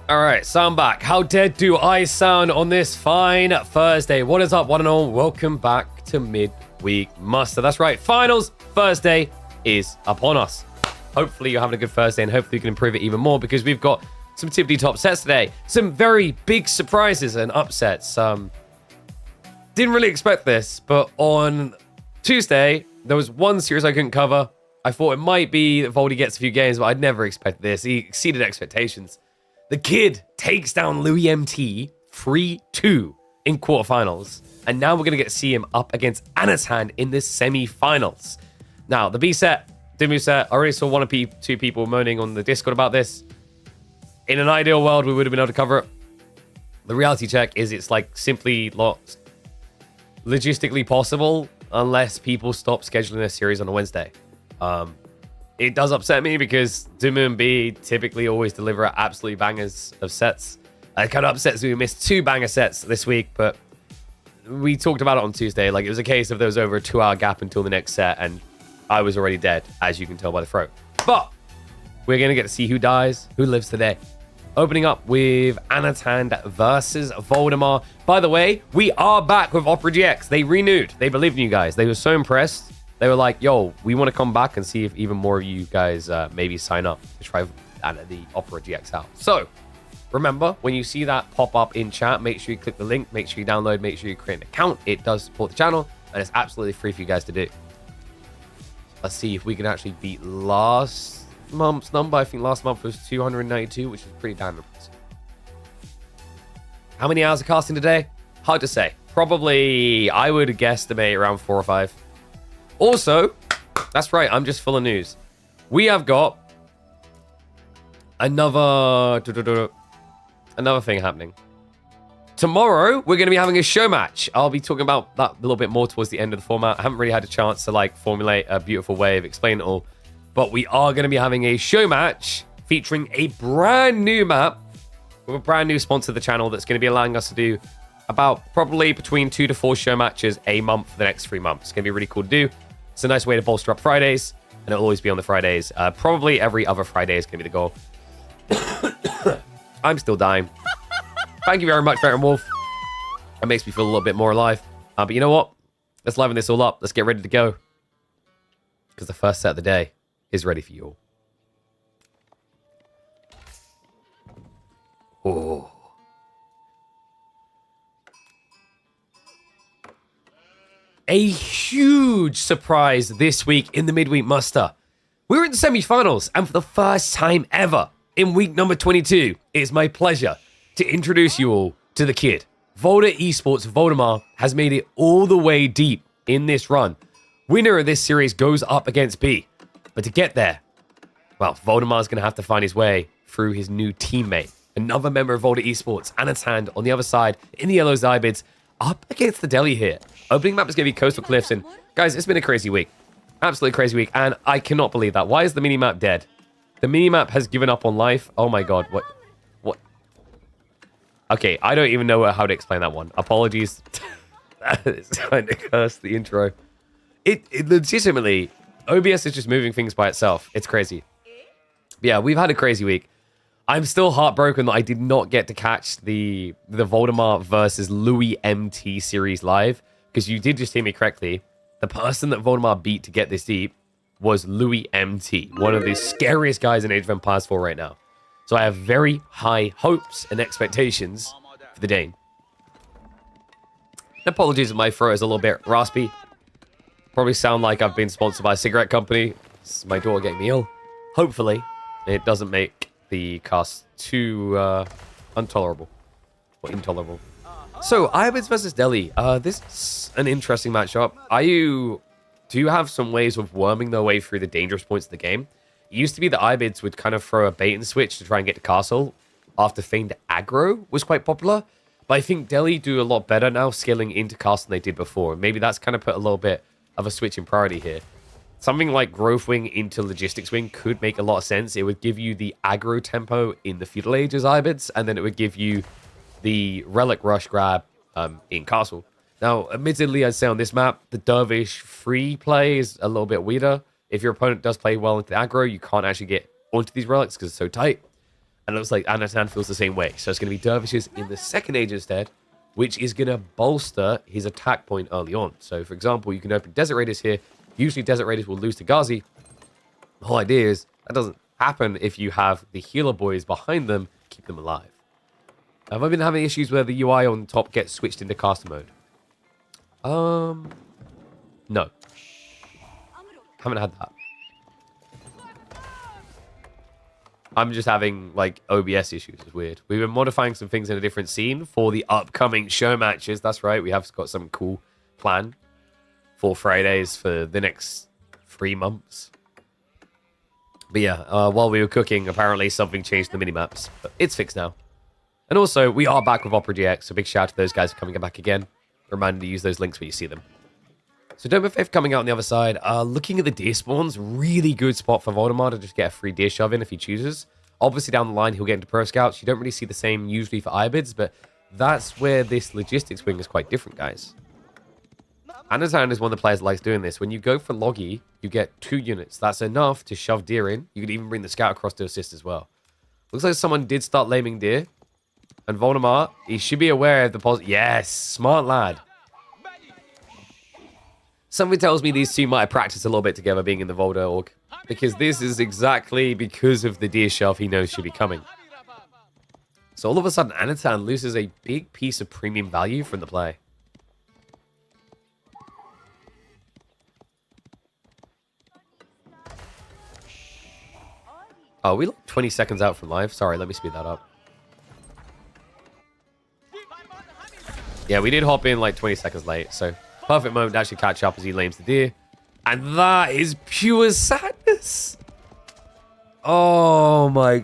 All right, so I'm back. How dead do I sound on this fine Thursday? What is up, one and all? Welcome back to Midweek Muster. That's right, finals Thursday is upon us. Hopefully you're having a good Thursday, and hopefully you can improve it even more, because we've got some tippity top sets today. Some very big surprises and upsets. Didn't really expect this, but on Tuesday, there was one series I couldn't cover. I thought it might be that Voldy gets a few games, but I'd never expected this. He exceeded expectations. The kid takes down Louis MT 3-2 in quarterfinals. And now we're going to get to see him up against Anat's hand in the semi-finals. Now, the B set, Dimu set, I already saw one or two people moaning on the Discord about this. In an ideal world, we would have been able to cover it. The reality check is it's like simply not logistically possible unless people stop scheduling a series on a Wednesday. It does upset me because Dimu and B typically always deliver absolutely bangers of sets. It kind of upsets me we missed 2 banger sets this week, but we talked about it on Tuesday. Like, it was a case of there was over a 2-hour gap until the next set, and I was already dead, as you can tell by the throat. But we're going to get to see who dies, who lives today. Opening up with Anat's hand versus Voldemar. By the way, we are back with Opera GX. They renewed. They believed in you guys. They were so impressed. They were like, yo, we want to come back and see if even more of you guys maybe sign up to try the Opera GX out. So, remember, when you see that pop up in chat, make sure you click the link, make sure you download, make sure you create an account. It does support the channel, and it's absolutely free for you guys to do. Let's see if we can actually beat last month's number. I think last month was 292, which is pretty damn impressive. How many hours of casting today? Hard to say. Probably, I would guesstimate around 4 or 5. Also, that's right, I'm just full of news. We have got another thing happening. Tomorrow, we're going to be having a show match. I'll be talking about that a little bit more towards the end of the format. I haven't really had a chance to formulate a beautiful way of explaining it all. But we are going to be having a show match featuring a brand new map with a brand new sponsor of the channel that's going to be allowing us to do about probably between 2 to 4 show matches a month for the next 3 months. It's going to be really cool to do. It's a nice way to bolster up Fridays, and it'll always be on the Fridays. Probably every other Friday is going to be the goal. I'm still dying. Thank you very much, Veteran Wolf. That makes me feel a little bit more alive. But you know what? Let's liven this all up. Let's get ready to go. Because the first set of the day is ready for you all. Oh. a huge surprise this week in the midweek muster. We're in the semi-finals, and for the first time ever in week number 22, it is my pleasure to introduce you all to the kid. Volda Esports Voldemar has made it all the way deep in this run. Winner of this series goes up against B. But to get there, well, Voldemar's going to have to find his way through his new teammate. Another member of Volda Esports, Anat's hand on the other side in the yellow Zybids, up against the deli here. Opening map is going to be Coastal Cliffs, and guys, it's been a crazy week. Absolutely crazy week, and I cannot believe that. Why is the minimap dead? The minimap has given up on life. Oh my god, what? Okay, I don't even know how to explain that one. Apologies. That is kind of cursed, the intro. It legitimately, OBS is just moving things by itself. It's crazy. But yeah, we've had a crazy week. I'm still heartbroken that I did not get to catch the Voldemar versus Louis MT series live, because you did just hear me correctly. The person that Voldemar beat to get this deep was Louis MT, one of the scariest guys in Age of Empires 4 right now. So I have very high hopes and expectations for the Dane. Apologies if my throat is a little bit raspy. Probably sound like I've been sponsored by a cigarette company. This is my daughter getting me ill. Hopefully, it doesn't make the cast too intolerable. So, Ivids versus Deli. This is an interesting matchup. Do you have some ways of worming their way through the dangerous points of the game? It used to be that Ibids would kind of throw a bait and switch to try and get to castle after feigned aggro was quite popular. But I think Deli do a lot better now scaling into castle than they did before. Maybe that's kind of put a little bit of a switch in priority here. Something like Growth Wing into Logistics Wing could make a lot of sense. It would give you the aggro tempo in the Feudal Age as Ibids, and then it would give you the Relic Rush grab in castle. Now, admittedly, I'd say on this map, the Dervish free play is a little bit weirder. If your opponent does play well into the aggro, you can't actually get onto these relics because it's so tight. And it looks like Anat feels the same way. So it's going to be Dervishes in the second age instead, which is going to bolster his attack point early on. So, for example, you can open Desert Raiders here. Usually, Desert Raiders will lose to Ghazi. The whole idea is that doesn't happen if you have the healer boys behind them, keep them alive. Have I been having issues where the UI on top gets switched into caster mode? No. Haven't had that. I'm just having, like, OBS issues. It's weird. We've been modifying some things in a different scene for the upcoming show matches. That's right. We have got some cool plan for Fridays for the next 3 months. But yeah, while we were cooking, apparently something changed the minimaps. But it's fixed now. And also, we are back with Opera GX, so big shout out to those guys for coming back again. Reminder to use those links when you see them. So Doma 5th coming out on the other side. Looking at the deer spawns, really good spot for Voldemar to just get a free deer shove in if he chooses. Obviously down the line, he'll get into Pro Scouts. You don't really see the same usually for Ibids, but that's where this logistics wing is quite different, guys. Anatan is one of the players that likes doing this. When you go for Loggy, you get 2 units. That's enough to shove deer in. You could even bring the scout across to assist as well. Looks like someone did start laming deer. And Voldemar, he should be aware of the positive. Yes, smart lad. Something tells me these two might have practiced a little bit together being in the Volda org. Because this is exactly because of the deer shelf he knows should be coming. So all of a sudden, Anatan loses a big piece of premium value from the play. Oh, we look 20 seconds out from live. Sorry, let me speed that up. Yeah, we did hop in like 20 seconds late, so perfect moment to actually catch up as he lames the deer. And that is pure sadness. Oh my.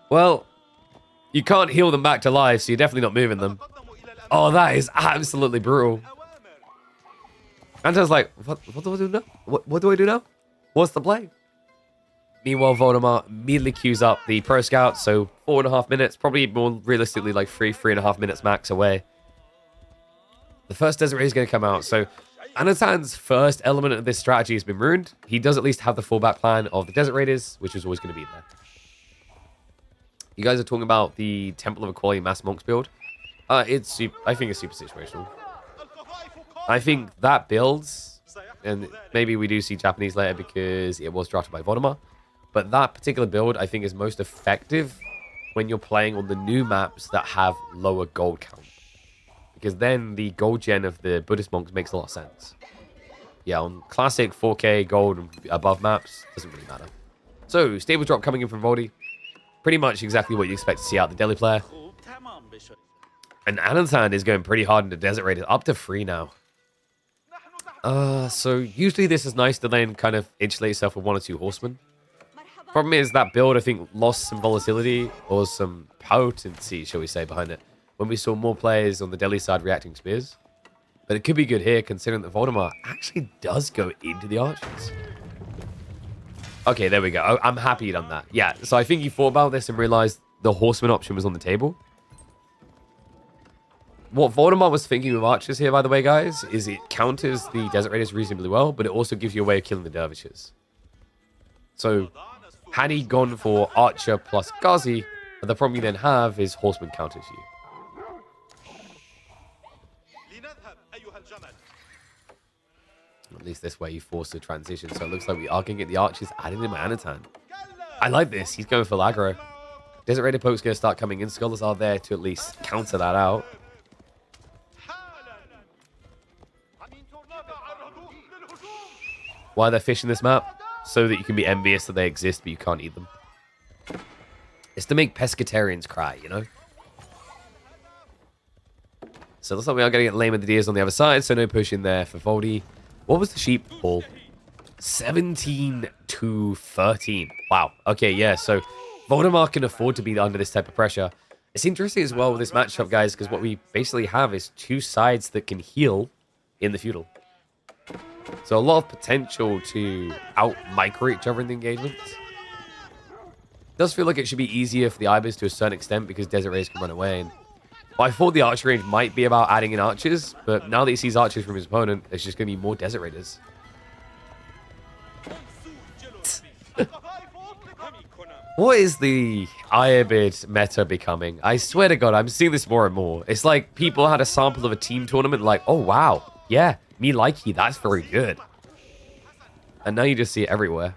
Well, you can't heal them back to life, so you're definitely not moving them. Oh, that is absolutely brutal. Anton's like, what do I do now? What do I do now? What's the play? Meanwhile, Voldemar immediately queues up the Pro Scout, so 4.5 minutes, probably more realistically like 3.5 minutes max away. The first Desert Raid is going to come out, so Anatan's first element of this strategy has been ruined. He does at least have the fallback plan of the Desert Raiders, which is always going to be there. You guys are talking about the Temple of Equality Mass Monks build. I think it's super situational. I think that builds, and maybe we do see Japanese later because it was drafted by Voldemar. But that particular build, I think, is most effective when you're playing on the new maps that have lower gold count. because then the gold gen of the Buddhist monks makes a lot of sense. Yeah, on classic 4K gold and above maps, doesn't really matter. So, stable drop coming in from Voldy. Pretty much exactly what you expect to see out the Delhi player. And Anat is going pretty hard into Desert Raiders, up to 3 now. So usually this is nice to then kind of insulate yourself with 1 or 2 horsemen. Problem is that build, I think, lost some volatility or some potency, shall we say, behind it. When we saw more players on the Delhi side reacting spears. But it could be good here, considering that Voldemar actually does go into the archers. Okay, there we go. I'm happy he done that. Yeah, so I think he thought about this and realized the horseman option was on the table. What Voldemar was thinking with archers here, by the way, guys, is it counters the Desert Raiders reasonably well, but it also gives you a way of killing the dervishes. So, had he gone for archer plus Ghazi, the problem you then have is horseman counters you. At least this way you force the transition, so it looks like we are going to get the archers added in by Anat. I like this. He's going for aggro. Desert Raider poke's going to start coming in. Scholars are there to at least counter that out. Why they're fishing this map? So that you can be envious that they exist, but you can't eat them. It's to make pescatarians cry, you know? So it looks like we are going to get lame of the deers on the other side, so no push in there for Voldy. What was the sheep haul? 17 to 13. Wow. Okay, yeah, so Voldemar can afford to be under this type of pressure. It's interesting as well with this matchup, guys, because what we basically have is 2 sides that can heal in the feudal. So a lot of potential to out-micro each other in the engagements. Does feel like it should be easier for the Ibis to a certain extent because Desert Raiders can run away. And, well, I thought the archer range might be about adding in archers, but now that he sees archers from his opponent, there's just going to be more Desert Raiders. What is the Iabid meta becoming? I swear to God, I'm seeing this more and more. It's like people had a sample of a team tournament like, oh, wow. Yeah, me likey, that's very good. And now you just see it everywhere.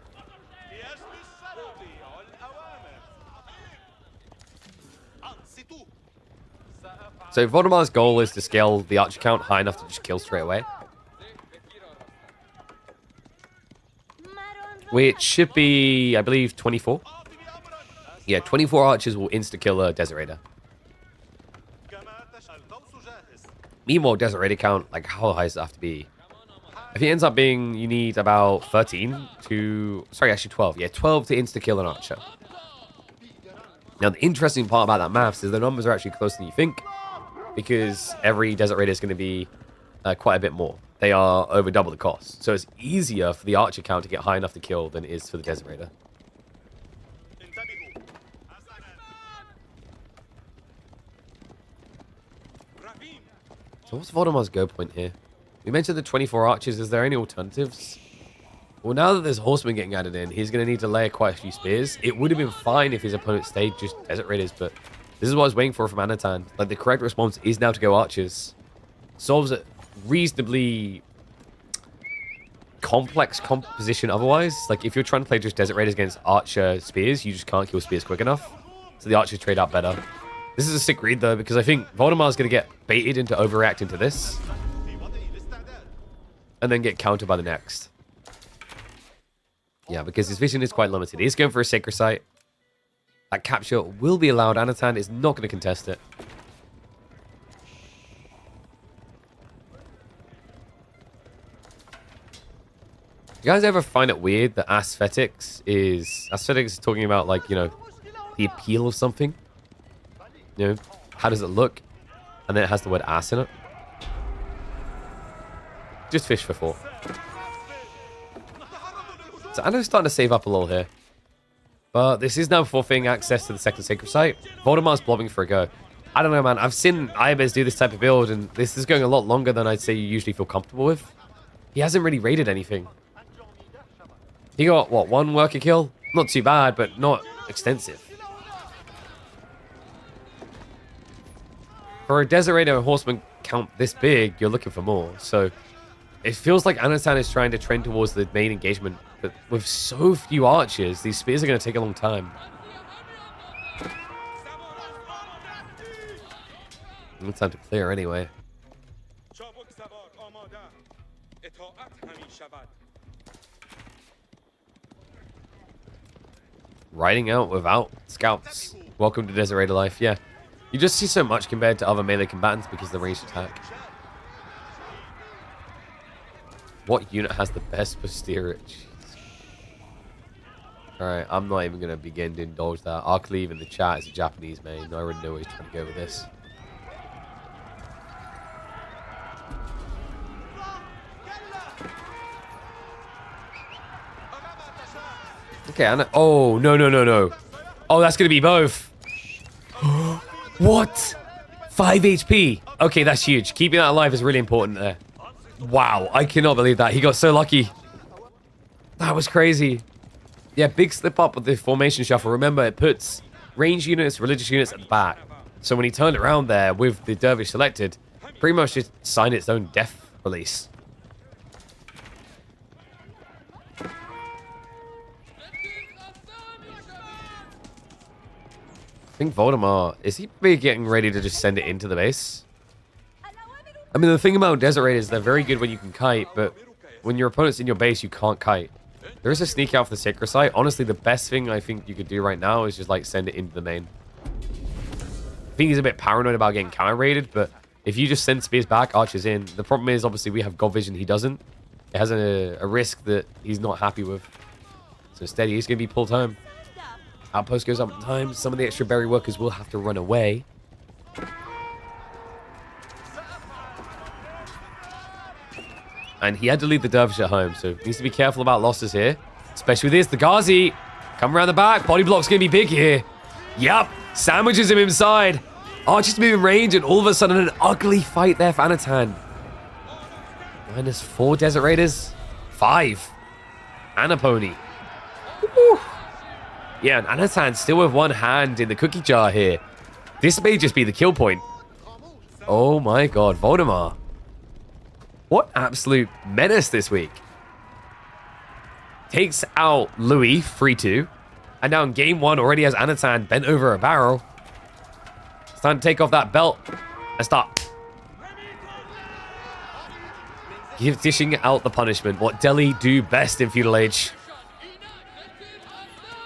So Voldemar's goal is to scale the archer count high enough to just kill straight away. Which should be, I believe, 24. Yeah, 24 archers will insta-kill a Desert Raider. Meanwhile, Desert Raider count, like, how high does it have to be? If it ends up being, you need about 13 to... Sorry, actually 12. Yeah, 12 to insta-kill an archer. Now, the interesting part about that maths is the numbers are actually closer than you think, because every Desert Raider is going to be quite a bit more. They are over double the cost. So it's easier for the archer count to get high enough to kill than it is for the Desert Raider. So what's Voldemar's go point here? We mentioned the 24 archers. Is there any alternatives? Well, now that there's horsemen getting added in, he's going to need to layer quite a few spears. It would have been fine if his opponent stayed just Desert Raiders, but this is what I was waiting for from Anat. Like, the correct response is now to go archers. Solves a reasonably complex composition otherwise. Like, if you're trying to play just Desert Raiders against archer spears, you just can't kill spears quick enough. So the archers trade out better. This is a sick read, though, because I think Voldemar's going to get baited into overreacting to this. And then get countered by the next. Yeah, because his vision is quite limited. He's going for a Sacred Site. That capture will be allowed. Anat is not going to contest it. You guys ever find it weird that aesthetics is talking about, like, you know, the appeal of something? You know, how does it look? And then it has the word ass in it. Just fish for 4. So Anat's starting to save up a little here. But this is now forfeiting access to the second Sacred Site. Voldemar's blobbing for a go. I don't know, man. I've seen Iabez do this type of build, and this is going a lot longer than I'd say you usually feel comfortable with. He hasn't really raided anything. He got, what, 1 worker kill? Not too bad, but not extensive. For a Desert Raider horseman count this big, you're looking for more. So it feels like Anat is trying to trend towards the main engagement. But with so few archers, these spears are going to take a long time. It's time to clear anyway. Riding out without scouts. Welcome to Desert Raider life. Yeah. You just see so much compared to other melee combatants because of the ranged attack. What unit has the best posterior? Alright, I'm not even going to begin to indulge that. Arcleave in the chat is a Japanese main. I already know where he's trying to go with this. Okay, Anna. Oh, no, no, no, no. Oh, that's going to be both. What? 5 HP. Okay, that's huge. Keeping that alive is really important there. Wow, I cannot believe that. He got so lucky. That was crazy. Yeah, big slip up with the formation shuffle. Remember, it puts range units, religious units at the back. So when he turned around there with the dervish selected, pretty much just signed its own death release. I think Voldemar, is he getting ready to just send it into the base? I mean, the thing about Desert Raiders, they're very good when you can kite, but when your opponent's in your base, you can't kite. There is a sneak out for the sacred site. Honestly, the best thing I think you could do right now is just, like, send it into the main. I think he's a bit paranoid about getting counter-raided, but if you just send spears back, archers in, the problem is, obviously, we have God Vision, he doesn't. It has a risk that he's not happy with. So instead, he's going to be pulled home. Outpost goes up in time. Some of the extra berry workers will have to run away. And he had to leave the dervish at home, so needs to be careful about losses here. Especially with this, the Ghazi. Come around the back. Body block's going to be big here. Yup. Sandwiches him inside. Archers move in range, and all of a sudden an ugly fight there for Anatan. -4 Desert Raiders. 5. Anapony. Woo. Yeah, and Anatan still with one hand in the cookie jar here. This may just be the kill point. Oh my god, Voldemar. What absolute menace this week. Takes out Louis, 3-2. And now in game 1 already has Anatan bent over a barrel. It's time to take off that belt and start dishing out the punishment. What Delhi do best in Feudal Age.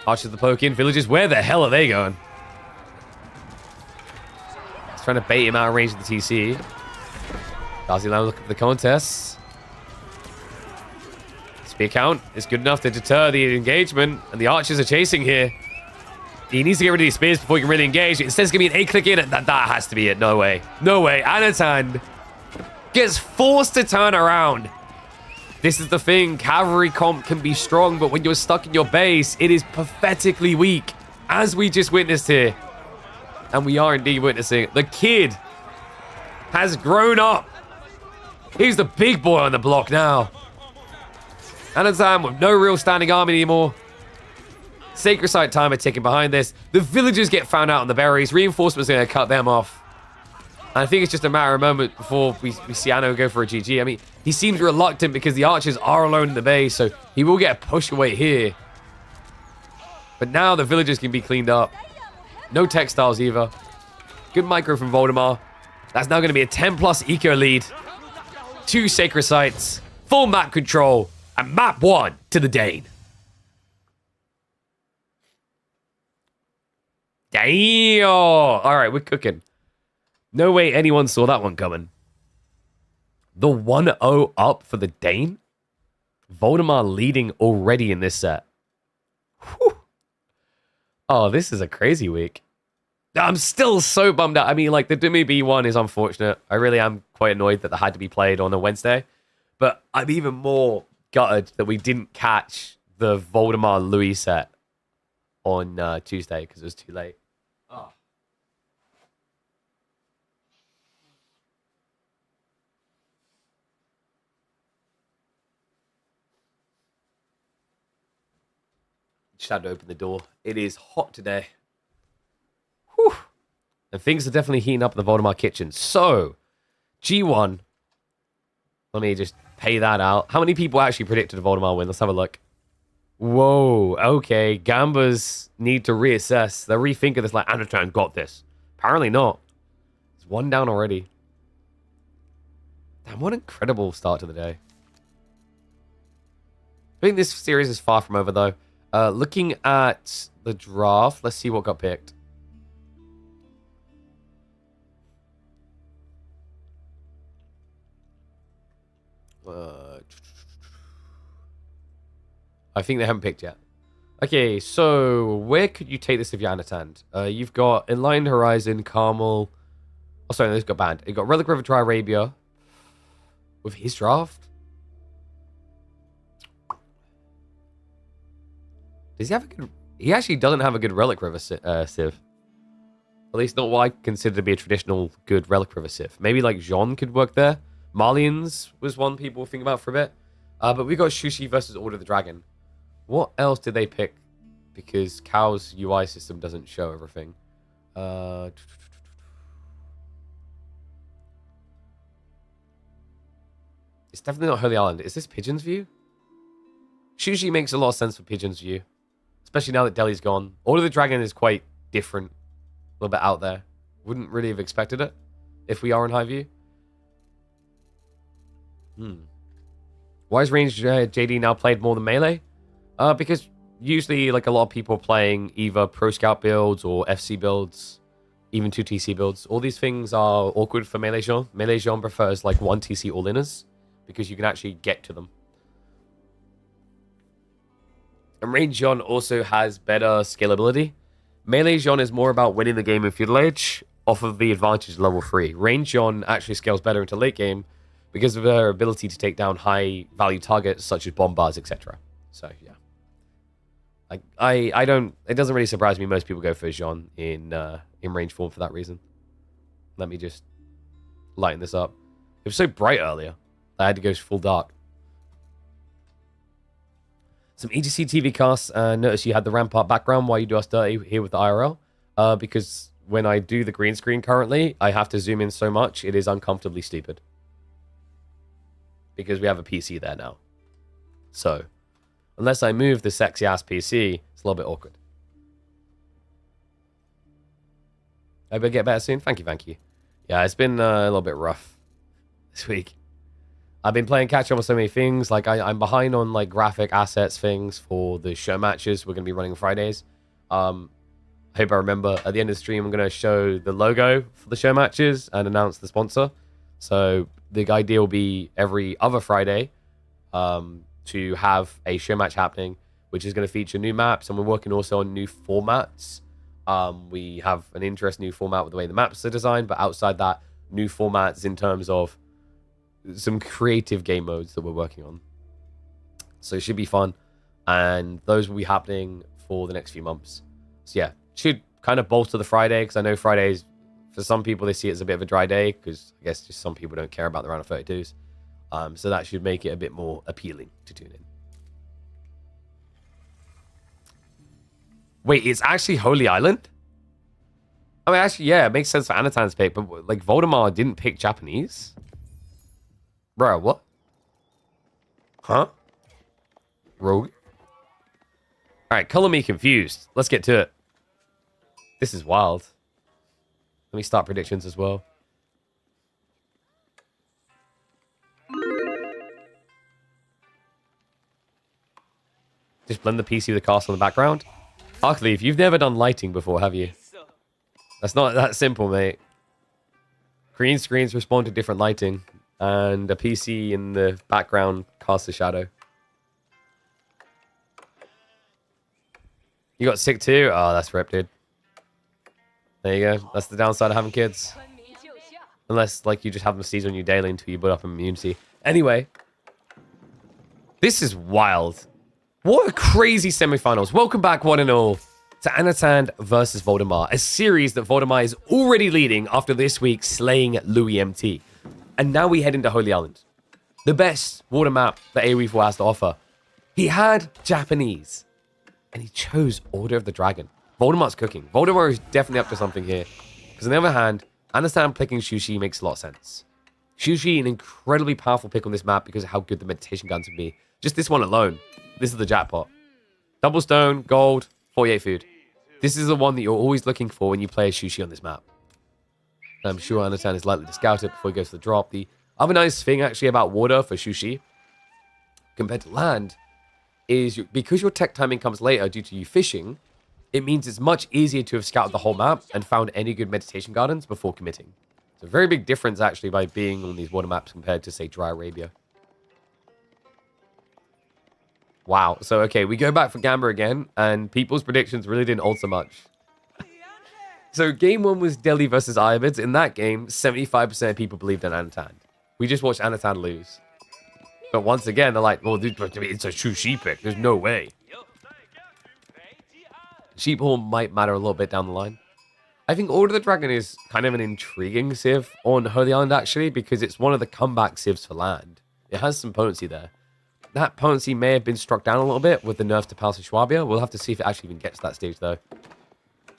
Archers the poke in. Villagers, where the hell are they going? He's trying to bait him out of range of the TC. Ghazi now look at the contest. Spear count is good enough to deter the engagement, and the archers are chasing here. He needs to get rid of these spears before he can really engage. Instead, it's going to be an 8-click in. That has to be it. No way. No way. Anatan gets forced to turn around. This is the thing. Cavalry comp can be strong, but when you're stuck in your base, it is pathetically weak, as we just witnessed here. And we are indeed witnessing it. The kid has grown up. He's the big boy on the block now. Anatan with no real standing army anymore. Sacred Site timer ticking behind this. The villagers get found out on the berries. Reinforcements are going to cut them off. And I think it's just a matter of moment before we see Anno go for a GG. I mean, he seems reluctant because the archers are alone in the base, so he will get a push away here. But now the villagers can be cleaned up. No textiles either. Good micro from Voldemar. That's now going to be a 10+ eco lead. 2 Sacred Sites. Full map control. And map 1 to the Dane. Damn. All right, we're cooking. No way anyone saw that one coming. The 1-0 up for the Dane. Voldemar leading already in this set. Whew. Oh, this is a crazy week. I'm still so bummed out. I mean, like, the Demi B1 is unfortunate. I really am quite annoyed that that had to be played on a Wednesday. But I'm even more gutted that we didn't catch the Voldemar Louis set on Tuesday because it was too late. Oh. Just had to open the door. It is hot today. Whew. And things are definitely heating up in the Voldemar kitchen. So, G1. Let me just pay that out. How many people actually predicted a Voldemar win? Let's have a look. Whoa. Okay. Gambas need to reassess. They're rethinking this like, Anatan got this. Apparently not. It's 1 down already. Damn, what an incredible start to the day. I think this series is far from over, though. Looking at the draft, let's see what got picked. I think they haven't picked yet. Okay, so where could you take this if you're Anat? You've got Enlightened Horizon, Carmel. Oh, sorry, this got banned. You got Relic River Dry Arabia. With his draft? Does he have a good... He actually doesn't have a good Relic River Civ. At least not what I consider to be a traditional good Relic River Civ. Maybe like Jean could work there. Marlians was one people think about for a bit. But we got Shushi versus Order of the Dragon. What else did they pick? Because Cow's UI system doesn't show everything. It's definitely not Holy Island. Is this Pigeon's View? Shushi makes a lot of sense for Pigeon's View. Especially now that Delhi's gone. Order of the Dragon is quite different. A little bit out there. Wouldn't really have expected it if we are in High View. Why is Range JD now played more than Melee? Because usually like a lot of people playing either Pro Scout builds or FC builds, even 2 TC builds. All these things are awkward for Melee Jean. Melee Jean prefers like 1 TC all-inners because you can actually get to them. And Range Jean also has better scalability. Melee Jean is more about winning the game in Feudal Age off of the advantage of level 3. Range Jean actually scales better into late game because of their ability to take down high value targets such as bombards, etc. So yeah. I don't... It doesn't really surprise me most people go for Jean in range form for that reason. Let me just lighten this up. It was so bright earlier. I had to go full dark. Some EGC TV casts. Notice you had the Rampart background while you do us dirty here with the IRL. Because when I do the green screen currently, I have to zoom in so much, it is uncomfortably stupid. Because we have a PC there now. So... Unless I move the sexy-ass PC, it's a little bit awkward. I better get better soon? Thank you. Yeah, it's been a little bit rough this week. I've been playing catch-up on so many things. Like, I'm behind on, like, graphic assets things for the show matches we're going to be running on Fridays. I hope I remember. At the end of the stream, I'm going to show the logo for the show matches and announce the sponsor. So, the idea will be every other Friday, to have a show match happening, which is going to feature new maps, and we're working also on new formats. We have an interesting new format with the way the maps are designed, but outside that, new formats in terms of some creative game modes that we're working on. So it should be fun, and those will be happening for the next few months. So yeah, should kind of bolster the Friday, because I know Fridays, for some people, they see it as a bit of a dry day, because I guess just some people don't care about the round of 32s. So that should make it a bit more appealing to tune in. Wait, it's actually Holy Island? I mean, actually, yeah, it makes sense for Anatan's pick, but like Voldemar didn't pick Japanese? Bro, what? Huh? Rogue? Alright, color me confused. Let's get to it. This is wild. Let me start predictions as well. Just blend the PC with the castle in the background. Arcleave, you've never done lighting before, have you? That's not that simple, mate. Green screens respond to different lighting, and a PC in the background casts a shadow. You got sick too? Oh, that's ripped, dude. There you go. That's the downside of having kids. Unless, like, you just have them seize on you daily until you build up immunity. Anyway. This is wild. What a crazy semifinals. Welcome back, one and all, to Anat versus Voldemar, a series that Voldemar is already leading after this week slaying Louis MT. And now we head into Holy Island, the best water map that AoE4 has to offer. He had Japanese, and he chose Order of the Dragon. Voldemar's cooking. Voldemar is definitely up to something here. Because on the other hand, Anat picking Shushi makes a lot of sense. Shushi, an incredibly powerful pick on this map because of how good the meditation guns can be. Just this one alone. This is the jackpot. Double stone, gold, 48 food. This is the one that you're always looking for when you play a Shushi on this map. I'm sure Anat is likely to scout it before he goes to the drop. The Other nice thing actually about water for sushi compared to land is because your tech timing comes later due to you fishing, it means it's much easier to have scouted the whole map and found any good meditation gardens before committing. It's a very big difference actually by being on these water maps compared to, say, Dry Arabia. Wow. So, okay, we go back for Gamba again, and people's predictions really didn't alter much. So, game 1 was Delhi versus Ayurveds. In that game, 75% of people believed in Anatan. We just watched Anatan lose. But once again, they're like, well, it's a sushi pick. There's no way. Sheephorn might matter a little bit down the line. I think Order of the Dragon is kind of an intriguing civ on Holy Island, actually, because it's one of the comeback civs for land. It has some potency there. That potency may have been struck down a little bit with the nerf to Palace of Schwabia. We'll have to see if it actually even gets to that stage, though.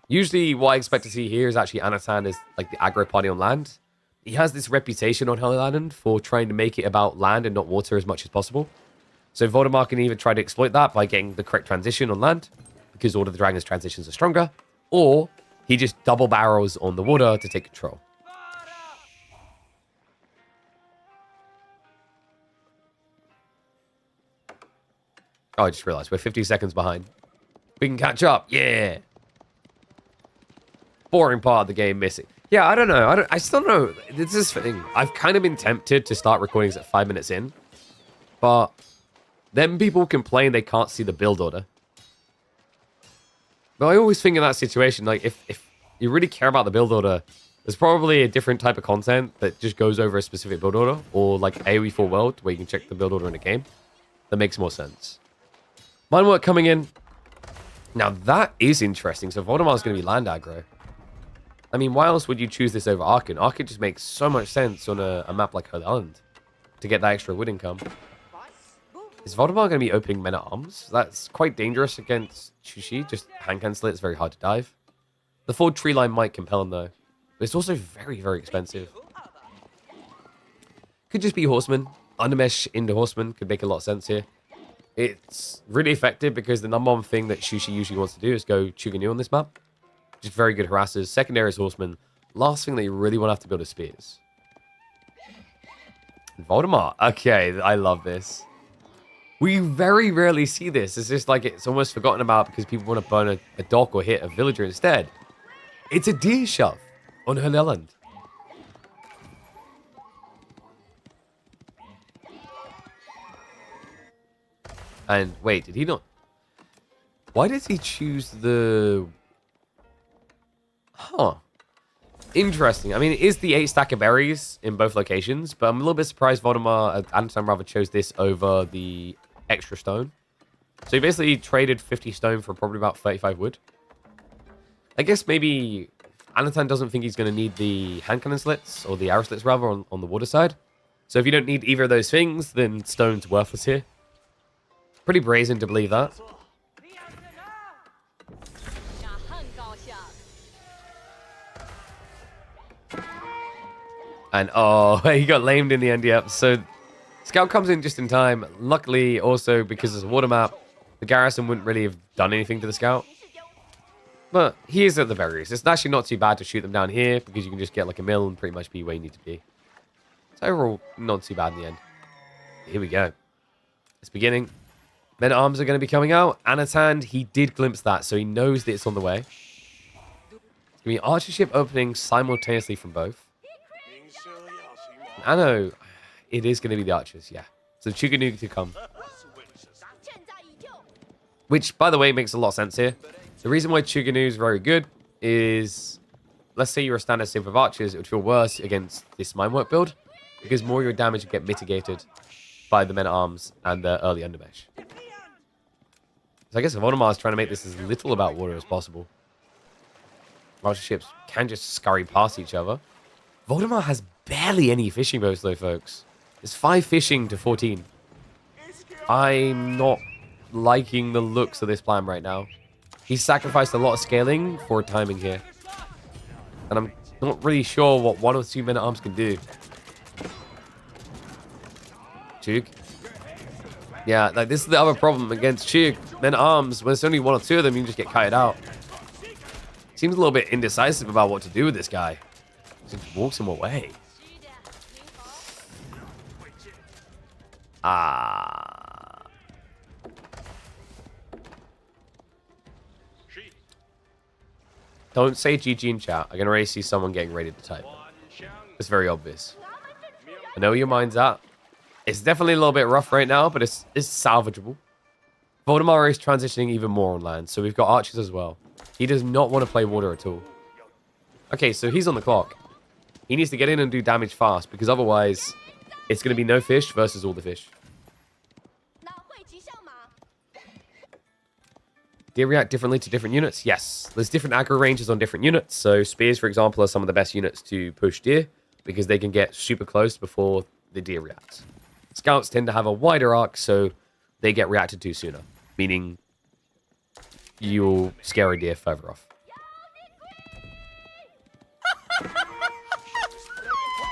Usually, what I expect to see here is actually Anatan is like the aggro party on land. He has this reputation on Holy Island for trying to make it about land and not water as much as possible. So Voldemar can either try to exploit that by getting the correct transition on land, because Order of the Dragon's transitions are stronger, or he just double barrels on the water to take control. Oh, I just realized we're 50 seconds behind. We can catch up. Yeah. Boring part of the game missing. Yeah, I don't know. I still don't know. This is the thing. I've kind of been tempted to start recordings at 5 minutes in, but then people complain they can't see the build order. But I always think in that situation, like, if you really care about the build order, there's probably a different type of content that just goes over a specific build order, or like AoE 4 World, where you can check the build order in a game. That makes more sense. Mind work coming in. Now, that is interesting. So Voldemar's going to be land aggro. I mean, why else would you choose this over Arkan? Arkan just makes so much sense on a map like Holy Island to get that extra wood income. Is Voldemar going to be opening men at arms? That's quite dangerous against Shushi. Just hand cancel it. It's very hard to dive. The full tree line might compel him, though. But it's also very, very expensive. Could just be Horseman. Undermesh into Horseman could make a lot of sense here. It's really effective because the number one thing that Shushi usually wants to do is go Chuganu on this map. Just very good harassers. Secondary is Horseman. Last thing that you really want to have to build is Spears. Voldemar. Okay, I love this. We very rarely see this. It's just like it's almost forgotten about because people want to burn a dock or hit a villager instead. It's a deer shove on Holy Island. And wait, did he not? Why did he choose the... Huh. Interesting. I mean, it is the 8 stack of berries in both locations, but I'm a little bit surprised Voldemar, Anatan rather, chose this over the extra stone. So he basically traded 50 stone for probably about 35 wood. I guess maybe Anatan doesn't think he's going to need the hand cannon slits, or the arrow slits rather, on the water side. So if you don't need either of those things, then stone's worthless here. Pretty brazen to believe that. And, oh, he got lamed in the end, yep. So, Scout comes in just in time. Luckily, also, because it's a water map, the garrison wouldn't really have done anything to the Scout. But he is at the very least. It's actually not too bad to shoot them down here, because you can just get like a mill and pretty much be where you need to be. So, overall, not too bad in the end. Here we go. It's beginning. Men at Arms are going to be coming out. Anatan, he did glimpse that, so he knows that it's on the way. It's going to be Archership opening simultaneously from both. I know it is going to be the archers, yeah. So Chuganu to come. Which, by the way, makes a lot of sense here. The reason why Chuganu is very good is, let's say you're a standard civ of archers, it would feel worse against this Minework build, because more of your damage would get mitigated by the men-at-arms and the early undermesh. So I guess Voldemar is trying to make this as little about water as possible. Archer ships can just scurry past each other. Voldemar has barely any fishing boats, though, folks. It's 5 fishing to 14. I'm not liking the looks of this plan right now. He's sacrificed a lot of scaling for timing here. And I'm not really sure what 1 or 2 men-at-arms can do. Chug. Yeah, like this is the other problem against Chug. Men-at-arms, when it's only 1 or 2 of them, you can just get kited out. Seems a little bit indecisive about what to do with this guy. Just walks him away. Ah. Don't say GG in chat. I can already see someone getting ready to type. It's very obvious. I know where your mind's at. It's definitely a little bit rough right now, but it's salvageable. Voldemar is transitioning even more on land, so we've got archers as well. He does not want to play water at all. Okay, so he's on the clock. He needs to get in and do damage fast, because otherwise it's going to be no fish versus all the fish. Do they react differently to different units? Yes. There's different aggro ranges on different units. So spears, for example, are some of the best units to push deer, because they can get super close before the deer reacts. Scouts tend to have a wider arc, so they get reacted to sooner, meaning you'll scare a deer further off.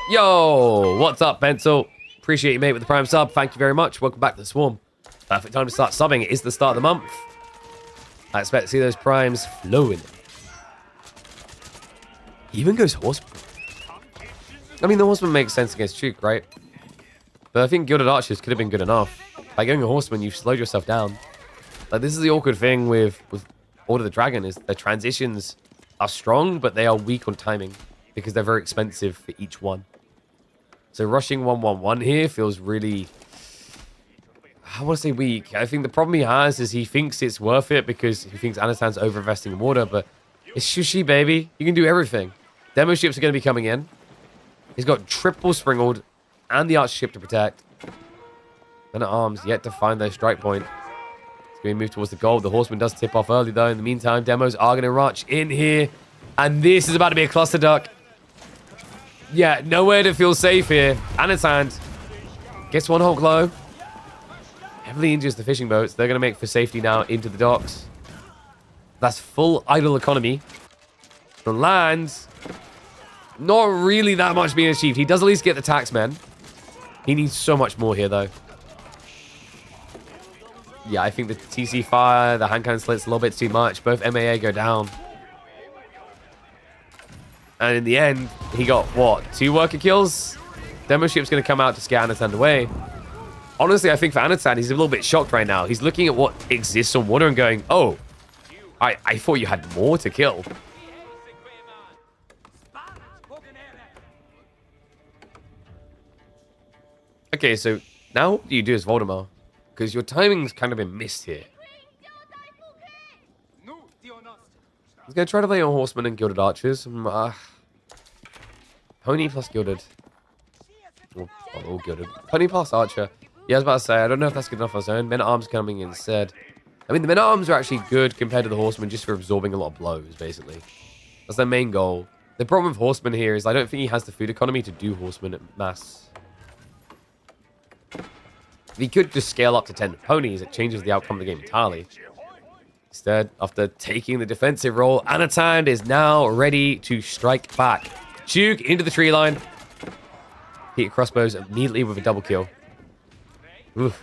Yo, what's up, Pencil? Appreciate you, mate, with the prime sub. Thank you very much. Welcome back to the Swarm. Perfect time to start subbing. It is the start of the month. I expect to see those primes flowing. He even goes horseman. I mean, the horseman makes sense against Duke, right? But I think Gilded Archers could have been good enough. By going a horseman, you've slowed yourself down. Like, this is the awkward thing with Order of the Dragon, is the transitions are strong, but they are weak on timing, because they're very expensive for each one. So rushing 1-1-1 here feels really... I want to say weak. I think the problem he has is he thinks it's worth it because he thinks Anatan's over-investing in water, but it's Shushi, baby. You can do everything. Demo ships are going to be coming in. He's got triple Springald and the Archer ship to protect. Men at Arms yet to find their strike point. It's going to move towards the goal. The Horseman does tip off early, though. In the meantime, demos are going to rush in here. And this is about to be a cluster duck. Yeah, nowhere to feel safe here. Anat gets one whole glow. Heavily injures the fishing boats. They're going to make for safety now into the docks. That's full idle economy. The lands, not really that much being achieved. He does at least get the taxmen. He needs so much more here, though. Yeah, I think the TC fire, the hand cannon slit's a little bit too much. Both MAA go down. And in the end, he got, what, 2 worker kills? Demo ship's going to come out to scare Anat away. Honestly, I think for Anat, he's a little bit shocked right now. He's looking at what exists on water and going, oh, I thought you had more to kill. Okay, so now what do you do as Voldemar? Because your timing's kind of been missed here. He's going to try to play on Horsemen and Gilded Archers. Pony plus Gilded. All Gilded. Pony plus Archer. Yeah, I was about to say, I don't know if that's good enough on its own. Men at Arms coming in instead. I mean, the Men at Arms are actually good compared to the Horsemen just for absorbing a lot of blows, basically. That's their main goal. The problem with Horsemen here is I don't think he has the food economy to do Horsemen at mass. If he could just scale up to 10 ponies, it changes the outcome of the game entirely. Instead, after taking the defensive role, Anat is now ready to strike back. Duke into the tree line. Hit crossbows immediately with a double kill. Oof.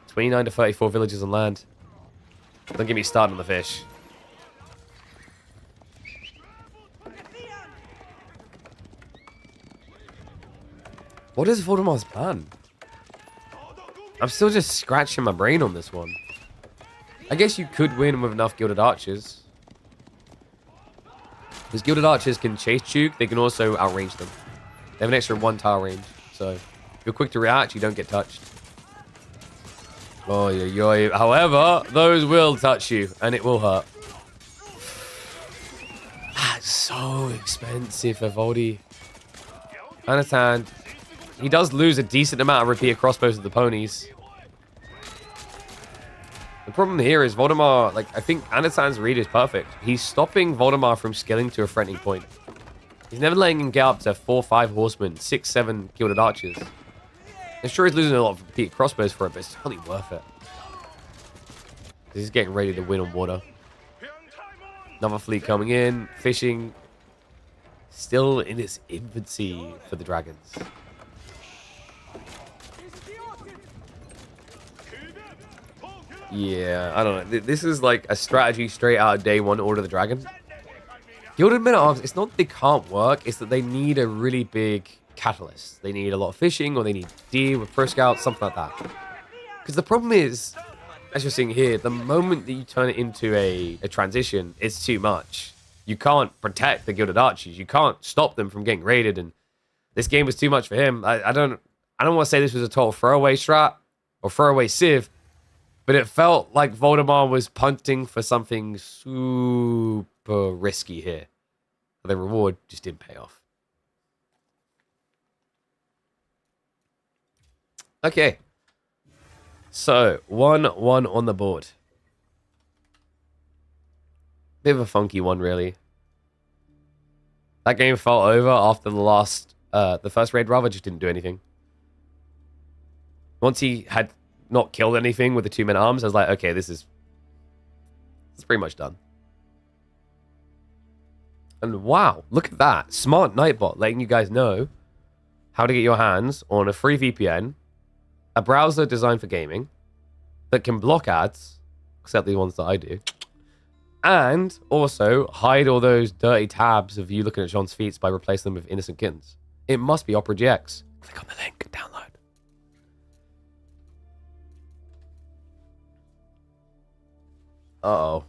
29 to 34 villages on land. Don't get me started on the fish. What is Voldemar's plan? I'm still just scratching my brain on this one. I guess you could win with enough Gilded Archers. Because Gilded Archers can chase Duke, they can also outrange them. They have an extra 1 tile range. So, if you're quick to react, you don't get touched. Oh, yeah. However, those will touch you, and it will hurt. That's so expensive for Voldy. Anat, he does lose a decent amount of repeater crossbows of the ponies. The problem here is Voldemar, like, I think Anatan's read is perfect. He's stopping Voldemar from scaling to a threatening point. He's never letting him get up to 4 or 5 horsemen, 6, 7 Gilded Archers. I'm sure he's losing a lot of repeater crossbows for it, but it's totally worth it. He's getting ready to win on water. Another fleet coming in, fishing. Still in its infancy for the dragons. Yeah, I don't know. This is like a strategy straight out of day 1 Order of the Dragon. Gilded Men at Arms, it's not that they can't work, it's that they need a really big catalysts. They need a lot of fishing, or they need deer with Pro Scouts, something like that. Because the problem is, as you're seeing here, the moment that you turn it into a transition, it's too much. You can't protect the Gilded Archers. You can't stop them from getting raided, and this game was too much for him. I don't want to say this was a total throwaway strat or throwaway civ, but it felt like Voldemar was punting for something super risky here. The reward just didn't pay off. Okay. So, 1-1 on the board. Bit of a funky one, really. That game fell over after the first raid, rather, just didn't do anything. Once he had not killed anything with the 2 men-at-arms, I was like, okay, it's pretty much done. And wow, look at that. Smart Nightbot letting you guys know how to get your hands on a free VPN, a browser designed for gaming, that can block ads, except the ones that I do, and also hide all those dirty tabs of you looking at John's feet by replacing them with innocent kittens. It must be Opera GX. Click on the link, download. Uh-oh.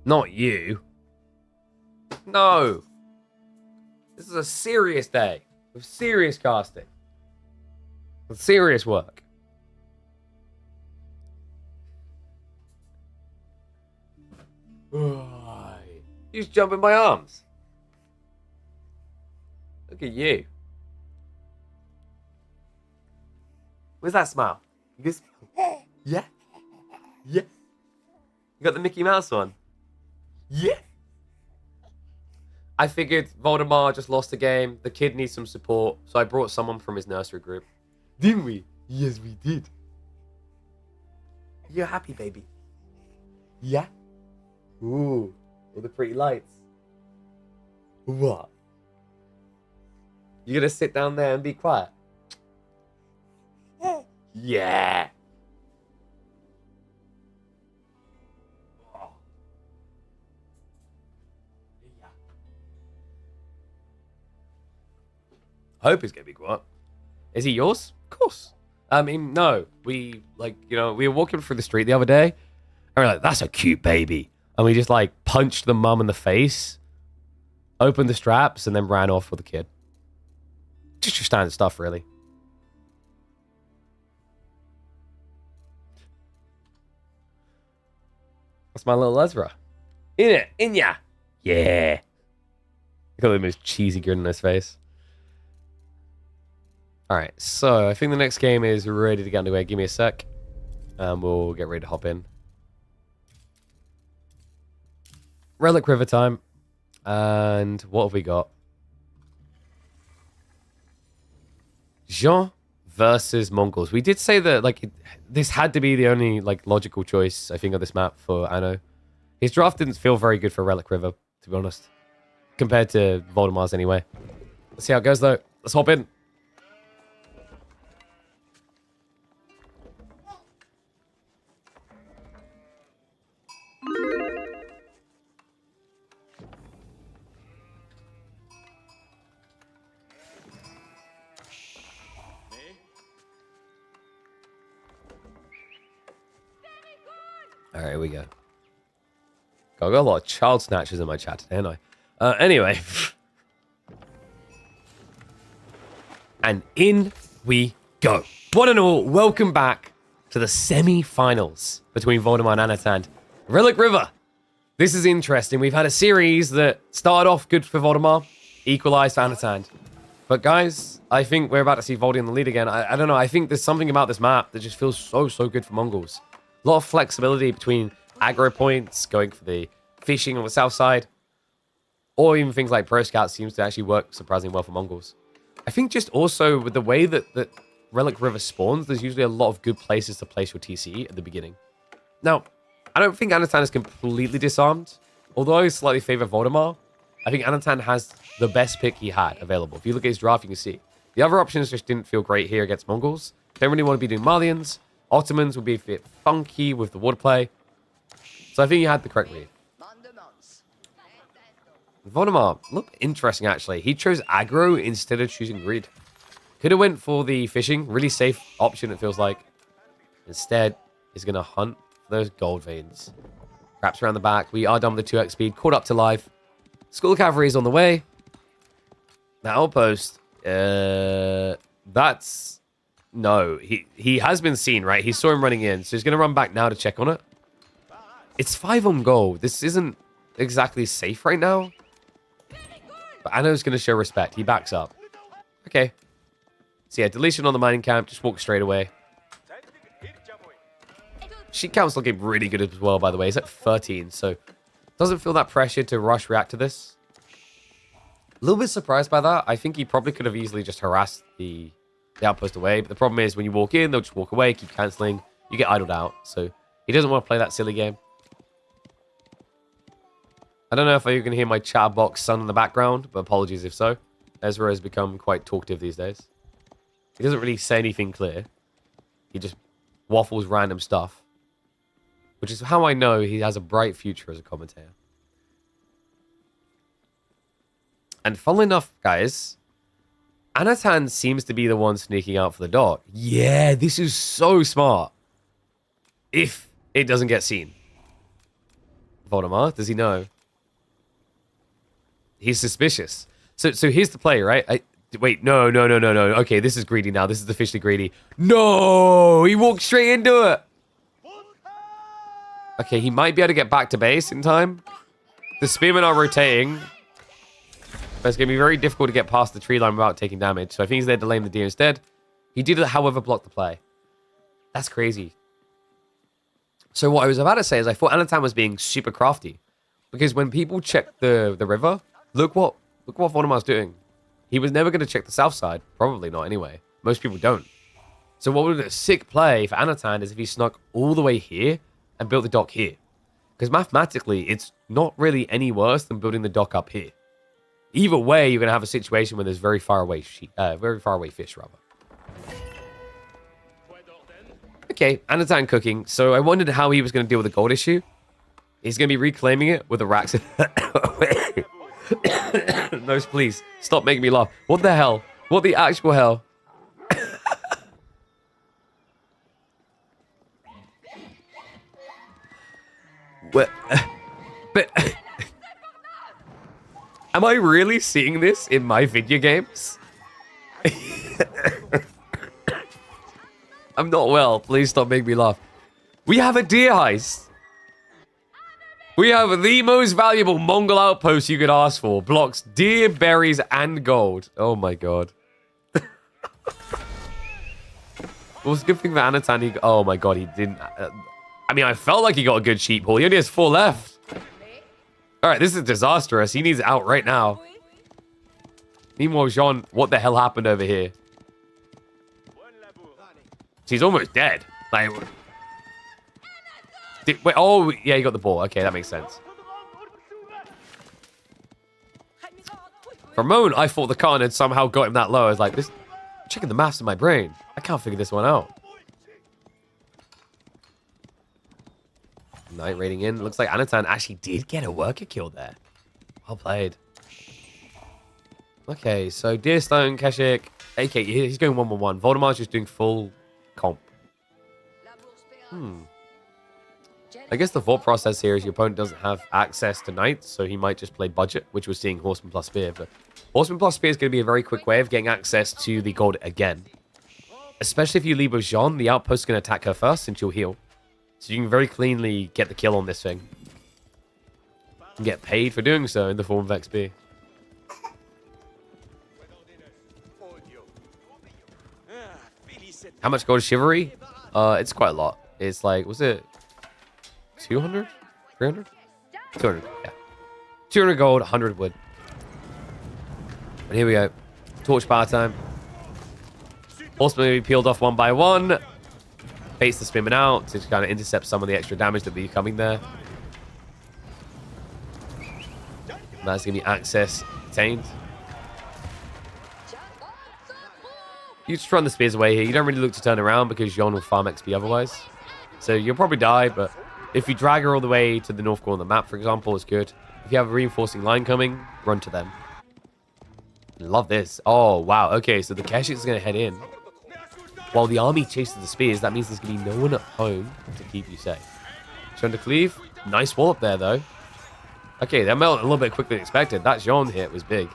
Not you. No. This is a serious day with serious casting. With serious work. You just jump in my arms. Look at you. Where's that smile? You good smile? Yeah? Yeah? You got the Mickey Mouse one? Yeah? I figured Voldemar just lost the game. The kid needs some support. So I brought someone from his nursery group. Didn't we? Yes, we did. You're happy, baby? Yeah? Ooh, all the pretty lights. What? You gonna sit down there and be quiet? Yeah. Hope he's gonna be quiet. Is he yours? Of course. I mean, no. We we were walking through the street the other day, and we're like, "That's a cute baby," and we just like punched the mum in the face, opened the straps, and then ran off with the kid. Just your standard stuff, really. That's my little Ezra. In ya. Yeah. Look at the most cheesy grin on his face. Alright, so I think the next game is ready to get underway. Give me a sec. And we'll get ready to hop in. Relic River time. And what have we got? Jean versus Mongols. We did say that this had to be the only logical choice, I think, of this map for Anno. His draft didn't feel very good for Relic River, to be honest. Compared to Voldemar's anyway. Let's see how it goes though. Let's hop in. All right, here we go. God, I got a lot of child snatchers in my chat today, haven't I? Anyway. And in we go. One and all, welcome back to the semi-finals between Voldemar and Anat and Relic River. This is interesting. We've had a series that started off good for Voldemar, equalized for Anat. But guys, I think we're about to see Voldy in the lead again. I don't know. I think there's something about this map that just feels so good for Mongols. A lot of flexibility between aggro points, going for the fishing on the south side, or even things like Pro Scout seems to actually work surprisingly well for Mongols. I think just also with the way that Relic River spawns, there's usually a lot of good places to place your TC at the beginning. Now, I don't think Anatan is completely disarmed. Although I slightly favor Voldemar, I think Anatan has the best pick he had available. If you look at his draft, you can see. The other options just didn't feel great here against Mongols. Don't really want to be doing Malians. Ottomans would be a bit funky with the water play. So I think you had the correct read. Voldemar, look interesting actually. He chose aggro instead of choosing greed. Could have went for the fishing, really safe option it feels like. Instead, he's going to hunt for those gold veins. Wraps around the back. We are done with the 2x speed. Caught up to life. School cavalry is on the way. That outpost, that's... No, he has been seen, right? He saw him running in, so he's going to run back now to check on it. It's 5 on gold. This isn't exactly safe right now. But Anna's going to show respect. He backs up. Okay. So yeah, deletion on the mining camp. Just walk straight away. Sheep count's looking really good as well, by the way. He's at 13, so doesn't feel that pressure to rush react to this. A little bit surprised by that. I think he probably could have easily just harassed the outpost away. But the problem is when you walk in, they'll just walk away, keep cancelling. You get idled out. So he doesn't want to play that silly game. I don't know if you can hear my chat box son in the background, but apologies if so. Ezra has become quite talkative these days. He doesn't really say anything clear. He just waffles random stuff. Which is how I know he has a bright future as a commentator. And funnily enough, guys, Anatan seems to be the one sneaking out for the dock. Yeah, this is so smart. If it doesn't get seen. Voldemar, does he know? He's suspicious. So here's the play, right? Wait, no. Okay, this is greedy now. This is officially greedy. No! He walked straight into it. Okay, he might be able to get back to base in time. The spearmen are rotating. But it's going to be very difficult to get past the tree line without taking damage. So I think he's there delaying the deer instead. He did, however, block the play. That's crazy. So what I was about to say is I thought Anatan was being super crafty. Because when people check the river, look what Voldemar's doing. He was never going to check the south side. Probably not anyway. Most people don't. So what would be a sick play for Anatan is if he snuck all the way here and built the dock here. Because mathematically, it's not really any worse than building the dock up here. Either way, you're going to have a situation where there's very far away fish, rather. Okay, Anatan cooking. So I wondered how he was going to deal with the gold issue. He's going to be reclaiming it with the racks. No, please. Stop making me laugh. What the hell? What the actual hell? But am I really seeing this in my video games? I'm not well. Please stop making me laugh. We have a deer heist. We have the most valuable Mongol outpost you could ask for. Blocks deer, berries, and gold. Oh my god. Well, it's a good thing for Anatan. Oh my god, he didn't... I mean, I felt like he got a good sheep haul. He only has 4 left. Alright, this is disastrous. He needs it out right now. Meanwhile, Jean, what the hell happened over here? He's almost dead. Like... Wait, oh, yeah, he got the ball. Okay, that makes sense. For a moment, I thought the Khan had somehow got him that low. I was like, this... Checking the maths in my brain. I can't figure this one out. Knight raiding in. Looks like Anatan actually did get a worker kill there. Well played. Okay, so Deerstone, Keshik, AK, he's going 1-1-1. Voldemar's just doing full comp. I guess the thought process here is your opponent doesn't have access to knights, so he might just play budget, which we're seeing Horseman plus Spear. But Horseman plus Spear is going to be a very quick way of getting access to the gold again. Especially if you leave with Jean, the outpost is going to attack her first since you'll heal. So you can very cleanly get the kill on this thing. And get paid for doing so in the form of XP. How much gold is Chivalry? It's quite a lot. It's like, was it 200? 300? 200, yeah. 200 gold, 100 wood. And here we go. Torch power time. Horsemen will be peeled off one by one. Baits the spearman out to kind of intercept some of the extra damage that will be coming there. And that's going to be access attained. You just run the spears away here. You don't really look to turn around because Jean will farm XP otherwise. So you'll probably die, but if you drag her all the way to the north corner of the map, for example, it's good. If you have a reinforcing line coming, run to them. Love this. Oh, wow. Okay, so the Keshiks is going to head in. While the army chases the spears, that means there's going to be no one at home to keep you safe. Shown to cleave. Nice wall up there, though. Okay, that melted a little bit quicker than expected. That Jean hit was big.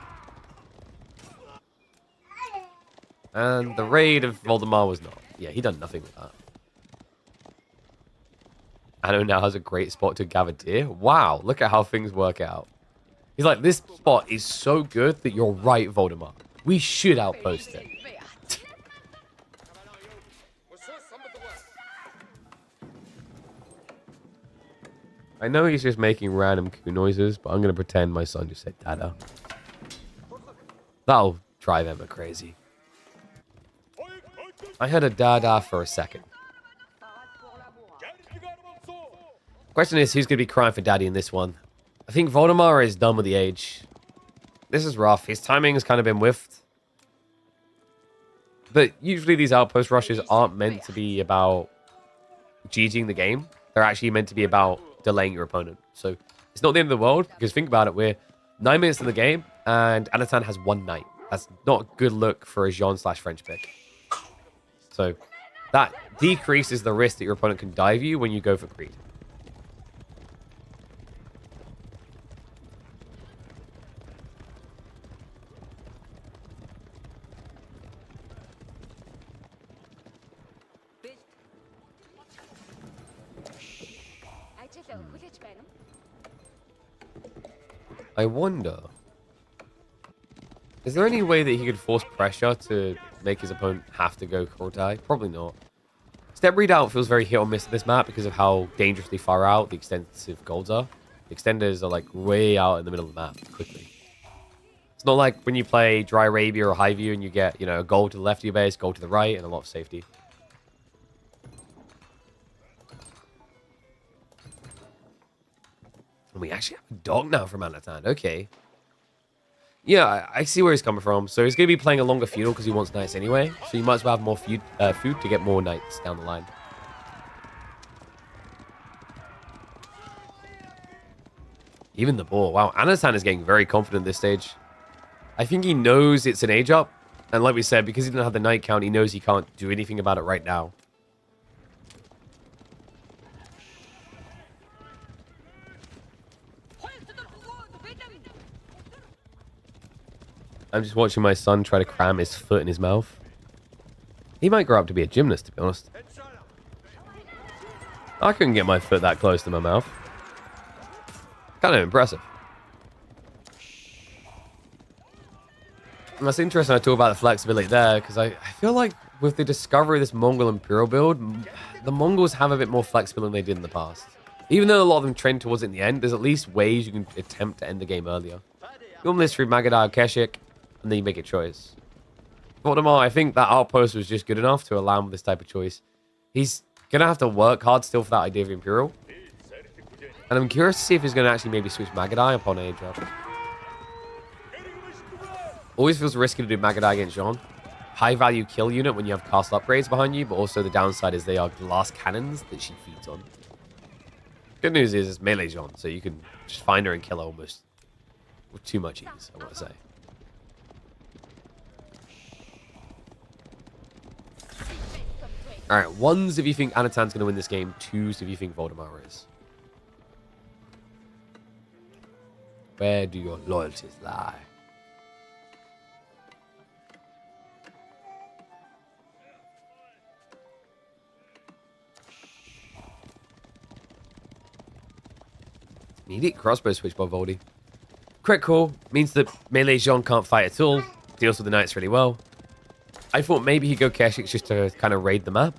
And the raid of Voldemar was not. Yeah, he done nothing with that. Anat now has a great spot to gather deer. Wow, look at how things work out. He's like, this spot is so good that you're right, Voldemar. We should outpost it. I know he's just making random coo noises, but I'm going to pretend my son just said dada. That'll drive Emma crazy. I heard a dada for a second. Question is, who's going to be crying for daddy in this one? I think Voldemar is done with the age. This is rough. His timing has kind of been whiffed. But usually these outpost rushes aren't meant to be about GGing the game. They're actually meant to be about delaying your opponent. So it's not the end of the world, because think about it. We're 9 minutes in the game, and Anat has 1 knight. That's not a good look for a Jean/French pick. So that decreases the risk that your opponent can dive you when you go for greed. I wonder, is there any way that he could force pressure to make his opponent have to go Kortai? Probably not. Step readout feels very hit or miss at this map because of how dangerously far out the extensive golds are. The extenders are like way out in the middle of the map quickly. It's not like when you play Dry Arabia or High View and you get, you know, a gold to the left of your base, gold to the right, and a lot of safety. And we actually have a dog now from Anat. Okay. Yeah, I see where he's coming from. So he's going to be playing a longer feudal because he wants knights anyway. So you might as well have more food to get more knights down the line. Even the boar. Wow, Anat is getting very confident this stage. I think he knows it's an age up. And like we said, because he didn't have the knight count, he knows he can't do anything about it right now. I'm just watching my son try to cram his foot in his mouth. He might grow up to be a gymnast, to be honest. I couldn't get my foot that close to my mouth. Kind of impressive. And that's interesting I talk about the flexibility there, because I feel like with the discovery of this Mongol Imperial build, the Mongols have a bit more flexibility than they did in the past. Even though a lot of them trend towards it in the end, there's at least ways you can attempt to end the game earlier. You want this through Magadai or Keshik, and then you make a choice. Voldemar, I think that outpost was just good enough to allow him this type of choice. He's going to have to work hard still for that idea of Imperial. And I'm curious to see if he's going to actually maybe switch Magadai upon age up. Always feels risky to do Magadai against Jean. High value kill unit when you have castle upgrades behind you, but also the downside is they are glass cannons that she feeds on. Good news is it's melee Jean, so you can just find her and kill her almost with too much ease, I want to say. Alright, ones if you think Anatan's going to win this game, twos if you think Voldemar is. Where do your loyalties lie? Immediate crossbow switch by Voldy. Critical means that melee Jean can't fight at all. Deals with the knights really well. I thought maybe he'd go Keshiks just to kind of raid the map.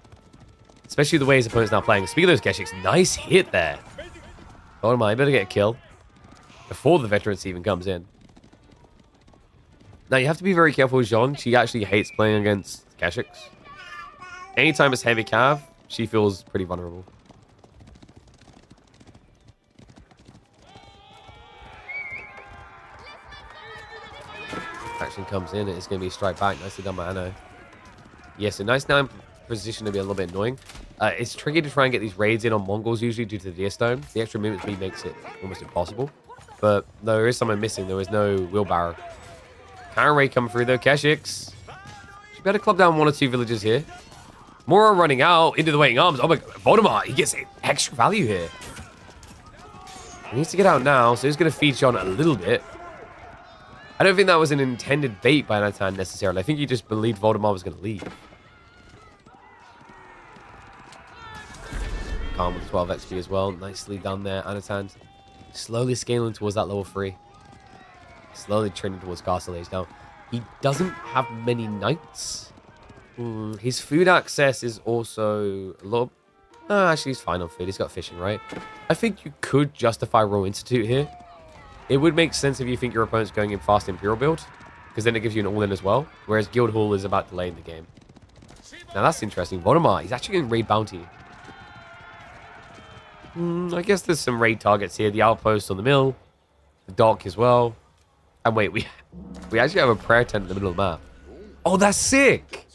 Especially the way his opponent's now playing. Speaking of those Keshiks, nice hit there. Oh my, I better get a kill. Before the veterans even comes in. Now you have to be very careful with Jean. She actually hates playing against Keshiks. Anytime it's heavy cav, she feels pretty vulnerable. Action comes in, it's going to be a strike back. Nicely done by Anat. Yes, a nice now in position to be a little bit annoying. It's tricky to try and get these raids in on Mongols usually due to the deer stone. The extra movement speed makes it almost impossible. But there is someone missing. There was no wheelbarrow. Karen Ray coming through though. Keshix. She better club down 1 or 2 villagers here. Mora running out into the waiting arms. Oh my god. Voldemar, he gets extra value here. He needs to get out now, so he's going to feed John a little bit. I don't think that was an intended bait by Anat necessarily. I think he just believed Voldemar was going to leave. Calm with 12 XP as well. Nicely done there, Anat. Slowly scaling towards that level 3. Slowly trending towards Castle Age. Now, he doesn't have many knights. His food access is also a little... actually, he's fine on food. He's got fishing, right? I think you could justify Royal Institute here. It would make sense if you think your opponent's going in fast Imperial build, because then it gives you an all-in as well, whereas Guildhall is about delaying the game. Now, that's interesting. Voldemar, he's actually going raid bounty. I guess there's some raid targets here. The outpost on the mill, the dock as well. And wait, we actually have a prayer tent in the middle of the map. Oh, that's sick!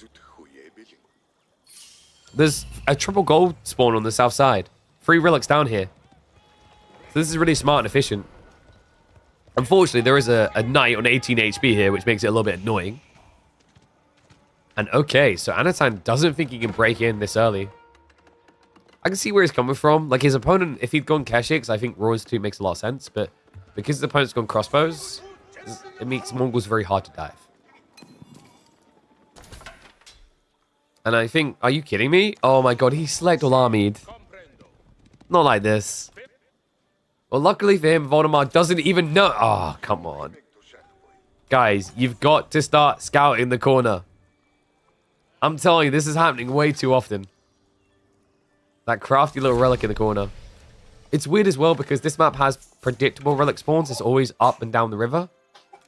There's a triple gold spawn on the south side. 3 relics down here. So this is really smart and efficient. Unfortunately, there is a knight on 18 HP here, which makes it a little bit annoying. And okay, so Anat doesn't think he can break in this early. I can see where he's coming from. Like, his opponent, if he'd gone Keshix, I think Royal Institute makes a lot of sense. But because his opponent's gone crossbows, it makes Mongols very hard to dive. And I think, are you kidding me? Oh my god, he selected Olamid. Not like this. Well, luckily for him, Voldemar doesn't even know. Oh, come on. Guys, you've got to start scouting the corner. I'm telling you, this is happening way too often. That crafty little relic in the corner. It's weird as well because this map has predictable relic spawns. It's always up and down the river.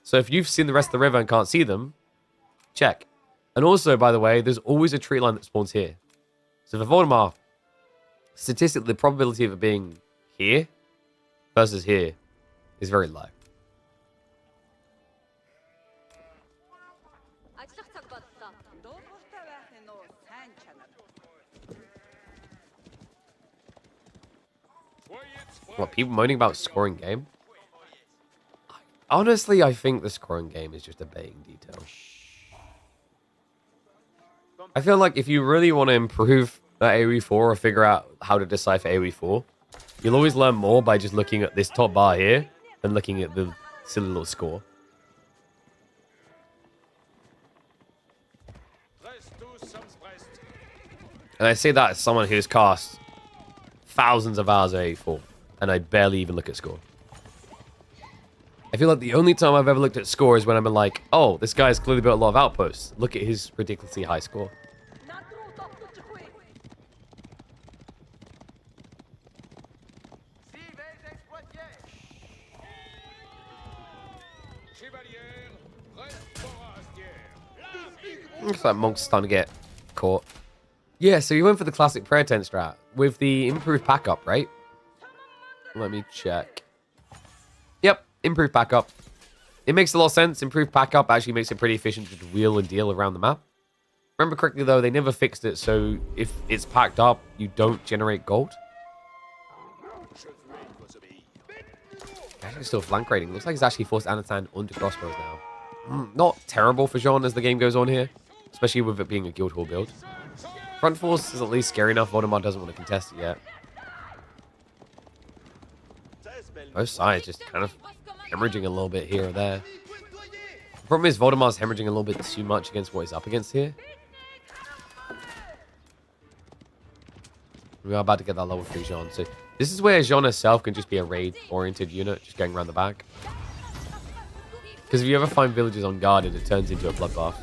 So if you've seen the rest of the river and can't see them, check. And also, by the way, there's always a tree line that spawns here. So for Voldemar, statistically, the probability of it being here versus here is very low. What, people moaning about scoring game? Honestly, I think the scoring game is just a baiting detail. I feel like if you really want to improve that AoE 4 or figure out how to decipher AoE 4, you'll always learn more by just looking at this top bar here than looking at the silly little score. And I say that as someone who's cast thousands of hours of AoE 4, and I barely even look at score. I feel like the only time I've ever looked at score is when I'm like, oh, this guy's clearly built a lot of outposts. Look at his ridiculously high score. Looks like Monk's starting to get caught. Yeah, so you went for the classic prayer tent strat with the improved pack up, right? Let me check. Yep, improved pack up. It makes a lot of sense. Improved pack up actually makes it pretty efficient to wheel and deal around the map. Remember correctly, though, they never fixed it, so if it's packed up, you don't generate gold. Actually, still flank raiding. Looks like he's actually forced Anat onto crossbows now. Not terrible for Jean as the game goes on here, especially with it being a Guildhall build. Front force is at least scary enough. Voldemar doesn't want to contest it yet. Both sides just kind of hemorrhaging a little bit here or there. The problem is Voldemar's hemorrhaging a little bit too much against what he's up against here. We are about to get that level 3 Jean. So this is where Jean herself can just be a raid-oriented unit, just going around the back. Because if you ever find villages unguarded, it turns into a bloodbath.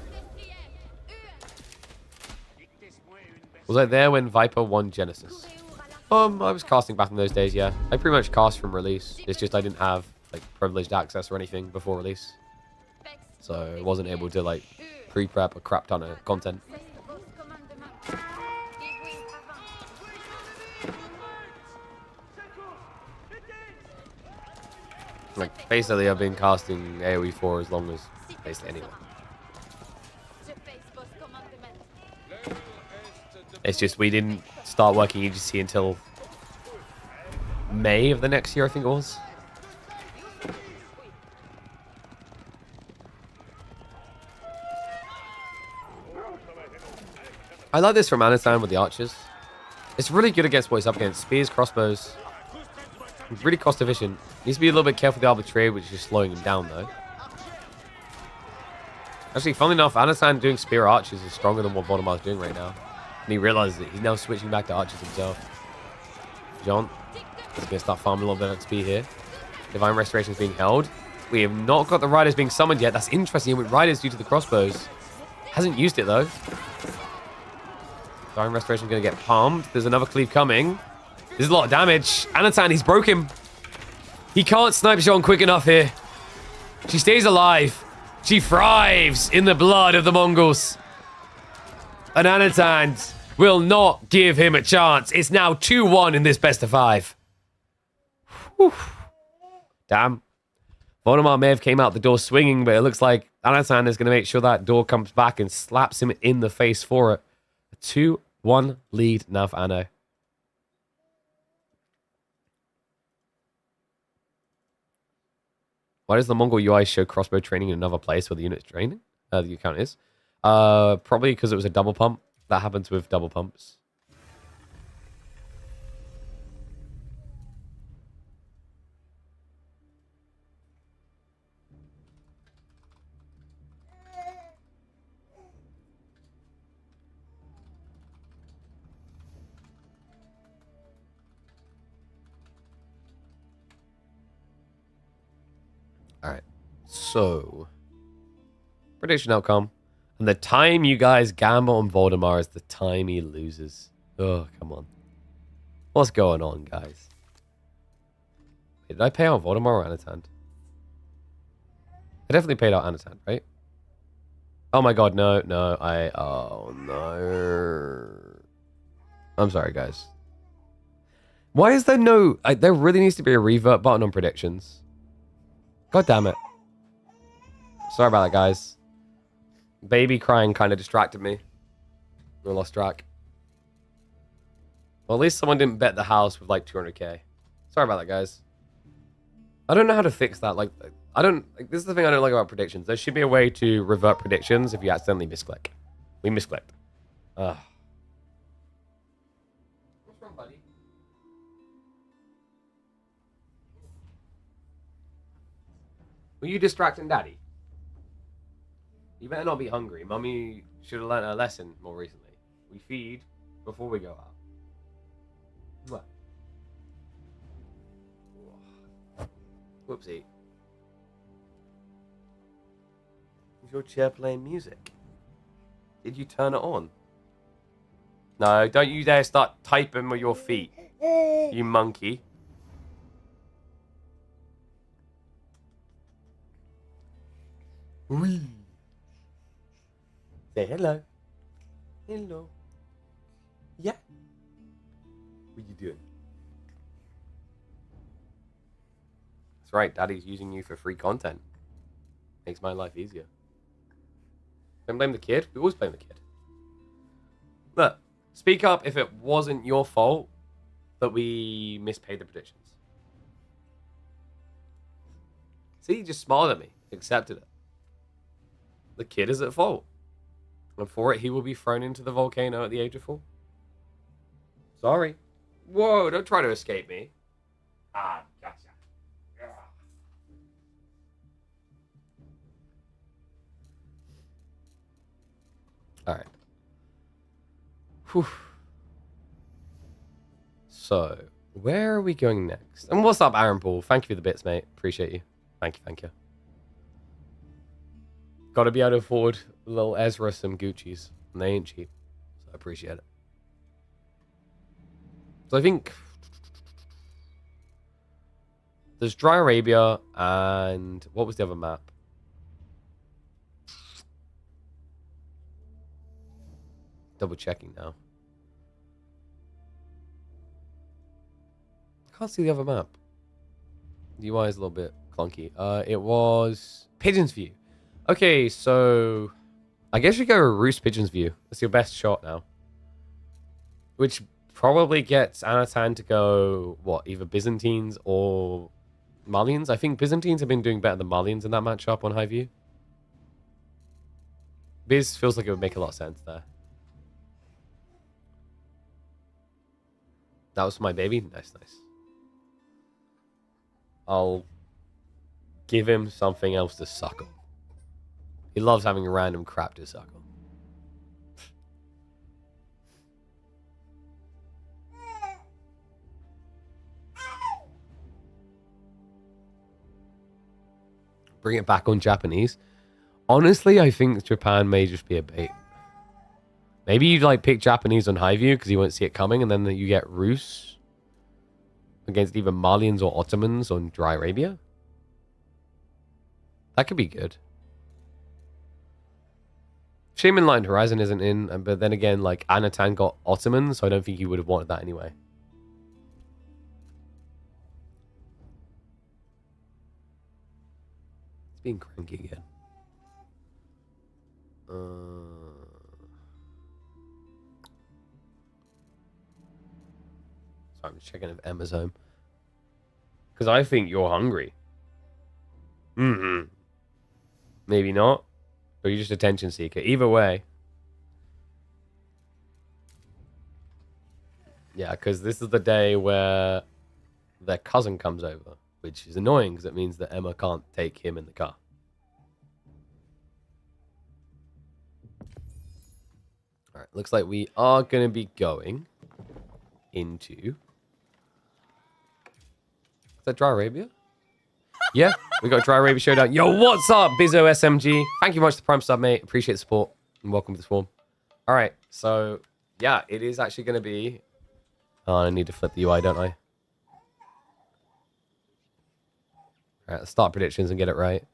Was I there when Viper won Genesis? I was casting back in those days, yeah. I pretty much cast from release. It's just I didn't have like privileged access or anything before release. So I wasn't able to like pre-prep a crap ton of content. Like basically I've been casting AoE 4 as long as basically anyone. It's just we didn't start working EGC until May of the next year, I think it was. I like this from Anat with the archers. It's really good against what he's up against. Spears, crossbows. Really cost efficient. Needs to be a little bit careful with the arbitrary, which is slowing him down though. Actually, funnily enough, Anat doing spear archers is stronger than what Voldemar's doing right now. And he realizes it. He's now switching back to archers himself. John is going to start farming a little bit of XP here. Divine Restoration is being held. We have not got the Riders being summoned yet. That's interesting with Riders due to the crossbows. Hasn't used it though. Divine Restoration is going to get palmed. There's another cleave coming. There's a lot of damage. Anat, he's broke him. He can't snipe John quick enough here. She stays alive. She thrives in the blood of the Mongols. And Anat will not give him a chance. It's now 2-1 in this best of 5. Whew. Damn. Voldemar may have came out the door swinging, but it looks like Anat is going to make sure that door comes back and slaps him in the face for it. A 2-1 lead now for Anno. Why does the Mongol UI show crossbow training in another place where the unit's training? The account is. Probably because it was a double pump. That happens with double pumps. Alright. So. Prediction outcome. And the time you guys gamble on Voldemar is the time he loses. Oh, come on. What's going on, guys? Wait, did I pay out Voldemar or Anat? I definitely paid out Anat, right? Oh my god, no. Oh, no. I'm sorry, guys. Why is there no... there really needs to be a revert button on predictions. God damn it. Sorry about that, guys. Baby crying kind of distracted me. I lost track. Well, at least someone didn't bet the house with like 200k. Sorry about that, guys. I don't know how to fix that. Like, I don't... this is the thing I don't like about predictions. There should be a way to revert predictions if you accidentally misclick. We misclicked. Ugh. What's wrong, buddy? Were you distracting Daddy? You better not be hungry. Mummy should have learned a lesson more recently. We feed before we go out. What? Whoopsie. Is your chair playing music? Did you turn it on? No, don't you dare start typing with your feet. You monkey. Wee. Say hello. Hello. Yeah. What you doing? That's right, Daddy's using you for free content. Makes my life easier. Don't blame the kid. We always blame the kid. Look, speak up if it wasn't your fault that we mispaid the predictions. See, he just smiled at me, accepted it. The kid is at fault. And for it, he will be thrown into the volcano at the age of 4. Sorry. Whoa, don't try to escape me. Ah, gotcha. Alright. Whew. So, where are we going next? And what's up, Aaron Paul? Thank you for the bits, mate. Appreciate you. Thank you. Gotta be able to afford little Ezra some Gucci's. And they ain't cheap. So I appreciate it. So I think there's Dry Arabia and what was the other map? Double checking now. I can't see the other map. The UI is a little bit clunky. It was Pigeon's View. Okay, so I guess you go Roost Pigeon's View. That's your best shot now. Which probably gets Anat to go, what, either Byzantines or Malians? I think Byzantines have been doing better than Malians in that matchup on High View. Biz feels like it would make a lot of sense there. That was my baby? Nice, nice. I'll give him something else to suckle. He loves having random crap to suckle. Bring it back on Japanese. Honestly, I think Japan may just be a bait. Maybe you like pick Japanese on high view because you won't see it coming, and then you get Rus against either Malians or Ottomans on Dry Arabia. That could be good. Shame Inline Horizon isn't in, but then again, like Anatan got Ottomans, so I don't think he would have wanted that anyway. It's being cranky again. So I'm just checking if Emma's home. Because I think you're hungry. Maybe not. Or you're just a attention seeker. Either way. Yeah, because this is the day where their cousin comes over. Which is annoying because it means that Emma can't take him in the car. Alright, looks like we are going to be going into... Is that Dry Arabia? Yeah, we got Dry Arabia Showdown. Yo, what's up, Bizzo SMG? Thank you much for the Prime sub, mate. Appreciate the support. And welcome to the swarm. Alright, so, yeah, it is actually going to be... Oh, I need to flip the UI, don't I? Alright, let's start predictions and get it right.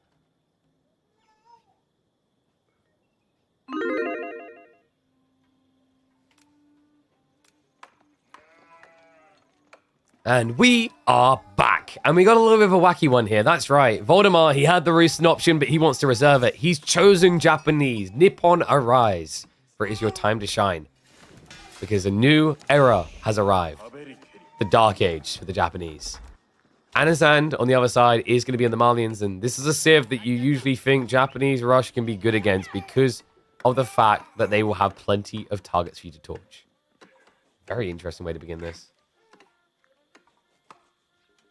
And we are back. And we got a little bit of a wacky one here. That's right. Voldemar, he had the Russian option, but he wants to reserve it. He's chosen Japanese. Nippon arise. For it is your time to shine. Because a new era has arrived. The Dark Age for the Japanese. Anasand, on the other side, is going to be in the Malians. And this is a civ that you usually think Japanese Rush can be good against because of the fact that they will have plenty of targets for you to torch. Very interesting way to begin this.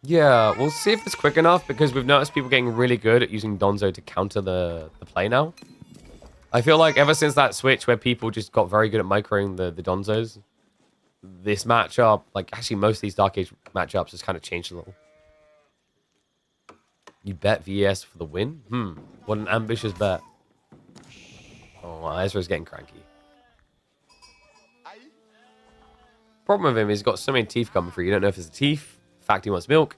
Yeah, we'll see if it's quick enough because we've noticed people getting really good at using Donzo to counter the play now. I feel like ever since that switch where people just got very good at microing the Donzos, this matchup, like actually most of these Dark Age matchups has kind of changed a little. You bet VS for the win? What an ambitious bet. Oh, Ezra's getting cranky. Problem with him is he's got so many teeth coming through. You don't know if it's the teeth. Fact he wants milk,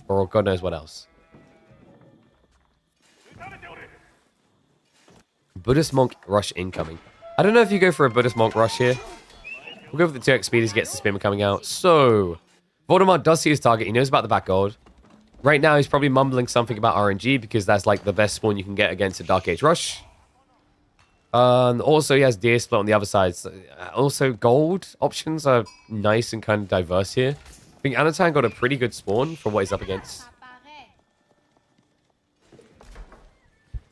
or God knows what else. Buddhist Monk Rush incoming. I don't know if you go for a Buddhist Monk Rush here. We'll go for the 2x speed as he gets the spin coming out. So, Voldemar does see his target. He knows about the back gold. Right now, he's probably mumbling something about RNG because that's like the best spawn you can get against a Dark Age Rush. Also, he has Deer Split on the other side. So, also, gold options are nice and kind of diverse here. I think Anatan got a pretty good spawn for what he's up against.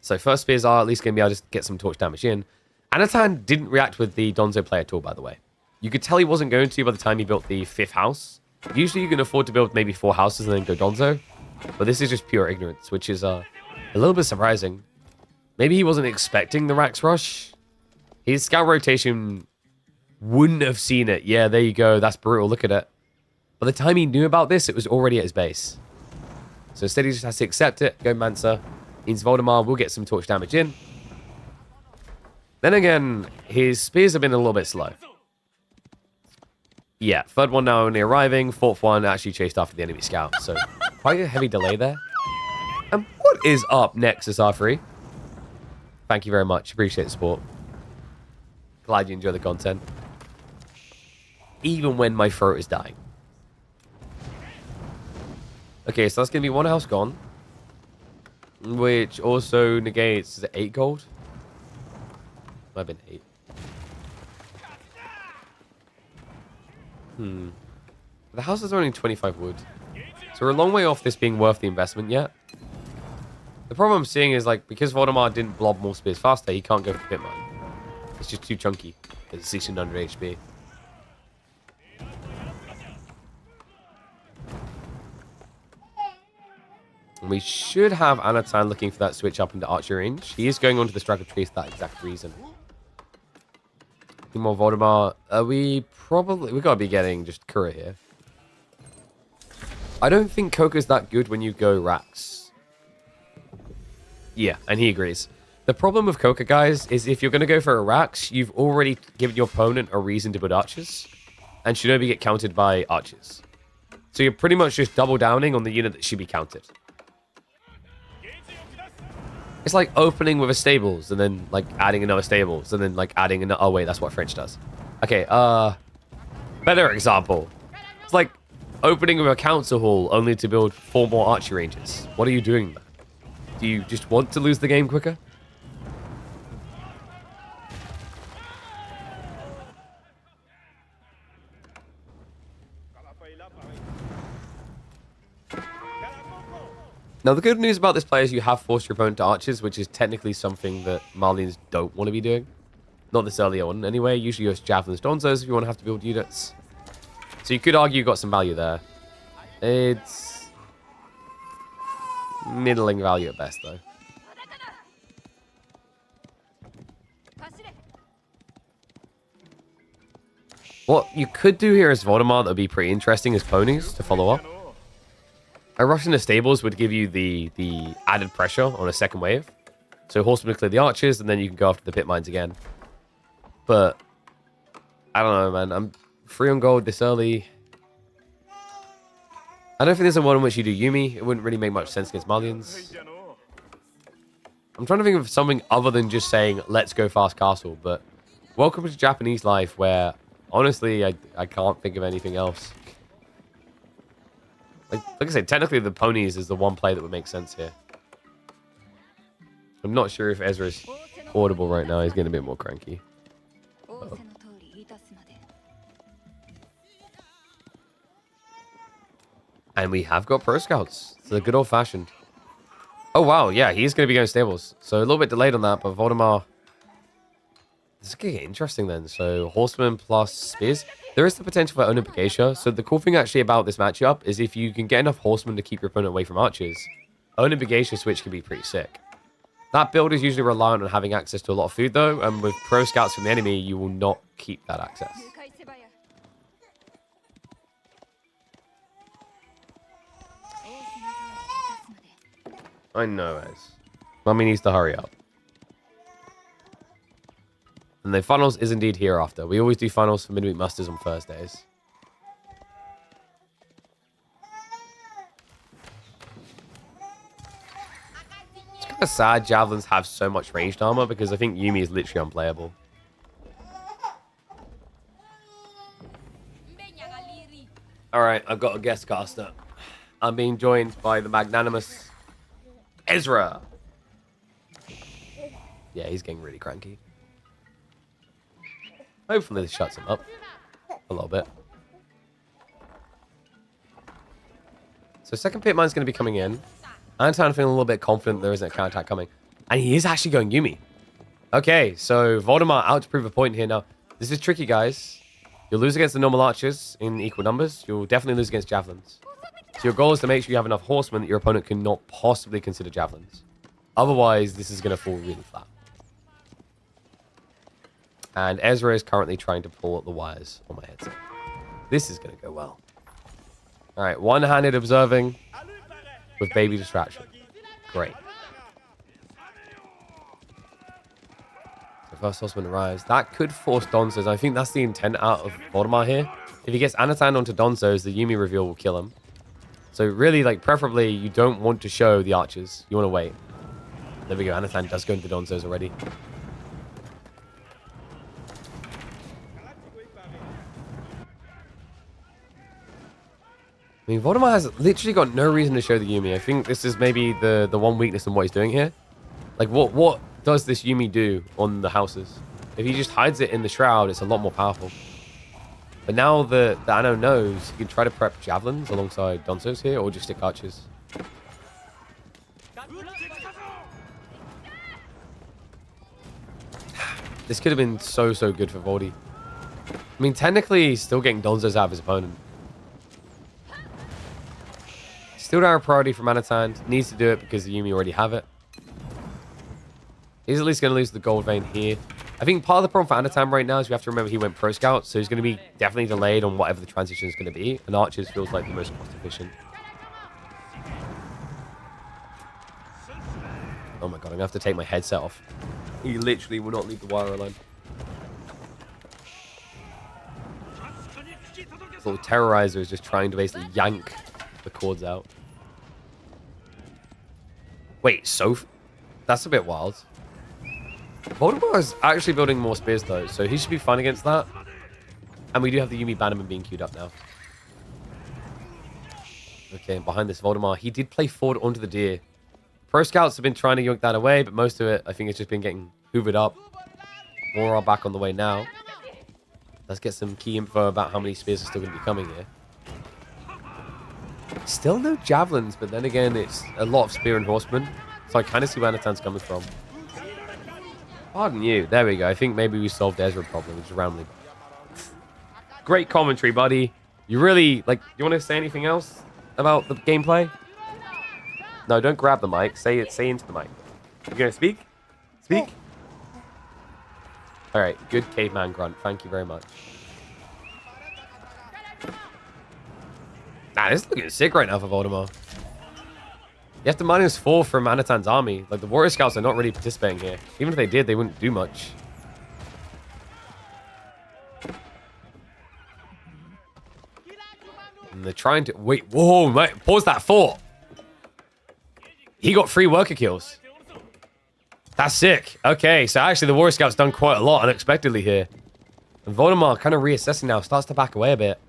So first spears are at least going to be able to get some torch damage in. Anatan didn't react with the Donzo play at all, by the way. You could tell he wasn't going to by the time he built the 5th house. Usually you can afford to build maybe 4 houses and then go Donzo. But this is just pure ignorance, which is a little bit surprising. Maybe he wasn't expecting the Rax Rush. His scout rotation wouldn't have seen it. Yeah, there you go. That's brutal. Look at it. By the time he knew about this, it was already at his base. So instead he just has to accept it, go Mansa. Means Voldemar will get some torch damage in. Then again, his spears have been a little bit slow. Yeah, 3rd one now only arriving. 4th one actually chased after the enemy scout. So quite a heavy delay there. And what is up next, SR3? Thank you very much. Appreciate the support. Glad you enjoy the content. Even when my throat is dying. Okay, so that's going to be 1 house gone. Which also negates, is it 8 gold? Might have been 8. The house is only 25 wood. So we're a long way off this being worth the investment yet. The problem I'm seeing is, like, because Voldemar didn't blob more spears faster, he can't go for Pit Mine. It's just too chunky. It's 1600 HP. And we should have Anat looking for that switch up into archery range. He is going onto the strike of tree for that exact reason. Any more Voldemar? We gotta be getting just Kura here. I don't think Coca's that good when you go Rax. Yeah, and he agrees. The problem with Coca, guys, is if you're going to go for a Rax, you've already given your opponent a reason to build archers, and should only get counted by archers. So you're pretty much just double downing on the unit that should be counted. It's like opening with a stables, and then like adding another stables, and then like adding another... Oh wait, that's what French does. Okay, better example. It's like opening with a council hall only to build 4 more archery ranges. What are you doing, man? Do you just want to lose the game quicker? Now, the good news about this play is you have forced your opponent to archers, which is technically something that Marlians don't want to be doing. Not this early on, anyway. Usually it's javelins, donzos if you want to have to build units. So you could argue you got some value there. It's middling value at best, though. What you could do here as Voldemar that would be pretty interesting is ponies to follow up. A rush into stables would give you the added pressure on a second wave. So horsemen clear the archers, and then you can go after the pit mines again. But I don't know, man. I'm 3 on gold this early. I don't think there's a one in which you do Yumi. It wouldn't really make much sense against Marlians. I'm trying to think of something other than just saying, let's go fast castle. But welcome to Japanese life where, honestly, I can't think of anything else. Like I said, technically the ponies is the one play that would make sense here. I'm not sure if Ezra's audible right now. He's getting a bit more cranky. Uh-oh. And we have got pro scouts. So the good old fashioned. Oh wow, yeah, he's going to be going stables. So a little bit delayed on that, but Voldemar. This is going to get interesting then. So horsemen plus spears. There is the potential for Onibigeisha. So the cool thing actually about this matchup is if you can get enough horsemen to keep your opponent away from archers, Onibigeisha switch can be pretty sick. That build is usually reliant on having access to a lot of food though, and with pro scouts from the enemy, you will not keep that access. I know, Ez. Mummy needs to hurry up. And the finals is indeed hereafter. We always do finals for Midweek Musters on Thursdays. It's kind of sad javelins have so much ranged armor because I think Yumi is literally unplayable. Alright, I've got a guest caster. I'm being joined by the magnanimous Ezra. Yeah, he's getting really cranky. Hopefully this shuts him up a little bit. So second pit mine's going to be coming in. Anton feeling a little bit confident there isn't a counterattack coming. And he is actually going Yumi. Okay, so Voldemar out to prove a point here. Now, this is tricky, guys. You'll lose against the normal archers in equal numbers. You'll definitely lose against javelins. So your goal is to make sure you have enough horsemen that your opponent cannot possibly consider javelins. Otherwise, this is going to fall really flat. And Ezra is currently trying to pull the wires on my headset. This is going to go well. All right, one-handed observing with baby distraction. Great. The first horseman arrives. That could force Donzos. I think that's the intent out of Voldemar here. If he gets Anatan onto Donzos, the Yumi reveal will kill him. So really, like, preferably, you don't want to show the archers. You want to wait. There we go. Anatan does go into Donzos already. I mean, Voldemar has literally got no reason to show the Yumi. I think this is maybe the one weakness in what he's doing here. Like, what does this Yumi do on the houses? If he just hides it in the shroud, it's a lot more powerful. But now that Anno knows, he can try to prep javelins alongside Donzos here, or just stick archers. This could have been so good for Voldy. I mean, technically, he's still getting Donzos out of his opponent. Still don't have priority from Anat. Needs to do it because the Yumi already have it. He's at least going to lose the gold vein here. I think part of the problem for Anat right now is we have to remember he went pro scout, so he's going to be definitely delayed on whatever the transition is going to be. And Archers feels like the most cost efficient. Oh my god, I'm going to have to take my headset off. He literally will not leave the wire alone. This little terrorizer is just trying to basically yank the cords out. Wait, so that's a bit wild. Voldemar is actually building more spears though, so he should be fine against that. And we do have the Yumi Bannerman being queued up now. Okay, and behind this Voldemar, he did play forward onto the deer. Pro Scouts have been trying to yoink that away, but most of it, I think, it's just been getting hoovered up. More are back on the way now. Let's get some key info about how many spears are still going to be coming here. Still no javelins, but then again, it's a lot of spear and horsemen. So I kind of see where Anatan's coming from. Pardon you. There we go. I think maybe we solved Ezra's problem, which is Ramley. Great commentary, buddy. You really, like, you want to say anything else about the gameplay? No, don't grab the mic. Say it. Say into the mic. You going to speak? Speak? All right. Good caveman grunt. Thank you very much. Nah, this is looking sick right now for Voldemar. You have to -4 from Anatan's army. Like, the Warrior Scouts are not really participating here. Even if they did, they wouldn't do much. And they're trying to... Wait, whoa, mate. Pause that thought. He got 3 worker kills. That's sick. Okay, so actually the Warrior Scout's done quite a lot unexpectedly here. And Voldemar kind of reassessing now. Starts to back away a bit.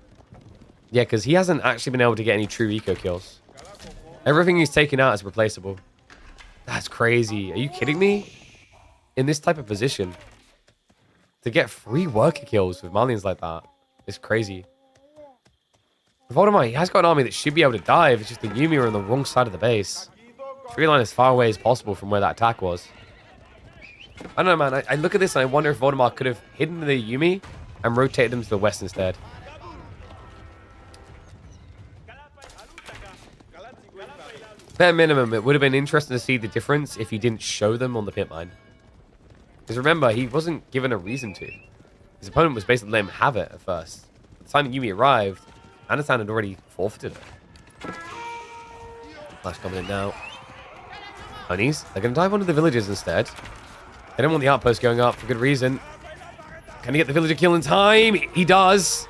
Yeah, because he hasn't actually been able to get any true eco kills. Everything he's taken out is replaceable. That's crazy. Are you kidding me? In this type of position, to get 3 worker kills with Malians like that is crazy. Voldemar, he has got an army that should be able to dive. It's just the Yumi are on the wrong side of the base. Tree line as far away as possible from where that attack was. I don't know, man. I look at this and I wonder if Voldemar could have hidden the Yumi and rotated them to the west instead. Bare minimum, it would have been interesting to see the difference if he didn't show them on the pit mine. Because remember, he wasn't given a reason to. His opponent was basically letting him have it at first. By the time Yumi arrived, Anatan had already forfeited it. Flash coming in now. Ponies, they're going to dive onto the villagers instead. They don't want the outpost going up for good reason. Can he get the villager kill in time? He does.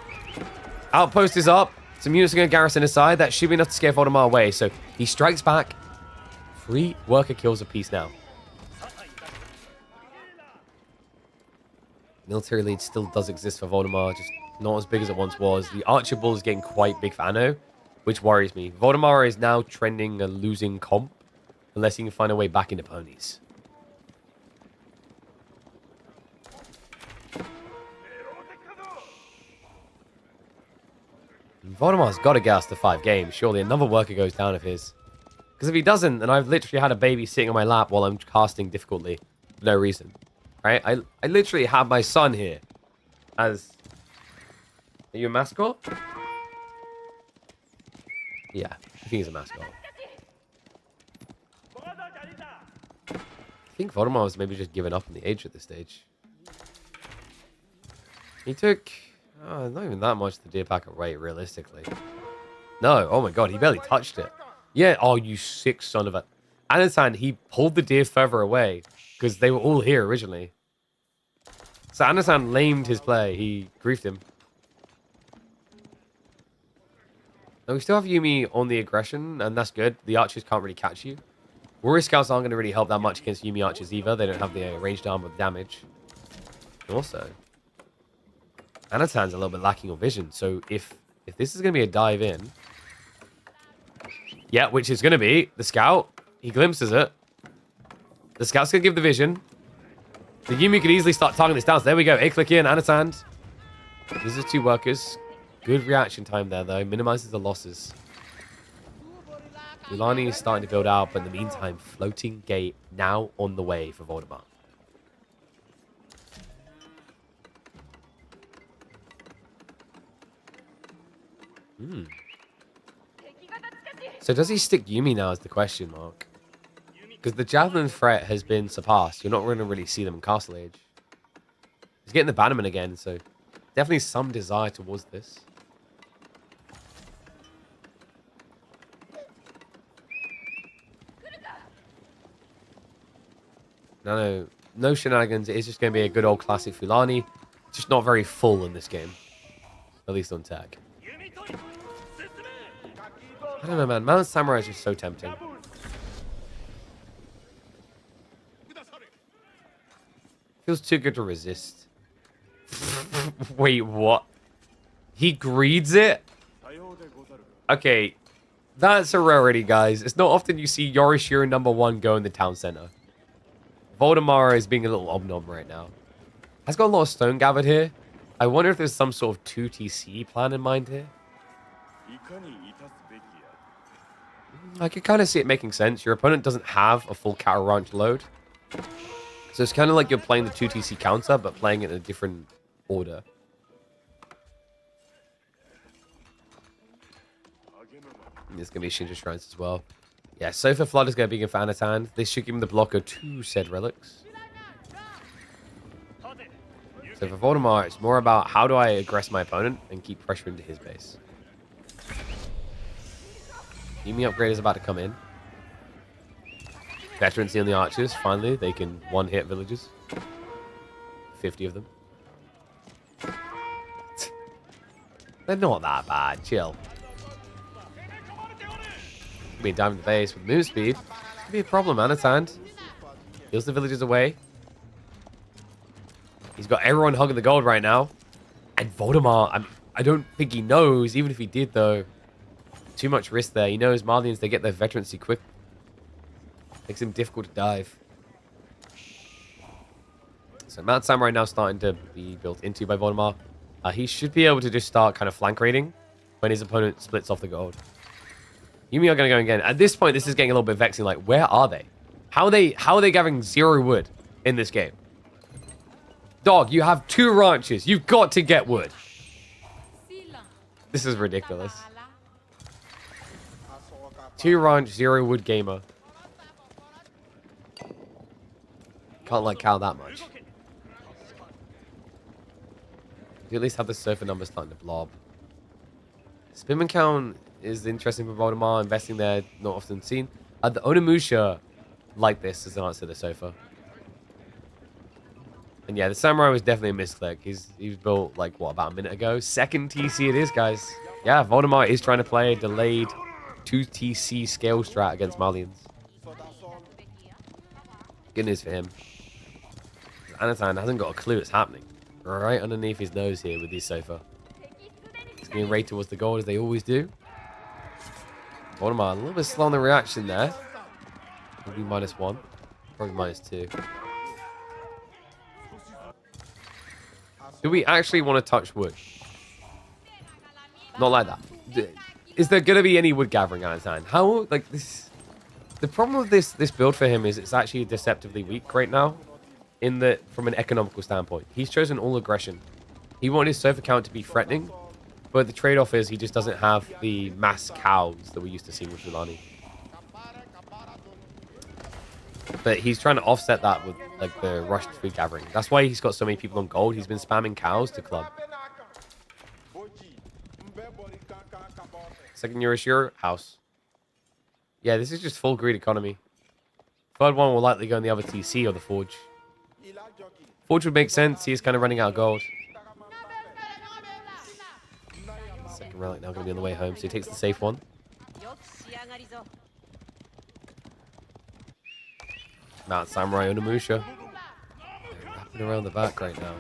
Outpost is up. Some units are going to garrison aside. That should be enough to scare Voldemar away. So he strikes back. 3 worker kills apiece now. Military lead still does exist for Voldemar, just not as big as it once was. The Archer Bull is getting quite big for Anno, which worries me. Voldemar is now trending a losing comp, unless he can find a way back into ponies. Voldemar's got to get us to 5 games. Surely another worker goes down of his. Because if he doesn't, then I've literally had a baby sitting on my lap while I'm casting difficultly. For no reason. Right? I literally have my son here. As... Are you a mascot? Yeah. I think he's a mascot. I think Voldemar was maybe just giving up on the age at this stage. He took... Oh, not even that much the deer pack away, realistically. No, oh my god, he barely touched it. Yeah, oh, you sick son of a... Anatan, he pulled the deer further away, because they were all here originally. So Anatan lamed his play, he griefed him. Now, we still have Yumi on the aggression, and that's good. The archers can't really catch you. Warrior Scouts aren't going to really help that much against Yumi archers either. They don't have the ranged armor with damage. Also... Anatan's a little bit lacking on vision, so if this is going to be a dive in... Yeah, which is going to be the scout. He glimpses it. The scout's going to give the vision. The Yumi could easily start targeting this down. So there we go. A-click in, Anatan. These are 2 workers. Good reaction time there, though. Minimizes the losses. Ulani is starting to build out, but in the meantime, floating gate now on the way for Voldemar. So does he stick Yumi now is the question mark. Because the Javelin threat has been surpassed. You're not going to really see them in Castle Age. He's getting the Bannerman again, so definitely some desire towards this. No shenanigans. It is just going to be a good old classic Fulani. Just not very full in this game. At least on tech. I don't know, man. Mount Samurai is just so tempting. Feels too good to resist. Wait, what? He greeds it? Okay. That's a rarity, guys. It's not often you see Yorishiro #1 go in the town center. Voldemar is being a little obnom right now. Has got a lot of stone gathered here. I wonder if there's some sort of 2TC plan in mind here. I can kind of see it making sense. Your opponent doesn't have a full cattle ranch load. So it's kind of like you're playing the 2TC counter, but playing it in a different order. There's going to be Shinja Shrines as well. Yeah, Sofa Flood is going to be good for Anatan. This should give him the blocker to said relics. So for Voldemar, it's more about how do I aggress my opponent and keep pressure into his base. Yumi upgrade is about to come in. Veterancy on the archers. Finally, they can one-hit villages. 50 of them. They're not that bad. Chill. Being down in the base with move speed. Could be a problem, Anat. Heals the villagers away. He's got everyone hugging the gold right now. And Voldemar, I don't think he knows. Even if he did, though. Too much risk there. He knows Marlians, they get their veterancy quick. Makes him difficult to dive. So Mount Samurai now starting to be built into by Voldemar. He should be able to just start kind of flank raiding when his opponent splits off the gold. Yumi are going to go again. At this point, this is getting a little bit vexing. Like, where are they? How are they gathering 0 wood in this game? Dog, you have 2 ranches. You've got to get wood. This is ridiculous. 2 ranch, 0 wood gamer. Can't like cow that much. You at least have the surfer numbers starting to blob. Spinman count is interesting for Voldemar. Investing there, not often seen. The Onimusha like this as an answer to the sofa. And yeah, the Samurai was definitely a misclick. He was built like, what, about a minute ago? 2nd TC it is, guys. Yeah, Voldemar is trying to play a delayed 2TC scale strat against Marlians. Good news for him. Anatan hasn't got a clue what's happening. Right underneath his nose here with his sofa. He's getting right towards the gold as they always do. Voldemar a little bit slow on the reaction there. Maybe -1. Probably -2. Do we actually want to touch wood? Not like that. Is there going to be any wood gathering out of time? How, like, this... The problem with this build for him is it's actually deceptively weak right now. In that, from an economical standpoint. He's chosen all aggression. He wanted his sofa count to be threatening. But the trade-off is he just doesn't have the mass cows that we used to see with Fulani. But he's trying to offset that with, like, the rushed food gathering. That's why he's got so many people on gold. He's been spamming cows to club. Second Yorishiro, house. Yeah, this is just full greed economy. Third one will likely go in the other TC or the Forge. Forge would make sense. He is kind of running out of gold. Second relic now going to be on the way home, so he takes the safe one. Mount Samurai Onimusha. They're wrapping around the back right now.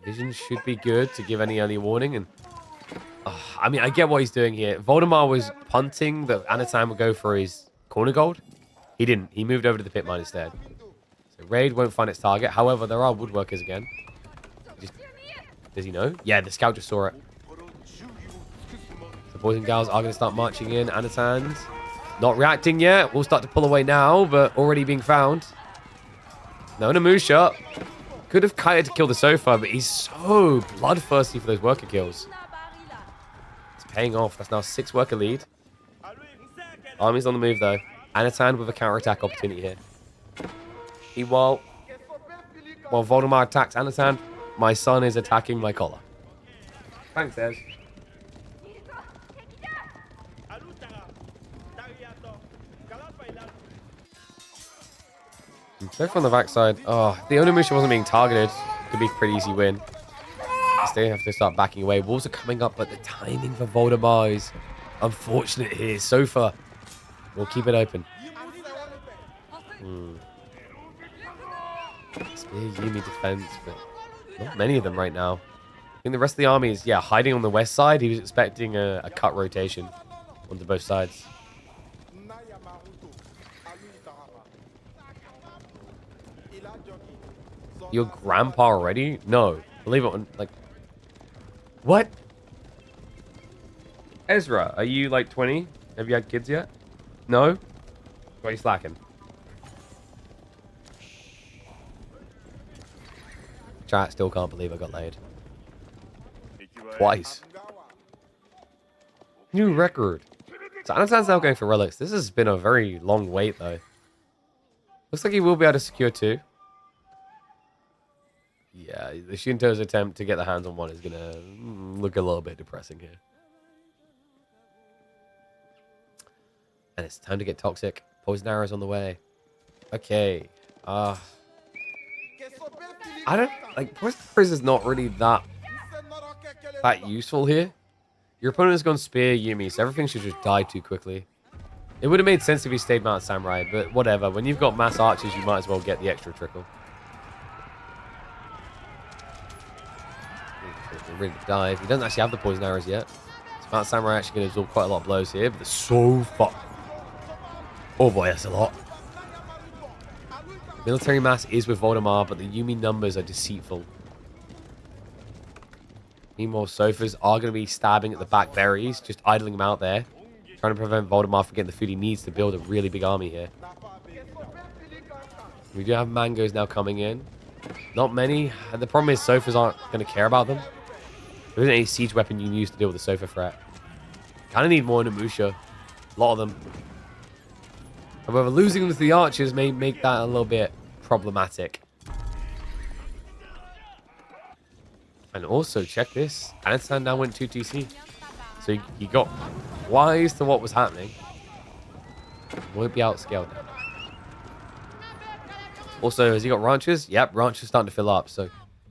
Vision should be good to give any early warning. And I mean, I get what he's doing here. Voldemar was punting that Anatan would go for his corner gold. He didn't. He moved over to the pit mine instead. So raid won't find its target. However, there are woodworkers again. Does he know? Yeah, the scout just saw it. The boys and gals are going to start marching in. Anatan's not reacting yet. We'll start to pull away now, but already being found. No, Namusha could have kited to kill the sofa, but he's so bloodthirsty for those worker kills. It's paying off. That's now 6 worker lead. Army's on the move, though. Anat with a counterattack opportunity here. Meanwhile, while Voldemar attacks Anat, my son is attacking my collar. Thanks, Ez. So from the backside, oh, the Onimusha wasn't being targeted. Could be a pretty easy win. They have to start backing away. Wolves are coming up, but the timing for Voldemar is unfortunate here. Sofa will keep it open. Spear Yumi defense, but not many of them right now. I think the rest of the army is, yeah, hiding on the west side. He was expecting a cut rotation onto both sides. Your grandpa already? No. Believe it or like... What? Ezra, are you like 20? Have you had kids yet? No? Why are you slacking? Chat still can't believe I got laid. Twice. New record. So Anatan's now going for relics. This has been a very long wait though. Looks like he will be able to secure 2. Yeah, the Shinto's attempt to get the hands on 1 is going to look a little bit depressing here. And it's time to get toxic. Poison arrows on the way. Okay. I don't... Like, poison arrows is not really that useful here. Your opponent has gone Spear Yumi, so everything should just die too quickly. It would have made sense if he stayed Mount Samurai, but whatever. When you've got mass archers, you might as well get the extra trickle. Ready to dive. He doesn't actually have the poison arrows yet. So Mount Samurai actually going to absorb quite a lot of blows here, but they're so fucked. Oh boy, that's a lot. Military mass is with Voldemar, but the Yumi numbers are deceitful. Meanwhile, Sofas are going to be stabbing at the back berries, just idling them out there, trying to prevent Voldemar from getting the food he needs to build a really big army here. We do have mangoes now coming in. Not many. And the problem is Sofas aren't going to care about them. There isn't any siege weapon you can use to deal with the Sofa threat. Kind of need more Namusha. A lot of them. However, losing them to the archers may make that a little bit problematic. And also, check this. Anat now went 2 TC. So he got wise to what was happening. Won't be outscaled now. Also, has he got ranches? Yep, ranches starting to fill up. So,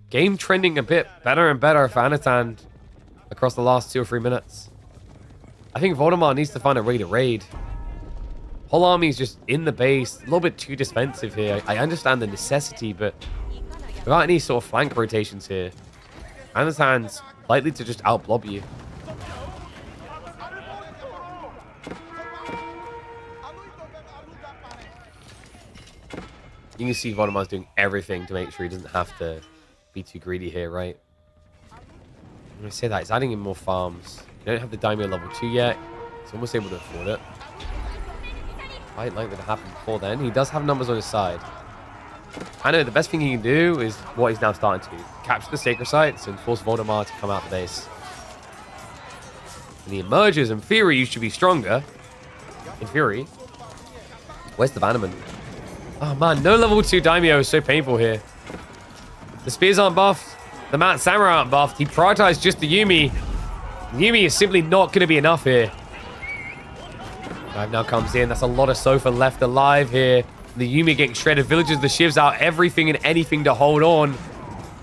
game trending a bit better and better for Anat across the last 2 or 3 minutes. I think Voldemar needs to find a way to raid. Whole army is just in the base. A little bit too defensive here. I understand the necessity, but without any sort of flank rotations here, Anat's likely to just out-blob you. You can see Voldemar's doing everything to make sure he doesn't have to be too greedy here, right? When I say that, he's adding in more farms. You don't have the Daimyo level 2 yet. He's almost able to afford it. Quite likely to happen before then. He does have numbers on his side. I know the best thing he can do is what he's now starting to. Capture the sacred sites and force Voldemar to come out of the base. And he emerges. In theory, you should be stronger. In theory. Where's the Bannerman? Oh man, no level 2 Daimyo is so painful here. The spears aren't buffed. The Mount Samurai aren't buffed. He prioritized just the Yumi. Yumi is simply not going to be enough here. Dive now comes in. That's a lot of Sofa left alive here. The Yumi getting shredded. Villagers, the Shivs out. Everything and anything to hold on.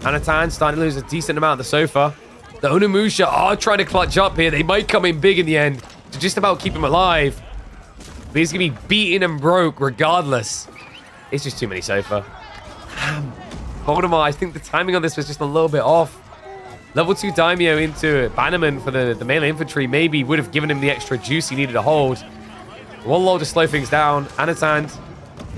Anat starting to lose a decent amount of the Sofa. The Onimusha are trying to clutch up here. They might come in big in the end to just about keep him alive. But he's going to be beaten and broke regardless. It's just too many Sofa. Voldemar, I think the timing on this was just a little bit off. Level 2 Daimyo into Bannerman for the melee infantry maybe would have given him the extra juice he needed to hold. One low to slow things down. Anat is going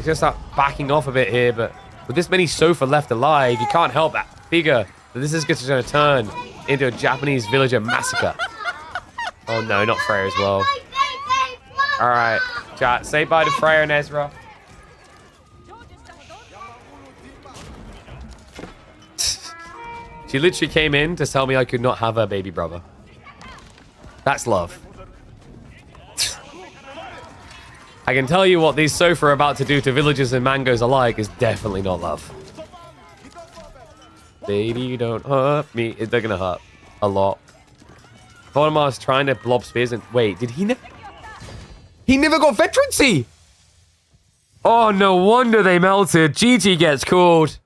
to start backing off a bit here, but with this many Sofa left alive, you can't help but figure that this is just going to turn into a Japanese villager massacre. Oh no, not Freya as well. Alright, chat, say bye to Freya and Ezra. She literally came in to tell me I could not have her baby brother. That's love. I can tell you what these Sofa are about to do to villagers and mangoes alike is definitely not love. Baby, don't hurt me. They're going to hurt a lot. Voldemar's trying to blob spears and... Wait, did he never... He never got veterancy! Oh, no wonder they melted. GG gets called.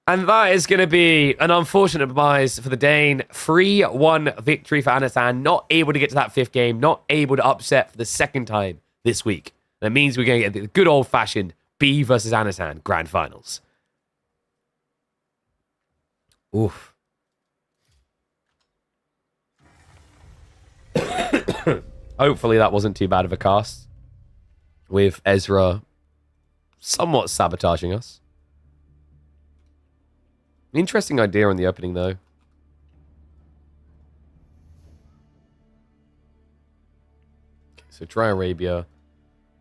And that is going to be an unfortunate demise for the Dane. 3-1 victory for Anat. Not able to get to that 5th game. Not able to upset for the 2nd time this week. That means we're going to get the good old-fashioned B versus Anat Grand Finals. Oof. Hopefully that wasn't too bad of a cast. With Ezra somewhat sabotaging us. Interesting idea on the opening, though. Okay, so Dry Arabia.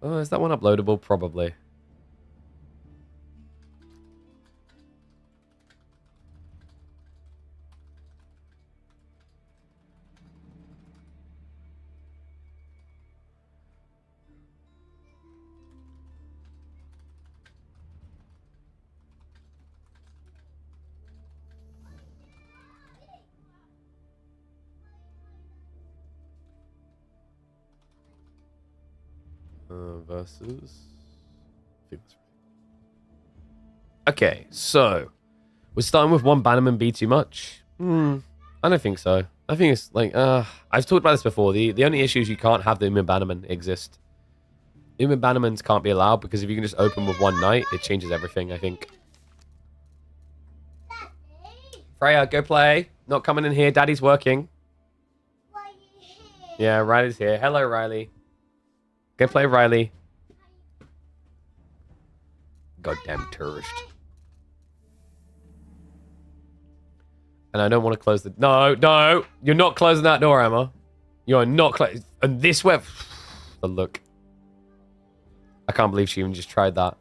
Oh, is that one uploadable? Probably. Versus... Okay, so... We're starting with 1 Bannerman be too much? I don't think so. I think it's like... I've talked about this before. The only issue is you can't have the Bannerman exist. Bannermans can't be allowed because if you can just open with 1 knight, it changes everything, I think. Freya, go play. Not coming in here. Daddy's working. Yeah, Riley's here. Hello, Riley. Go play, Riley. Goddamn tourist. And I don't want to close the... No, no. You're not closing that door, Emma. You are not closing... And this way... The look. I can't believe she even just tried that.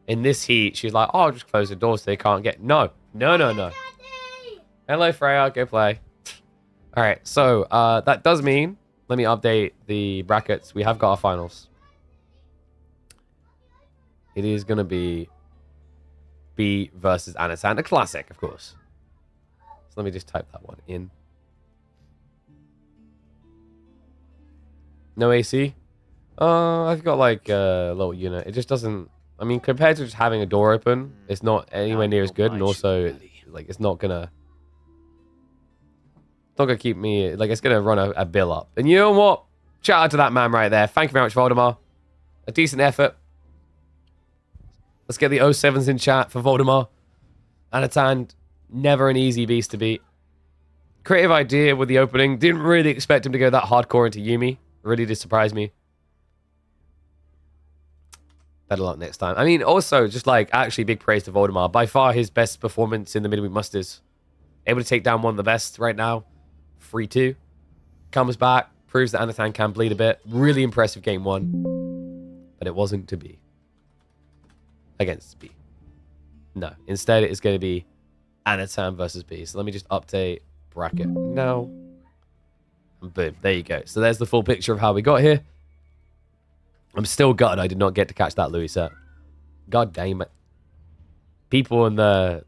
In this heat, she's like, oh, I'll just close the door so they can't get... No. No, no, no. Hello, Freya. Go play. All right. So, that does mean... Let me update the brackets. We have got our finals. It is going to be B versus Anat. A classic, of course. So let me just type that one in. No AC? I've got like a little unit. It just doesn't... I mean, compared to just having a door open, it's not anywhere near as good. And also, like, it's not going to... It's not going to keep me... Like, it's going to run a bill up. And you know what? Shout out to that man right there. Thank you very much, Voldemar. A decent effort. Let's get the 07s in chat for Voldemar. Anat, never an easy beast to beat. Creative idea with the opening. Didn't really expect him to go that hardcore into Yuumi. Really did surprise me. Better luck next time. I mean, also, just like, actually big praise to Voldemar. By far his best performance in the Midweek Musters. Able to take down one of the best right now. 3-2. Comes back. Proves that Anat can bleed a bit. Really impressive game 1. But it wasn't to be. Against B. No. Instead, it is going to be Anat versus B. So let me just update bracket now. And boom. There you go. So there's the full picture of how we got here. I'm still gutted I did not get to catch that Louis set. God damn it. People in the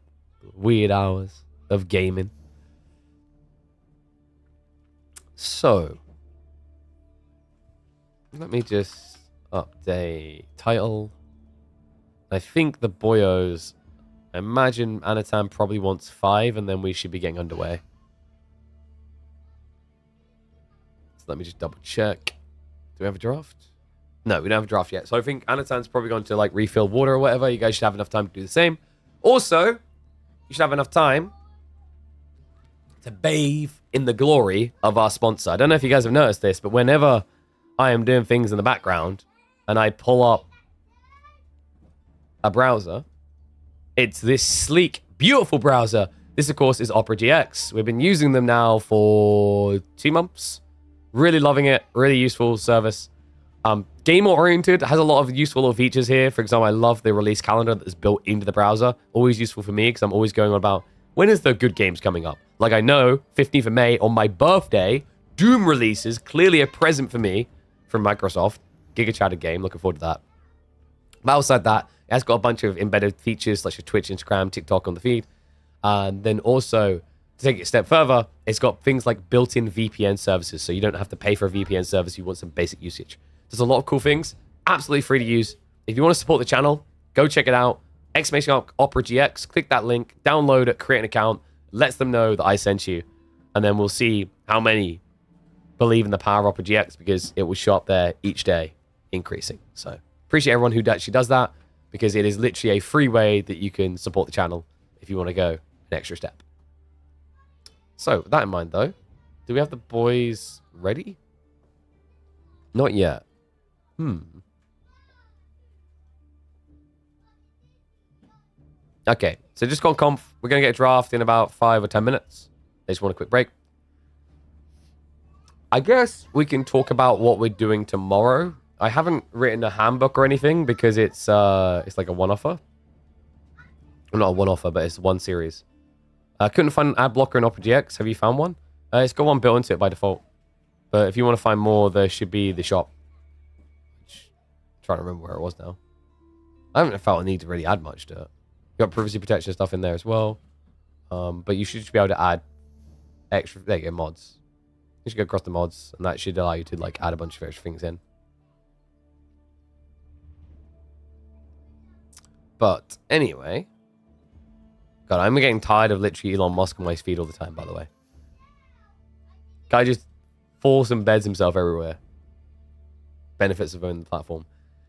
weird hours of gaming. So, let me just update title. I think the boyos, I imagine Anat probably wants 5 and then we should be getting underway. So let me just double check. Do we have a draft? No, we don't have a draft yet. So I think Anatan's probably going to like refill water or whatever. You guys should have enough time to do the same. Also, you should have enough time to bathe in the glory of our sponsor. I don't know if you guys have noticed this, but whenever I am doing things in the background and I pull up a browser, it's this sleek, beautiful browser. This, of course, is Opera GX. We've been using them now for 2 months. Really loving it. Really useful service. Game-oriented, has a lot of useful little features here. For example, I love the release calendar that's built into the browser. Always useful for me because I'm always going on about when is the good games coming up. Like I know, 15th of May, on my birthday, Doom releases, clearly a present for me from Microsoft. giga-chatted game. Looking forward to that. But outside that, it has got a bunch of embedded features such as Twitch, Instagram, TikTok on the feed. And then also, to take it a step further, it's got things like built-in VPN services. So you don't have to pay for a VPN service. You want some basic usage. There's a lot of cool things. Absolutely free to use. If you want to support the channel, go check it out. Opera GX. Click that link. Download it. Create an account. Lets them know that I sent you. And then we'll see how many believe in the power of Opera GX because it will show up there each day, increasing. So appreciate everyone who actually does that because it is literally a free way that you can support the channel if you want to go an extra step. So with that in mind, though, do we have the boys ready? Not yet. Okay, so just gone conf. We're going to get a draft in about 5 or 10 minutes. I just want a quick break. I guess we can talk about what we're doing tomorrow. I haven't written a handbook or anything because it's like a one-offer. Well, not a one-offer, but it's one series. I couldn't find an ad blocker in Opera GX. Have you found one? It's got one built into it by default. But if you want to find more, there should be the shop. I'm trying to remember where it was now. I haven't felt a need to really add much to it. You got privacy protection stuff in there as well. But you should just be able to add extra, there you go, mods. You should go across the mods, and that should allow you to like add a bunch of extra things in. But anyway, God, I'm getting tired of literally Elon Musk on my feed all the time, by the way. Guy just falls and beds himself everywhere. Benefits of owning the platform.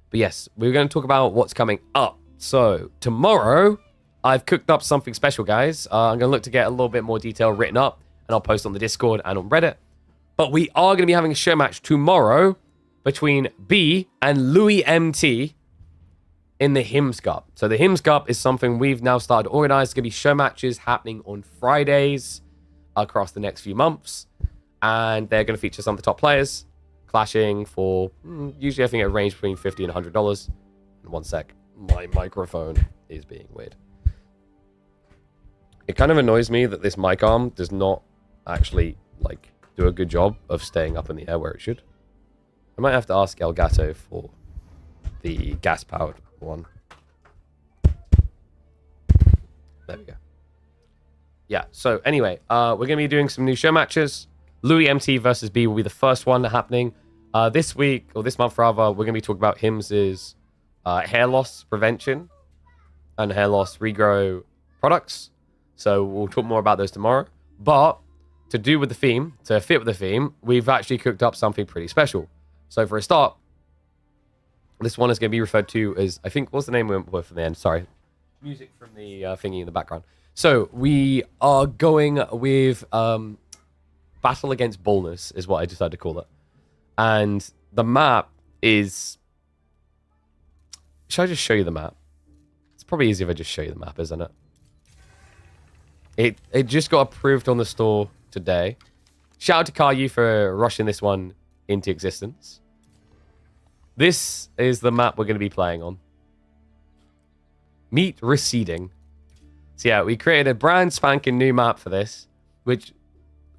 But yes, we're going to talk about what's coming up. So tomorrow, I've cooked up something special, guys. I'm going to look to get a little bit more detail written up, and I'll post on the Discord and on Reddit. But we are going to be having a show match tomorrow between B and Louis MT in the Hymns Cup. So the Hymns Cup is something we've now started to organize. It's going to be show matches happening on Fridays across the next few months. And they're going to feature some of the top players clashing for, usually I think it range between $50 and $100. In 1 sec, my microphone is being weird. It kind of annoys me that this mic arm does not actually like do a good job of staying up in the air where it should. I might have to ask Elgato for the gas-powered one. There we go. Yeah, so anyway, we're going to be doing some new show matches. Louis MT versus B will be the first one happening. This week, or this month rather, we're going to be talking about Hims' hair loss prevention and hair loss regrow products. So we'll talk more about those tomorrow. But to do with the theme, to fit with the theme, we've actually cooked up something pretty special. So for a start, this one is going to be referred to as, I think, what's the name we went with from the end? Sorry. Music from the thingy in the background. So we are going with Battle Against Baldness is what I decided to call it. And the map is... Should I just show you the map? It's probably easier if I just show you the map, isn't it? It just got approved on the store today. Shout out to Caillou for rushing this one into existence. This is the map we're going to be playing on. Meet Receding. So yeah, we created a brand spanking new map for this, which,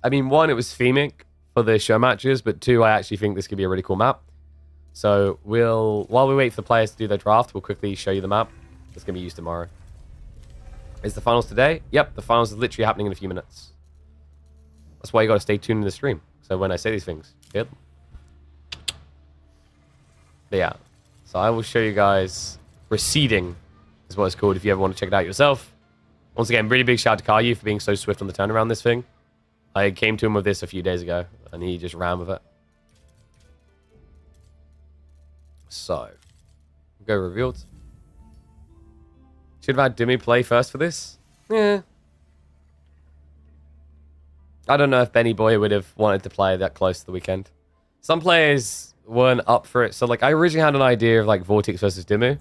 I mean, one, it was theming for the show matches, but two, I actually think this could be a really cool map. So while we wait for the players to do their draft, we'll quickly show you the map that's going to be used tomorrow. Is the finals today? Yep, the finals is literally happening in a few minutes. That's why you got to stay tuned in the stream. So when I say these things, you hear them. But yeah, so I will show you guys. Receding is what it's called if you ever want to check it out yourself. Once again, really big shout out to Caillou for being so swift on the turnaround this thing. I came to him with this a few days ago, and he just ran with it. So, go revealed. Should have had Demi play first for this. Yeah. I don't know if Benny Boy would have wanted to play that close to the weekend. Some players weren't up for it. So, like, I originally had an idea of, like, Vortex versus Dimu.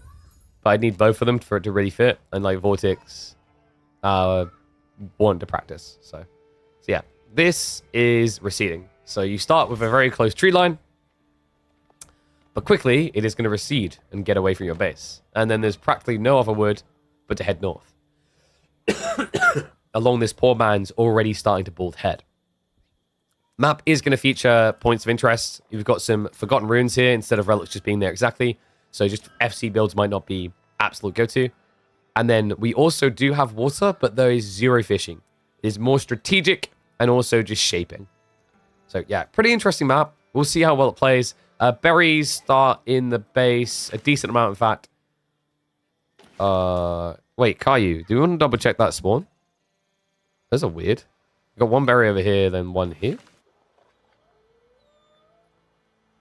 But I'd need both of them for it to really fit. And, like, Vortex wanted to practice. So, yeah. This is Receding. So, you start with a very close tree line. But quickly, it is going to recede and get away from your base. And then there's practically no other wood but to head north. Along this poor man's already starting to bald head. Map is going to feature points of interest. You've got some Forgotten Ruins here instead of relics just being there exactly. So just FC builds might not be absolute go-to. And then we also do have water, but there is zero fishing. It is more strategic and also just shaping. So yeah, pretty interesting map. We'll see how well it plays. Berries start in the base, a decent amount in fact. Wait, Caillou, do you want to double check that spawn? Those are weird. We've got one berry over here, then one here.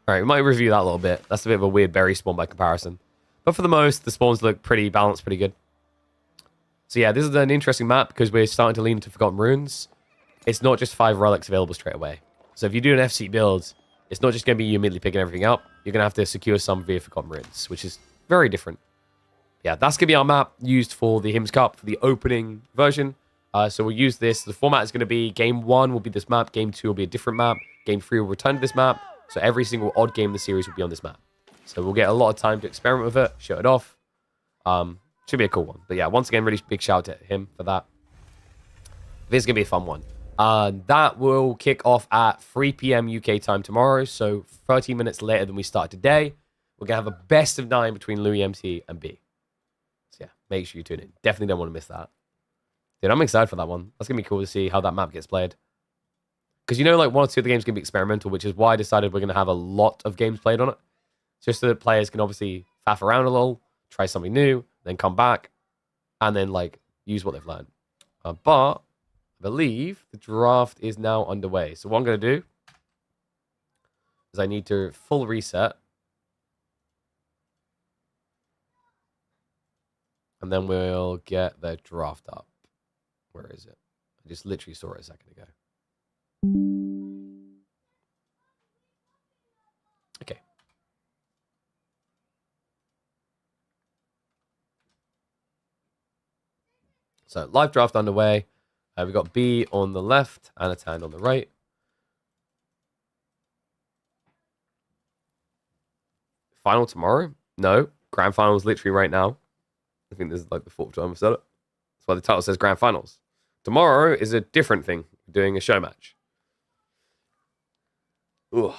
All right, we might review that a little bit. That's a bit of a weird berry spawn by comparison. But for the most, the spawns look pretty balanced, pretty good. So yeah, this is an interesting map because we're starting to lean into Forgotten Ruins. It's not just 5 relics available straight away. So if you do an FC build, it's not just going to be you immediately picking everything up. You're going to have to secure some via Forgotten Ruins, which is very different. Yeah, that's going to be our map used for the Hymns Cup, for the opening version. So we'll use this. The format is going to be Game 1 will be this map. Game 2 will be a different map. Game 3 will return to this map. So every single odd game in the series will be on this map. So we'll get a lot of time to experiment with it, show it off. Should be a cool one. But yeah, once again, really big shout out to him for that. This is going to be a fun one. That will kick off at 3 p.m. UK time tomorrow. So 30 minutes later than we start today. We're going to have a best of 9 between Louis MT and B. So yeah, make sure you tune in. Definitely don't want to miss that. Dude, I'm excited for that one. That's going to be cool to see how that map gets played. Because you know, like 1 or 2 of the games can be experimental, which is why I decided we're going to have a lot of games played on it. Just so that players can obviously faff around a little, try something new, then come back, and then like use what they've learned. But I believe the draft is now underway. So what I'm going to do is I need to full reset. And then we'll get the draft up. Where is it? I just literally saw it a second ago. Okay. So live draft underway. We've got B on the left, Anat on the right. Final tomorrow? No. Grand finals literally right now. I think this is like the 4th time I've said it. That's why the title says grand finals. Tomorrow is a different thing. We're doing a show match. Ugh.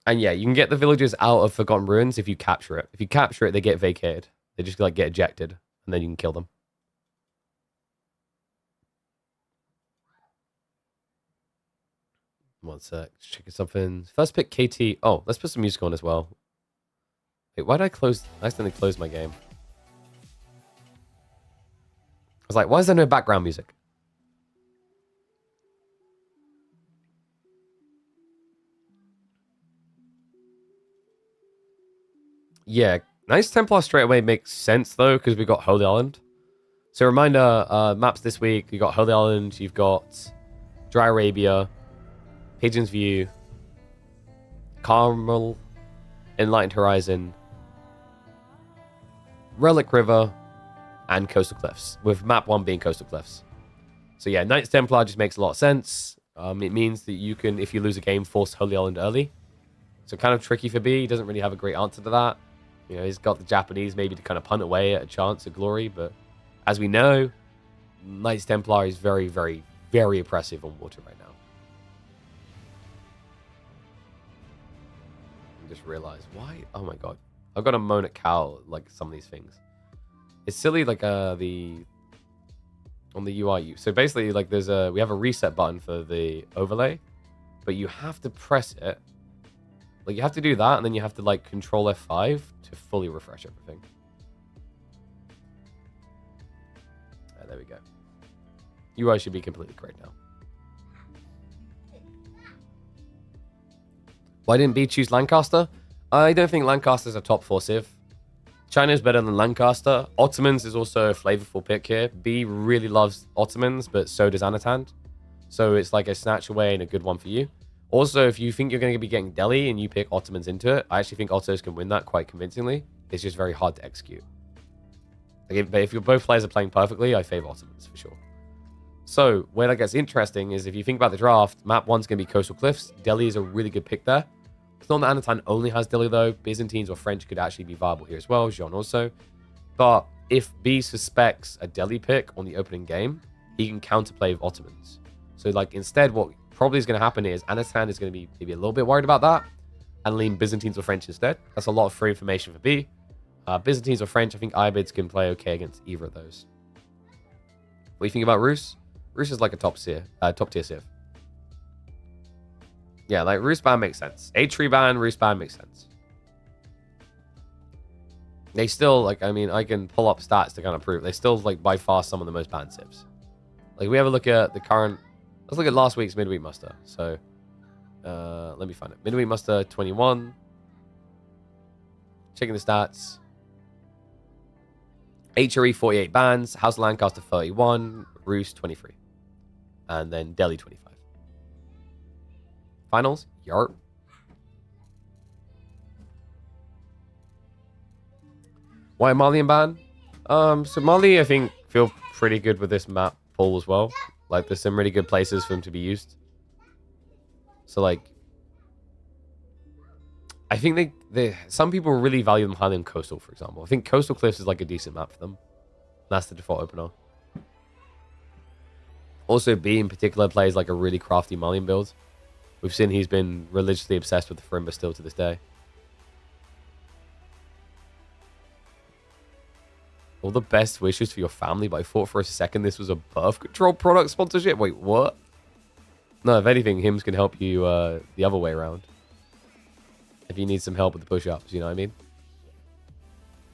And yeah, you can get the villagers out of Forgotten Ruins if you capture it. If you capture it, they get vacated. They just like get ejected, and then you can kill them. One sec, just checking something. First pick KT. Oh, let's put some music on as well. Wait, why did I accidentally close my game? I was like, why is there no background music? Yeah, Knights Templar straight away makes sense though, because we got Holy Island. So reminder, maps this week, you got Holy Island, you've got Dry Arabia, Pigeon's View, Carmel, Enlightened Horizon, Relic River, and Coastal Cliffs, with map 1 being Coastal Cliffs. So yeah, Knights Templar just makes a lot of sense. It means that you can, if you lose a game, force Holy Island early. So kind of tricky for B. He doesn't really have a great answer to that. You know, he's got the Japanese maybe to kind of punt away at a chance of glory, but as we know, Knights Templar is very, very, very oppressive on water right now. I just realized why. Oh my god, I've got to moan at Cal like some of these things. It's silly, like on the UI. So basically, like we have a reset button for the overlay, but you have to press it. Like you have to do that, and then you have to like Control F5 to fully refresh everything. There we go. UI should be completely correct now. Why didn't B choose Lancaster? I don't think Lancaster's a top 4 civ. China's better than Lancaster. Ottomans is also a flavorful pick here. B really loves Ottomans, but so does Anat. So it's like a snatch away and a good one for you. Also, if you think you're going to be getting Delhi and you pick Ottomans into it, I actually think Ottos can win that quite convincingly. It's just very hard to execute. But if both players are playing perfectly, I favor Ottomans for sure. So where that gets interesting is if you think about the draft, map 1's going to be Coastal Cliffs. Delhi is a really good pick there. It's not that Anat only has Delhi though. Byzantines or French could actually be viable here as well. Jean also. But if B suspects a Delhi pick on the opening game, he can counterplay with Ottomans. So, like, instead, what probably is going to happen is Anatan is going to be maybe a little bit worried about that and lean Byzantines or French instead. That's a lot of free information for B. Byzantines or French, I think Ibids can play okay against either of those. What do you think about Rus? Rus is like a top tier Civ. Yeah, like Rus ban makes sense. H3 ban, Rus ban makes sense. They still, like, I mean, I can pull up stats to kind of prove. They still, like, by far some of the most banned civs. Like, we have a look at the current... Let's look at last week's midweek muster. So, let me find it. Midweek muster 21. Checking the stats. HRE 48 bans. House of Lancaster 31. Rus 23. And then Delhi 25. Finals? Yarp. Why Malian ban? So Mali, I think, feel pretty good with this map pool as well. Like, there's some really good places for them to be used. So, like, I think some people really value them highly in Coastal, for example. I think Coastal Cliffs is, like, a decent map for them. That's the default opener. Also, B in particular plays, like, a really crafty Malian build. We've seen he's been religiously obsessed with the Farimba still to this day. All the best wishes for your family, but I thought for a second this was a birth control product sponsorship. Wait, what? No, if anything, Hims can help you the other way around. If you need some help with the push-ups, you know what I mean?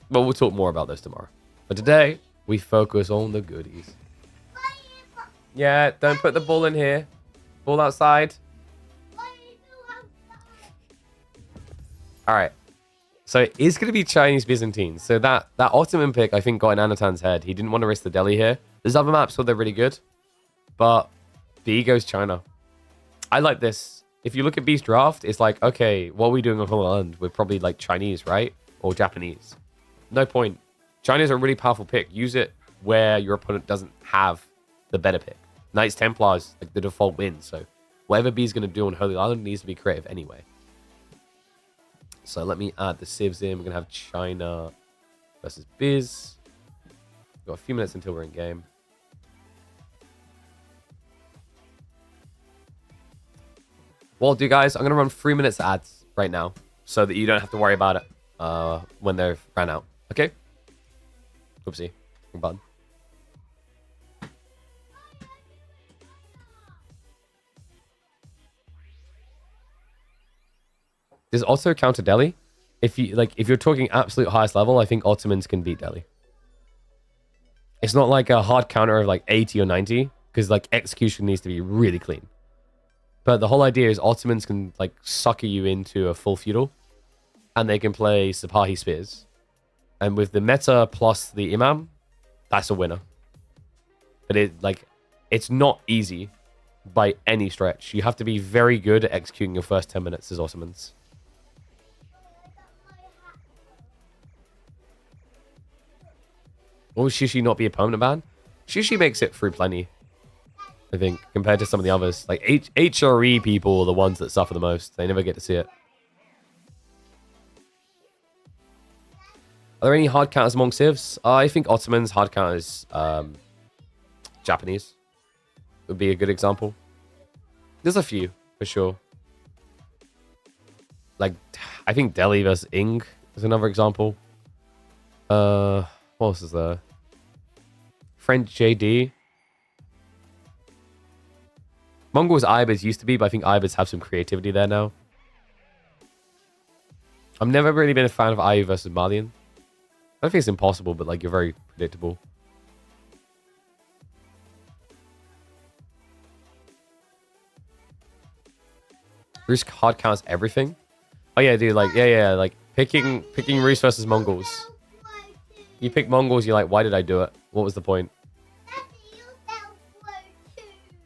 But we'll talk more about this tomorrow. But today, we focus on the goodies. Yeah, don't put the ball in here. Ball outside. All right. So it is going to be Chinese Byzantines. So that Ottoman pick, I think, got in Anatan's head. He didn't want to risk the Delhi here. There's other maps where they're really good. But B goes China. I like this. If you look at B's draft, it's like, okay, what are we doing on Holland Island? We're probably like Chinese, right? Or Japanese. No point. China's a really powerful pick. Use it where your opponent doesn't have the better pick. Knights Templars, like the default win. So whatever B's going to do on Holy Island needs to be creative anyway. So let me add the civs in. We're going to have China versus Biz. We've got a few minutes until we're in game. What I'll do, guys, I'm going to run 3 minutes ads right now so that you don't have to worry about it when they've ran out. Okay? Oopsie. Wrong button. Does Otto counter Delhi? If you're talking absolute highest level, I think Ottomans can beat Delhi. It's not like a hard counter of like 80 or 90, because like execution needs to be really clean. But the whole idea is Ottomans can like sucker you into a full feudal, and they can play Sipahi spears. And with the meta plus the Imam, that's a winner. But it's not easy by any stretch. You have to be very good at executing your first 10 minutes as Ottomans. Will Shishi not be a permanent ban? Shishi makes it through plenty, I think, compared to some of the others. Like, HRE people are the ones that suffer the most. They never get to see it. Are there any hard counters among civs? I think Ottomans hard counters Japanese would be a good example. There's a few, for sure. Like, I think Delhi versus Ing is another example. What else is there? French JD. Mongols Ibids used to be, but I think Ibids have some creativity there now. I've never really been a fan of IU versus Malian. I don't think it's impossible, but like you're very predictable. Rus hard counts everything. Oh yeah, dude, like like picking Rus versus Mongols. You pick Mongols, you're like, why did I do it? What was the point?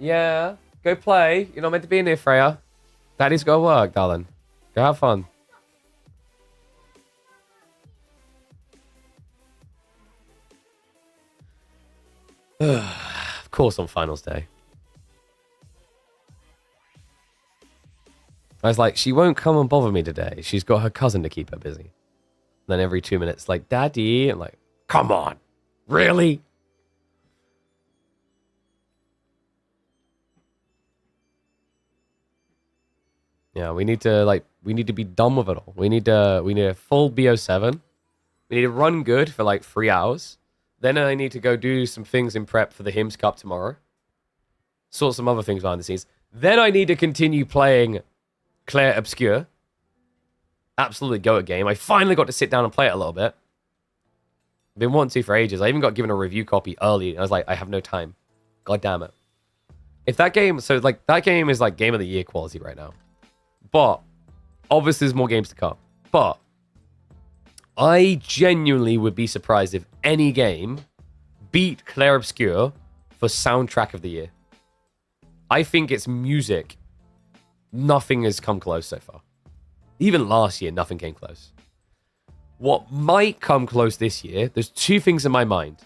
Yeah, go play. You're not meant to be in here, Freya. Daddy's got to work, darling. Go have fun. Of course, on finals day. I was like, she won't come and bother me today. She's got her cousin to keep her busy. And then every 2 minutes, like, Daddy. I'm like, come on. Really? Yeah, we need to be done with it all. We need a full BO7. We need to run good for like 3 hours. Then I need to go do some things in prep for the Hymns Cup tomorrow. Sort some other things behind the scenes. Then I need to continue playing Claire Obscure. Absolutely go at game. I finally got to sit down and play it a little bit. Been wanting to for ages. I even got given a review copy early. I was like, I have no time. God damn it. If that game, so like that game is like game of the year quality right now. But obviously there's more games to come. But I genuinely would be surprised if any game beat Claire Obscure for soundtrack of the year. I think it's music. Nothing has come close so far. Even last year, nothing came close. What might come close this year, there's 2 things in my mind.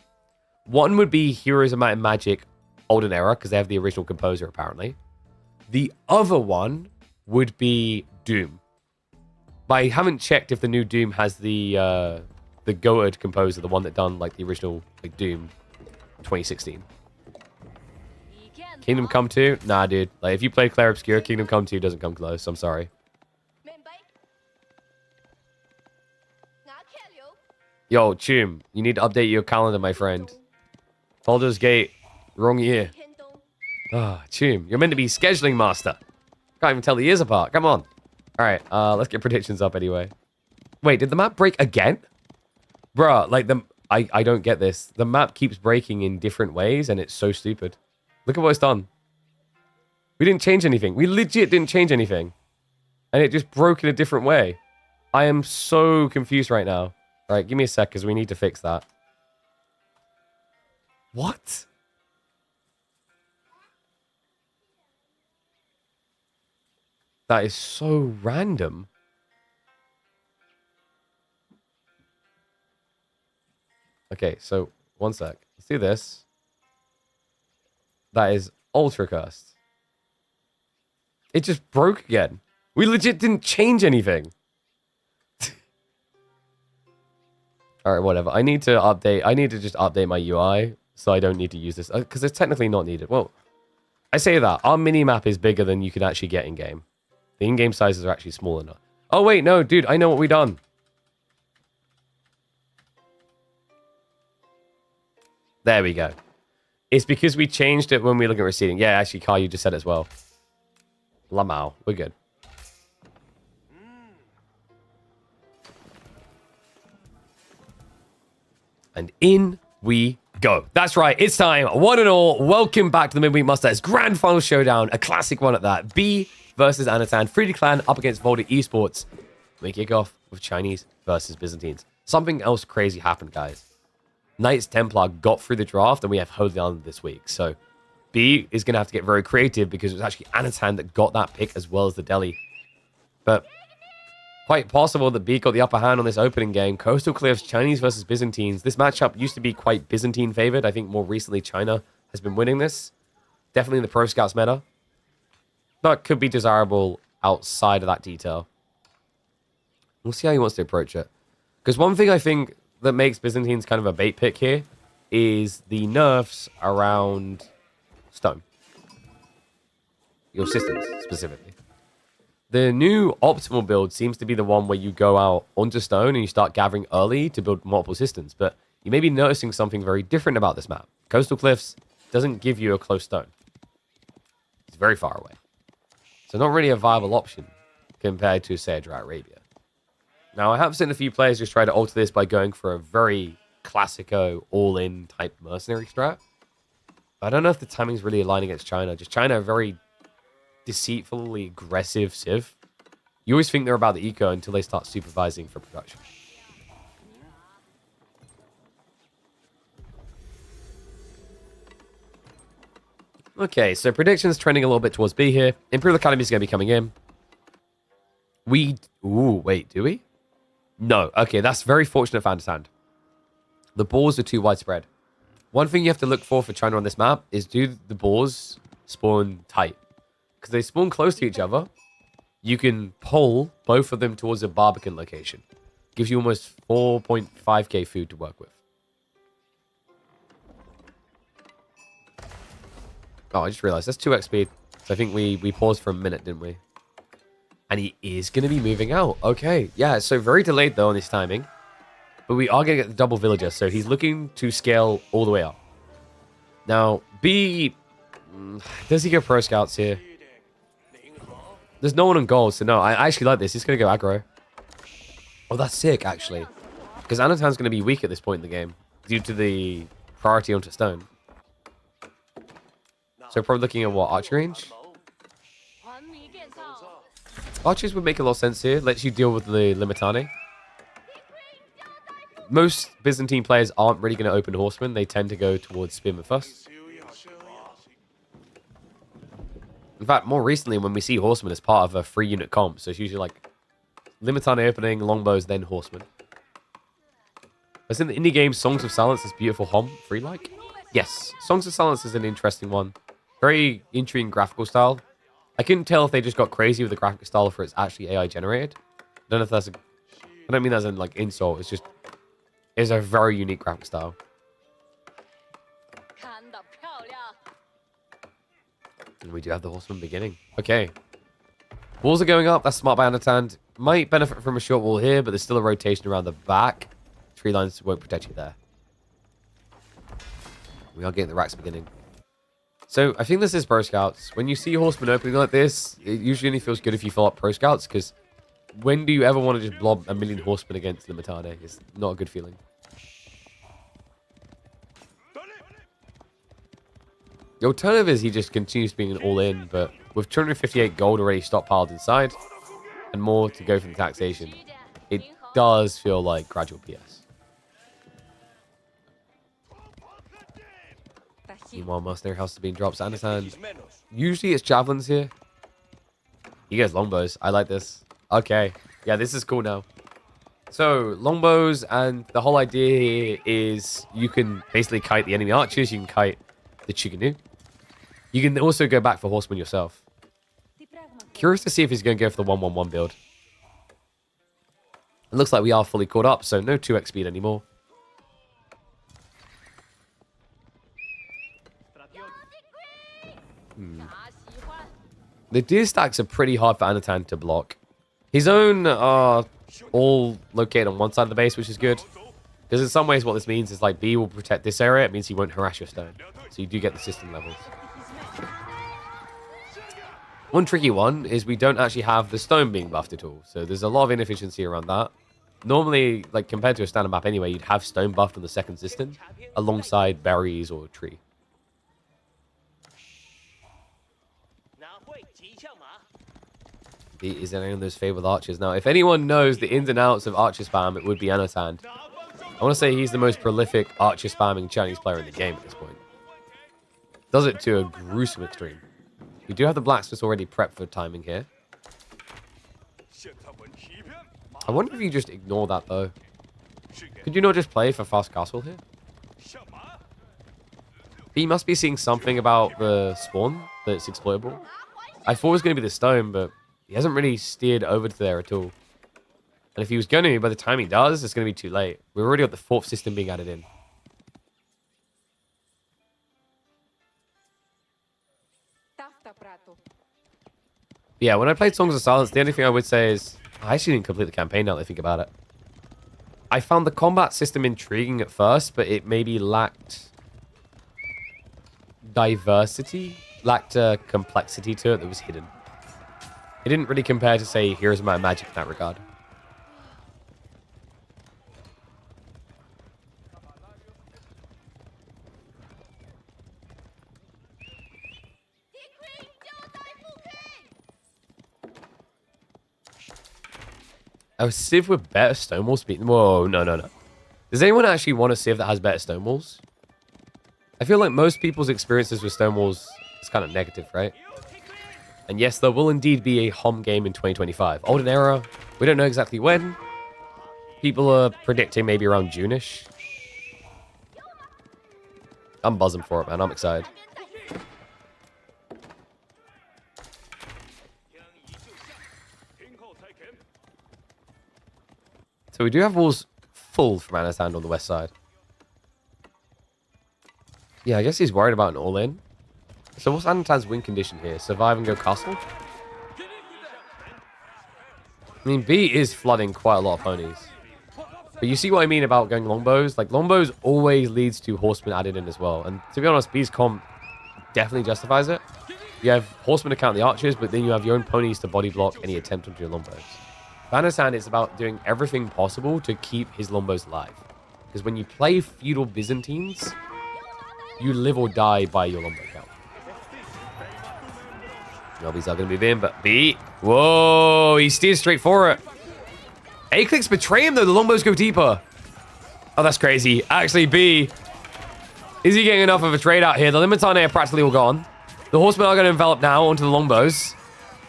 One would be Heroes of Might and Magic Olden Era, because they have the original composer, apparently. The other one would be Doom. But I haven't checked if the new Doom has the goated composer, the one that done like the original like Doom 2016. Kingdom Come 2? Nah, dude. Like, if you played Claire Obscure, Kingdom Come 2 doesn't come close. I'm sorry. Yo, Chum, you need to update your calendar, my friend. Baldur's Gate, wrong year. Ah, Chum, you're meant to be scheduling master. Can't even tell the years apart. Come on. All right, let's get predictions up anyway. Wait, did the map break again? Bruh, like, I don't get this. The map keeps breaking in different ways, and it's so stupid. Look at what it's done. We didn't change anything. We legit didn't change anything. And it just broke in a different way. I am so confused right now. All right, give me a sec, because we need to fix that. What? That is so random. Okay, so one sec. Let's do this. That is ultra cursed. It just broke again. We legit didn't change anything. All right, whatever. I need to just update my UI so I don't need to use this because it's technically not needed. Well, I say that our mini map is bigger than you can actually get in game. The in-game sizes are actually smaller now. Oh wait, no, dude, I know what we done. There we go. It's because we changed it when we look at receding. Yeah, actually, Kai, you just said it as well. Lamau, we're good. And in we go. That's right. It's time. One and all, welcome back to the Midweek Mustache Grand Final Showdown. A classic one at that. B versus Anat. 3D Clan up against Voldemar Esports. We kick off with Chinese versus Byzantines. Something else crazy happened, guys. Knights Templar got through the draft, and we have Holy Island this week. So B is going to have to get very creative because it was actually Anatan that got that pick as well as the Delhi. But quite possible that B got the upper hand on this opening game. Coastal Cliffs, Chinese versus Byzantines. This matchup used to be quite Byzantine favored. I think more recently China has been winning this. Definitely in the Pro Scouts meta. But could be desirable outside of that detail. We'll see how he wants to approach it. Because one thing I think that makes Byzantines kind of a bait pick here is the nerfs around stone. Your systems, specifically. The new optimal build seems to be the one where you go out onto stone and you start gathering early to build multiple systems. But you may be noticing something very different about this map. Coastal Cliffs doesn't give you a close stone. It's very far away. So not really a viable option compared to, say, a Dry Arabia. Now, I have seen a few players just try to alter this by going for a very classico, all-in type mercenary strat. But I don't know if the timing's really aligning against China. Just China, very deceitfully aggressive Civ. You always think they're about the eco until they start supervising for production. Okay, so predictions trending a little bit towards B here. Imperial Academy is going to be coming in. Ooh, wait, do we? No. Okay, that's very fortunate for Understand. The boars are too widespread. One thing you have to look for China on this map is do the boars spawn tight? Because they spawn close to each other. You can pull both of them towards a Barbican location. Gives you almost 4.5k food to work with. Oh, I just realized that's 2x speed. So I think we paused for a minute, didn't we? And he is going to be moving out. Okay. Yeah, so very delayed, though, on this timing. But we are going to get the double villager. So he's looking to scale all the way up. Now, B... Does he go pro scouts here? There's no one on gold, so no. I actually like this. He's going to go aggro. Oh, that's sick, actually. Because Anatan's going to be weak at this point in the game. Due to the priority onto stone. So probably looking at what? Archer range? Archers would make a lot of sense here. Lets you deal with the Limitane. Most Byzantine players aren't really going to open Horsemen. They tend to go towards Spearmen first. In fact, more recently, when we see Horsemen as part of a 3-unit comp, so it's usually like Limitane opening, Longbows, then Horsemen. As in the indie game, Songs of Silence is beautiful hom, free-like. Yes, Songs of Silence is an interesting one. Very intriguing graphical style. I couldn't tell if they just got crazy with the graphic style or if it's actually AI generated. I don't know if that's a... I don't mean that's an like insult. It's just... It's a very unique graphic style. And we do have the Horseman beginning. Okay. Walls are going up. That's smart by Anat. Might benefit from a short wall here, but there's still a rotation around the back. Tree lines won't protect you there. We are getting the racks beginning. So, I think this is Pro Scouts. When you see Horsemen opening like this, it usually only feels good if you fill up Pro Scouts, because when do you ever want to just blob a million Horsemen against the Limitane? It's not a good feeling. The alternative is he just continues being an all-in, but with 258 gold already stockpiled inside, and more to go from the taxation, it does feel like gradual PS. Meanwhile, Mercenary House is being dropped. Anat. Usually it's Javelins here. He goes Longbows. I like this. Okay. Yeah, this is cool now. So, Longbows, and the whole idea here is you can basically kite the enemy archers. You can kite the Chiganu. You can also go back for Horsemen yourself. Curious to see if he's going to go for the 1-1-1 build. It looks like we are fully caught up, so no 2x speed anymore. The deer stacks are pretty hard for Anat to block. His own are all located on one side of the base, which is good. Because in some ways what this means is like B will protect this area. It means he won't harass your stone. So you do get the system levels. One tricky one is we don't actually have the stone being buffed at all. So there's a lot of inefficiency around that. Normally, like compared to a standard map anyway, you'd have stone buffed on the second system alongside berries or tree. He is any of those favored archers. Now, if anyone knows the ins and outs of archer spam, it would be Anat. I want to say he's the most prolific archer spamming Chinese player in the game at this point. Does it to a gruesome extreme. We do have the blacksmiths already prepped for timing here. I wonder if you just ignore that, though. Could you not just play for fast castle here? He must be seeing something about the spawn that's exploitable. I thought it was going to be the stone, but he hasn't really steered over to there at all. And if he was going to, by the time he does, it's going to be too late. We've already got the fourth system being added in. Yeah, when I played Songs of Silence, the only thing I would say is I actually didn't complete the campaign now that I think about it. I found the combat system intriguing at first, but it maybe lacked diversity, lacked a complexity to it that was hidden. It didn't really compare to, say, Heroes of Might and Magic in that regard. A Civ with better stone walls beating... Whoa, no, no, no. Does anyone actually want a Civ that has better stone walls? I feel like most people's experiences with stone walls is kind of negative, right? And yes, there will indeed be a home game in 2025. Olden Era, we don't know exactly when. People are predicting maybe around June-ish. I'm buzzing for it, man. I'm excited. So we do have walls full from Anat on the west side. Yeah, I guess he's worried about an all-in. So what's Anatan's win condition here? Survive and go castle? I mean, B is flooding quite a lot of ponies. But you see what I mean about going longbows? Like, longbows always leads to horsemen added in as well. And to be honest, B's comp definitely justifies it. You have horsemen to count the archers, but then you have your own ponies to body block any attempt onto your longbows. Vanasan is about doing everything possible to keep his longbows alive. Because when you play feudal Byzantines, you live or die by your longbow count. Nobody's not going to move in, but B. Whoa, he steers straight for it. A-clicks betray him, though. The longbows go deeper. Oh, that's crazy. Actually, B. Is he getting enough of a trade out here? The Limitane are practically all gone. The horsemen are going to envelop now onto the longbows.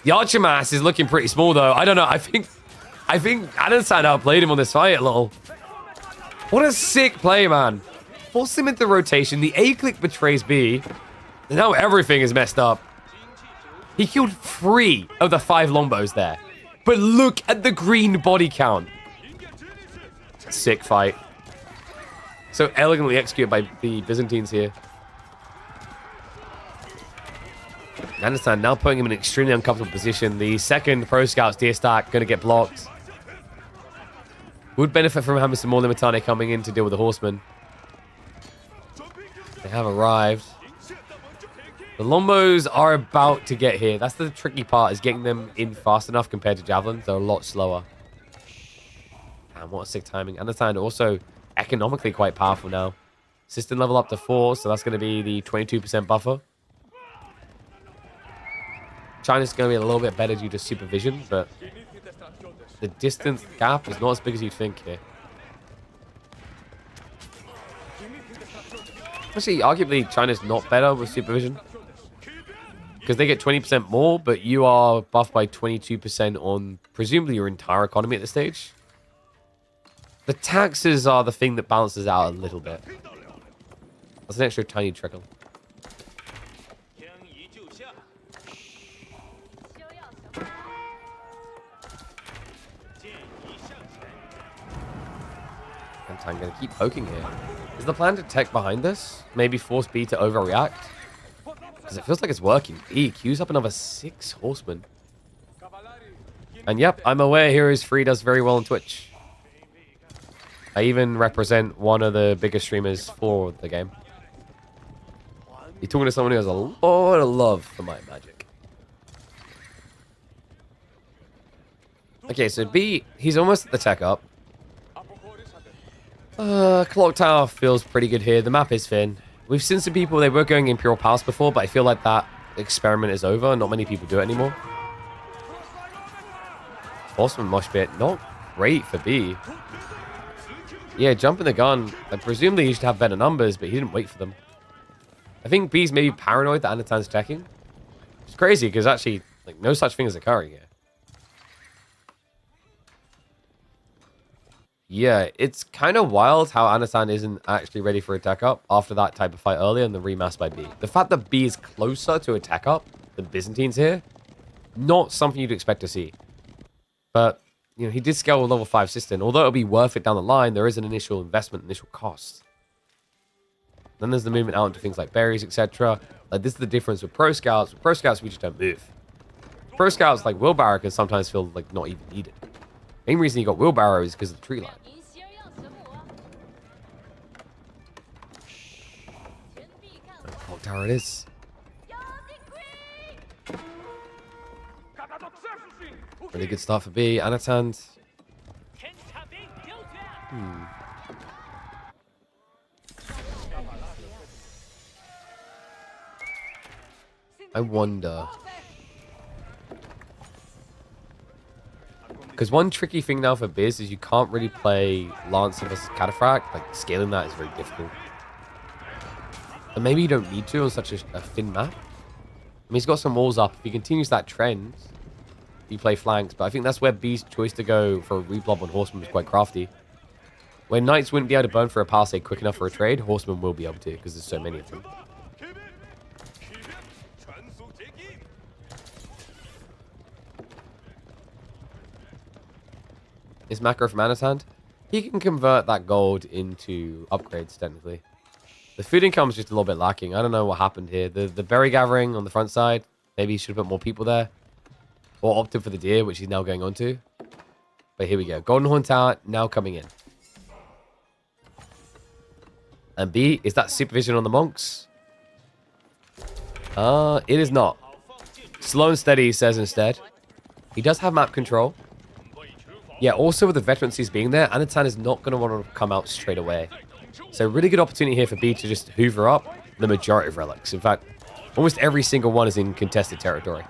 The archer mass is looking pretty small, though. I don't know. I think Anat outplayed him on this fight a little. What a sick play, man. Force him into rotation. The A-click betrays B. And now everything is messed up. He killed 3 of the 5 longbows there. But look at the green body count. Sick fight. So elegantly executed by the Byzantines here. Anat now putting him in an extremely uncomfortable position. The second Pro Scout's deer stack going to get blocked. Would benefit from having some more Limitane coming in to deal with the horsemen. They have arrived. The longbows are about to get here. That's the tricky part, is getting them in fast enough compared to javelins. They're a lot slower. And what a sick timing. Anat also economically quite powerful now. System level up to 4, so that's going to be the 22% buffer. China's going to be a little bit better due to supervision, but the distance gap is not as big as you'd think here. Actually, arguably, China's not better with supervision. Because they get 20% more, but you are buffed by 22% on presumably your entire economy at this stage. The taxes are the thing that balances out a little bit. That's an extra tiny trickle. And I'm going to keep poking here. Is the plan to tech behind this? Maybe force B to overreact? Because it feels like it's working. E queues up another 6 horsemen. And yep, I'm aware Heroes Free does very well on Twitch. I even represent one of the biggest streamers for the game. You're talking to someone who has a lot of love for my magic. Okay, so B, he's almost at the tech up. Clock Tower feels pretty good here. The map is thin. We've seen some people, they were going Imperial Palace before, but I feel like that experiment is over. Not many people do it anymore. Horseman mosh pit, not great for B. Yeah, jumping the gun. Presumably he should have better numbers, but he didn't wait for them. I think B's maybe paranoid that Anatan's checking. It's crazy, because actually, like, no such thing is occurring here. Yeah, it's kind of wild how Anat isn't actually ready for a tech up after that type of fight earlier and the rematch by B. The fact that B is closer to a tech up than Byzantines here, not something you'd expect to see. But, you know, he did scale a level 5 system. Although it'll be worth it down the line, there is an initial investment, initial cost. Then there's the movement out into things like berries, etc. Like, this is the difference with Pro Scouts. With Pro Scouts, we just don't move. Pro Scouts, like Wheelbarrow, can sometimes feel like not even needed. The main reason you got Wheelbarrow is because of the tree line. Oh, tower it is. Really good start for B. Anat. I wonder. Because one tricky thing now for Biz is you can't really play Lancer versus Cataphract. Like, scaling that is very difficult. And maybe you don't need to on such a thin map. I mean, he's got some walls up. If he continues that trend, you play flanks. But I think that's where B's choice to go for a reblob on Horseman was quite crafty. Where Knights wouldn't be able to burn for a palisade quick enough for a trade, Horseman will be able to because there's so many of them. Is macro from Anat? He can convert that gold into upgrades, technically. The food income is just a little bit lacking. I don't know what happened here. The berry gathering on the front side, maybe he should have put more people there. Or opted for the deer, which he's now going on to. But here we go. Golden Horn Tower now coming in. And B, is that supervision on the monks? It is not. Slow and steady, he says instead. He does have map control. Yeah, also with the veterancies being there, Anatan is not going to want to come out straight away. So really good opportunity here for B to just hoover up the majority of relics. In fact, almost every single one is in contested territory.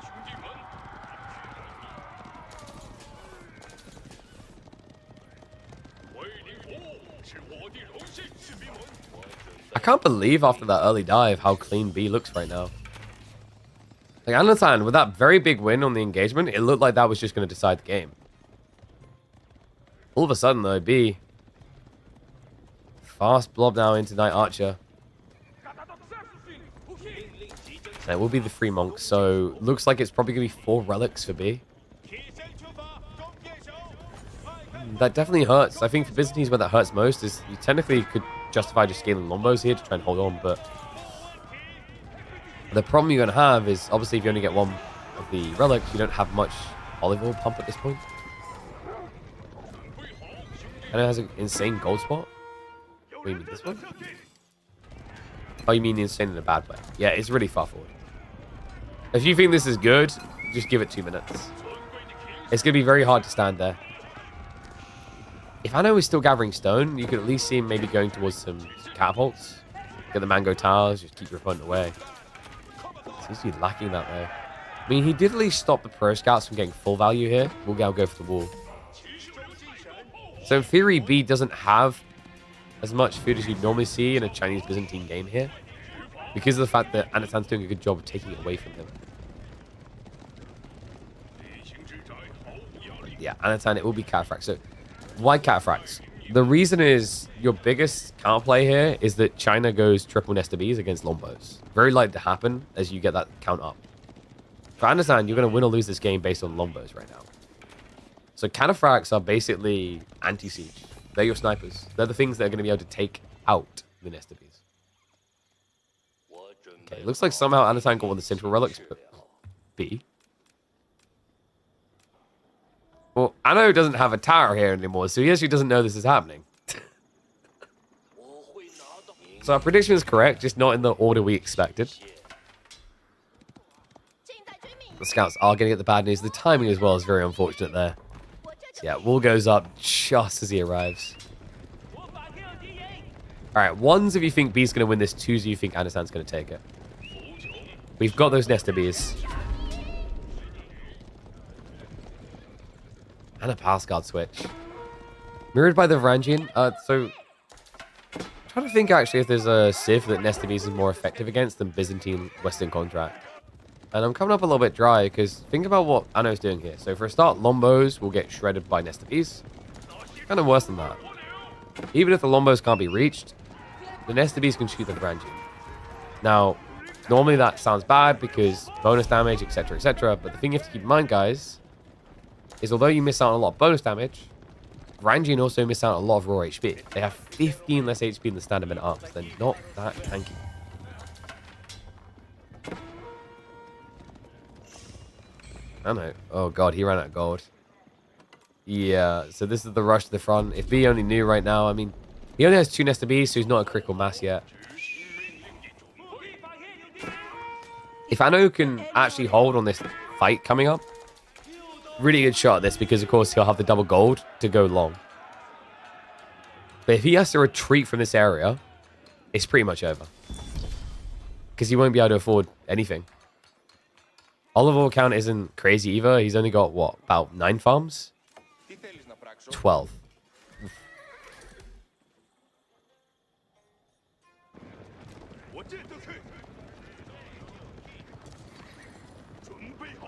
I can't believe after that early dive how clean B looks right now. Like Anatan, with that very big win on the engagement, it looked like that was just going to decide the game. All of a sudden, though, B. Fast blob now into Knight Archer. That will be the 3 monks, so looks like it's probably going to be 4 relics for B. That definitely hurts. I think for Byzantines where that hurts most is you technically could justify just scaling Lombos here to try and hold on, but the problem you're going to have is obviously if you only get 1 of the relics, you don't have much olive oil pump at this point. And it has an insane gold spot. What do you mean, this one? Oh, you mean the insane in a bad way? Yeah, it's really far forward. If you think this is good, just give it 2 minutes. It's going to be very hard to stand there. If Anno is still gathering stone, you could at least see him maybe going towards some catapults. Get the mango towers, just keep your opponent away. Seems to be lacking that though. I mean, he did at least stop the pro scouts from getting full value here. We'll go for the wall. So in theory, B doesn't have as much food as you'd normally see in a Chinese Byzantine game here, because of the fact that Anatan's doing a good job of taking it away from him. But yeah, Anatan, it will be cataphracts. So why cataphracts? The reason is your biggest counterplay here is that China goes triple Nesta Bs against Lombos. Very likely to happen as you get that count up. For Anatan, you're going to win or lose this game based on Lombos right now. So cataphracts are basically anti-siege. They're your snipers. They're the things that are going to be able to take out the Nesta Bs. Okay, looks like somehow Anatan got one of the central relics, but B. Well, Anno doesn't have a tower here anymore, so he actually doesn't know this is happening. So our prediction is correct, just not in the order we expected. The scouts are going to get the bad news. The timing as well is very unfortunate there. So yeah, wall goes up just as he arrives. Alright, ones if you think B's going to win this, twos if you think Anatan's going to take it. We've got those Nesta Bs. And a pass guard switch. Mirrored by the Varangian. So, I'm trying to think actually if there's a Civ that Nesta Bs is more effective against than Byzantine Western Contract. And I'm coming up a little bit dry because think about what Anno's doing here. So for a start, Lombos will get shredded by Nesta Bs. Kind of worse than that. Even if the Lombos can't be reached, the Nesta Bs can shoot the Varangian. Now, normally that sounds bad because bonus damage, etc., etc. But the thing you have to keep in mind, guys, is although you miss out on a lot of bonus damage, Varangian also miss out on a lot of raw HP. They have 15 less HP than the standard men at arms. They're not that tanky. I know. Oh god, he ran out of gold. Yeah, so this is the rush to the front. If B only knew right now, I mean, he only has 2 Nesta Bs, so he's not a critical mass yet. If Anno can actually hold on this fight coming up, really good shot at this because, of course, he'll have the double gold to go long. But if he has to retreat from this area, it's pretty much over. Because he won't be able to afford anything. Olive oil count isn't crazy either. He's only got, what, about 9 farms? 12.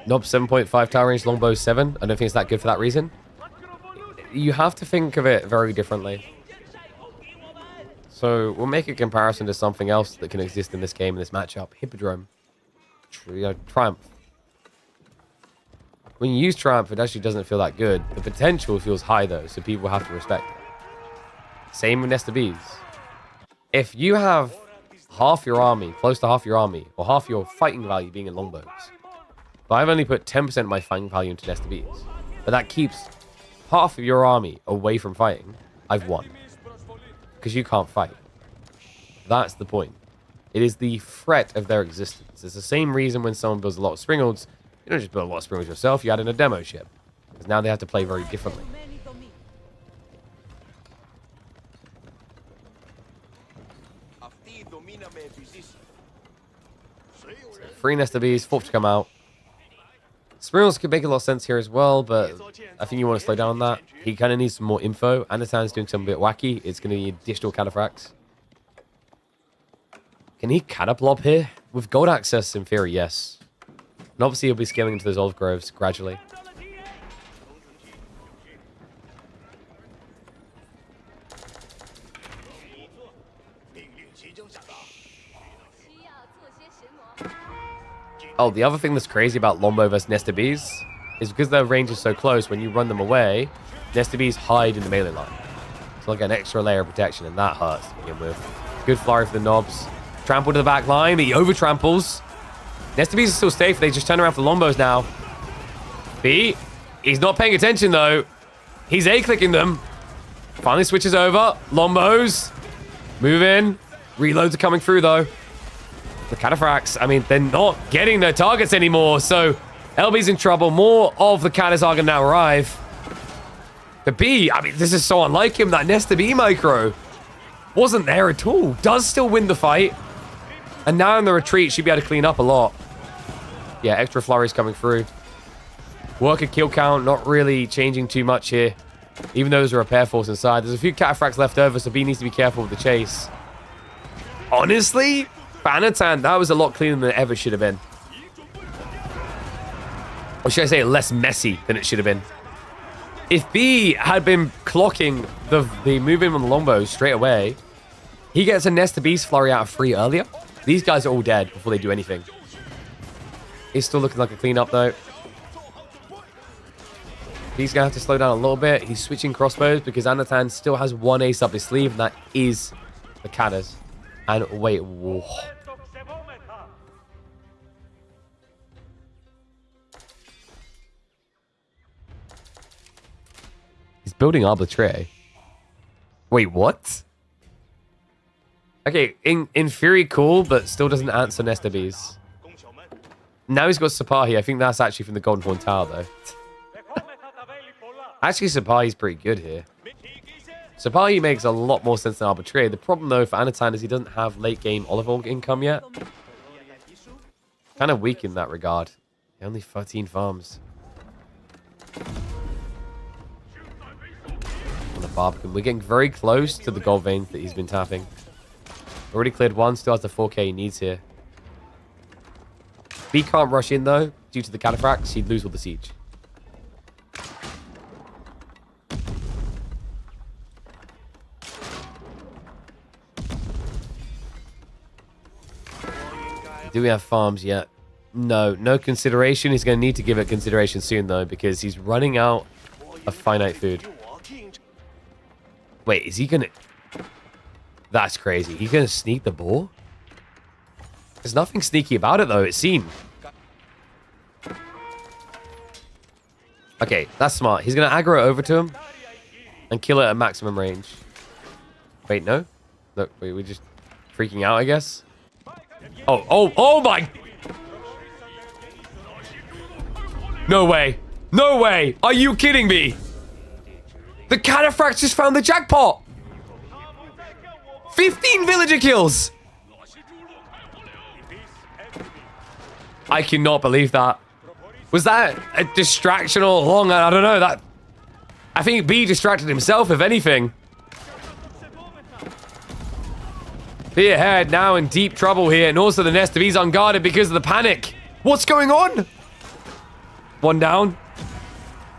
Nope, 7.5 tower range, longbow 7. I don't think it's that good for that reason. You have to think of it very differently. So we'll make a comparison to something else that can exist in this game, in this matchup. Hippodrome. Triumph. When you use Triumph, it actually doesn't feel that good. The potential feels high, though, so people have to respect it. Same with Nesta Bs. If you have half your army, close to half your army, or half your fighting value being in longbows, but I've only put 10% of my fighting value into Nesta Bs, but that keeps half of your army away from fighting, I've won. Because you can't fight. That's the point. It is the threat of their existence. It's the same reason when someone builds a lot of Springholds, you don't just build a lot of Springholds yourself, you add in a demo ship. Because now they have to play very differently. So 3 Nesta Bees, 4 to come out. Springholds could make a lot of sense here as well, but I think you want to slow down on that. He kind of needs some more info. Anatan's doing something a bit wacky. It's going to need additional cataphracts. Can he cataplob here? With gold access, in theory, yes. And obviously, he'll be scaling into those olive groves gradually. Oh, the other thing that's crazy about Lombo versus Nesta Bees is because their range is so close, when you run them away, Nesta Bees hide in the melee line. It's like an extra layer of protection, and that hurts to begin with. Good flurry for the knobs. Trample to the back line, but he over-tramples. Nesta Bees is still safe. They just turn around for Lombos now. B, he's not paying attention, though. He's A-clicking them. Finally switches over. Lombos. Move in. Reloads are coming through, though. The cataphracts, I mean, they're not getting their targets anymore, so LB's in trouble. More of the catas are going to now arrive. The B, I mean, this is so unlike him. That Nesta B micro wasn't there at all. Does still win the fight. And now in the retreat, should be able to clean up a lot. Yeah, extra flurries coming through. Worker kill count, not really changing too much here. Even though there's a repair force inside. There's a few cataphracts left over, so B needs to be careful with the chase. Honestly, Anatan, that was a lot cleaner than it ever should have been. Or should I say less messy than it should have been. If B had been clocking the movement on the Lombos straight away, he gets a Nesta Beast flurry out of 3 earlier. These guys are all dead before they do anything. He's still looking like a cleanup, though. He's going to have to slow down a little bit. He's switching crossbows because Anatan still has 1 ace up his sleeve, and that is the Cadders. And wait, whoa. He's building Arbitrary. Wait, what? Okay, in theory, cool, but still doesn't answer Nesta Bees. Now he's got Sipahi. I think that's actually from the Golden Horn Tower, though. Actually, Sipahi's pretty good here. Sipahi makes a lot more sense than Arbitrary. The problem, though, for Anatan is he doesn't have late-game olive oil income yet. Kind of weak in that regard. Only 13 farms. On the Barbican. We're getting very close to the gold veins that he's been tapping. Already cleared 1, still has the 4k he needs here. B can't rush in, though, due to the cataphracts. He'd lose all the siege. Do we have farms yet? No, no consideration. He's going to need to give it consideration soon, though, because he's running out of finite food. Wait, is he going to... That's crazy. He's going to sneak the ball? There's nothing sneaky about it, though, it seemed. Okay, that's smart. He's going to aggro it over to him and kill it at maximum range. Wait, no? Look, wait, we're just freaking out, I guess. Oh my! No way. No way. Are you kidding me? The cataphracts just found the jackpot. 15 villager kills. I cannot believe that. Was that a distraction all along? I don't know. That I think B distracted himself, if anything. B ahead, now in deep trouble here. And also the Nesta B's unguarded because of the panic. What's going on? 1 down.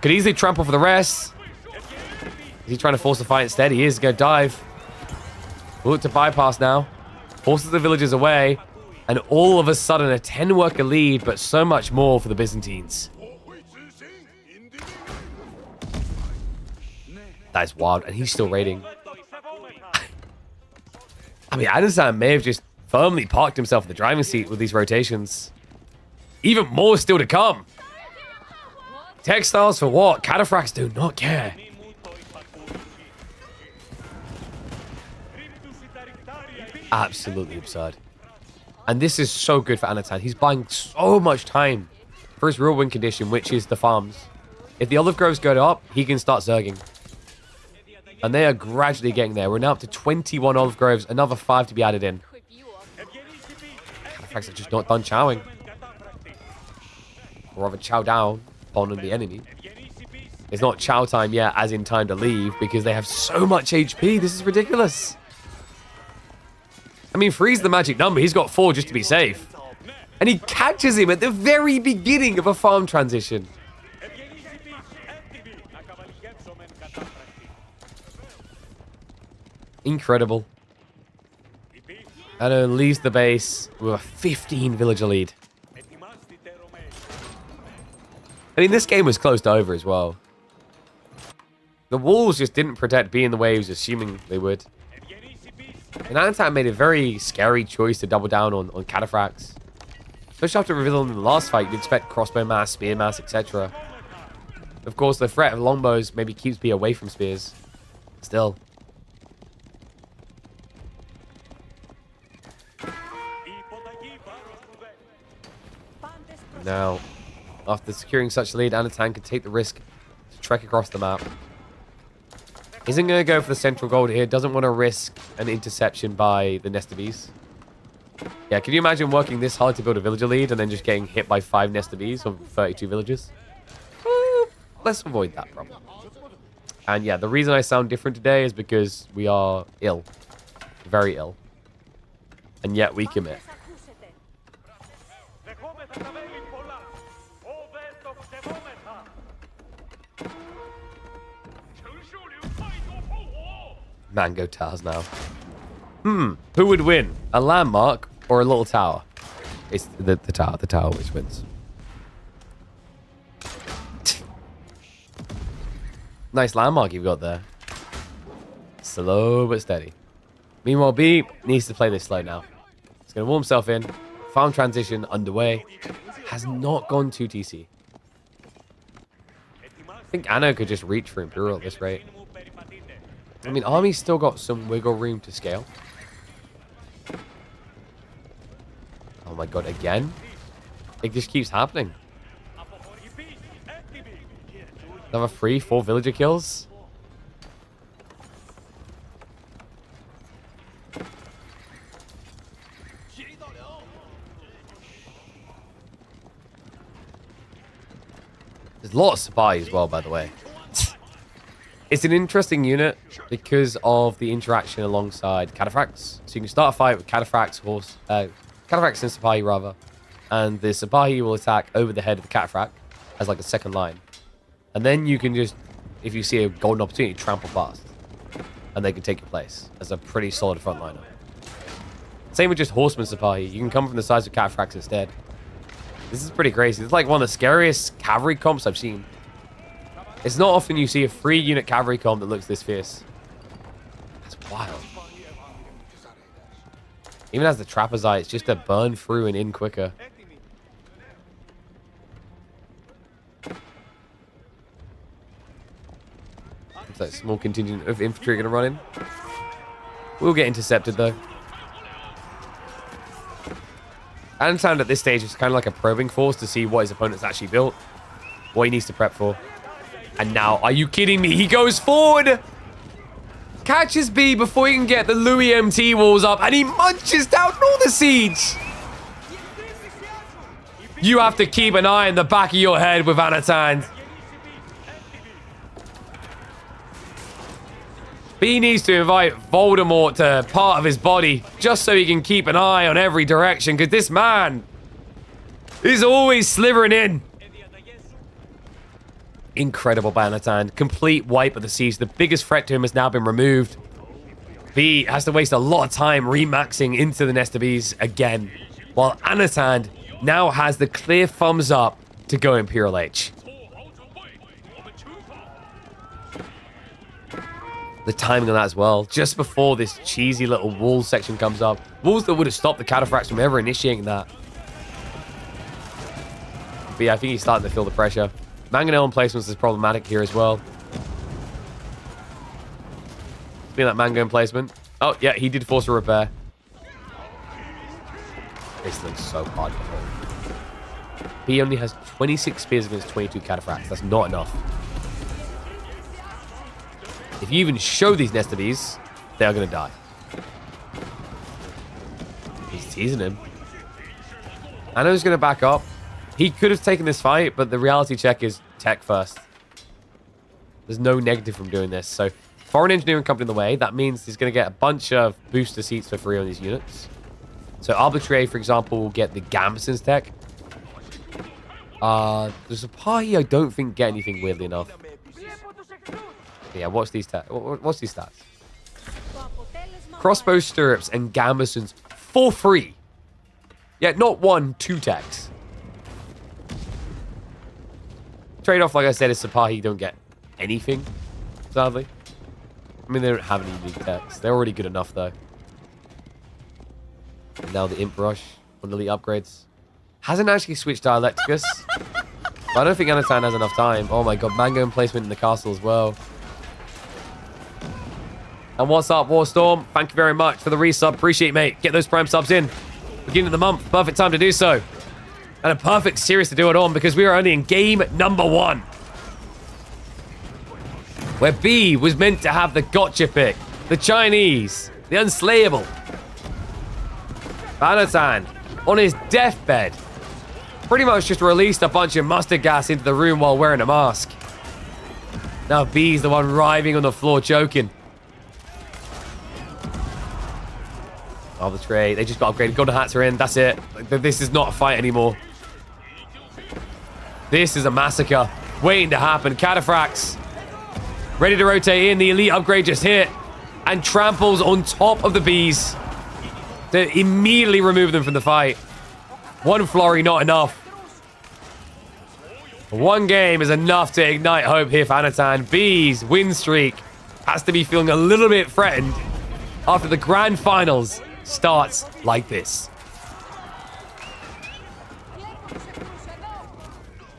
Could easily trample for the rest. Is he trying to force the fight instead? He is going to dive. We'll look to bypass now. Forces the villagers away. And all of a sudden, a 10-worker lead, but so much more for the Byzantines. That is wild. And he's still raiding. I mean, Adesanya may have just firmly parked himself in the driving seat with these rotations. Even more still to come. Textiles for what? Cataphracts do not care. Absolutely absurd. And this is so good for Anat. He's buying so much time for his real win condition, which is the farms. If the olive groves go up, he can start zerging. And they are gradually getting there. We're now up to 21 olive groves, another 5 to be added in. Cataphracts are just not done chowing. Or rather chow down upon the enemy. It's not chow time yet, as in time to leave, because they have so much HP. This is ridiculous. I mean, 3's the magic number. He's got 4 just to be safe. And he catches him at the very beginning of a farm transition. Incredible. Anat leaves the base with a 15 villager lead. I mean, this game was close to over as well. The walls just didn't protect B in the way he was assuming they would. And Anat made a very scary choice to double down on cataphracts. Especially after revealing in the last fight, you'd expect crossbow mass, spear mass, etc. Of course, the threat of longbows maybe keeps B away from spears. Still. Now, after securing such a lead, Anat can take the risk to trek across the map. Isn't going to go for the central gold here. Doesn't want to risk an interception by the Nest of Bees. Yeah, can you imagine working this hard to build a villager lead and then just getting hit by 5 Nest of Bees on 32 villagers? Let's avoid that problem. And yeah, the reason I sound different today is because we are ill. Very ill. And yet we commit. Mango towers now. Who would win? A landmark or a little tower? It's the tower. The tower always wins. Nice landmark you've got there. Slow but steady. Meanwhile, B needs to play this slow now. He's going to warm himself in. Farm transition underway. Has not gone to TC. I think Anna could just reach for Imperial at this rate. I mean, Army's still got some wiggle room to scale. Oh my god, again? It just keeps happening. Another 3-4 villager kills. There's a lot of spy as well, by the way. It's an interesting unit because of the interaction alongside cataphracts. So you can start a fight with cataphracts, cataphracts and Sipahi rather, and the Sipahi will attack over the head of the cataphract as like a second line, and then you can just, if you see a golden opportunity, trample past, and they can take your place as a pretty solid frontliner. Same with just horseman Sipahi. You can come from the sides of cataphracts instead. This is pretty crazy. It's like one of the scariest cavalry comps I've seen. It's not often you see a 3-unit cavalry comp that looks this fierce. That's wild. Even as the Trapper's Eye, it's just a burn through and in quicker. It's that small contingent of infantry going to run in. We'll get intercepted though. Anat at this stage is kind of like a probing force to see what his opponent's actually built. What he needs to prep for. And now, are you kidding me? He goes forward! Catches B before he can get the Louis MT walls up, and he munches down all the siege! You have to keep an eye in the back of your head with Anat. B needs to invite Voldemar to part of his body, just so he can keep an eye on every direction, because this man is always slithering in. Incredible by Anat. Complete wipe of the siege. The biggest threat to him has now been removed. B has to waste a lot of time remaxing into the Nest of Bees again, while Anat now has the clear thumbs up to go Imperial H. The timing on that as well, just before this cheesy little wall section comes up. Walls that would have stopped the cataphracts from ever initiating that. But yeah, I think he's starting to feel the pressure. Mangonel placements is problematic here as well. Be that mango placement. Oh, yeah, he did force a repair. This looks so hard to hold. He only has 26 spears against 22 cataphracts. That's not enough. If you even show these Nest of Bees, they are going to die. He's teasing him. Ano's going to back up. He could have taken this fight, but the reality check is tech first. There's no negative from doing this. So, foreign engineering company in the way. That means he's going to get a bunch of booster seats for free on these units. So, Arbitrary, for example, will get the Gambeson's tech. There's a party I don't think get anything, weirdly enough. Yeah, what's these stats? Crossbow stirrups and Gambesons for free. Yeah, not 1, 2 techs. Trade-off, like I said, is Sapahi don't get anything, sadly. I mean, they don't have any unique techs. They're already good enough, though. And now the Imp Rush on the elite upgrades. Hasn't actually switched Dialecticus. But I don't think Anatan has enough time. Oh my god, Mango emplacement in the castle as well. And what's up, Warstorm? Thank you very much for the resub. Appreciate it, mate. Get those Prime subs in. Beginning of the month. Perfect time to do so. And a perfect series to do it on because we are only in game number 1. Where B was meant to have the gotcha pick. The Chinese. The unslayable. Anatan, on his deathbed, pretty much just released a bunch of mustard gas into the room while wearing a mask. Now B's the one writhing on the floor choking. Arbitrary. They just got upgraded. Golden hats are in. That's it. This is not a fight anymore. This is a massacre waiting to happen. Cataphracts ready to rotate in. The elite upgrade just hit and tramples on top of the bees to immediately remove them from the fight. One flurry, not enough. One game is enough to ignite hope here for Anatan. Bees win streak has to be feeling a little bit threatened after the grand finals starts like this.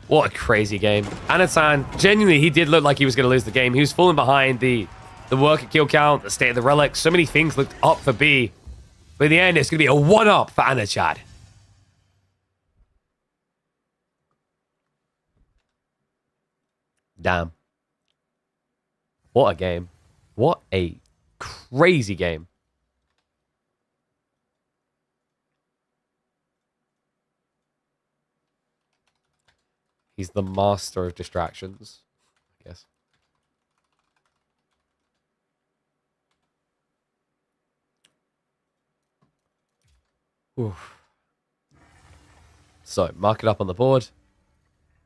What a crazy game. Anatan, genuinely, he did look like he was going to lose the game. He was falling behind the worker kill count, the state of the relics. So many things looked up for B. But in the end, it's going to be a one-up for Anachad. Damn. What a game. What a crazy game. He's the master of distractions, I guess. Oof. So, mark it up on the board.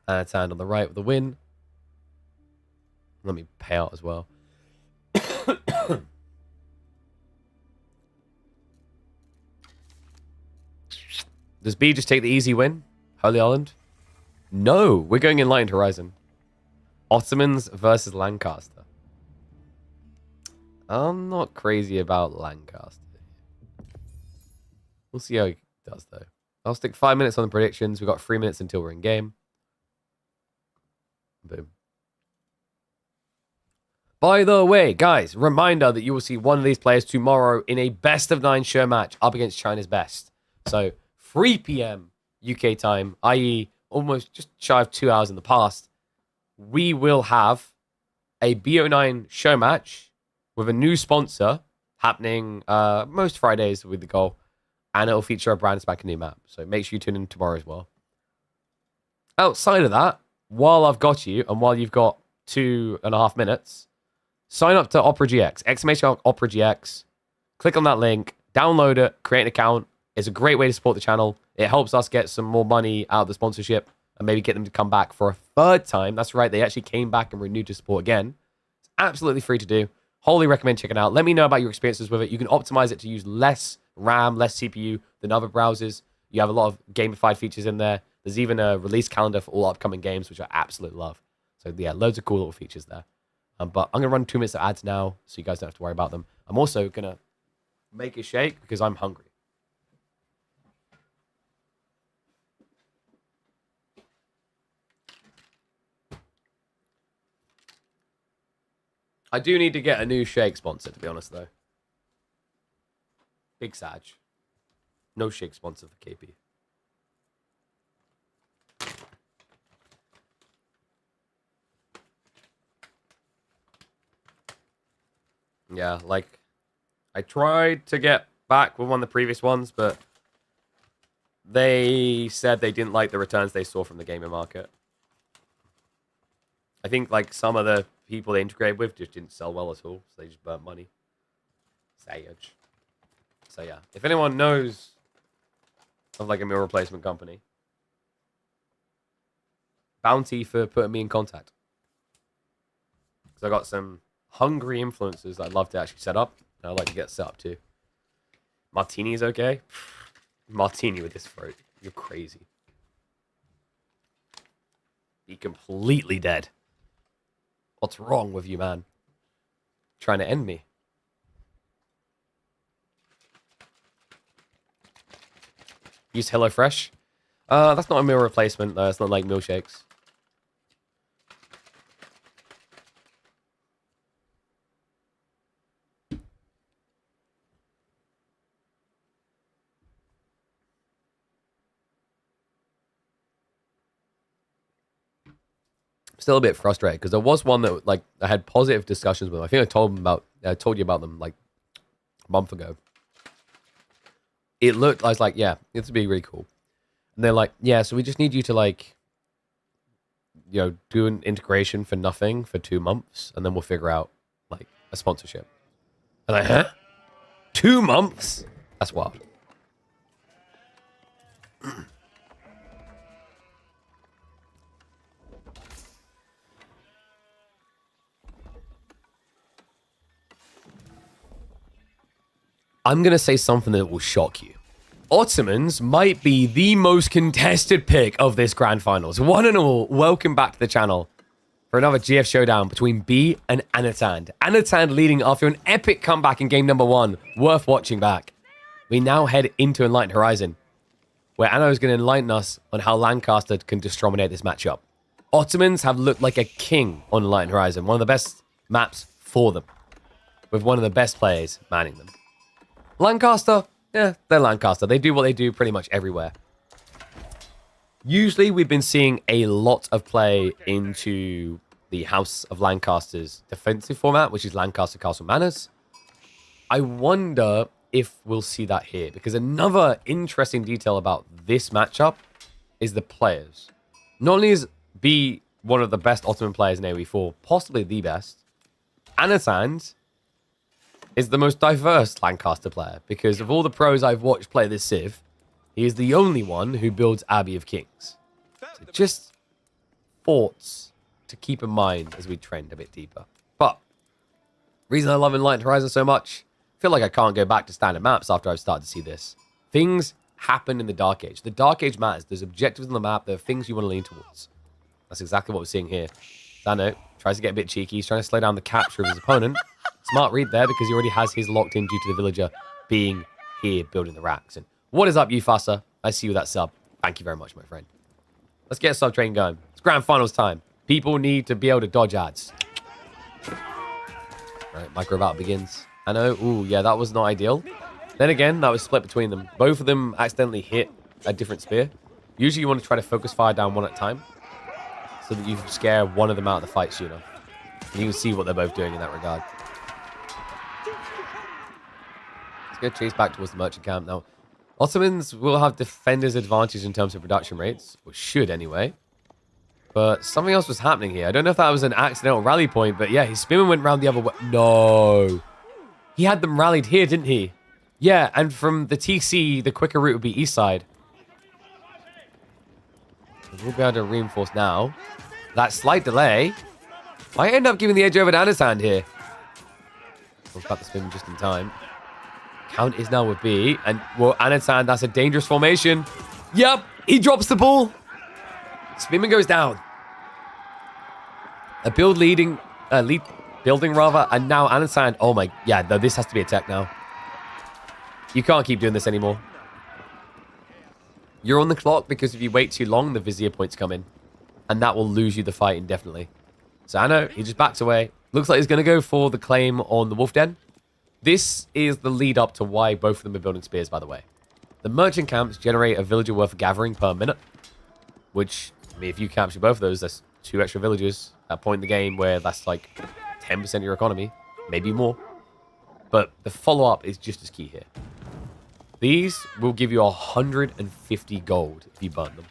Anatan on the right with the win. Let me pay out as well. Does B just take the easy win? Holy Island? No, we're going Enlightened Horizon. Ottomans versus Lancaster. I'm not crazy about Lancaster. We'll see how he does, though. I'll stick 5 minutes on the predictions. We've got 3 minutes until we're in game. Boom. By the way, guys, reminder that you will see one of these players tomorrow in a best of 9 show match up against China's best. So, 3 p.m. UK time, i.e., almost just shy of 2 hours in the past, we will have a BO9 show match with a new sponsor happening most Fridays with the goal, and it'll feature a brand spanking new map. So make sure you tune in tomorrow as well. Outside of that, while I've got you, and while you've got 2.5 minutes, sign up to Opera GX, exclamation Opera GX, click on that link, download it, create an account. It's a great way to support the channel. It helps us get some more money out of the sponsorship and maybe get them to come back for a 3rd time. That's right. They actually came back and renewed to support again. It's absolutely free to do. Wholly recommend checking it out. Let me know about your experiences with it. You can optimize it to use less RAM, less CPU than other browsers. You have a lot of gamified features in there. There's even a release calendar for all upcoming games, which I absolutely love. So yeah, loads of cool little features there. But I'm going to run 2 minutes of ads now, so you guys don't have to worry about them. I'm also going to make a shake because I'm hungry. I do need to get a new shake sponsor, to be honest, though. Big Sag. No shake sponsor for KP. Yeah, like, I tried to get back with one of the previous ones, but they said they didn't like the returns they saw from the gaming market. I think, like, some of the people they integrated with just didn't sell well at all, so they just burnt money. Sage. So, yeah. If anyone knows of, like, a meal replacement company, bounty for putting me in contact. Because I got some hungry influencers that I'd love to actually set up, and I'd like to get set up too. Martini is okay? Martini with this throat. You're crazy. Be completely dead. What's wrong with you, man? Trying to end me. Use HelloFresh. That's not a meal replacement, though. It's not like milkshakes. Still a bit frustrated because there was one that like I had positive discussions with. I think I told you about them like a month ago. It looked, I was like, yeah, it's be really cool. And they're like, yeah, so we just need you to like, you know, do an integration for nothing for 2 months, and then we'll figure out like a sponsorship. And like, huh? 2 months? That's wild. I'm going to say something that will shock you. Ottomans might be the most contested pick of this grand finals. One and all, welcome back to the channel for another GF showdown between B and Anat. Anat leading after an epic comeback in game number 1. Worth watching back. We now head into Enlightened Horizon, where Anna is going to enlighten us on how Lancaster can dominate this matchup. Ottomans have looked like a king on Enlightened Horizon, one of the best maps for them, with one of the best players manning them. Lancaster, yeah, they're Lancaster. They do what they do pretty much everywhere. Usually, we've been seeing a lot of play into the House of Lancaster's defensive format, which is Lancaster Castle Manors. I wonder if we'll see that here, because another interesting detail about this matchup is the players. Not only is B one of the best Ottoman players in AoE4, possibly the best, Anat is the most diverse Lancaster player, because of all the pros I've watched play this Civ, he is the only one who builds Abbey of Kings. So just thoughts to keep in mind as we trend a bit deeper. But reason I love Enlightened Horizon so much, I feel like I can't go back to standard maps after I've started to see this. Things happen in the Dark Age. The Dark Age matters. There's objectives on the map. There are things you want to lean towards. That's exactly what we're seeing here. Anat tries to get a bit cheeky. He's trying to slow down the capture of his opponent. Smart read there, because he already has his locked in due to the villager being here building the racks. And what is up, you fusser? I see you with that sub. Thank you very much, my friend. Let's get a sub train going. It's grand finals time. People need to be able to dodge ads. Right, micro battle begins. I know. Ooh, yeah, that was not ideal. Then again, that was split between them. Both of them accidentally hit a different spear. Usually you want to try to focus fire down one at a time, so that you scare one of them out of the fight sooner. And you can see what they're both doing in that regard. Let's go chase back towards the merchant camp. Now, Ottomans will have defender's advantage in terms of production rates, or should anyway. But something else was happening here. I don't know if that was an accidental rally point, but yeah, his spearman went round the other way. No. He had them rallied here, didn't he? Yeah, and from the TC, the quicker route would be east side. We'll be able to reinforce now. That slight delay might end up giving the edge over to Anat here. We'll cut the spin just in time. Count is now with B. And, well, Anat, that's a dangerous formation. Yep, he drops the ball. Spinman goes down. A building rather, and now Anat, oh my, yeah, no, this has to be a tech now. You can't keep doing this anymore. You're on the clock, because if you wait too long, the Vizier points come in. And that will lose you the fight indefinitely. So Anat, he just backs away. Looks like he's going to go for the claim on the Wolf Den. This is the lead up to why both of them are building spears, by the way. The merchant camps generate a villager worth of gathering per minute, which, I mean, if you capture both of those, that's 2 extra villagers at a point in the game where that's like 10% of your economy, maybe more. But the follow-up is just as key here. These will give you 150 gold if you burn them.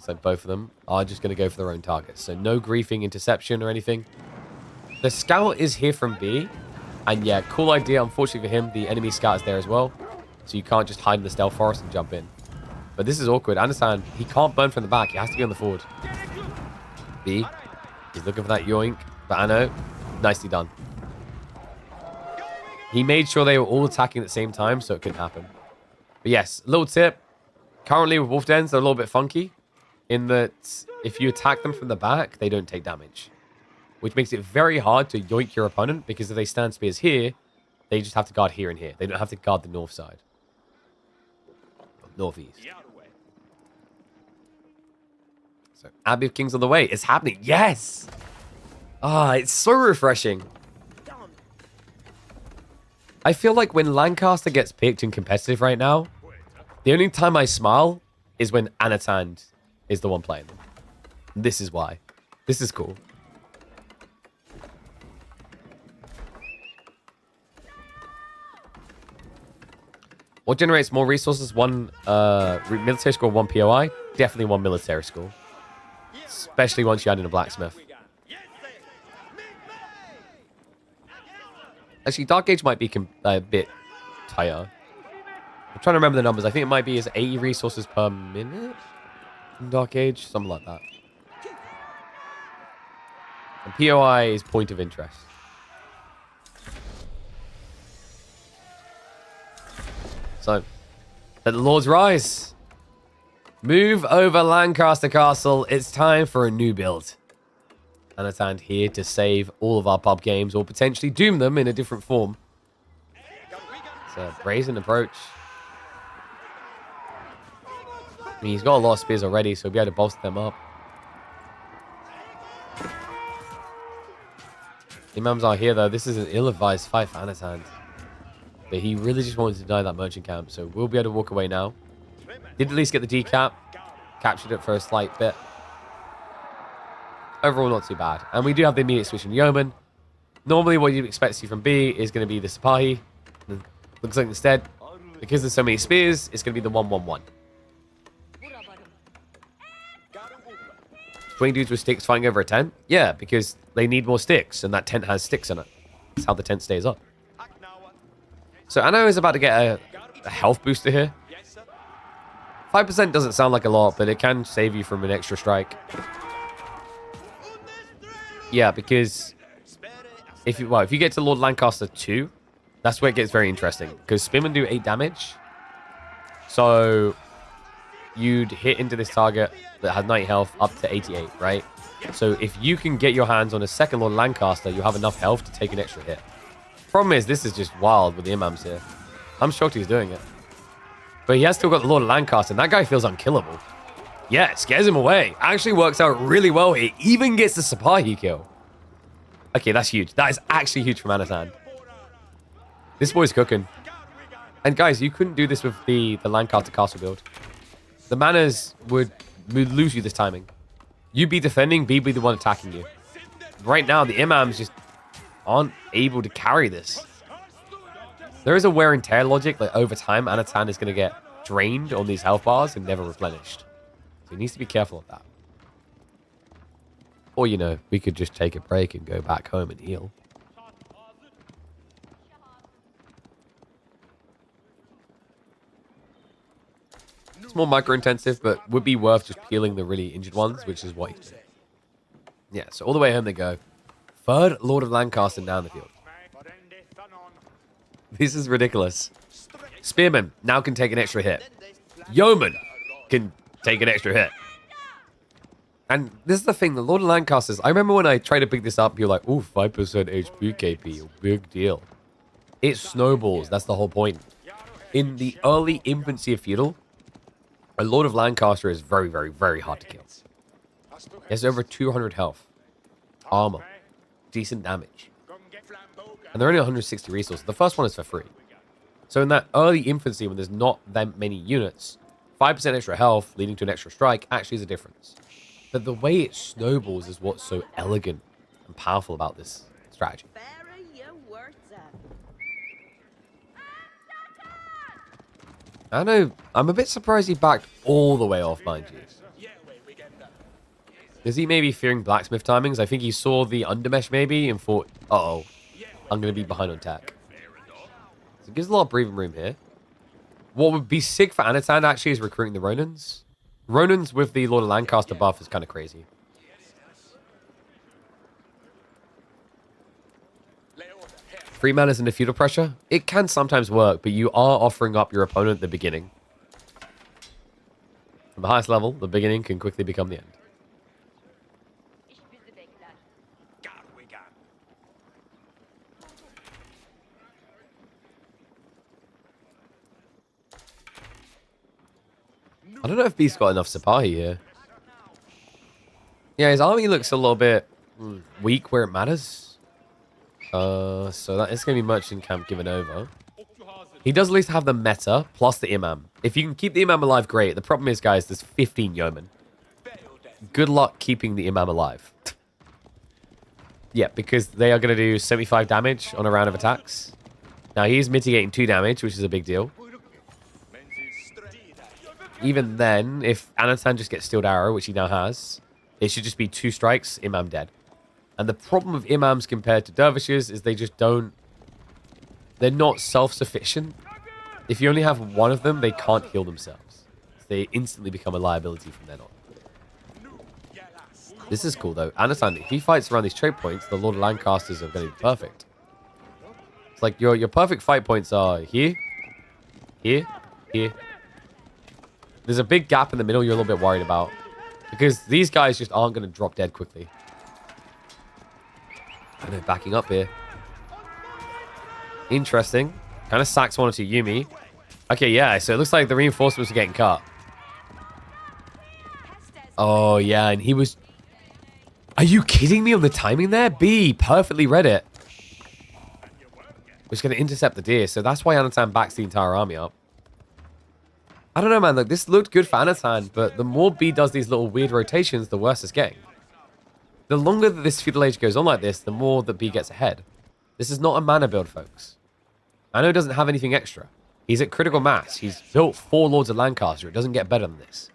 So both of them are just going to go for their own targets. So no griefing, interception, or anything. The scout is here from B. And yeah, cool idea. Unfortunately for him, the enemy scout is there as well. So you can't just hide in the stealth forest and jump in. But this is awkward. Understand, he can't burn from the back. He has to be on the forward. B. He's looking for that yoink. But Anat, nicely done. He made sure they were all attacking at the same time, so it couldn't happen. But yes, little tip. Currently with Wolf Dens, they're a little bit funky. In that, if you attack them from the back, they don't take damage. Which makes it very hard to yoink your opponent, because if they stand spears here, they just have to guard here and here. They don't have to guard the north side. Northeast. So, Abbey of Kings on the way. It's happening. Yes! Ah, it's so refreshing. I feel like when Lancaster gets picked in competitive right now, the only time I smile is when Anat is the one playing them. This is why. This is cool. What generates more resources? One military school, one POI. Definitely one military school. Especially once you add in a blacksmith. Actually, Dark Age might be a bit tighter. I'm trying to remember the numbers. I think it might be as 80 resources per minute in Dark Age. Something like that. And POI is point of interest. So, let the Lords rise. Move over Lancaster Castle. It's time for a new build. Anat here to save all of our pub games, or potentially doom them in a different form. It's a brazen approach. I mean, he's got a lot of spears already, so he'll be able to bolster them up. The Imams are here, though. This is an ill-advised fight for Anat. But he really just wanted to die that merchant camp, so we'll be able to walk away now. Did at least get the decap. Captured it for a slight bit. Overall, not too bad. And we do have the immediate switch in Yeoman. Normally, what you'd expect to see from B is going to be the Sipahi. Looks like instead, because there's so many spears, it's going to be the 1-1-1. 20 dudes with sticks fighting over a tent? Yeah, because they need more sticks, and that tent has sticks in it. That's how the tent stays up. So Anat is about to get a health booster here. 5% doesn't sound like a lot, but it can save you from an extra strike. Yeah, because if you get to Lord Lancaster 2, that's where it gets very interesting. Because Spearmen do 8 damage. So you'd hit into this target that has 90 health up to 88, right? So if you can get your hands on a second Lord Lancaster, you'll have enough health to take an extra hit. Problem is, this is just wild with the Imams here. I'm shocked he's doing it. But he has still got the Lord of Lancaster, and that guy feels unkillable. Yeah, it scares him away. Actually works out really well here. Even gets the Sipahi kill. Okay, that's huge. That is actually huge from Anat. This boy's cooking. And guys, you couldn't do this with the Lancaster Castle build. The manners would lose you this timing. You'd be defending, B be the one attacking you. Right now, the Imams just aren't able to carry this. There is a wear and tear logic. Like over time, Anat is going to get drained on these health bars and never replenished. So he needs to be careful of that. Or, you know, we could just take a break and go back home and heal. It's more micro-intensive, but would be worth just peeling the really injured ones, which is what he's doing. Yeah, so all the way home they go. Third Lord of Lancaster down the field. This is ridiculous. Spearman now can take an extra hit. Yeoman can take an extra hit. And this is the thing, the Lord of Lancasters, I remember when I tried to pick this up, you're like, ooh, 5% HP KP, big deal. It snowballs, that's the whole point. In the early infancy of Feudal, a Lord of Lancaster is very, very, very hard to kill. He has over 200 health. armor, decent damage. And they're only 160 resources. The first one is for free. So in that early infancy, when there's not that many units, 5% extra health leading to an extra strike actually is a difference. But the way it snowballs is what's so elegant and powerful about this strategy. I know, I'm a bit surprised he backed all the way off, mind you. Is he maybe fearing blacksmith timings? I think he saw the undermesh maybe and thought, uh-oh, I'm going to be behind on tech. So it gives a lot of breathing room here. What would be sick for Anat actually is recruiting the Ronins. Ronins with the Lord of Lancaster buff is kind of crazy. Free manners and the feudal pressure. It can sometimes work, but you are offering up your opponent at the beginning. At the highest level, the beginning can quickly become the end. I don't know if B's got enough Sipahi here. Yeah, his army looks a little bit weak where it matters. So that is going to be merchant camp given over. He does at least have the meta plus the imam. If you can keep the imam alive, great. The problem is, guys, there's 15 yeomen. Good luck keeping the imam alive. Yeah, because they are going to do 75 damage on a round of attacks. Now, he's mitigating 2 damage, which is a big deal. Even then, if Anatan just gets Steeled Arrow, which he now has, it should just be 2 strikes, imam dead. And the problem with imams compared to dervishes is they just don't... They're not self-sufficient. If you only have one of them, they can't heal themselves. They instantly become a liability from then on. This is cool, though. Anatan, if he fights around these choke points, the Lord of Lancasters are going to be perfect. It's like your perfect fight points are here, here, here. There's a big gap in the middle you're a little bit worried about. Because these guys just aren't going to drop dead quickly. And they're backing up here. Interesting. Kind of sacks 1 or 2 Yumi. Okay, yeah, so it looks like the reinforcements are getting cut. Oh, yeah, and he was... Are you kidding me on the timing there? B perfectly read it. Was going to intercept the deer, so that's why Anatan backs the entire army up. I don't know, man. Look, this looked good for Anatan, but the more B does these little weird rotations, the worse it's getting. The longer that this feudal age goes on like this, the more that B gets ahead. This is not a mana build, folks. I know he doesn't have anything extra. He's at critical mass. He's built 4 Lords of Lancaster. It doesn't get better than this.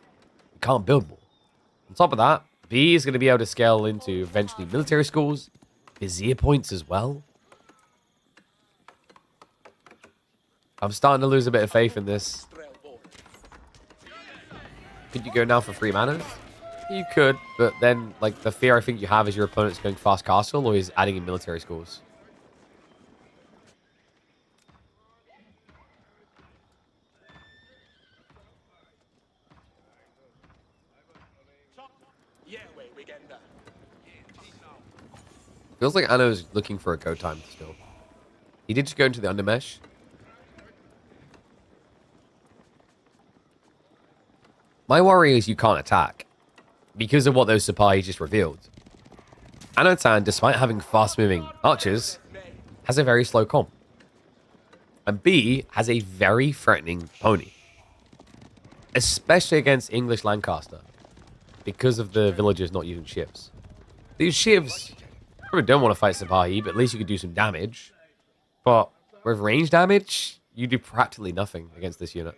You can't build more. On top of that, B is going to be able to scale into eventually military schools, vizier points as well. I'm starting to lose a bit of faith in this. Could you go now for 3 manners? You could, but then, like, the fear I think you have is your opponent's going fast castle or he's adding in military schools. Feels like Anno's looking for a go time still. He did just go into the undermesh. My worry is you can't attack because of what those Sipahi just revealed. Anatan, despite having fast-moving archers, has a very slow comp. And B has a very threatening pony. Especially against English Lancaster. Because of the villagers not using shivs. These shivs probably don't want to fight Sipahi, but at least you could do some damage. But with range damage, you do practically nothing against this unit.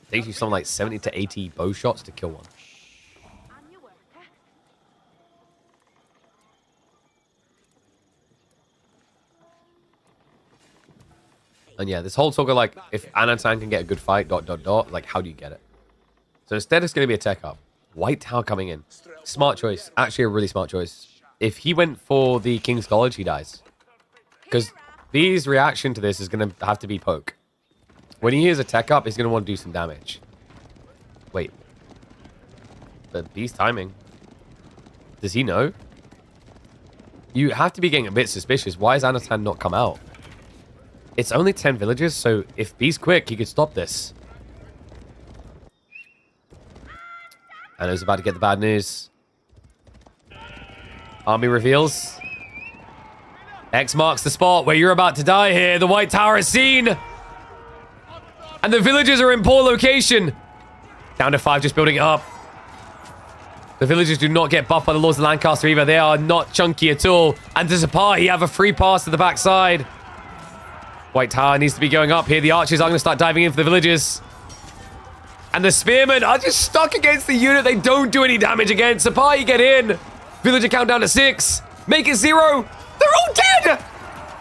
It takes you something like 70 to 80 bow shots to kill one. And yeah, this whole talk of like, if Anatan can get a good fight, ... like, how do you get it? So instead, it's going to be a tech up. White Tower coming in. Smart choice. Actually, a really smart choice. If he went for the King's College, he dies. Because B's reaction to this is going to have to be poke. When he hears a tech up, he's going to want to do some damage. Wait. But B's timing. Does he know? You have to be getting a bit suspicious. Why has Anatan not come out? It's only 10 villages, so if B's quick, he could stop this. Anna's about to get the bad news. Army reveals. X marks the spot where you're about to die here. The White Tower is seen. And the villagers are in poor location. Down to 5, just building it up. The villagers do not get buffed by the Lords of Lancaster either. They are not chunky at all. And there's a party. You have a free pass to the backside. White Tower needs to be going up here. The archers are going to start diving in for the villagers. And the spearmen are just stuck against the unit they don't do any damage against. Sapai, get in. Villager count down to 6. Make it 0. They're all dead.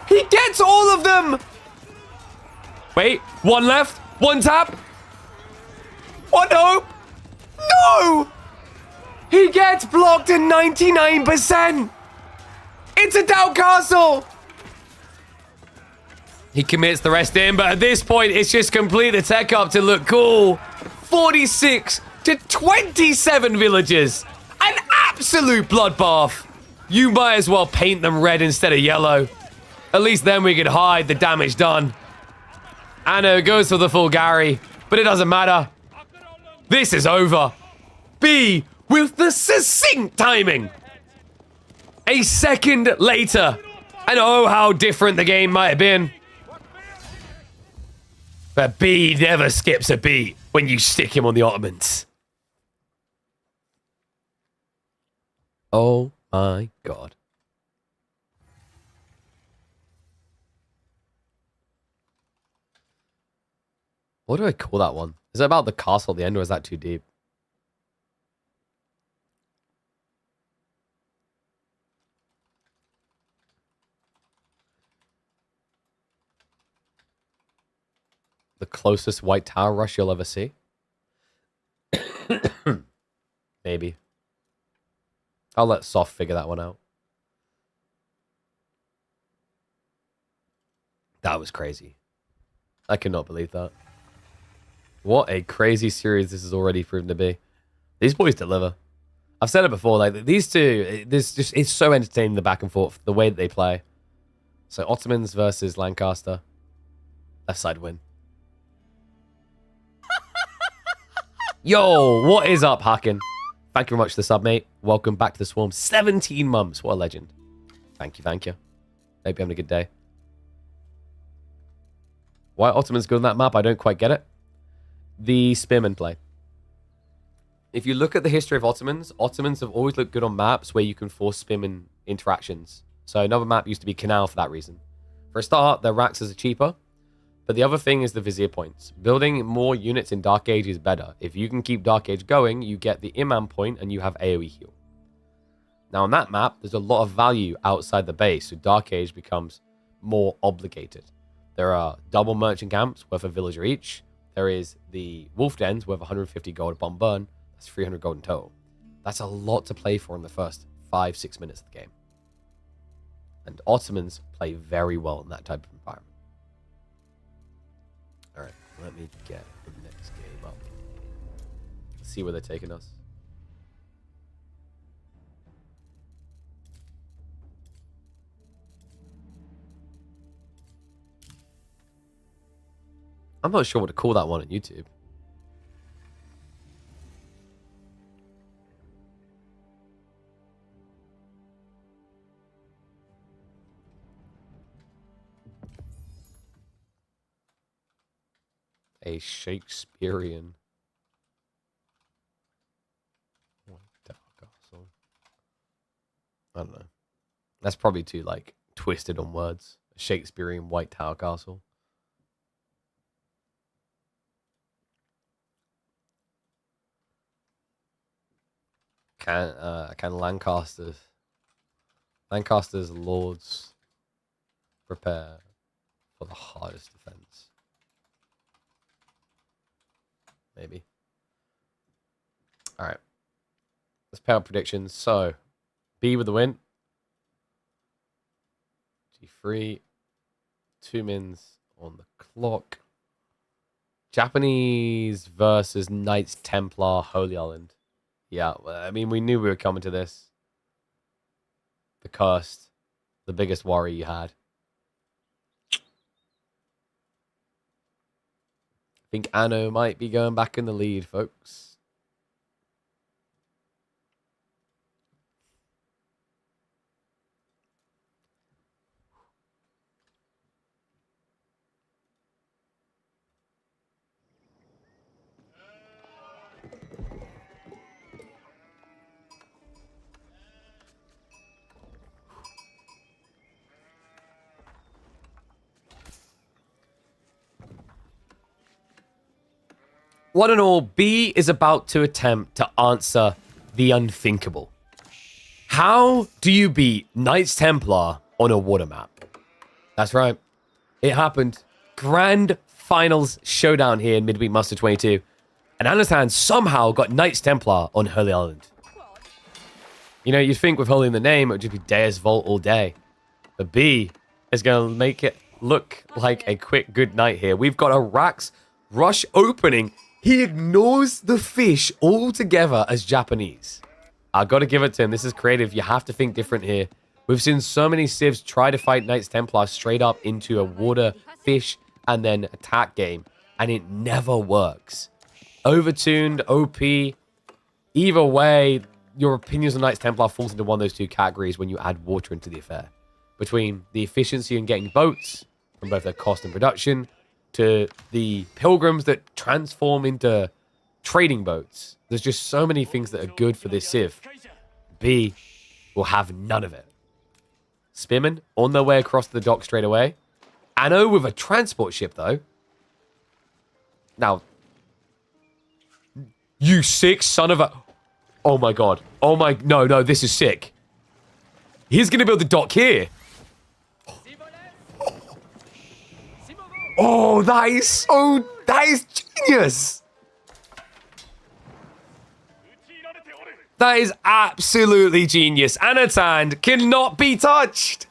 He gets all of them. Wait, 1 left. 1 tap. 1 hope. No. He gets blocked at 99%. It's a down castle. He commits the rest in, but at this point, it's just complete the tech up to look cool. 46 to 27 villagers. An absolute bloodbath. You might as well paint them red instead of yellow. At least then we could hide the damage done. Anna goes for the full Gary, but it doesn't matter. This is over. B with the succinct timing. A second later. And oh, how different the game might have been. But B never skips a beat when you stick him on the Ottomans. Oh my God. What do I call that one? Is it about the castle at the end, or is that too deep? The closest White Tower rush you'll ever see? Maybe. I'll let Soft figure that one out. That was crazy. I cannot believe that. What a crazy series this has already proven to be. These boys deliver. I've said it before, like these two, it's so entertaining, the back and forth, the way that they play. So Ottomans versus Lancaster. Left side win. Yo, what is up, Hacken? Thank you very much for the sub, mate. Welcome back to the Swarm. 17 months. What a legend. Thank you, thank you. Hope you're having a good day. Why Ottomans good on that map? I don't quite get it. The spearmen play. If you look at the history of Ottomans, Ottomans have always looked good on maps where you can force spearmen interactions. So another map used to be Canal for that reason. For a start, their Raxes are cheaper. But the other thing is the Vizier points. Building more units in Dark Age is better. If you can keep Dark Age going, you get the Imam point and you have AoE heal. Now on that map, there's a lot of value outside the base, so Dark Age becomes more obligated. There are double merchant camps worth a villager each. There is the Wolf Dens worth 150 gold at bomb burn. That's 300 gold in total. That's a lot to play for in the first 5-6 minutes of the game. And Ottomans play very well in that type of environment. Alright, let me get the next game up. Let's see where they're taking us. I'm not sure what to call that one on YouTube. A Shakespearean White Tower Castle. I don't know. That's probably too like twisted on words. A Shakespearean White Tower Castle. Can Lancaster's lords prepare for the hardest defense? Maybe. All right. Let's pay out predictions. So, B with the win. G3. 2 mins on the clock. Japanese versus Knights Templar Holy Island. Yeah, I mean, we knew we were coming to this. The cursed. The biggest worry you had. I think Anno might be going back in the lead, folks. One and all, B is about to attempt to answer the unthinkable. How do you beat Knights Templar on a water map? That's right. It happened. Grand finals showdown here in Midweek Master 22. And Anat somehow got Knights Templar on Holy Island. You know, you'd think with Holy in the name, it would just be Deus Vault all day. But B is going to make it look like a quick good night here. We've got a Rax rush opening. He ignores the fish altogether as Japanese. I got to give it to him. This is creative. You have to think different here. We've seen so many civs try to fight Knights Templar straight up into a water, fish, and then attack game. And it never works. Overtuned, OP. Either way, your opinions on Knights Templar falls into one of those two categories when you add water into the affair. Between the efficiency in getting boats, from both their cost and production, to the pilgrims that transform into trading boats. There's just so many things that are good for this civ. B will have none of it. Spearmen on their way across the dock straight away. Anno with a transport ship, though. Now, you sick son of a... Oh, my God. Oh, my... No, this is sick. He's going to build the dock here. Oh, that is so... That is genius. That is absolutely genius. Anat cannot be touched.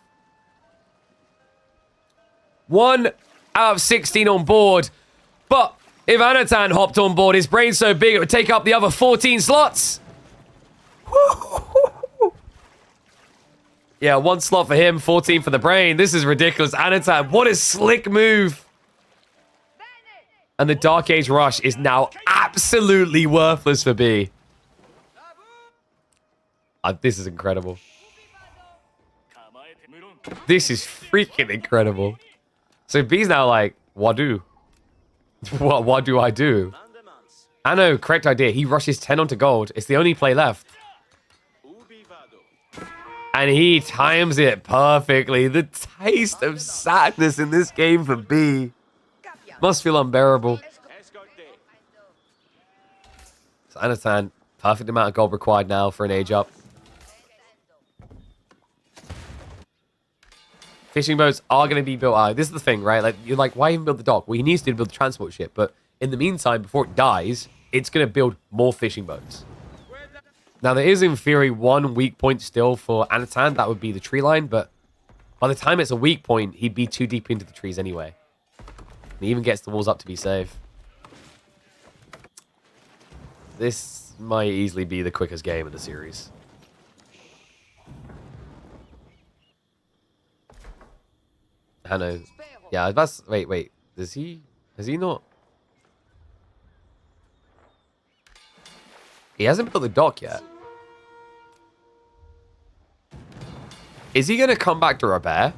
1 out of 16 on board. But if Anat hopped on board, his brain's so big it would take up the other 14 slots. Yeah, 1 slot for him, 14 for the brain. This is ridiculous. Anat, what a slick move. And the Dark Age Rush is now absolutely worthless for B. This is incredible. This is freaking incredible. So B's now like, what do? What do I do? I know, correct idea. He rushes 10 onto gold. It's the only play left. And he times it perfectly. The taste of sadness in this game for B must feel unbearable. So Anat, perfect amount of gold required now for an age up. Fishing boats are going to be built. This is the thing, right? Like, you're like, why even build the dock? Well, he needs to build the transport ship. But in the meantime, before it dies, it's going to build more fishing boats. Now, there is, in theory, 1 weak point still for Anat. That would be the tree line. But by the time it's a weak point, he'd be too deep into the trees anyway. He even gets the walls up to be safe. This might easily be the quickest game in the series. I know. Yeah, that's... Wait. Has he not... He hasn't built the dock yet. Is he going to come back to repair?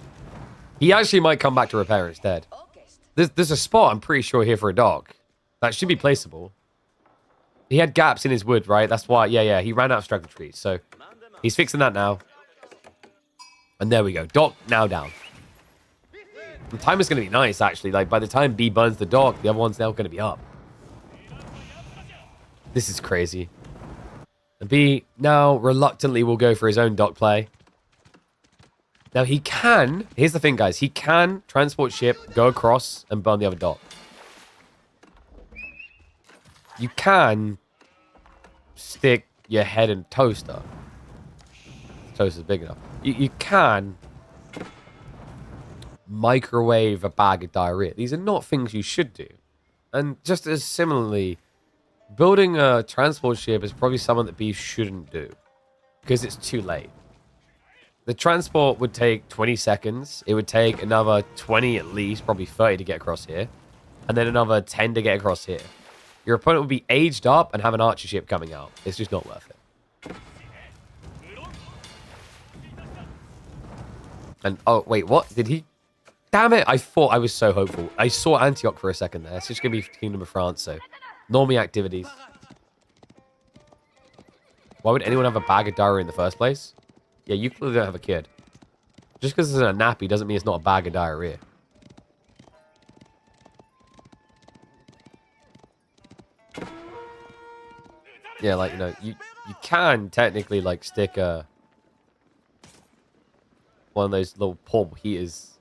He actually might come back to repair instead. There's a spot, I'm pretty sure, here for a dock. That should be placeable. He had gaps in his wood, right? That's why... Yeah. He ran out of straggler trees. So, he's fixing that now. And there we go. Dock now down. The time is going to be nice, actually. Like, by the time B burns the dock, the other one's now going to be up. This is crazy. And B now reluctantly will go for his own dock play. Now, he can... Here's the thing, guys. He can transport ship, go across, and burn the other dock. You can stick your head in toaster. Toaster's big enough. You can... microwave a bag of diarrhea. These are not things you should do. And just as similarly, building a transport ship is probably something that B shouldn't do. Because it's too late. The transport would take 20 seconds. It would take another 20 at least, probably 30 to get across here. And then another 10 to get across here. Your opponent would be aged up and have an archer ship coming out. It's just not worth it. And, oh, wait, what? Did he... Damn it, I thought I was so hopeful. I saw Antioch for a second there. It's just going to be Kingdom of France, so... Normie activities. Why would anyone have a bag of diarrhea in the first place? Yeah, you clearly don't have a kid. Just because it's a nappy doesn't mean it's not a bag of diarrhea. Yeah, like, you know, you can technically, like, stick one of those little portable heaters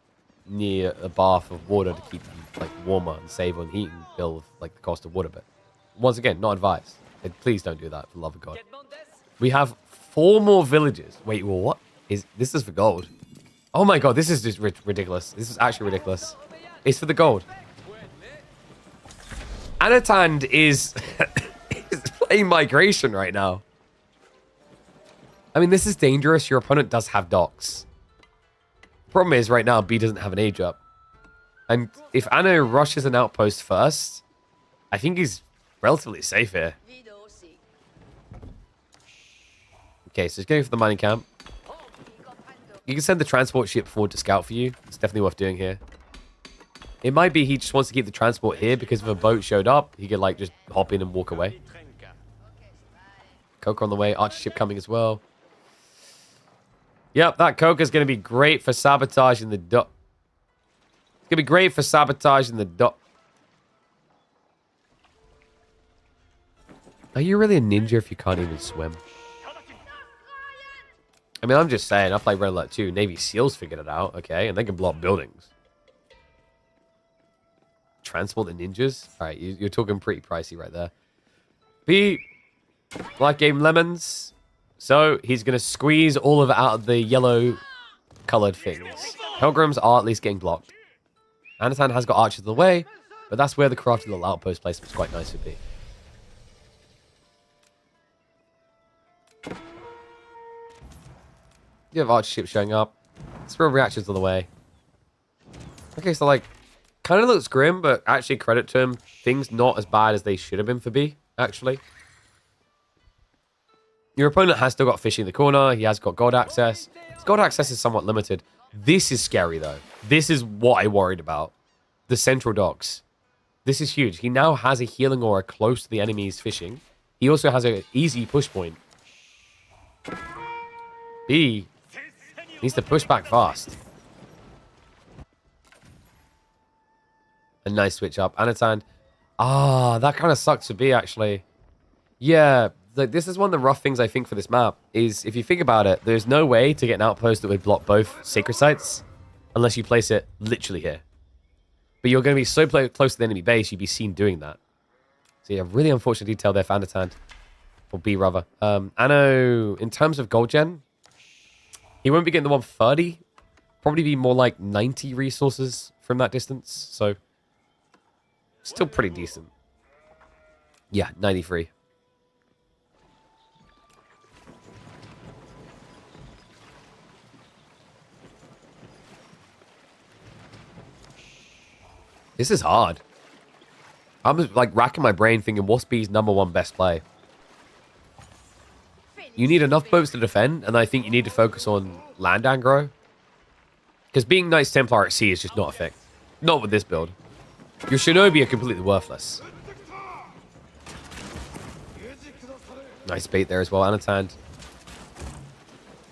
near a bath of water to keep you, like, warmer and save on heating bill of, like, the cost of water. But once again, not advised. Please don't do that, for the love of God. We have 4 more villages. Wait, well, what? This is for gold. Oh my God, this is just ridiculous. This is actually ridiculous. It's for the gold. Anat is playing migration right now. I mean, this is dangerous. Your opponent does have docks. Problem is, right now, B doesn't have an age up. And if Anno rushes an outpost first, I think he's relatively safe here. Okay, so he's going for the mining camp. You can send the transport ship forward to scout for you. It's definitely worth doing here. It might be he just wants to keep the transport here because if a boat showed up, he could, like, just hop in and walk away. Coker on the way. Archer ship coming as well. Yep, that Coker's going to be great for sabotaging the dock. It's going to be great for sabotaging the dock. Are you really a ninja if you can't even swim? I mean, I'm just saying. I played Red Alert 2. Navy SEALs figured it out, okay? And they can blow up buildings. Transport the ninjas? All right, you're talking pretty pricey right there. B, like game lemons. So he's going to squeeze all of it out of the yellow colored things. Pilgrims are at least getting blocked. Anat has got archers in the way, but that's where the crafted little outpost placement is quite nice to be. You have archer ships showing up. Throw reactions on the way. Okay, so like, kind of looks grim, but actually credit to him. Things not as bad as they should have been for B, actually. Your opponent has still got fishing in the corner. He has got gold access. His gold access is somewhat limited. This is scary, though. This is what I worried about. The central docks. This is huge. He now has a healing aura close to the enemy's fishing. He also has an easy push point. B needs to push back fast. A nice switch up. Anat. Ah, that kind of sucks for B, actually. Yeah, like, this is one of the rough things I think for this map, is if you think about it, there's no way to get an outpost that would block both sacred sites unless you place it literally here. But you're going to be so close to the enemy base, you'd be seen doing that. So yeah, really unfortunate detail there for Anat. Or B, rather. Anno, in terms of gold gen, he won't be getting the 130. Probably be more like 90 resources from that distance. So, still pretty decent. Yeah, 93. This is hard. I'm just, like, racking my brain thinking, what's B's #1 best play? You need enough boats to defend, and I think you need to focus on land aggro. Because being Knights Templar at sea is just not effective. Not with this build. Your Shinobi are completely worthless. Nice bait there as well. Anat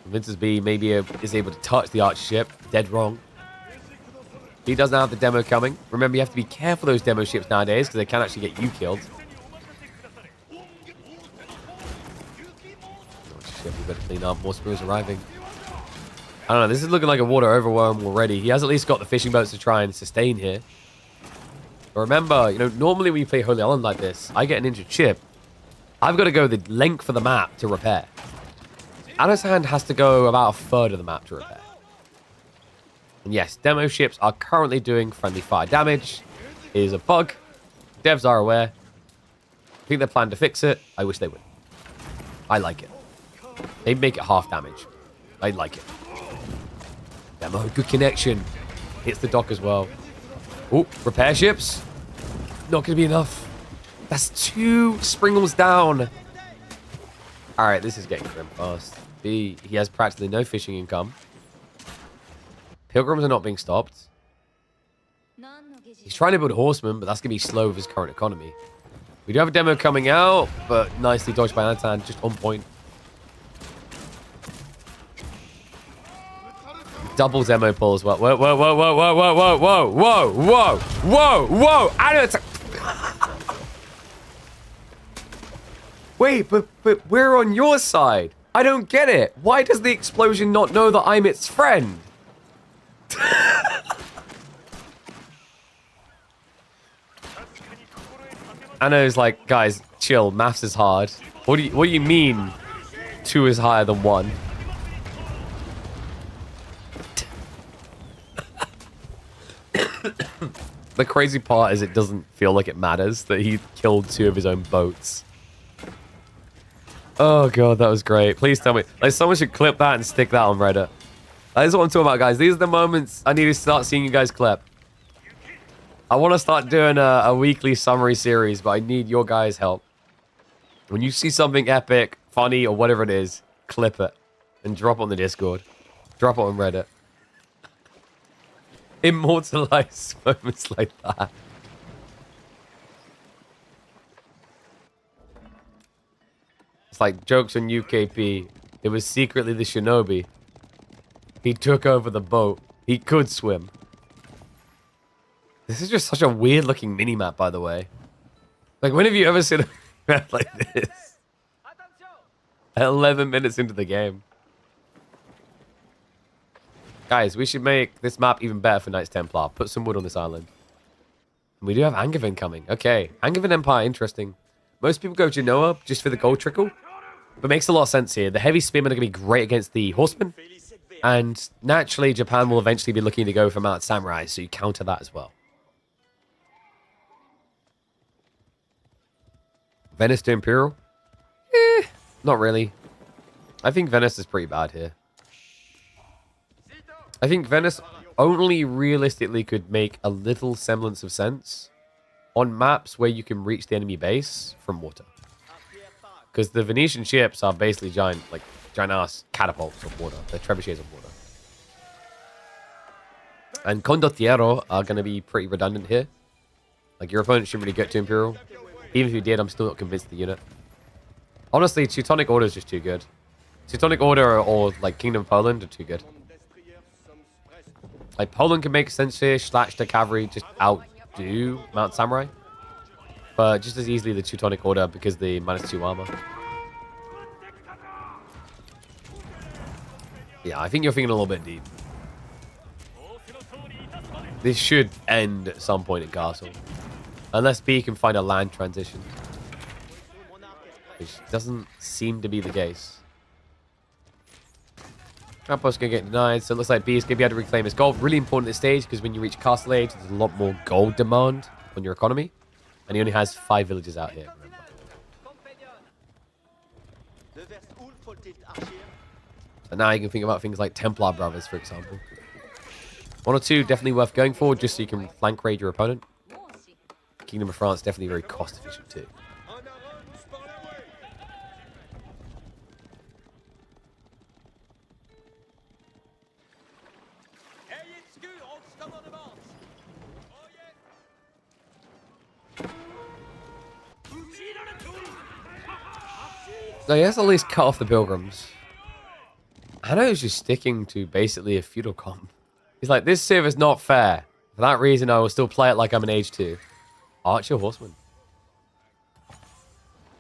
convinces B maybe is able to touch the archer ship. Dead wrong. He doesn't have the demo coming. Remember, you have to be careful of those demo ships nowadays because they can actually get you killed. Ship we better clean up. More screws arriving. I don't know. This is looking like a water overwhelm already. He has at least got the fishing boats to try and sustain here. But remember, you know, normally when you play Holy Island like this, I get an injured ship. I've got to go the length of the map to repair. Anat's hand has to go about 1/3 of the map to repair. And yes, demo ships are currently doing friendly fire damage. It is a bug. Devs are aware. I think they're planning to fix it. I wish they would. I like it. They make it half damage. I like it. Demo, good connection. Hits the dock as well. Oh, repair ships. Not going to be enough. That's 2 Springles down. All right, this is getting grim fast. B, he has practically no fishing income. Pilgrims are not being stopped. He's trying to build horsemen, but that's going to be slow with his current economy. We do have a demo coming out, but nicely dodged by Anat, just on point. Double demo pull as well. Whoa, whoa, whoa, whoa, whoa, whoa, whoa, whoa, whoa, whoa, whoa, whoa, Anat! Wait, but we're on your side. I don't get it. Why does the explosion not know that I'm its friend? Anna's like, guys, chill. Maths is hard. What do you mean 2 is higher than 1? The crazy part is it doesn't feel like it matters that he killed 2 of his own boats. Oh god, that was great. Please tell me. Like, someone should clip that and stick that on Reddit. That is what I'm talking about, guys. These are the moments I need to start seeing you guys clip. I want to start doing a weekly summary series, but I need your guys' help. When you see something epic, funny, or whatever it is, clip it and drop it on the Discord. Drop it on Reddit. Immortalize moments like that. It's like jokes on UKP. It was secretly the shinobi. He took over the boat. He could swim. This is just such a weird looking mini-map, by the way. Like, when have you ever seen a map like this? 11 minutes into the game. Guys, we should make this map even better for Knights Templar. Put some wood on this island. And we do have Angevin coming. Okay. Angevin Empire, interesting. Most people go Genoa just for the gold trickle. But makes a lot of sense here. The heavy spearmen are going to be great against the horsemen. And naturally, Japan will eventually be looking to go for Mount Samurai. So you counter that as well. Venice to Imperial? Not really. I think Venice is pretty bad here. I think Venice only realistically could make a little semblance of sense on maps where you can reach the enemy base from water. Because the Venetian ships are basically giant-ass catapults of water. They're trebuchets of water. And Condottiero are going to be pretty redundant here. Like, your opponent shouldn't really get to Imperial. Even if you did, I'm still not convinced of the unit. Honestly, Teutonic Order is just too good. Teutonic Order or like, Kingdom of Poland are too good. Like, Poland can make sense here. The cavalry just outdo Mount Samurai. But just as easily the Teutonic Order because the -2 armor. Yeah, I think you're thinking a little bit deep. This should end at some point in Castle. Unless B can find a land transition. Which doesn't seem to be the case. Outpost's going to get denied, so it looks like B is going to be able to reclaim his gold. Really important at this stage, because when you reach Castle Age, there's a lot more gold demand on your economy. And he only has 5 villages out here, remember. So now you can think about things like Templar Brothers, for example. 1 or 2 definitely worth going for, just so you can flank raid your opponent. Kingdom of France definitely very cost efficient too. So he has at least cut off the pilgrims. I know he's just sticking to basically a feudal comp. He's like, this civ is not fair. For that reason, I will still play it like I'm an age 2. Archer Horseman.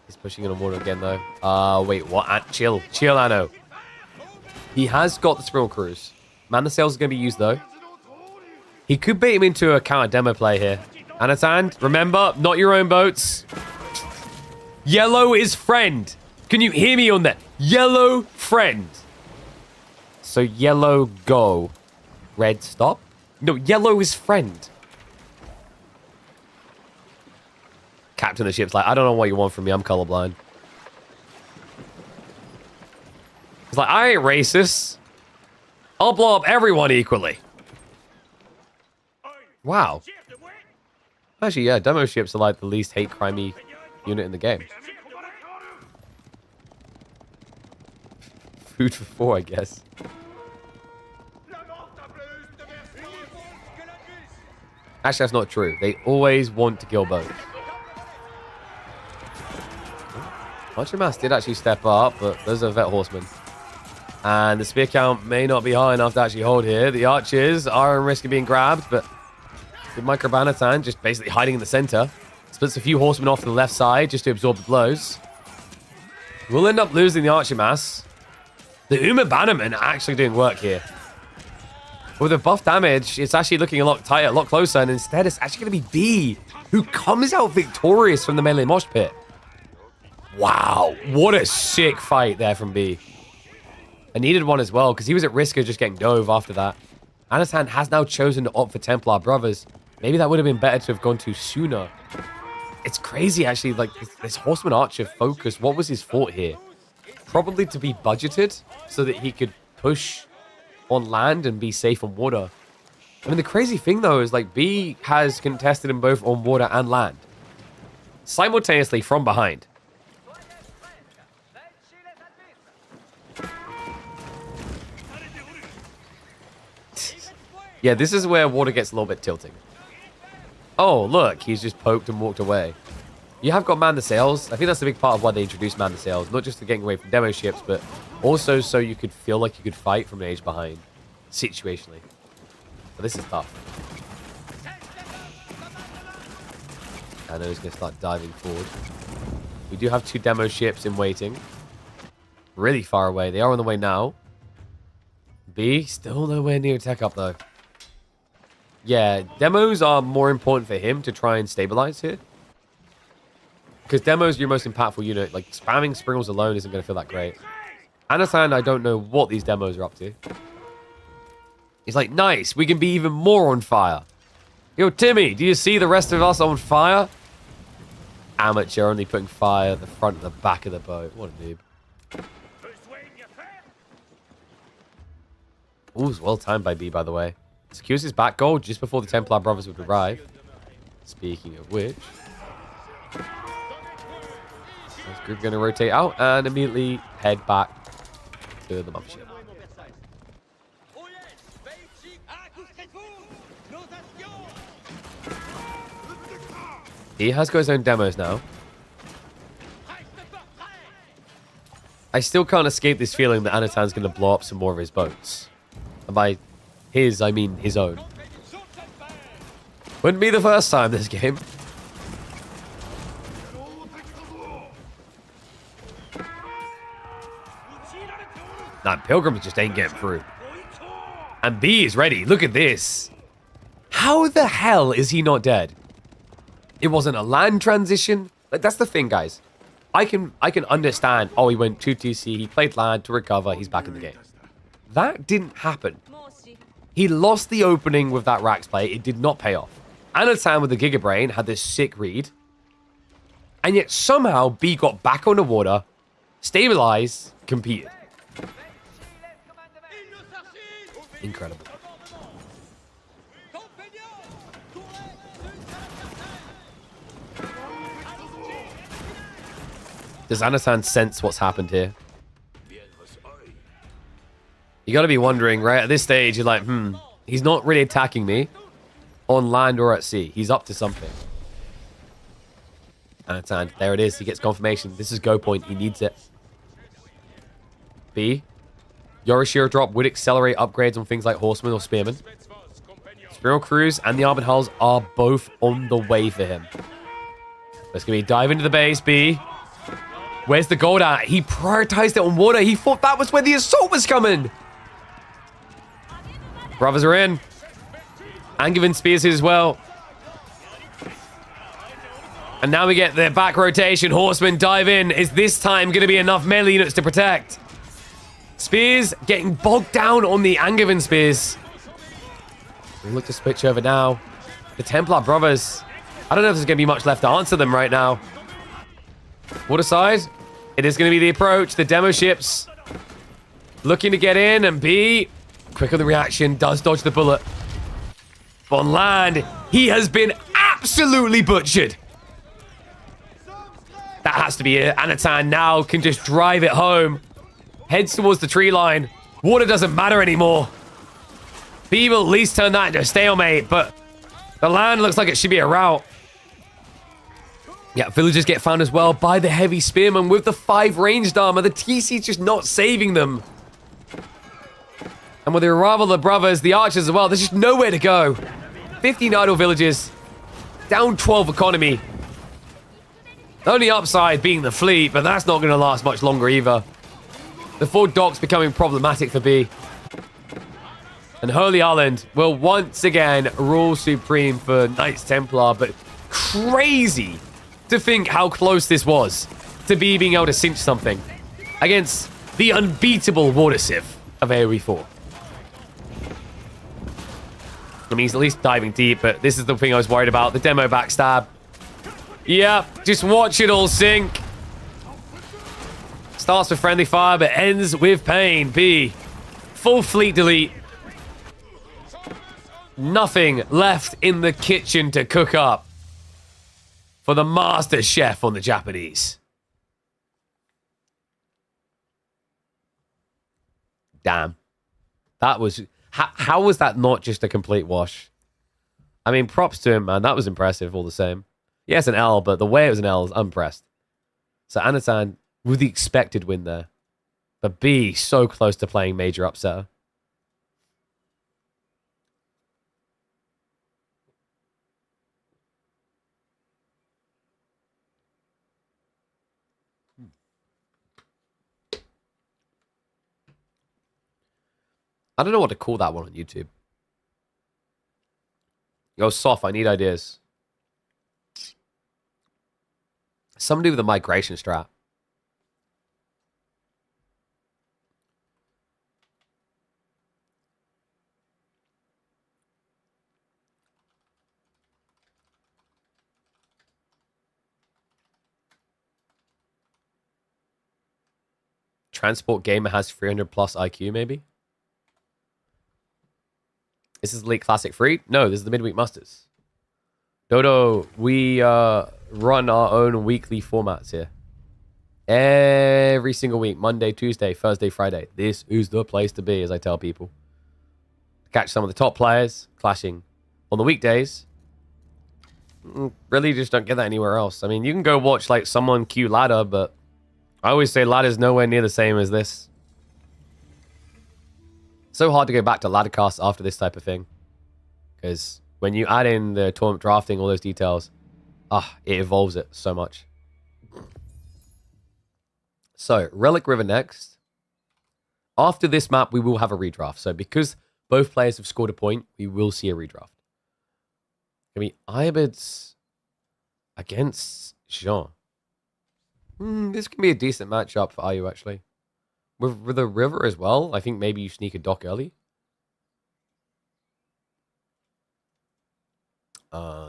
He's pushing in on water again, though. Wait, what? Chill. Chill, Anno. He has got the Sprill Cruise. Man the Sails is going to be used, though. He could bait him into a counter demo play here. Anat, remember, not your own boats. Yellow is friend. Can you hear me on that? Yellow friend. So yellow go. Red stop? No, yellow is friend. Captain of the ship's like, I don't know what you want from me. I'm colorblind. He's like, I ain't racist. I'll blow up everyone equally. Wow. Actually, yeah, demo ships are like the least hate crimey unit in the game. Food for 4, I guess. Actually, that's not true. They always want to kill both. Archer Mass did actually step up, but there's a Vet Horseman. And the spear count may not be high enough to actually hold here. The archers are at risk of being grabbed, but with Microbanatan just basically hiding in the center. Splits a few horsemen off to the left side just to absorb the blows. We'll end up losing the Archer Mass. The Uma Bannerman are actually doing work here. With the buff damage, it's actually looking a lot tighter, a lot closer, and instead it's actually going to be B, who comes out victorious from the melee mosh pit. Wow, what a sick fight there from B. I needed one as well, because he was at risk of just getting dove after that. Anat has now chosen to opt for Templar Brothers. Maybe that would have been better to have gone to sooner. It's crazy, actually, like, this Horseman Archer focus, what was his thought here? Probably to be budgeted, so that he could push on land and be safe on water. I mean, the crazy thing, though, is, like, B has contested him both on water and land. Simultaneously from behind. Yeah, this is where water gets a little bit tilting. Oh, look, he's just poked and walked away. You have got man the sails. I think that's a big part of why they introduced man the sails. Not just to getting away from demo ships, but also so you could feel like you could fight from an age behind. Situationally. But this is tough. I know he's going to start diving forward. We do have 2 demo ships in waiting. Really far away. They are on the way now. B, still nowhere near tech up, though. Yeah, demos are more important for him to try and stabilize here. Because demos are your most impactful unit. Like, spamming Springles alone isn't going to feel that great. Anat, I don't know what these demos are up to. He's like, nice, we can be even more on fire. Yo, Timmy, do you see the rest of us on fire? Amateur only putting fire at the front and the back of the boat. What a noob. Ooh, it's well timed by B, by the way. Secures his back goal just before the Templar Brothers would arrive. Speaking of which... this group going to rotate out and immediately head back to the mothership. He has got his own demos now. I still can't escape this feeling that Anatan's going to blow up some more of his boats. And by his, I mean his own. Wouldn't be the first time this game. Nah, Pilgrims just ain't getting through. And B is ready. Look at this. How the hell is he not dead? It wasn't a land transition. Like, that's the thing, guys. I can understand. Oh, he went 2TC. He played land to recover. He's back in the game. That didn't happen. He lost the opening with that Rax play. It did not pay off. Anatan with the Giga Brain had this sick read. And yet somehow B got back on the water, stabilized, competed. Incredible. Does Anatan sense what's happened here? You got to be wondering, right? At this stage, you're like, he's not really attacking me on land or at sea. He's up to something. Anatan, there it is. He gets confirmation. This is go point. He needs it. B. Yorishiro drop would accelerate upgrades on things like Horsemen or Spearmen. Spiral Crews and the Armored Hulls are both on the way for him. There's going to be dive into the base, B. Where's the gold at? He prioritized it on water. He thought that was where the assault was coming. Brothers are in. Angevin spears as well. And now we get the back rotation. Horsemen dive in. Is this time going to be enough melee units to protect? Spears getting bogged down on the Angevin spears. We look to switch over now. The Templar Brothers. I don't know if there's going to be much left to answer them right now. Waterside. It is going to be the approach. The demo ships looking to get in, and B, quick on the reaction, does dodge the bullet. But on land, he has been absolutely butchered. That has to be it. Anatan now can just drive it home. Heads towards the tree line. Water doesn't matter anymore. B will at least turn that into a stalemate, but the land looks like it should be a rout. Yeah, villagers get found as well by the heavy spearmen with the 5 ranged armor. The TC's just not saving them. And with the arrival of the brothers, the archers as well, there's just nowhere to go. 15 idle villages, down 12 economy. The only upside being the fleet, but that's not going to last much longer either. The 4 docks becoming problematic for B. And Holy Island will once again rule supreme for Knights Templar, but crazy to think how close this was to B being able to cinch something against the unbeatable Water Sieve of AoE 4. I mean, he's at least diving deep, but this is the thing I was worried about. The demo backstab. Yeah, just watch it all sink. Starts with friendly fire, but ends with pain. B. Full fleet delete. Nothing left in the kitchen to cook up for the master chef on the Japanese. Damn. That was... How was that not just a complete wash? I mean, props to him, man. That was impressive all the same. Yes, an L, but the way it was an L is unimpressed. So Anat with the expected win there. But B, so close to playing major upsetter. I don't know what to call that one on YouTube. Yo, Soft, I need ideas. Something to do with the migration strat. Transport Gamer has 300 plus IQ, maybe? Is this Elite Classic free? No, this is the Midweek Masters. Dodo, we run our own weekly formats here. Every single week. Monday, Tuesday, Thursday, Friday. This is the place to be, as I tell people. Catch some of the top players clashing on the weekdays. Really just don't get that anywhere else. I mean, you can go watch like someone queue ladder, but I always say ladder's nowhere near the same as this. So hard to go back to ladder casts after this type of thing. Because when you add in the tournament drafting, all those details, it evolves it so much. So, Relic River next. After this map, we will have a redraft. So, because both players have scored a point, we will see a redraft. I mean, Iabids against Jean. This can be a decent matchup for IU, actually. With the river as well, I think maybe you sneak a dock early.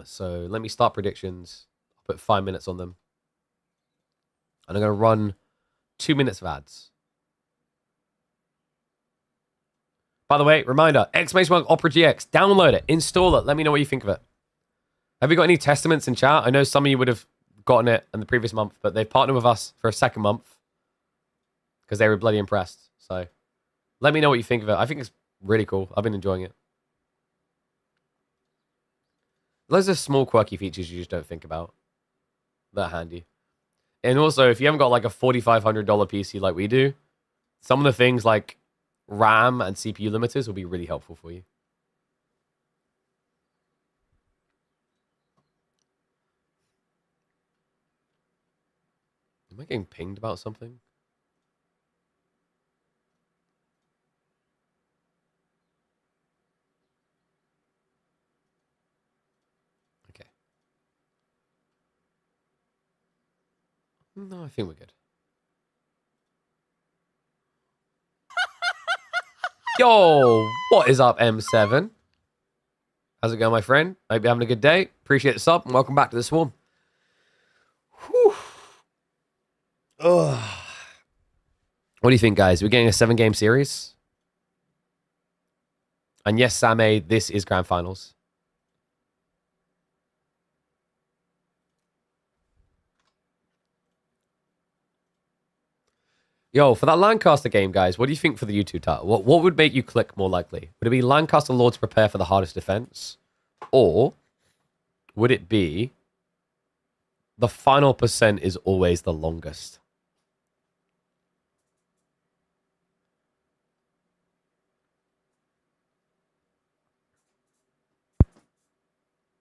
So let me start predictions. I'll put 5 minutes on them. And I'm going to run 2 minutes of ads. By the way, reminder, exclamation Opera GX. Download it. Install it. Let me know what you think of it. Have you got any testaments in chat? I know some of you would have gotten it in the previous month, but they've partnered with us for a second month because they were bloody impressed. So let me know what you think of it. I think it's really cool. I've been enjoying it. Those are small quirky features you just don't think about. They're handy. And also, if you haven't got like a $4,500 PC like we do, some of the things like RAM and CPU limiters will be really helpful for you. Am I getting pinged about something? Okay. No, I think we're good. Yo, what is up, M7? How's it going, my friend? Hope you're having a good day. Appreciate the sub, and welcome back to the Swarm. Whew. Ugh. What do you think, guys? We're getting a 7-game series. And yes, Same, this is Grand Finals. Yo, for that Lancaster game, guys, what do you think for the YouTube title? What would make you click more likely? Would it be Lancaster Lords prepare for the hardest defense? Or would it be the final percent is always the longest?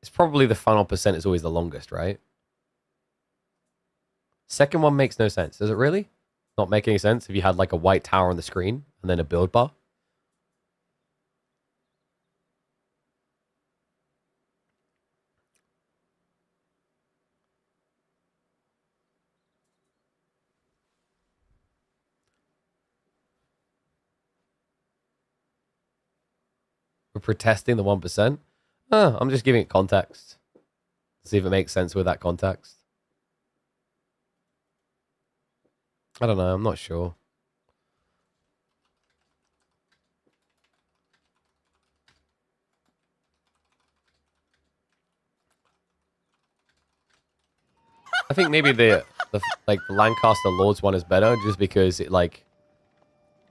It's probably the final percent is always the longest, right? Second one makes no sense. Does it really? Not make any sense if you had like a white tower on the screen and then a build bar. We're protesting the 1%. I'm just giving it context. See if it makes sense with that context. I don't know. I'm not sure. I think maybe the Lancaster Lords one is better just because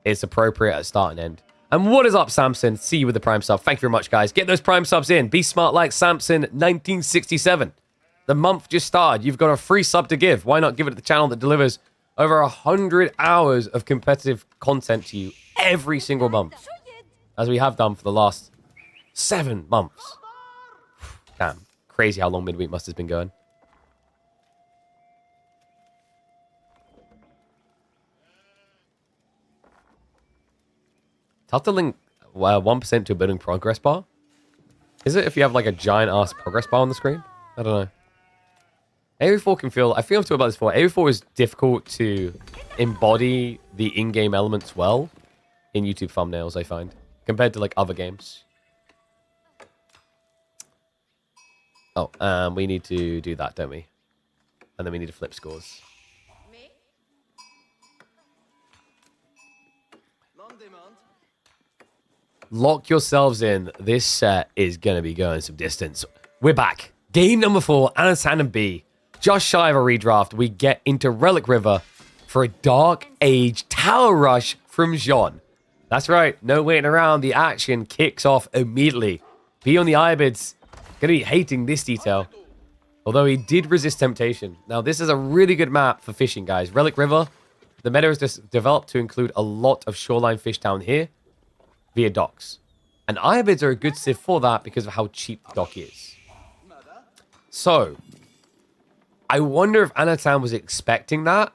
it's appropriate at start and end. And what is up, Samson? See you with the Prime sub. Thank you very much, guys. Get those Prime subs in. Be smart like Samson 1967. The month just started. You've got a free sub to give. Why not give it to the channel that delivers over 100 hours of competitive content to you every single month, as we have done for the last 7 months. Damn, crazy how long Midweek Must has been going. It's hard to link 1% to a building progress bar. Is it if you have like a giant ass progress bar on the screen? I don't know. AV4 can feel, I feel I've talked about this before, AV4 is difficult to embody the in-game elements well in YouTube thumbnails, I find, compared to like other games. Oh, we need to do that, don't we? And then we need to flip scores. Lock yourselves in. This set is going to be going some distance. We're back. Game number 4, Anat and B. Just shy of a redraft, we get into Relic River for a Dark Age Tower Rush from Jean. That's right, no waiting around. The action kicks off immediately. B on the Ibids, going to be hating this detail. Although he did resist temptation. Now, this is a really good map for fishing, guys. Relic River, the meta is just developed to include a lot of shoreline fish down here via docks. And Ibids are a good sieve for that because of how cheap the dock is. So, I wonder if Anatan was expecting that.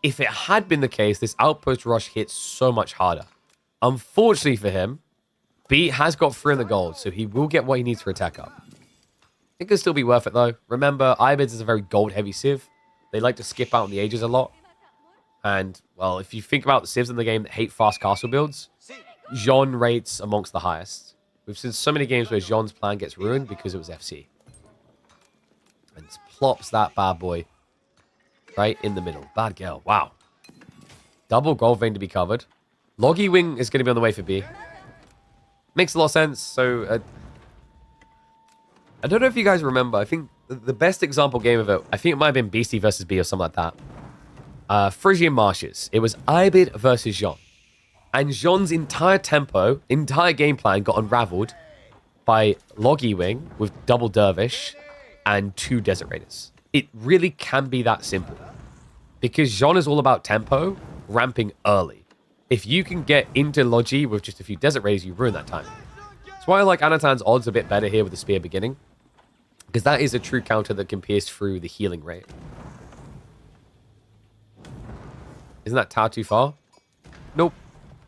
If it had been the case, this outpost rush hits so much harder. Unfortunately for him, B has got 3 in the gold, so he will get what he needs for attack up. It could still be worth it, though. Remember, Ibids is a very gold-heavy civ. They like to skip out on the ages a lot. And, well, if you think about the civs in the game that hate fast castle builds, Jean rates amongst the highest. We've seen so many games where Jean's plan gets ruined because it was FC. And plops that bad boy right in the middle. Bad girl. Wow. Double gold vein to be covered. Loggy Wing is going to be on the way for B. Makes a lot of sense. So, I don't know if you guys remember. I think the best example game of it, I think it might have been Beastie versus B or something like that. Frisian Marshes. It was Ibid versus Jean. And Jean's entire tempo, entire game plan got unraveled by Loggy Wing with double Dervish and 2 Desert Raiders. It really can be that simple. Because Jean is all about tempo, ramping early. If you can get into Logi with just a few Desert Raiders, you ruin that time. That's why I like Anatan's odds a bit better here with the Spear beginning. Because that is a true counter that can pierce through the healing rate. Isn't that Tau too far? Nope.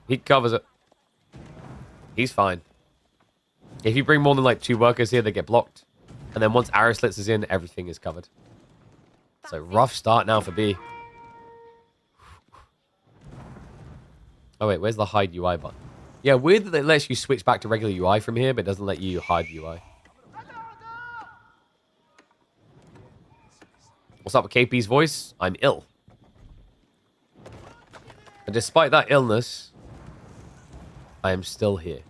He covers it. He's fine. If you bring more than like 2 workers here, they get blocked. And then once arrow slits is in, everything is covered. So rough start now for B. Oh wait, where's the hide UI button? Yeah, weird that it lets you switch back to regular UI from here, but it doesn't let you hide UI. What's up with KP's voice? I'm ill. And despite that illness, I am still here.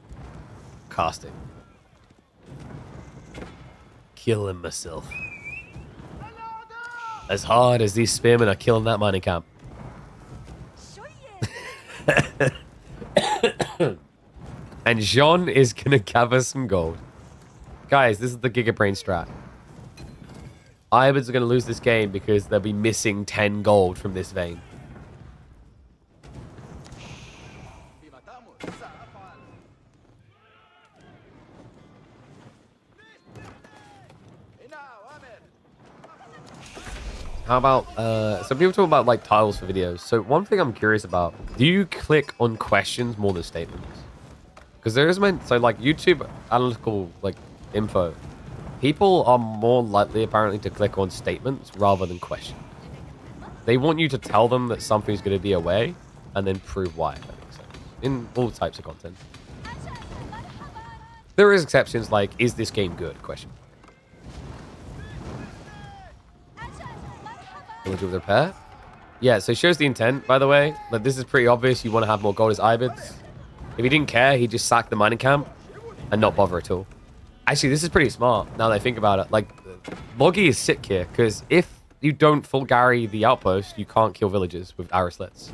Casting. Killing myself. As hard as these spearmen are killing that mining camp. And Jean is going to gather some gold. Guys, this is the Giga Brain strat. Ibids are going to lose this game because they'll be missing 10 gold from this vein. How about, so people talk about like titles for videos. So one thing I'm curious about, do you click on questions more than statements? Because there is so like YouTube analytical like info, people are more likely apparently to click on statements rather than questions. They want you to tell them that something's going to be a way and then prove why, if that makes sense. In all types of content. There is exceptions like, is this game good? Question. Village with repair? Yeah, so it shows the intent, by the way. Like, this is pretty obvious. You want to have more gold as Ibids. If he didn't care, he'd just sack the mining camp and not bother at all. Actually, this is pretty smart now that I think about it. Like, Loggy is sick here, because if you don't full Gary the outpost, you can't kill villagers with arrow slits.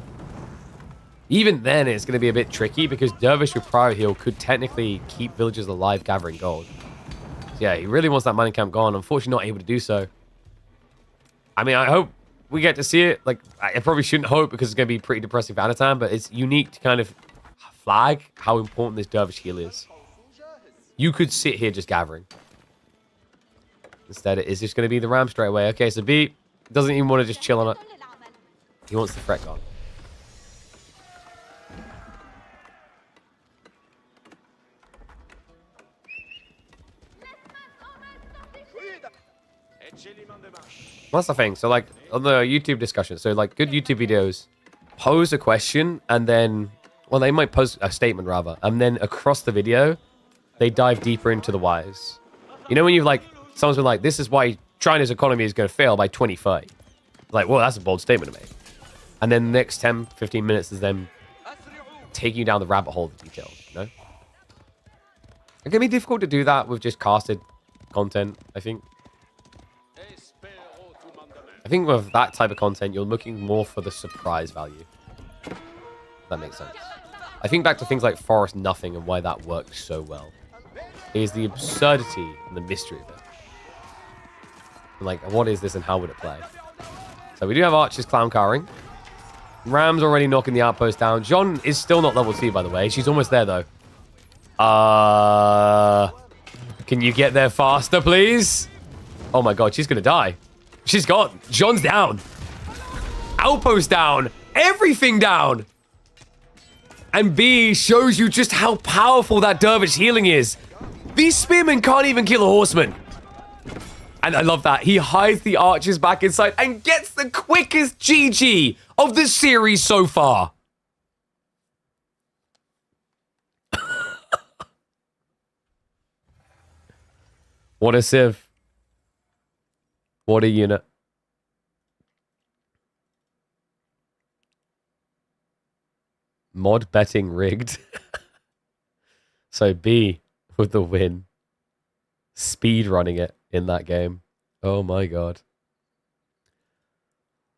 Even then, it's going to be a bit tricky, because Dervish with Prior Heal could technically keep villagers alive gathering gold. So yeah, he really wants that mining camp gone. Unfortunately, not able to do so. I mean, I hope we get to see it. Like, I probably shouldn't hope, because it's going to be pretty depressing for Anat, but it's unique to kind of flag how important this Dervish heal is. You could sit here just gathering. Instead, it is just going to be the ram straight away. Okay, so B doesn't even want to just chill on it. He wants the threat gone. That's the thing. So, like, on the YouTube discussion, so, like, good YouTube videos pose a question and then, well, they might pose a statement, rather, and then across the video, they dive deeper into the whys. You know when you've, like, someone's been like, this is why China's economy is going to fail by 2030. Like, well, that's a bold statement to make. And then the next 10, 15 minutes is them taking you down the rabbit hole of the details, you know? It can be difficult to do that with just casted content, I think. I think with that type of content, you're looking more for the surprise value. If that makes sense. I think back to things like Forest Nothing and why that worked so well. It is the absurdity and the mystery of it. And like, what is this and how would it play? So we do have Archers clown carring. Ram's already knocking the outpost down. John is still not level 2, by the way. She's almost there, though. Can you get there faster, please? Oh my god, she's gonna die. She's gone. John's down. Outpost down. Everything down. And B shows you just how powerful that Dervish healing is. These spearmen can't even kill a horseman. And I love that. He hides the archers back inside and gets the quickest GG of the series so far. What a civ. What a unit. Mod betting rigged. So B with the win. Speed running it in that game. Oh my god.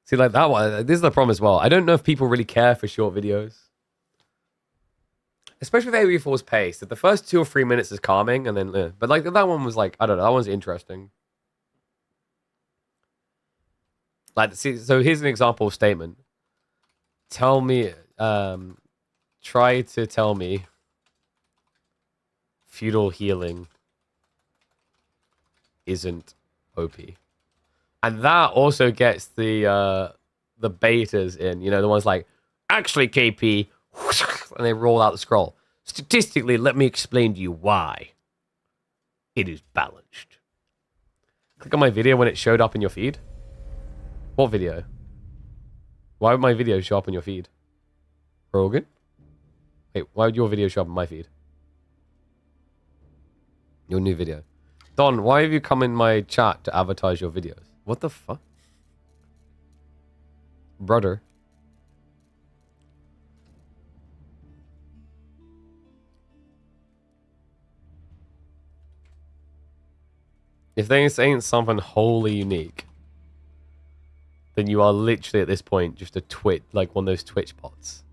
See, like that one, this is the problem as well. I don't know if people really care for short videos. Especially with AoE4's pace. That the first 2 or 3 minutes is calming, and then, but like that one was like, I don't know, that one's interesting. Like, see, so here's an example of statement. Tell me, try to tell me feudal healing isn't OP. And that also gets the betas in, you know, the ones like, actually KP, and they roll out the scroll. Statistically, let me explain to you why. It is balanced. Click on my video when it showed up in your feed. What video? Why would my video show up on your feed? Rogan? Wait, why would your video show up on my feed? Your new video. Don, why have you come in my chat to advertise your videos? What the fuck? Brother. If this ain't something wholly unique, then you are literally at this point just a twit, like one of those Twitch bots.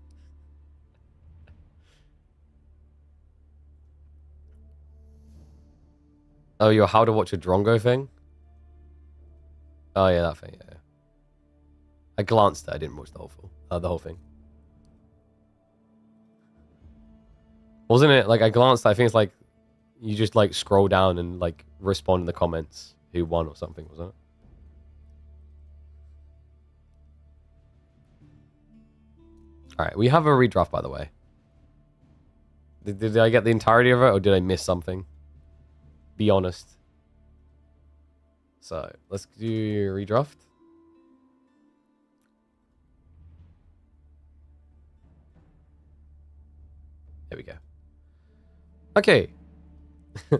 Oh, your how to watch a Drongo thing? Oh yeah, that thing. Yeah. I glanced at it. I didn't watch the whole thing. Wasn't it like I glanced? I think it's like you just like scroll down and like respond in the comments who won or something, wasn't it? All right, we have a redraft, by the way. Did I get the entirety of it, or did I miss something? Be honest. So, let's do redraft. There we go. Okay.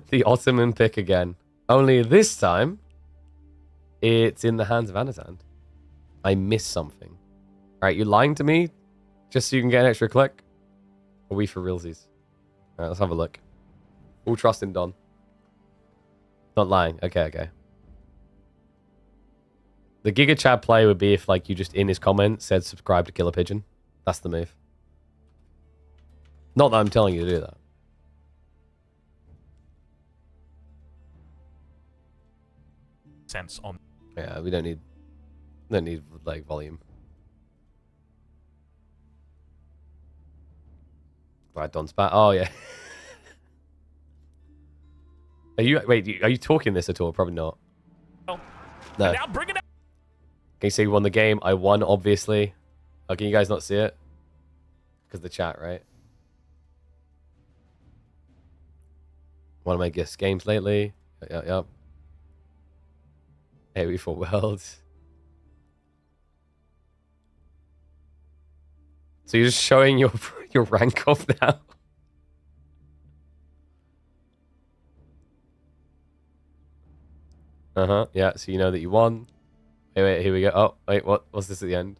The Ottoman pick again. Only this time, it's in the hands of Anat. I missed something. All right, you lying to me just so you can get an extra click? Or are we for realsies? All right, let's have a look. All trust in Don. Not lying. Okay, okay. The Giga Chad play would be if, like, you just in his comment said subscribe to Killer Pigeon. That's the move. Not that I'm telling you to do that. Sense on. Yeah, we don't need like volume. Right, Don's back. Oh yeah. Are you talking this at all? Probably not. Oh. No. Now bring it up. Can you see we won the game? I won, obviously. Oh, can you guys not see it? Because the chat, right? One of my guest games lately. Yep. Hey, for worlds. So you're just showing your rank off now. Yeah, so you know that you won. Wait, here we go. Oh, wait, what's this at the end?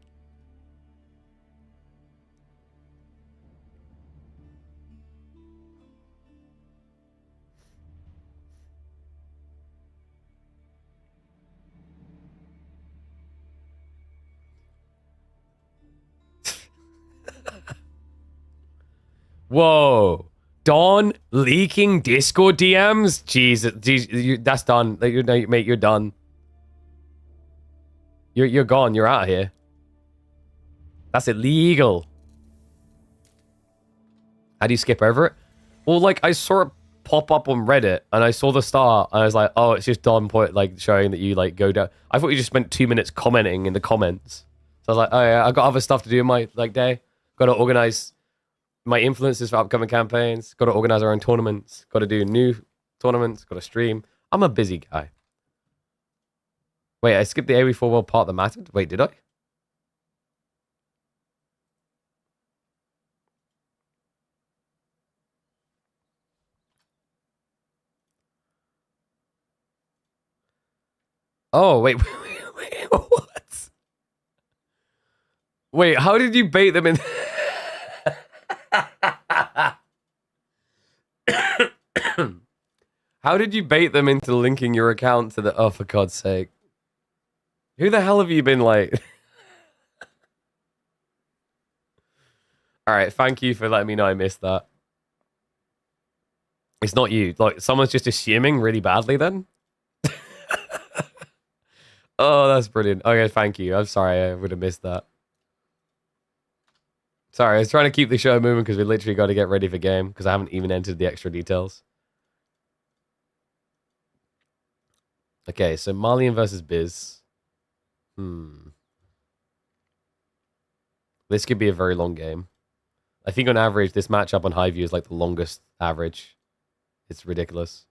Whoa. Dawn leaking Discord DMs? Jesus, that's done. Mate, you're done. You're gone. You're out of here. That's illegal. How do you skip over it? Well, like, I saw it pop up on Reddit, and I saw the star, and I was like, oh, it's just Dawn like showing that you like go down. I thought you just spent 2 minutes commenting in the comments. So I was like, oh yeah, I've got other stuff to do in my day. Got to organize my influences for upcoming campaigns. Got to organize our own tournaments. Got to do new tournaments. Got to stream. I'm a busy guy. Wait, I skipped the AoE4 world part that mattered? Wait, did I? Oh, wait, what? Wait, how did you bait them in? How did you bait them into linking your account to the... Oh, for God's sake. Who the hell have you been like? Alright, thank you for letting me know I missed that. It's not you. Like, someone's just assuming really badly then? Oh, that's brilliant. Okay, thank you. I'm sorry, I would have missed that. Sorry, I was trying to keep the show moving because we literally got to get ready for game because I haven't even entered the extra details. Okay, so Marlian versus Biz. This could be a very long game. I think on average, this matchup on Highview is like the longest average. It's ridiculous.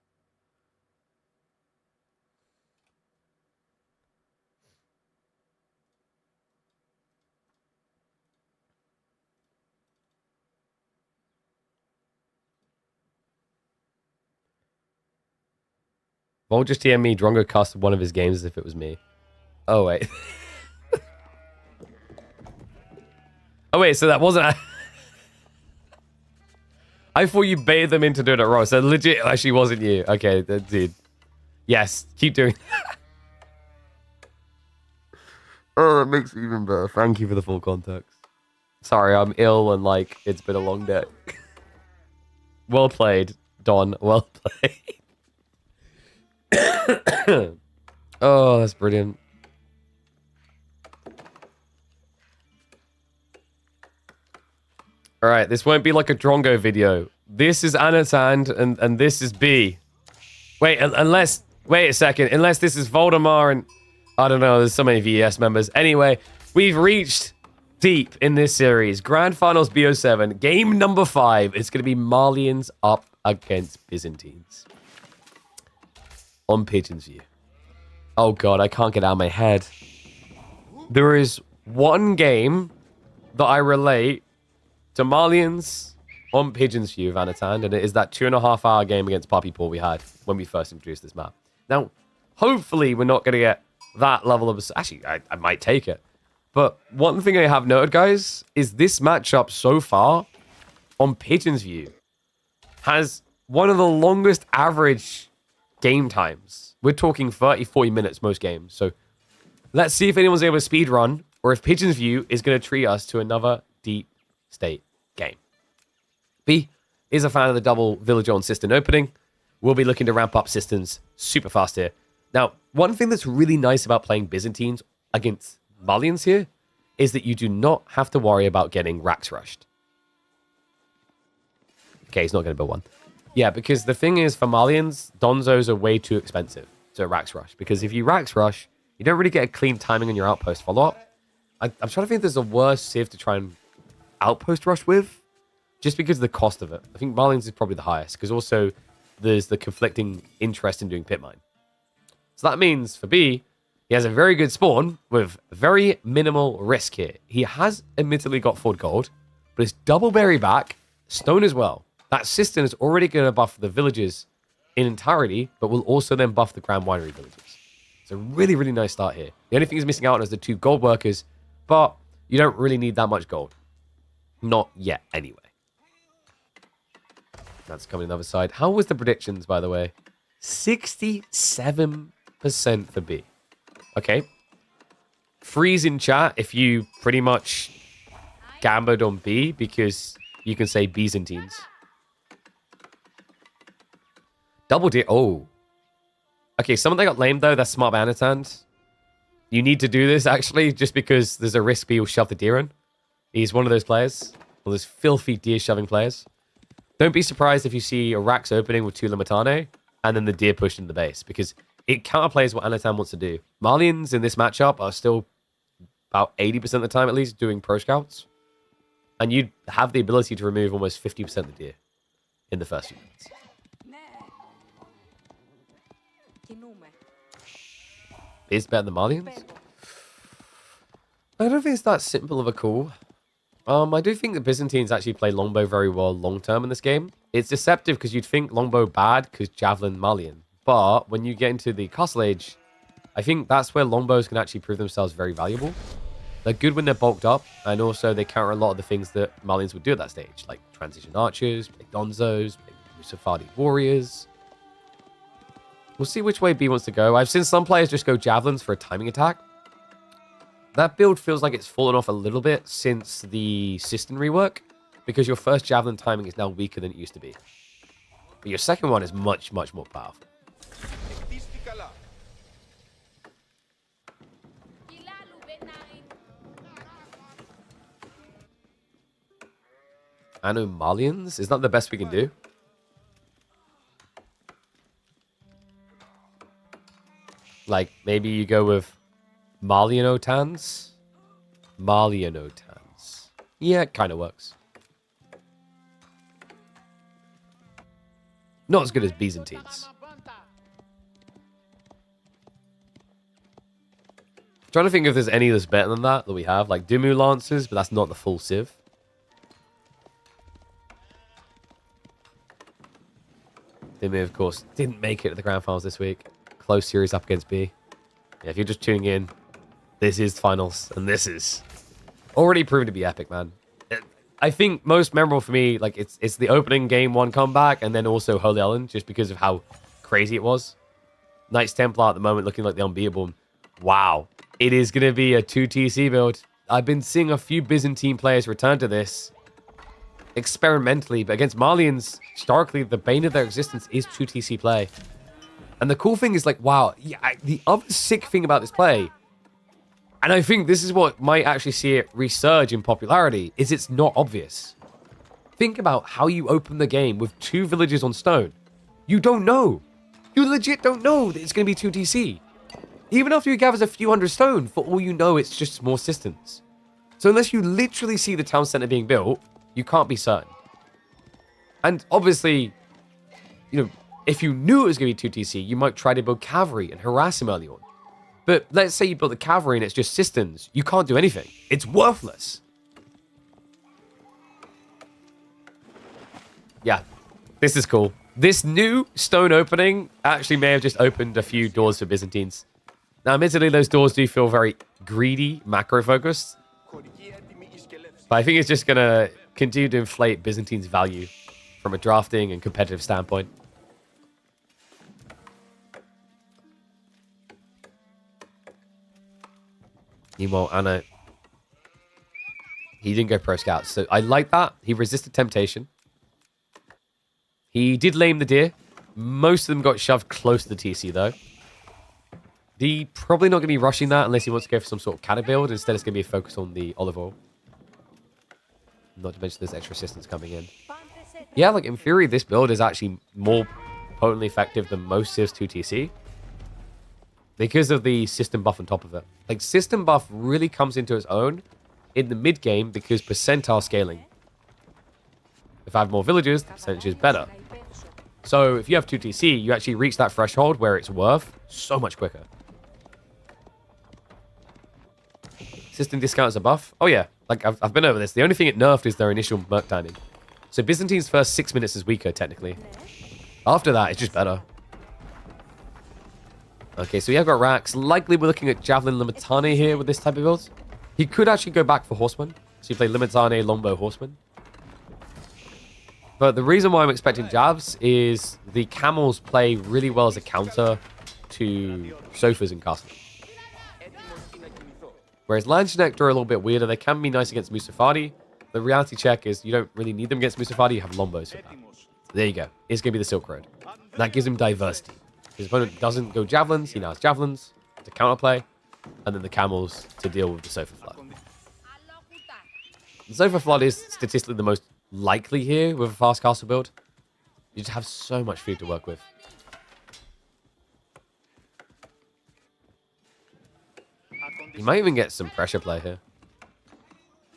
Vol just TM me, Drongo cast one of his games as if it was me. Oh, wait. Oh, wait, so that wasn't... I thought you baited them into doing it wrong. So legit actually wasn't you. Okay, dude. Yes, keep doing that. Oh, that makes it even better. Thank you for the full context. Sorry, I'm ill and, like, it's been a long day. Well played, Don. Well played. Oh, that's brilliant. All right, this won't be like a Drongo video. This is Anat's hand, and this is B. Wait, unless... Wait a second. Unless this is Voldemar and... I don't know, there's so many VES members. Anyway, we've reached deep in this series. Grand Finals BO7, game number 5. It's going to be Malians up against Byzantines. On Pigeon's View. Oh god, I can't get out of my head. There is one game that I relate to Malians on Pigeon's View of Anatan, and it is that 2.5 hour game against Puppy Paw we had when we first introduced this map. Now, hopefully we're not going to get that level of... Actually, I might take it. But one thing I have noted, guys, is this matchup so far on Pigeon's View has one of the longest average game times. We're talking 30, 40 minutes most games. So let's see if anyone's able to speed run or if Pigeon's View is going to treat us to another deep state game. B is a fan of the double villager on Cistern opening. We'll be looking to ramp up Cisterns super fast here. Now, one thing that's really nice about playing Byzantines against Malians here is that you do not have to worry about getting racks rushed. Okay, he's not going to build one. Yeah, because the thing is, for Malians, Donzos are way too expensive to racks rush. Because if you racks rush, you don't really get a clean timing on your outpost follow-up. I'm trying to think if there's a worse civ to try and outpost rush with, just because of the cost of it. I think Malians is probably the highest, because also there's the conflicting interest in doing pit mine. So that means, for B, he has a very good spawn with very minimal risk here. He has admittedly got forward gold, but it's double berry back, stone as well. That Cistern is already going to buff the villages in entirety, but will also then buff the Grand Winery villages. It's a really, really nice start here. The only thing he's missing out on is the 2 gold workers, but you don't really need that much gold. Not yet, anyway. That's coming on the other side. How was the predictions, by the way? 67% for B. Okay. Freeze in chat if you pretty much gambled on B, because you can say Byzantines. Double deer. Oh. Okay, someone that got lame, though, that's smart by Anat. You need to do this, actually, just because there's a risk B will shove the deer in. He's one of those players. One of those filthy deer-shoving players. Don't be surprised if you see a racks opening with 2 Limitane, and then the deer pushed into the base, because it counterplays what Anatan wants to do. Malians in this matchup are still about 80% of the time, at least, doing pro scouts. And you have the ability to remove almost 50% of the deer in the first few minutes. Is better than Malians? I don't think it's that simple of a call. I do think the Byzantines actually play longbow very well long-term in this game. It's deceptive because you'd think longbow bad because javelin Malian. But when you get into the Castle Age, I think that's where longbows can actually prove themselves very valuable. They're good when they're bulked up, and also they counter a lot of the things that Malians would do at that stage, like transition archers, play Donzos, play Musafadi warriors. We'll see which way B wants to go. I've seen some players just go javelins for a timing attack. That build feels like it's fallen off a little bit since the Cistern rework, because your first javelin timing is now weaker than it used to be. But your second one is much, much more powerful. Anomalians? Is that the best we can do? Like, maybe you go with Malianotans? Malianotans. Yeah, it kind of works. Not as good as Byzantines. Trying to think if there's any that's better than that we have. Like Dimu Lancers, but that's not the full civ. Dimu, of course, didn't make it to the Grand Finals this week. Close series up against B. Yeah, if you're just tuning in, this is finals, and this is already proven to be epic, man. I think most memorable for me, like, it's the opening game 1 comeback, and then also Holy Ellen, just because of how crazy it was. Knights Templar at the moment looking like the unbeatable. Wow. It is going to be a 2 TC build. I've been seeing a few Byzantine players return to this experimentally, but against Malians, historically, the bane of their existence is 2 TC play. And the cool thing is, like, wow, yeah, the other sick thing about this play, and I think this is what might actually see it resurge in popularity, is it's not obvious. Think about how you open the game with 2 villages on stone. You don't know. You legit don't know that it's going to be 2 TC. Even after you gathers a few hundred stone, for all you know, it's just more systems. So unless you literally see the town center being built, you can't be certain. And obviously, you know, if you knew it was going to be 2 TC, you might try to build cavalry and harass him early on. But let's say you build the cavalry and it's just systems. You can't do anything. It's worthless. Yeah, this is cool. This new stone opening actually may have just opened a few doors for Byzantines. Now, admittedly, those doors do feel very greedy, macro-focused. But I think it's just going to continue to inflate Byzantine's value from a drafting and competitive standpoint. Meanwhile, Anat, he didn't go pro scout. So I like that. He resisted temptation. He did lame the deer. Most of them got shoved close to the TC, though. He probably not going to be rushing that unless he wants to go for some sort of cattle build. Instead, it's going to be a focus on the olive oil. Not to mention there's extra assistance coming in. Yeah, like in theory, this build is actually more potently effective than most Civs 2 TC. Because of the system buff on top of it. Like, system buff really comes into its own in the mid-game because percentile scaling. If I have more villagers, the percentage is better. So if you have 2 TC, you actually reach that threshold where it's worth so much quicker. System discounts a buff. Oh yeah, like I've been over this. The only thing it nerfed is their initial merc timing. So Byzantine's first 6 minutes is weaker, technically. After that, it's just better. Okay, so we have got racks. Likely we're looking at Javelin Limitane here with this type of build. He could actually go back for Horseman. So you play Limitane, Longbow, Horseman. But the reason why I'm expecting Javs is the Camels play really well as a counter to Sofas and Castles. Whereas Landsknecht are a little bit weirder. They can be nice against Musafadi. The reality check is you don't really need them against Musafadi. You have Lombos for that. There you go. It's going to be the Silk Road. And that gives him diversity. His opponent doesn't go Javelins. He now has Javelins to counterplay. And then the Camels to deal with the Sofa Flood. The Sofa Flood is statistically the most likely here with a fast castle build. You just have so much food to work with. You might even get some pressure play here.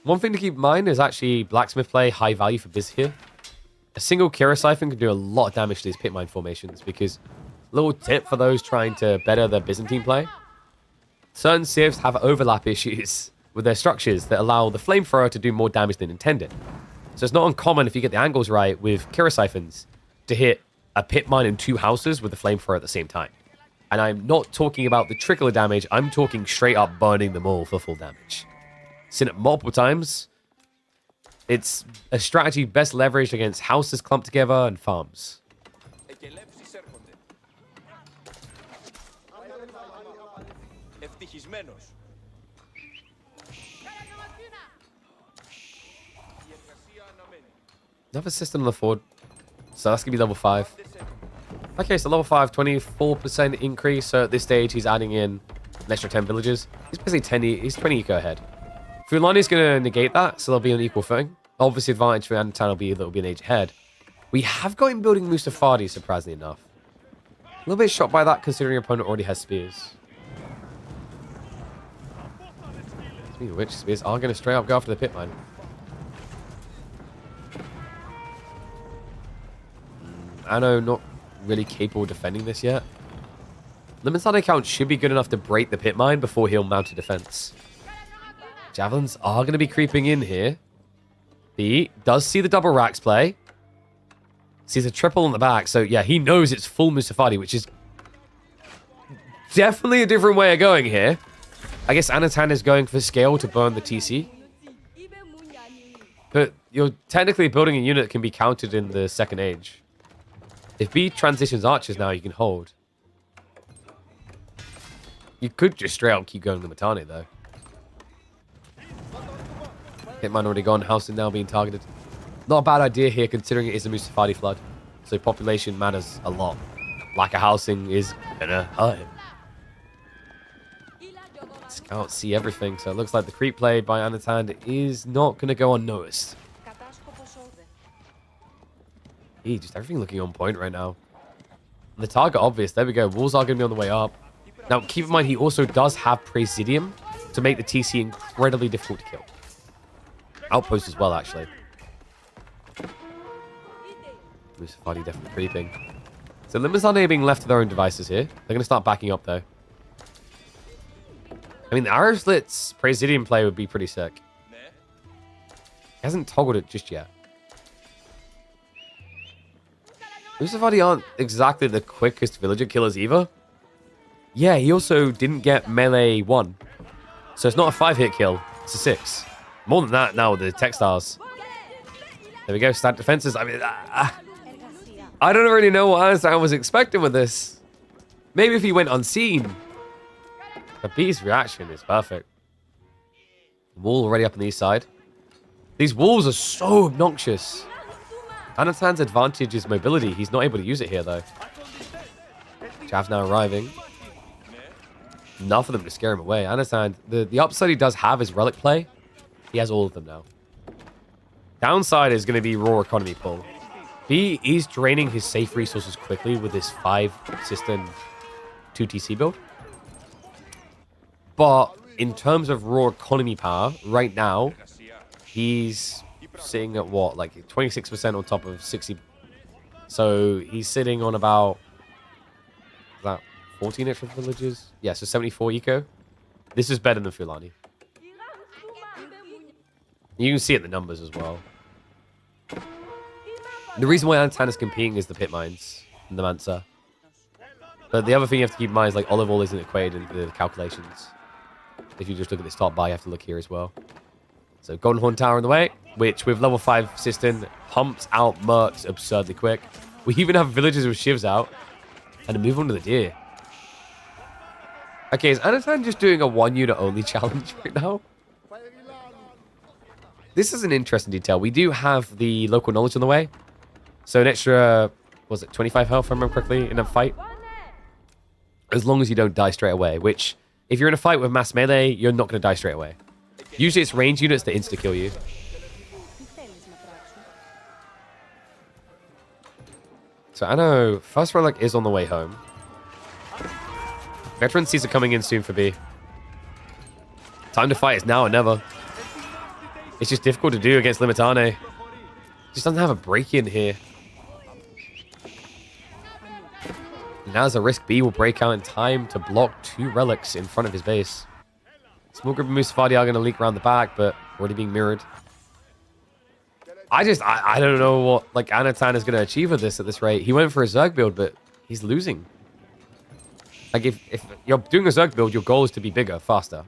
One thing to keep in mind is actually blacksmith play high value for Biz here. A single Kira Siphon can do a lot of damage to these pit mine formations because little tip for those trying to better their Byzantine play. Certain civs have overlap issues with their structures that allow the flamethrower to do more damage than intended. So it's not uncommon if you get the angles right with Kira Siphons to hit a pit mine and 2 houses with the flamethrower at the same time. And I'm not talking about the trickle of damage, I'm talking straight up burning them all for full damage. Seen it multiple times. It's a strategy best leveraged against houses clumped together and farms. Another system on the forward. So that's going to be level 5. Okay, so level 5, 24% increase. So at this stage, he's adding in an extra 10 villages. He's basically he's 20 eco ahead. Fulani's going to negate that, so they'll be on equal footing. Obviously, advantage for Anat will be that will be an age ahead. We have got him building Musafadi, surprisingly enough. A little bit shocked by that, considering your opponent already has spears. Speaking of which, spears are going to straight up go after the pit mine. Anno not really capable of defending this yet. Limitane count should be good enough to break the pit mine before he'll mount a defense. Javelins are going to be creeping in here. He does see the double racks play. Sees a triple on the back. So, yeah, he knows it's full Musafadi, which is definitely a different way of going here. I guess Anat is going for scale to burn the TC. But you're technically building a unit that can be counted in the second age. If B transitions archers now, you can hold. You could just straight up keep going Limitane, though. Hitman already gone. House is now being targeted. Not a bad idea here, considering it is a Musafadi flood. So population matters a lot. Lack of housing is gonna hurt him. Can't see everything, so it looks like the creep play by Anat is not gonna go unnoticed. Just everything looking on point right now. The target obvious. There we go. Walls are going to be on the way up. Now, keep in mind, he also does have Presidium to make the TC incredibly difficult to kill. Outpost as well, actually. Musafadi definitely creeping. So Limazane are being left to their own devices here. They're going to start backing up, though. I mean, the Arrow Slit's Presidium play would be pretty sick. He hasn't toggled it just yet. Musafadi aren't exactly the quickest villager killers either. Yeah, he also didn't get melee 1. So it's not a 5-hit kill. It's a 6. More than that now with the textiles. There we go. Stat defenses. I mean, I don't really know what I was expecting with this. Maybe if he went unseen. But B's reaction is perfect. Wall already up on the east side. These walls are so obnoxious. Anatan's advantage is mobility. He's not able to use it here, though. Jav now arriving. Enough of them to scare him away. Anatan, the upside he does have is relic play. He has all of them now. Downside is going to be raw economy pull. B is draining his safe resources quickly with this 5-system 2TC build. But in terms of raw economy power, right now, he's sitting at what? Like 26% on top of 60. So he's sitting on about that 14 extra villages. Yeah, so 74 eco. This is better than Fulani. You can see it in the numbers as well. The reason why Antan is competing is the pit mines and the Mansa. But the other thing you have to keep in mind is like olive oil isn't equated into the calculations. If you just look at this top bar, you have to look here as well. So Golden Horn Tower in the way, which with level 5 System pumps out mercs absurdly quick. We even have villagers with shivs out. And a move on to the deer. Okay, is Anatan just doing a 1-unit only challenge right now? This is an interesting detail. We do have the local knowledge on the way. So an extra, was it 25 health if I remember correctly in a fight? As long as you don't die straight away, which if you're in a fight with mass melee, you're not going to die straight away. Usually it's range units that insta-kill you. So I know first relic is on the way home. Veteran Caesar coming in soon for B. Time to fight is now or never. It's just difficult to do against Limitane. Just doesn't have a break-in here. Now there's a risk B will break out in time to block 2 relics in front of his base. Small group of Musafadi are going to leak around the back, but already being mirrored. I don't know what like Anatan is going to achieve with this at this rate. He went for a Zerg build, but he's losing. Like if you're doing a Zerg build, your goal is to be bigger, faster.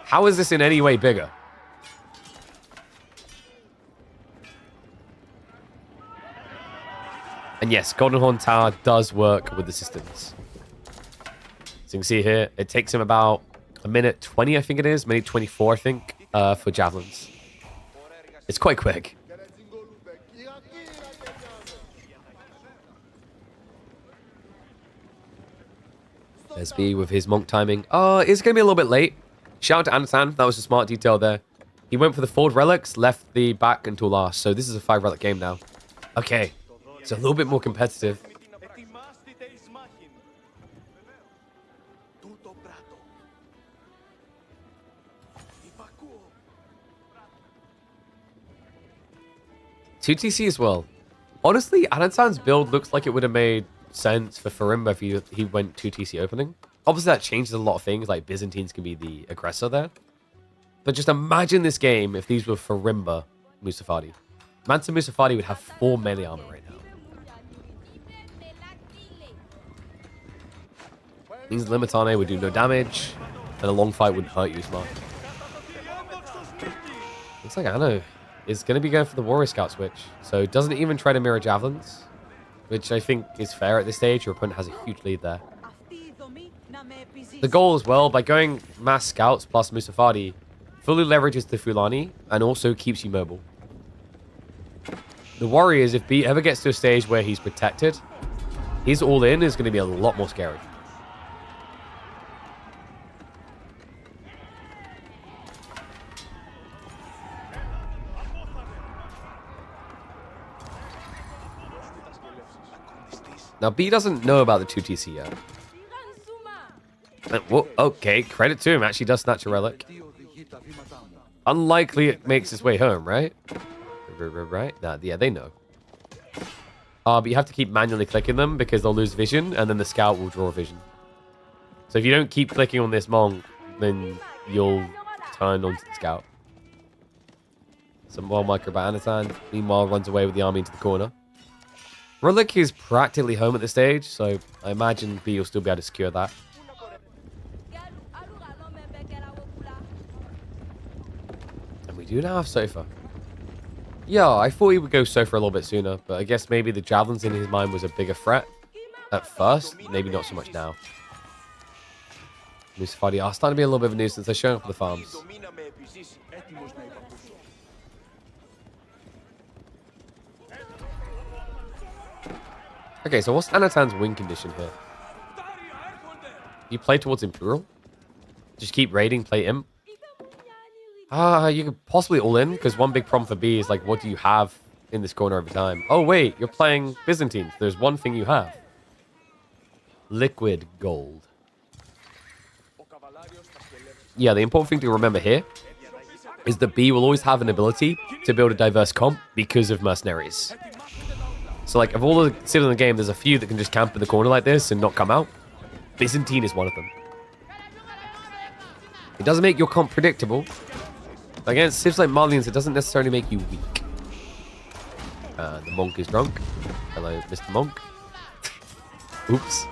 How is this in any way bigger? And yes, Golden Horn Tower does work with the systems. So you can see here, it takes him about a minute 20, I think it is. Maybe 24, I think, for javelins. It's quite quick. There's B with his monk timing. It's going to be a little bit late. Shout out to Anatan. That was a smart detail there. He went for the forward relics, left the back until last. So this is a 5-relic game now. Okay. It's a little bit more competitive. TC as well. Honestly, Anatan's build looks like it would have made sense for Farimba if he went 2TC opening. Obviously, that changes a lot of things, like Byzantines can be the aggressor there. But just imagine this game if these were Farimba Musafadi. Mansa Musafadi would have 4 melee armor right now. Means Limitane would do no damage, and a long fight wouldn't hurt you as much. Looks like Anno is going to be going for the Warrior Scout switch. So it doesn't even try to mirror javelins, which I think is fair at this stage. Your opponent has a huge lead there. The goal as well, by going mass scouts plus Musafadi, fully leverages the Fulani and also keeps you mobile. The worry is if B ever gets to a stage where he's protected, his all-in is going to be a lot more scary. Now, B doesn't know about the 2TC yet. Whoa, okay, credit to him. Actually does snatch a relic. Unlikely it makes its way home, right? Right? Nah, yeah, they know. But you have to keep manually clicking them because they'll lose vision, and then the scout will draw vision. So if you don't keep clicking on this monk, then you'll turn onto the scout. Some more micro by Anat. Meanwhile, runs away with the army into the corner. Relic is practically home at this stage, so I imagine B will still be able to secure that. And we do now have Sofa. Yeah, I thought he would go Sofa a little bit sooner, but I guess maybe the javelins in his mind was a bigger threat at first. Maybe not so much now. Musafadi are starting to be a little bit of a nuisance. They're showing up for the farms. Okay, so what's Anatan's win condition here? You play towards Imperial? Just keep raiding, play Imp? You could possibly all in, because one big problem for B is, like, what do you have in this corner every time? Oh, wait, you're playing Byzantines. There's one thing you have. Liquid gold. Yeah, the important thing to remember here is that B will always have an ability to build a diverse comp because of mercenaries. So, like, of all the civs in the game, there's a few that can just camp in the corner like this and not come out. Byzantine is one of them. It doesn't make your comp predictable. Against civs like Malians, it doesn't necessarily make you weak. The monk is drunk. Hello, Mr. Monk. Oops.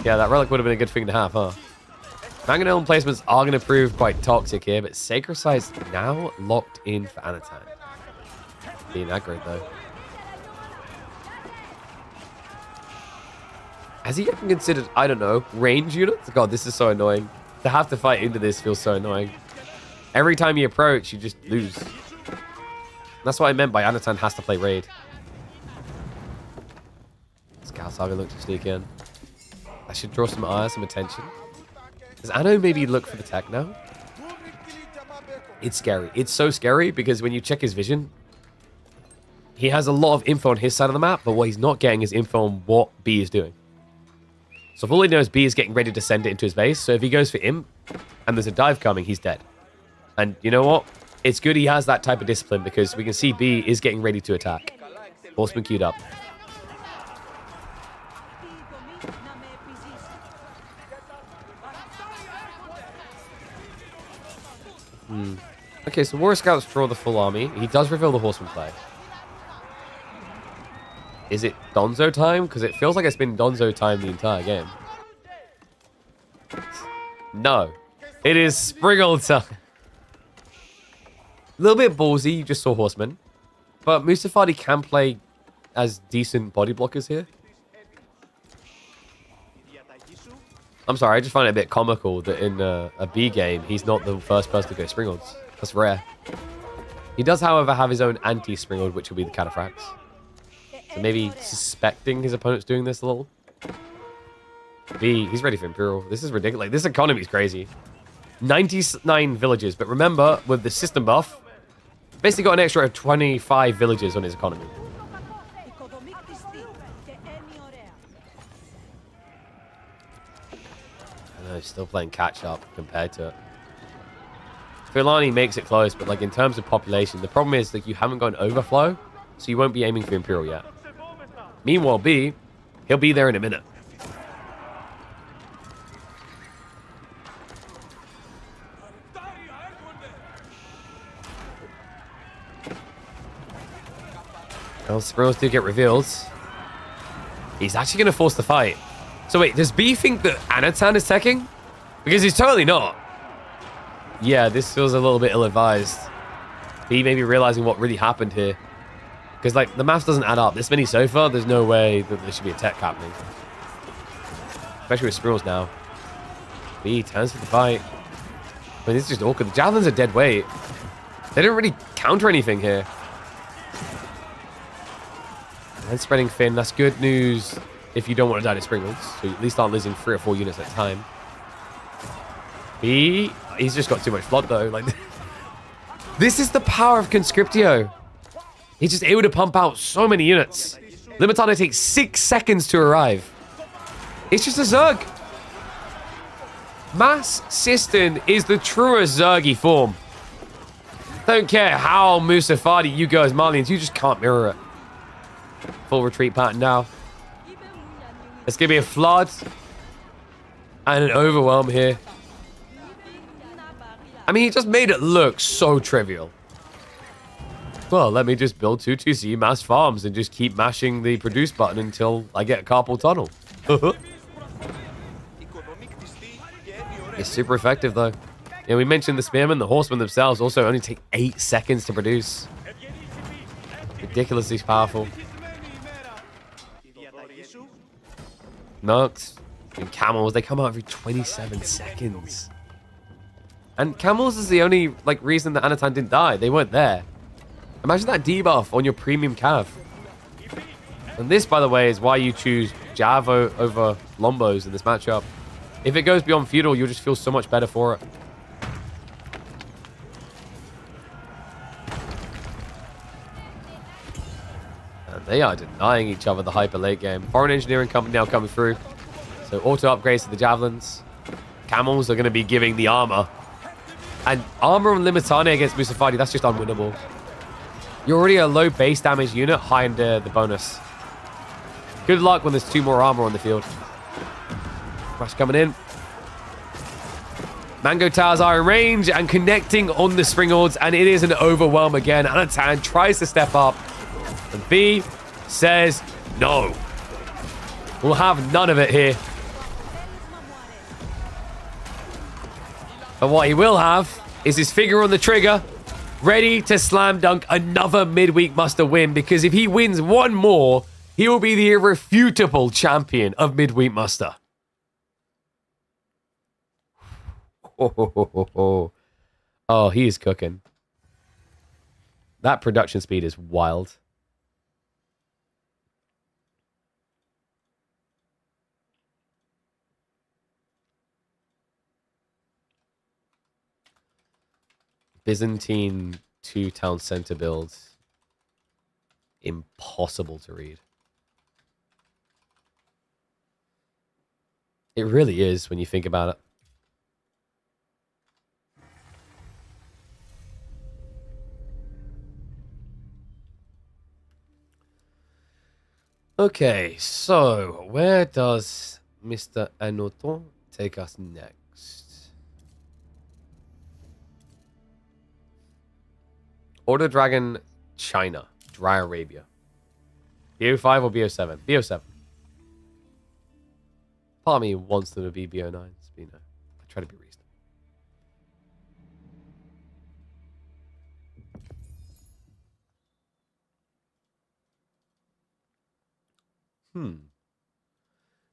Yeah, that relic would have been a good thing to have, huh? Mangonel placements are going to prove quite toxic here, but Sacred Sight's now locked in for Anatan. Being aggro, though. Has he even considered, I don't know, range units? God, this is so annoying. To have to fight into this feels so annoying. Every time you approach, you just lose. That's what I meant by Anatan has to play raid. Scout Saga look to sneak in. I should draw some eyes, some attention. Does Anno maybe look for the tech now? It's scary. It's so scary because when you check his vision, he has a lot of info on his side of the map, but what he's not getting is info on what B is doing. So if all he knows, B is getting ready to send it into his base. So if he goes for Imp and there's a dive coming, he's dead. And you know what? It's good he has that type of discipline because we can see B is getting ready to attack. Horseman queued up. Okay, so Warrior Scouts draw the full army. He does reveal the Horseman play. Is it Donzo time? Because it feels like it's been Donzo time the entire game. No. It is Spriggle time. A little bit ballsy, you just saw Horseman. But Musafadi can play as decent body blockers here. I'm sorry, I just find it a bit comical that in a B game, he's not the first person to go Springolds. That's rare. He does, however, have his own anti-Springold, which will be the Cataphracts. So maybe suspecting his opponent's doing this a little. B, he's ready for Imperial. This is ridiculous. Like, this economy is crazy. 99 villages. But remember, with the system buff, basically got an extra 25 villages on his economy. I know, still playing catch-up compared to it. Filani makes it close, but like in terms of population, the problem is like you haven't got an overflow, so you won't be aiming for Imperial yet. Meanwhile, B, he'll be there in a minute. Well, Spirals do get revealed. He's actually going to force the fight. So wait, does B think that Anatan is teching? Because he's totally not. Yeah, this feels a little bit ill-advised. B maybe realizing what really happened here. Because, like, the math doesn't add up. This many so far, there's no way that there should be a tech happening. Especially with Spirals now. B turns for the fight. I mean, this is just awkward. The Javelins are dead weight. They don't really counter anything here. And spreading thin. That's good news if you don't want to die to Springles. So you at least aren't losing 3 or 4 units at a time. B, he's just got too much flood though. Like, this is the power of Conscriptio. He's just able to pump out so many units. Limitano takes 6 seconds to arrive. It's just a Zerg. Mass System is the truest Zergy form. Don't care how Musafadi you go as Marlians, you just can't mirror it. Full retreat pattern now. It's going to be a flood and an overwhelm here. I mean, he just made it look so trivial. Well, let me just build 2-2C mass farms and just keep mashing the produce button until I get a carpal tunnel. It's super effective, though. Yeah, we mentioned the spearmen, the horsemen themselves also only take 8 seconds to produce. Ridiculously powerful. Mercs and camels, they come out every 27 seconds. And camels is the only reason that Anatan didn't die. They weren't there. Imagine that debuff on your premium cav. And this, by the way, is why you choose Javo over Lombos in this matchup. If it goes beyond feudal, you'll just feel so much better for it. And they are denying each other the hyper late game. Foreign engineering company now coming through. So auto upgrades to the javelins. Camels are going to be giving the armor. And armor on Limitane against Musafadi, that's just unwinnable. You're already a low base damage unit, high in the bonus. Good luck when there's 2 more armor on the field. Crash coming in. Mango Towers are in range and connecting on the Springords, and it is an overwhelm again. Anatan tries to step up, and V says no. We'll have none of it here. But what he will have is his finger on the trigger, ready to slam dunk another midweek muster win, because if he wins one more, he will be the irrefutable champion of midweek muster. Oh, he is cooking. That production speed is wild. Byzantine 2 town center builds. Impossible to read. It really is when you think about it. Okay, so where does Mr. Anoton take us next? Order Dragon China, Dry Arabia. BO5 or BO7? BO7. Part of me wants them to be BO9s, but you know, I try to be reasonable.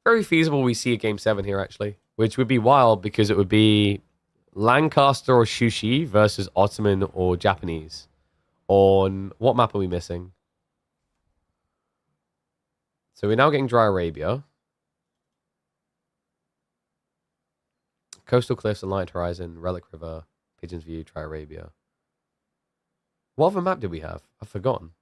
Very feasible we see a Game 7 here, actually. Which would be wild because it would be Lancaster or Shushi versus Ottoman or Japanese. On what map are we missing? So we're now getting Dry Arabia. Coastal Cliffs, Alliant Horizon, Relic River, Pigeon's View, Dry Arabia. What other map did we have? I've forgotten.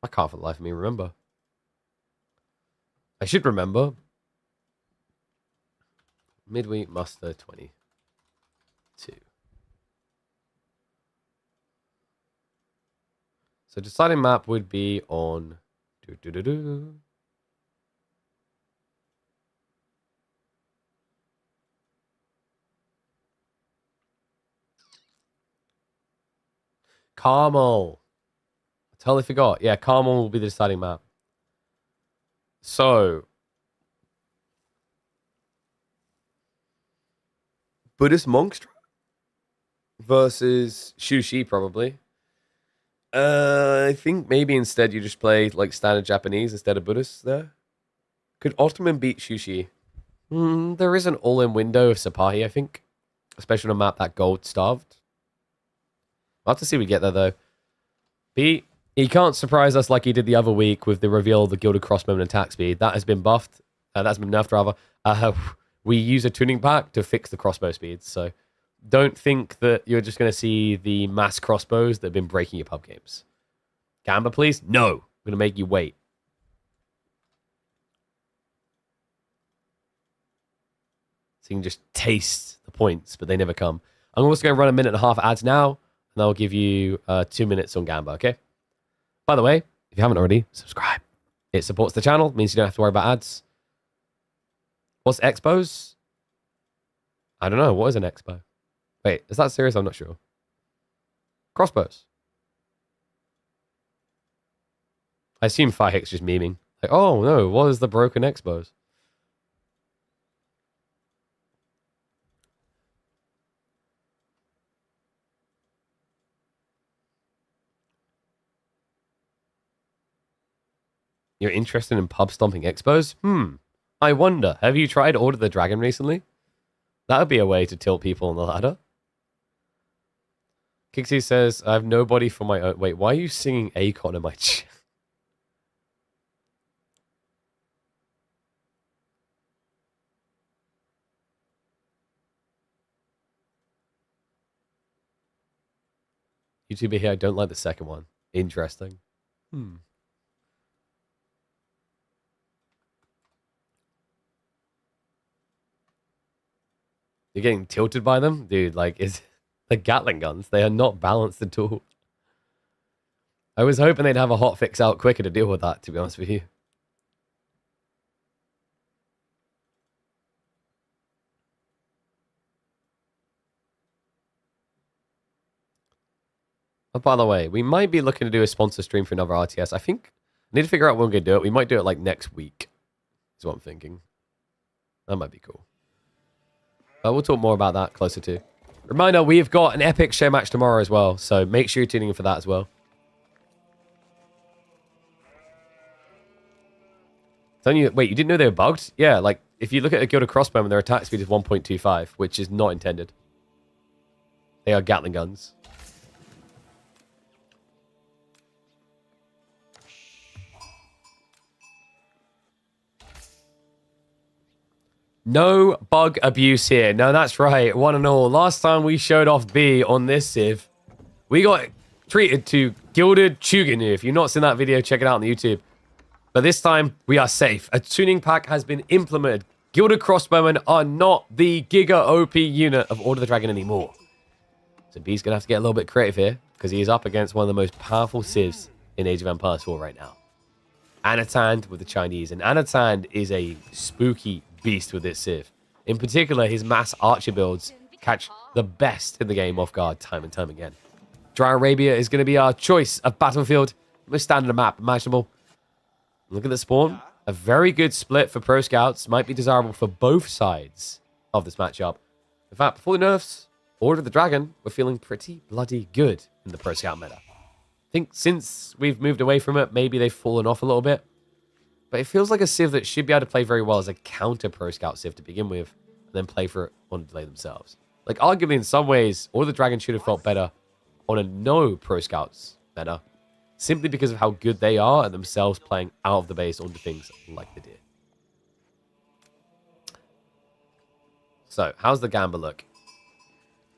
I can't for the life of me remember. I should remember. Midweek Muster 22. So deciding map would be on... Carmel. I totally forgot. Yeah, Carmel will be the deciding map. So... Buddhist monks versus Shushi, probably. I think maybe instead you just play like standard Japanese instead of Buddhists there. Could Ottoman beat Shushi? There is an all-in window of Sapahi, I think. Especially on a map that gold-starved. I'll have to see if we get there, though. He can't surprise us like he did the other week with the reveal of the Gilded Crossbowman attack speed. That has been buffed. That's been nerfed, rather. We use a tuning pack to fix the crossbow speeds, so don't think that you're just going to see the mass crossbows that have been breaking your pub games. Gamba, please? No. I'm going to make you wait. So you can just taste the points, but they never come. I'm also going to run 1.5 minute ads now, and I'll give you 2 minutes on Gamba, okay? By the way, if you haven't already, subscribe. It supports the channel, means you don't have to worry about ads. What's expos? I don't know. What is an expo? Wait, is that serious? I'm not sure. Crossbows. I assume Firehick's just memeing. Like, oh no, what is the broken expos? You're interested in pub stomping expos? I wonder. Have you tried Order the Dragon recently? That would be a way to tilt people on the ladder. Kixie says, I have nobody for my own. Wait, why are you singing Akon in my chat? YouTuber here, I don't like the second one. Interesting. You're getting tilted by them? Dude, like, it's the Gatling guns. They are not balanced at all. I was hoping they'd have a hot fix out quicker to deal with that, to be honest with you. Oh, by the way, we might be looking to do a sponsor stream for another RTS. I think I need to figure out when we're going to do it. We might do it like next week, is what I'm thinking. That might be cool. But we'll talk more about that closer to. Reminder, we've got an epic show match tomorrow as well, so make sure you're tuning in for that as well. Telling you, wait, you didn't know they were bugged? Yeah, like, if you look at a Gilded Crossbowman, their attack speed is 1.25, which is not intended. They are Gatling guns. No bug abuse here. No, that's right. One and all. Last time we showed off B on this Civ, we got treated to Gilded Chuginu. If you've not seen that video, check it out on the YouTube. But this time, we are safe. A tuning pack has been implemented. Gilded Crossbowmen are not the Giga OP unit of Order of the Dragon anymore. So B's going to have to get a little bit creative here, because he is up against one of the most powerful Civs in Age of Empires 4 right now. Anat with the Chinese. And Anat is a spooky beast with this Civ. In particular, his mass archer builds catch the best in the game off guard time and time again. Dry Arabia is going to be our choice of battlefield. Most standard map imaginable. Look at the spawn. A very good split for pro scouts. Might be desirable for both sides of this matchup. In fact, before the nerfs, Order of the Dragon, we're feeling pretty bloody good in the pro scout meta. I think since we've moved away from it, maybe they've fallen off a little bit. But it feels like a Civ that should be able to play very well as a counter Pro Scout Civ to begin with, and then play for it on delay themselves. Like, arguably, in some ways, Order of the Dragon should have felt better on a no Pro Scouts meta, simply because of how good they are at themselves playing out of the base onto things like they did. So, how's the Gamba look?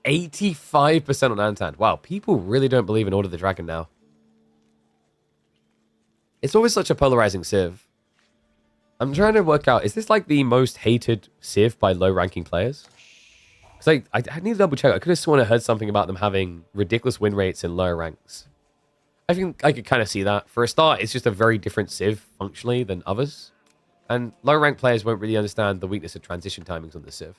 85% on Antan. Wow, people really don't believe in Order of the Dragon now. It's always such a polarizing Civ. I'm trying to work out, is this like the most hated Civ by low-ranking players? Because I need to double check. I could have sworn I heard something about them having ridiculous win rates in lower ranks. I think I could kind of see that. For a start, it's just a very different Civ functionally than others. And low-rank players won't really understand the weakness of transition timings on the Civ.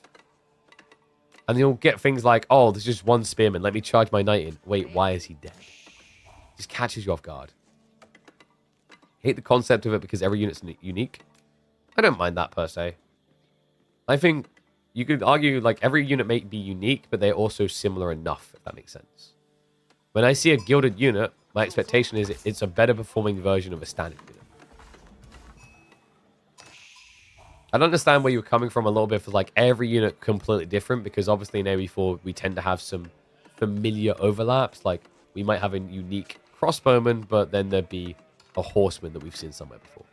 And you'll get things like, oh, there's just one spearman. Let me charge my knight in. Wait, why is he dead? Just catches you off guard. Hate the concept of it because every unit's unique. I don't mind that per se. I think you could argue like every unit may be unique, but they're also similar enough, if that makes sense. When I see a gilded unit, my expectation is it's a better performing version of a standard unit. I don't understand where you're coming from a little bit for like every unit completely different, because obviously in AoE4 we tend to have some familiar overlaps. Like we might have a unique crossbowman, but then there'd be a horseman that we've seen somewhere before.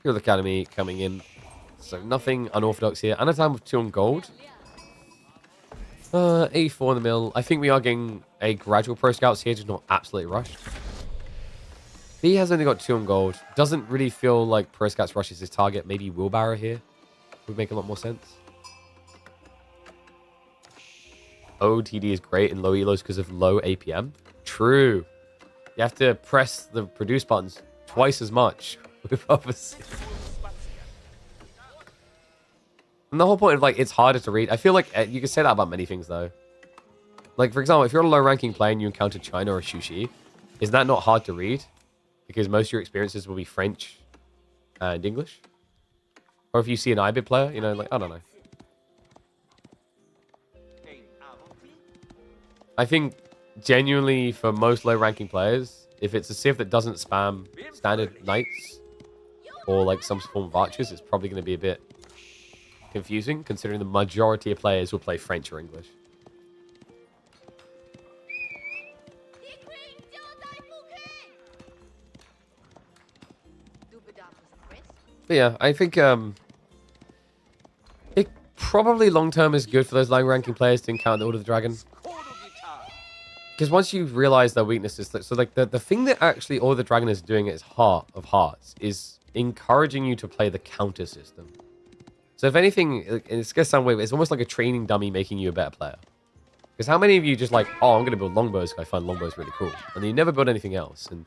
Guild Academy coming in. So nothing unorthodox here. And a time of 2 on gold. 84 in the middle. I think we are getting a gradual pro scouts here, just not absolutely rushed. B has only got 2 on gold. Doesn't really feel like Proscat's Rush is his target. Maybe Wheelbarrow here would make a lot more sense. OTD is great in low elos because of low APM. True. You have to press the produce buttons twice as much with others. And the whole point of, like, it's harder to read. I feel like you can say that about many things, though. Like, for example, if you're a low-ranking player and you encounter China or Shushi, is that not hard to read? Because most of your experiences will be French and English. Or if you see an IBID player, you know, like, I don't know. I think, genuinely, for most low-ranking players, if it's a Civ that doesn't spam standard knights or, like, some form of archers, it's probably going to be a bit confusing, considering the majority of players will play French or English. But yeah, I think it probably long-term is good for those low-ranking players to encounter Order of the Dragon. Because once you realize their weaknesses, so like the thing that actually Order of the Dragon is doing at its heart of hearts is encouraging you to play the counter system. So if anything, it's going to sound weird, but it's almost like a training dummy making you a better player. Because how many of you just like, oh, I'm going to build longbows because I find longbows really cool. And then you never build anything else. And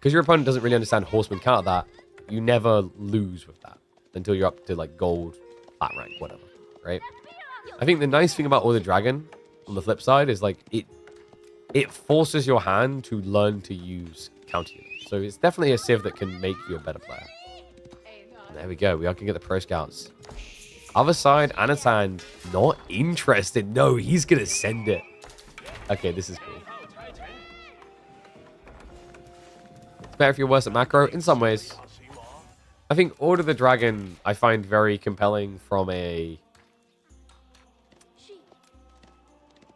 because your opponent doesn't really understand horseman counter that, you never lose with that until you're up to like gold, flat rank, whatever, right? I think the nice thing about Order of the Dragon, on the flip side, is like it forces your hand to learn to use counter units. So it's definitely a Civ that can make you a better player. And there we go. We are going to get the Pro Scouts. Other side, Anat not interested. No, he's going to send it. Okay, this is cool. It's better if you're worse at macro. In some ways. I think Order of the Dragon I find very compelling from a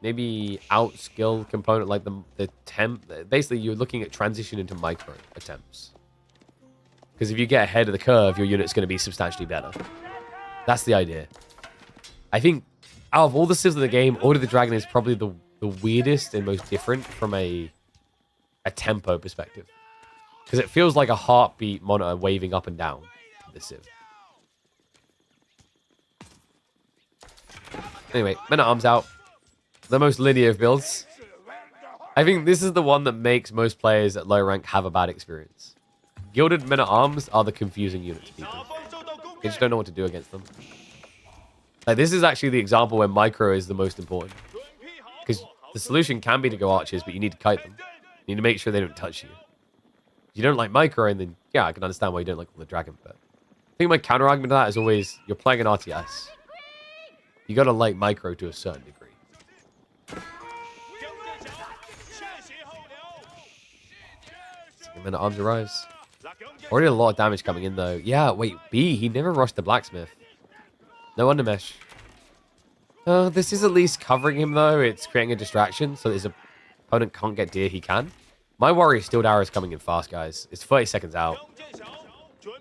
maybe out-skill component, like the temp. Basically, you're looking at transition into micro attempts. Because if you get ahead of the curve, your unit's going to be substantially better. That's the idea. I think out of all the civs in the game, Order of the Dragon is probably the weirdest and most different from a tempo perspective. Because it feels like a heartbeat monitor waving up and down the civ. Anyway, Men-at-Arms out. The most linear of builds. I think this is the one that makes most players at low rank have a bad experience. Gilded Men-at-Arms are the confusing unit to people. You just don't know what to do against them. Like, this is actually the example where micro is the most important. Because the solution can be to go archers, but you need to kite them. You need to make sure they don't touch you. If you don't like micro, and then, yeah, I can understand why you don't like the dragon, but I think my counter-argument to that is always, you're playing an RTS. You gotta like micro to a certain degree. Men-at-Arms arrives. Already a lot of damage coming in, though. Yeah, wait, B, he never rushed the blacksmith. No undermesh. This is at least covering him, though. It's creating a distraction, so his opponent can't get deer, he can. My worry is Steel Arrows coming in fast, guys. It's 30 seconds out.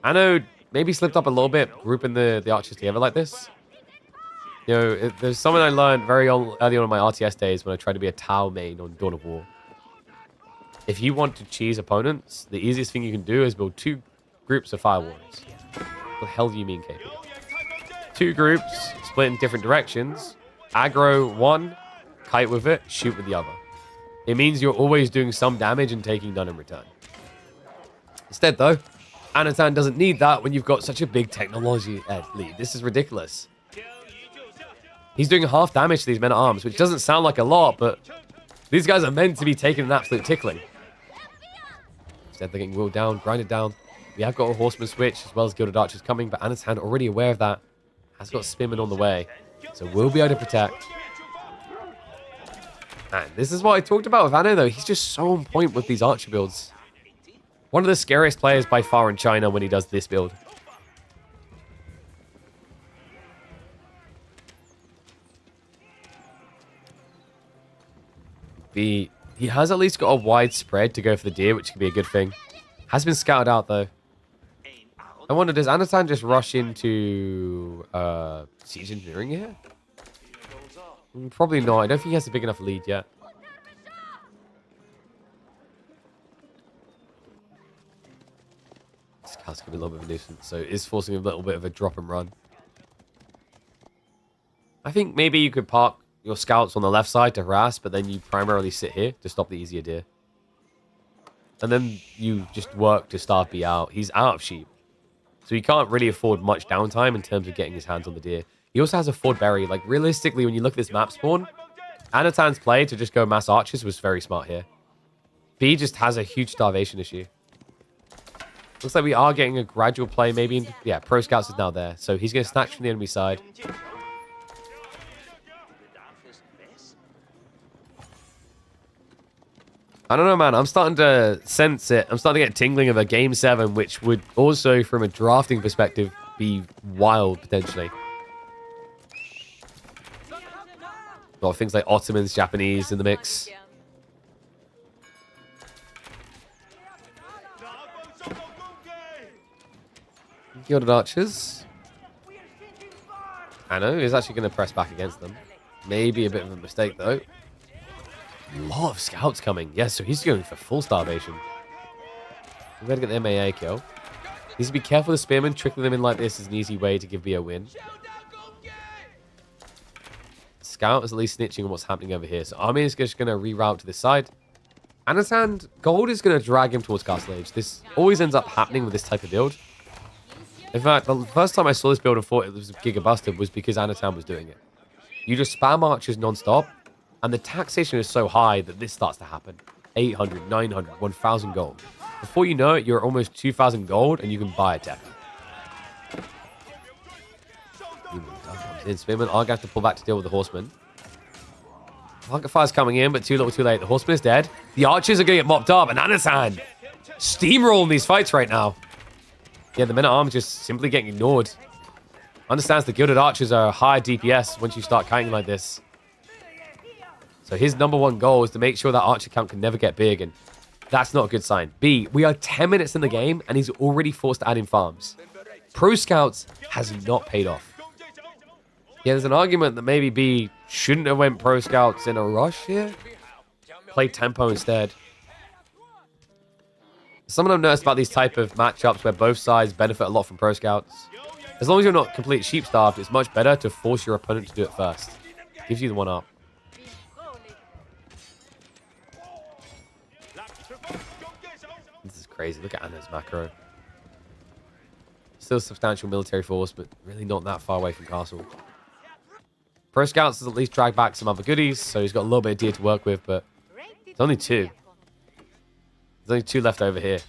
Anno maybe slipped up a little bit, grouping the archers together like this. You know, there's something I learned very early on in my RTS days when I tried to be a Tau main on Dawn of War. If you want to cheese opponents, the easiest thing you can do is build 2 groups of Fire Warriors. What the hell do you mean, KP? 2 groups, split in different directions. Aggro one, kite with it, shoot with the other. It means you're always doing some damage and taking none in return. Instead, though, Anat doesn't need that when you've got such a big technology lead. This is ridiculous. He's doing half damage to these Men-at-Arms, which doesn't sound like a lot, but these guys are meant to be taking an absolute tickling. Instead, they're getting wheeled down, grinded down. We have got a Horseman switch, as well as Gilded Archers coming, but Anat's already aware of that. Has got Spinman on the way, so we'll be able to protect. And this is what I talked about with Anno, though. He's just so on point with these Archer builds. One of the scariest players by far in China when he does this build. He has at least got a wide spread to go for the deer, which could be a good thing. Has been scouted out, though. I wonder, does Anat just rush into siege engineering here? Probably not. I don't think he has a big enough lead yet. that's going to be a little bit of a nuisance. So it's forcing a little bit of a drop and run. I think maybe you could park your scouts on the left side to harass, but then you primarily sit here to stop the easier deer. And then you just work to starve B out. He's out of sheep. So he can't really afford much downtime in terms of getting his hands on the deer. He also has a Ford Berry. Like, realistically, when you look at this map spawn, Anatan's play to just go mass archers was very smart here. B just has a huge starvation issue. Looks like we are getting a gradual play, maybe. Yeah, Pro Scouts is now there. So he's going to snatch from the enemy side. I don't know, man. I'm starting to sense it. I'm starting to get tingling of a Game 7, which would also, from a drafting perspective, be wild, potentially. A lot of things like Ottomans, Japanese in the mix. Gilded Archers. Anat is actually going to press back against them. Maybe a bit of a mistake, though. A lot of scouts coming. Yeah, so he's going for full starvation. We're going to get the MAA kill. Needs to be careful of the spearmen. Trickling them in like this is an easy way to give B a win. Scout is at least snitching on what's happening over here. So Army is just going to reroute to this side. Anat, Gold is going to drag him towards Castle Age. This always ends up happening with this type of build. In fact, the first time I saw this build and thought it was Giga Busted was because Anat was doing it. You just spam archers non-stop, and the taxation is so high that this starts to happen. 800, 900, 1,000 gold. Before you know it, you're almost 2,000 gold, and you can buy a tech. Spearman are going to have to pull back to deal with the horseman. Target fire's coming in, but too little too late. The horseman is dead. The archers are going to get mopped up, and Anat steamrolling these fights right now. Yeah, the men-at-arms just simply getting ignored. Understands the Gilded Archers are high DPS once you start kiting like this. So his #1 goal is to make sure that archer count can never get big, and that's not a good sign. B, we are 10 minutes in the game, and he's already forced to add in farms. Pro Scouts has not paid off. Yeah, there's an argument that maybe B shouldn't have went Pro Scouts in a rush here. Play tempo instead. Something I've noticed about these type of matchups where both sides benefit a lot from Pro Scouts. As long as you're not complete sheep starved, it's much better to force your opponent to do it first. Gives you the one up. This is crazy. Look at Anna's macro. Still substantial military force, but really not that far away from castle. Pro Scouts has at least dragged back some other goodies, so he's got a little bit of deer to work with, but it's only 2. There's only 2 left over here.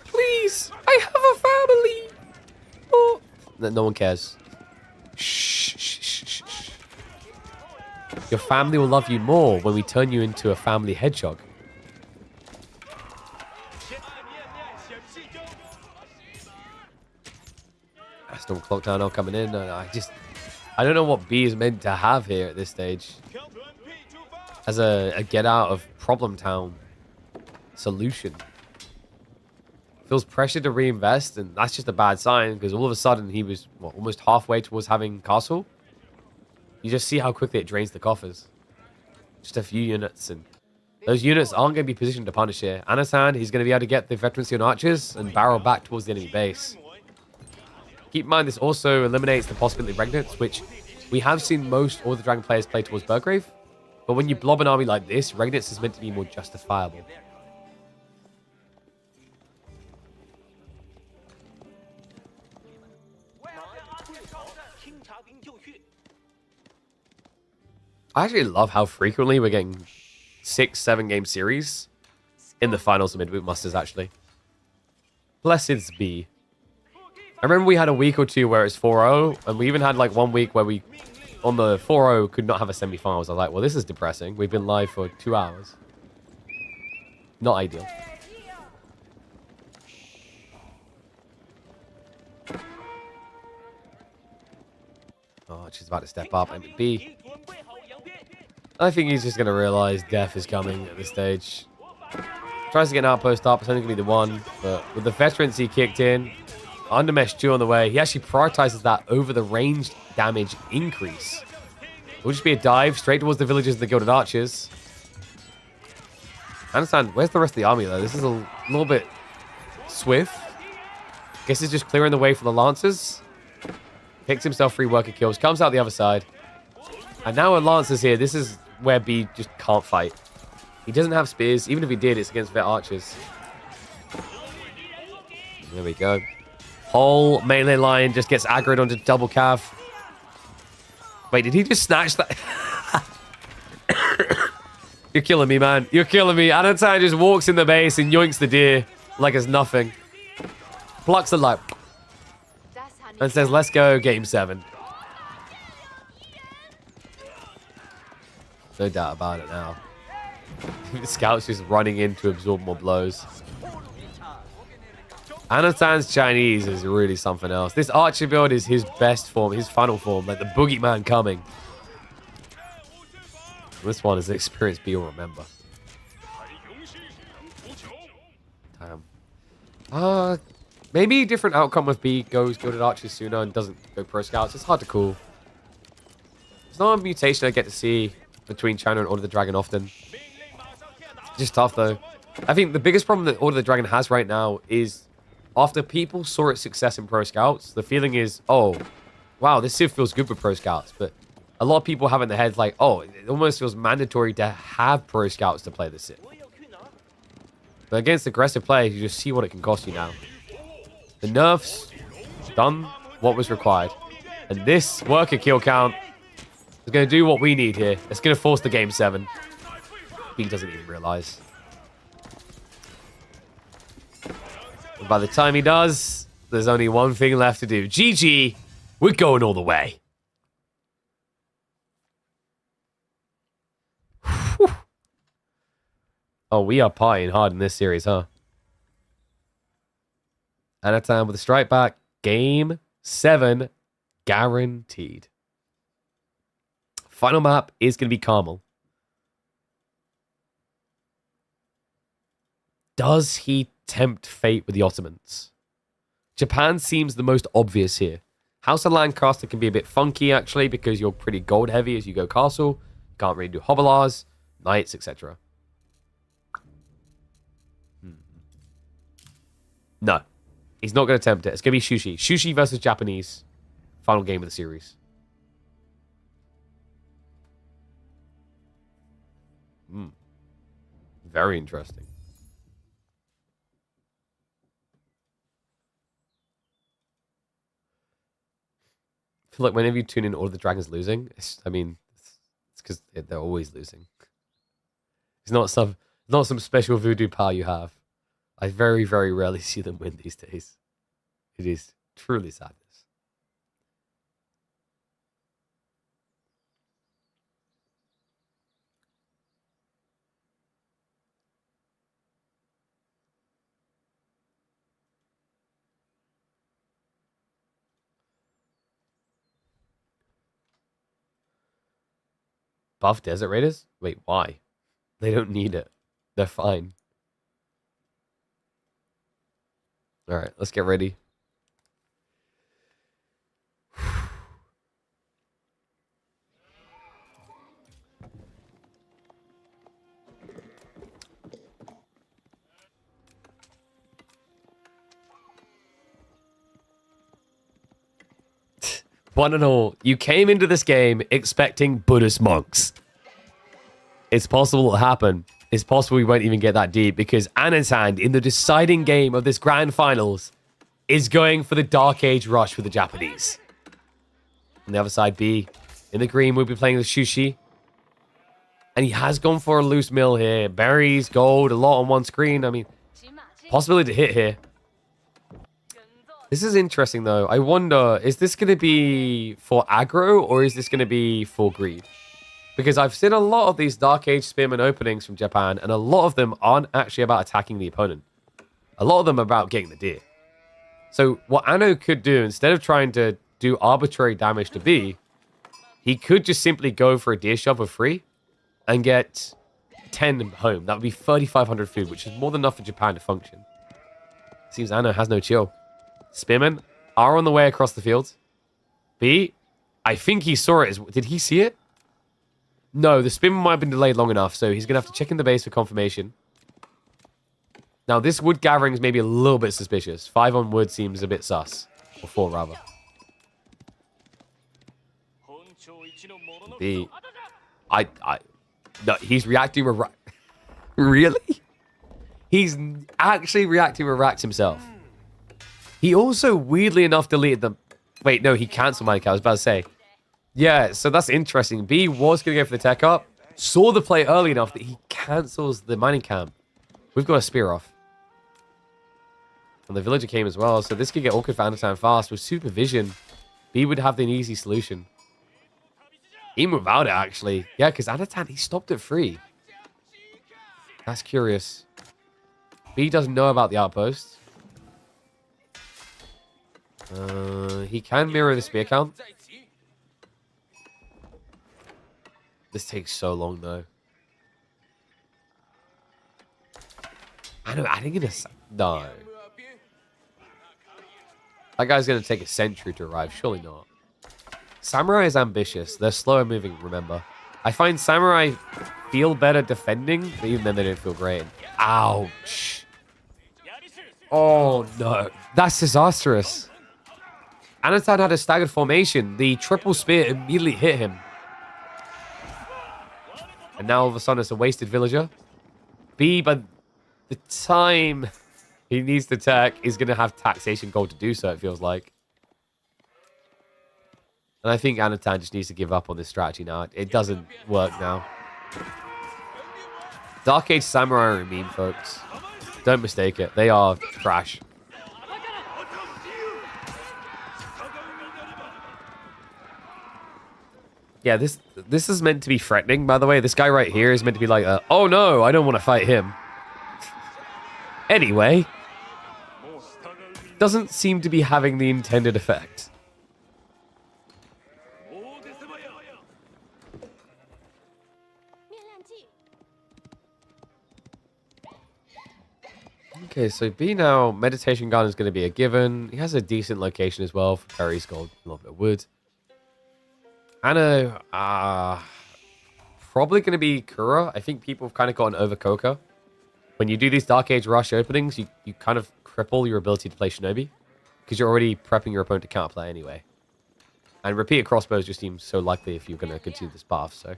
Please, I have a family. Oh. No one cares. Shh, shh, shh, shh, shh. Your family will love you more when we turn you into a family hedgehog. Storm Clock Town all coming in. I don't know what B is meant to have here at this stage. As a get out of problem town solution. Feels pressured to reinvest, and that's just a bad sign because all of a sudden he was almost halfway towards having castle. You just see how quickly it drains the coffers. Just a few units, and those units aren't going to be positioned to punish here. Anat, he's going to be able to get the veterancy on archers and barrel back towards the enemy base. Keep in mind, this also eliminates the possibility of Regnants, which we have seen most All the Dragon players play towards Burgrave. But when you blob an army like this, Regnants is meant to be more justifiable. I actually love how frequently we're getting 6-7 game series in the finals of Midweek Musters, actually. Blessed be. I remember we had a week or two where it's 4-0, and we even had like 1 week where we, on the 4-0, could not have a semi-finals. I was like, well, this is depressing. We've been live for 2 hours. Not ideal. Oh, she's about to step up. And B. I think he's just going to realize death is coming at this stage. Tries to get an outpost up. It's only going to be the 1. But with the veterans he kicked in, Undermesh 2 on the way. He actually prioritizes that over the ranged damage increase. It will just be a dive straight towards the villagers and the Gilded Archers. I understand. Where's the rest of the army, though? This is a little bit swift. Guess he's just clearing the way for the Lancers. Picks himself free worker kills. Comes out the other side. And now with Lancers here, this is where B just can't fight. He doesn't have spears. Even if he did, it's against Vet Archers. There we go. Whole melee line just gets aggroed onto double cav. Wait, did he just snatch that? You're killing me, man. You're killing me. Anat just walks in the base and yoinks the deer like it's nothing. Plucks the light. And says, let's go, game 7. No doubt about it now. The scout's just running in to absorb more blows. Anatan's Chinese is really something else. This archer build is his best form, his final form, like the boogeyman coming. This one is an experience B will remember. Damn. Maybe different outcome with B goes Gilded Archers sooner and doesn't go Pro Scouts. It's hard to call. It's not a mutation I get to see between China and Order of the Dragon often. Just tough, though. I think the biggest problem that Order of the Dragon has right now is after people saw its success in Pro Scouts, the feeling is, oh, wow, this Civ feels good with Pro Scouts. But a lot of people have in their heads like, oh, it almost feels mandatory to have Pro Scouts to play the Civ. But against aggressive players, you just see what it can cost you now. The nerfs done what was required. And this worker kill count is going to do what we need here. It's going to force the game 7. He doesn't even realize. And by the time he does, there's only one thing left to do. GG, we're going all the way. Whew. Oh, we are partying hard in this series, huh? Anat with a strike back. Game 7 guaranteed. Final map is going to be Carmel. Does he tempt fate with the Ottomans? Japan seems the most obvious here. House of Lancaster can be a bit funky, actually, because you're pretty gold heavy as you go castle. You can't really do hobilars, knights, etc. No. He's not going to tempt it. It's going to be Shushi. Shushi versus Japanese. Final game of the series. Very interesting. I feel like whenever you tune in Order of the Dragon's losing, it's because they're always losing. It's not some special voodoo power you have. I very, very rarely see them win these days. It is truly sadness. Buff Desert Raiders? Wait, why? They don't need it. They're fine. All right, let's get ready. One and all, you came into this game expecting Buddhist monks. It's possible it'll happen. It's possible we won't even get that deep because Anat in the deciding game of this grand finals is going for the Dark Age rush with the Japanese. On the other side, B, in the green, we'll be playing with Shushi. And he has gone for a loose mill here. Berries, gold, a lot on one screen. I mean, possibility to hit here. This is interesting, though. I wonder, is this going to be for aggro or is this going to be for greed? Because I've seen a lot of these Dark Age Spearman openings from Japan, and a lot of them aren't actually about attacking the opponent. A lot of them are about getting the deer. So what Anno could do, instead of trying to do arbitrary damage to B, he could just simply go for a deer shove for free and get 10 home. That would be 3,500 food, which is more than enough for Japan to function. Seems Anno has no chill. Spearmen are on the way across the field. B, I think he saw it. Did he see it? No, the spin might have been delayed long enough, so he's going to have to check in the base for confirmation. Now, this wood gathering is maybe a little bit suspicious. 5 on wood seems a bit sus. Or 4, rather. No, he's reacting with... Really? He's actually reacting with racks himself. He also, weirdly enough, deleted them. Wait, no, he cancelled mining camp. I was about to say. Yeah, so that's interesting. B was going to go for the tech up. Saw the play early enough that he cancels the mining camp. We've got a spear off. And the villager came as well, so this could get awkward for Anat fast. With supervision, B would have the easy solution. Even without it, actually. Yeah, because Anat, he stopped at 3. That's curious. B doesn't know about the outpost. He can mirror the spear count. This takes so long, though. I know, adding in a... No. That guy's going to take a century to arrive. Surely not. Samurai is ambitious. They're slower moving, remember. I find Samurai feel better defending, but even then they don't feel great. Ouch. Oh, no. That's disastrous. Anat had a staggered formation. The triple spear immediately hit him. And now all of a sudden it's a wasted villager. B, by the time he needs to tech, he's going to have taxation gold to do so, it feels like. And I think Anat just needs to give up on this strategy now. It doesn't work now. Dark Age Samurai are a meme, folks. Don't mistake it. They are trash. Yeah, this is meant to be threatening, by the way. This guy right here is meant to be like, oh no, I don't want to fight him. Anyway. Doesn't seem to be having the intended effect. Okay, so B now, Meditation Garden is going to be a given. He has a decent location as well for berries, gold, a little bit of wood. Anna, probably going to be Kura. I think people have kind of gotten over Koka. When you do these Dark Age Rush openings, you kind of cripple your ability to play Shinobi. Because you're already prepping your opponent to counterplay anyway. And repeated crossbows just seems so likely if you're going to continue this path, so.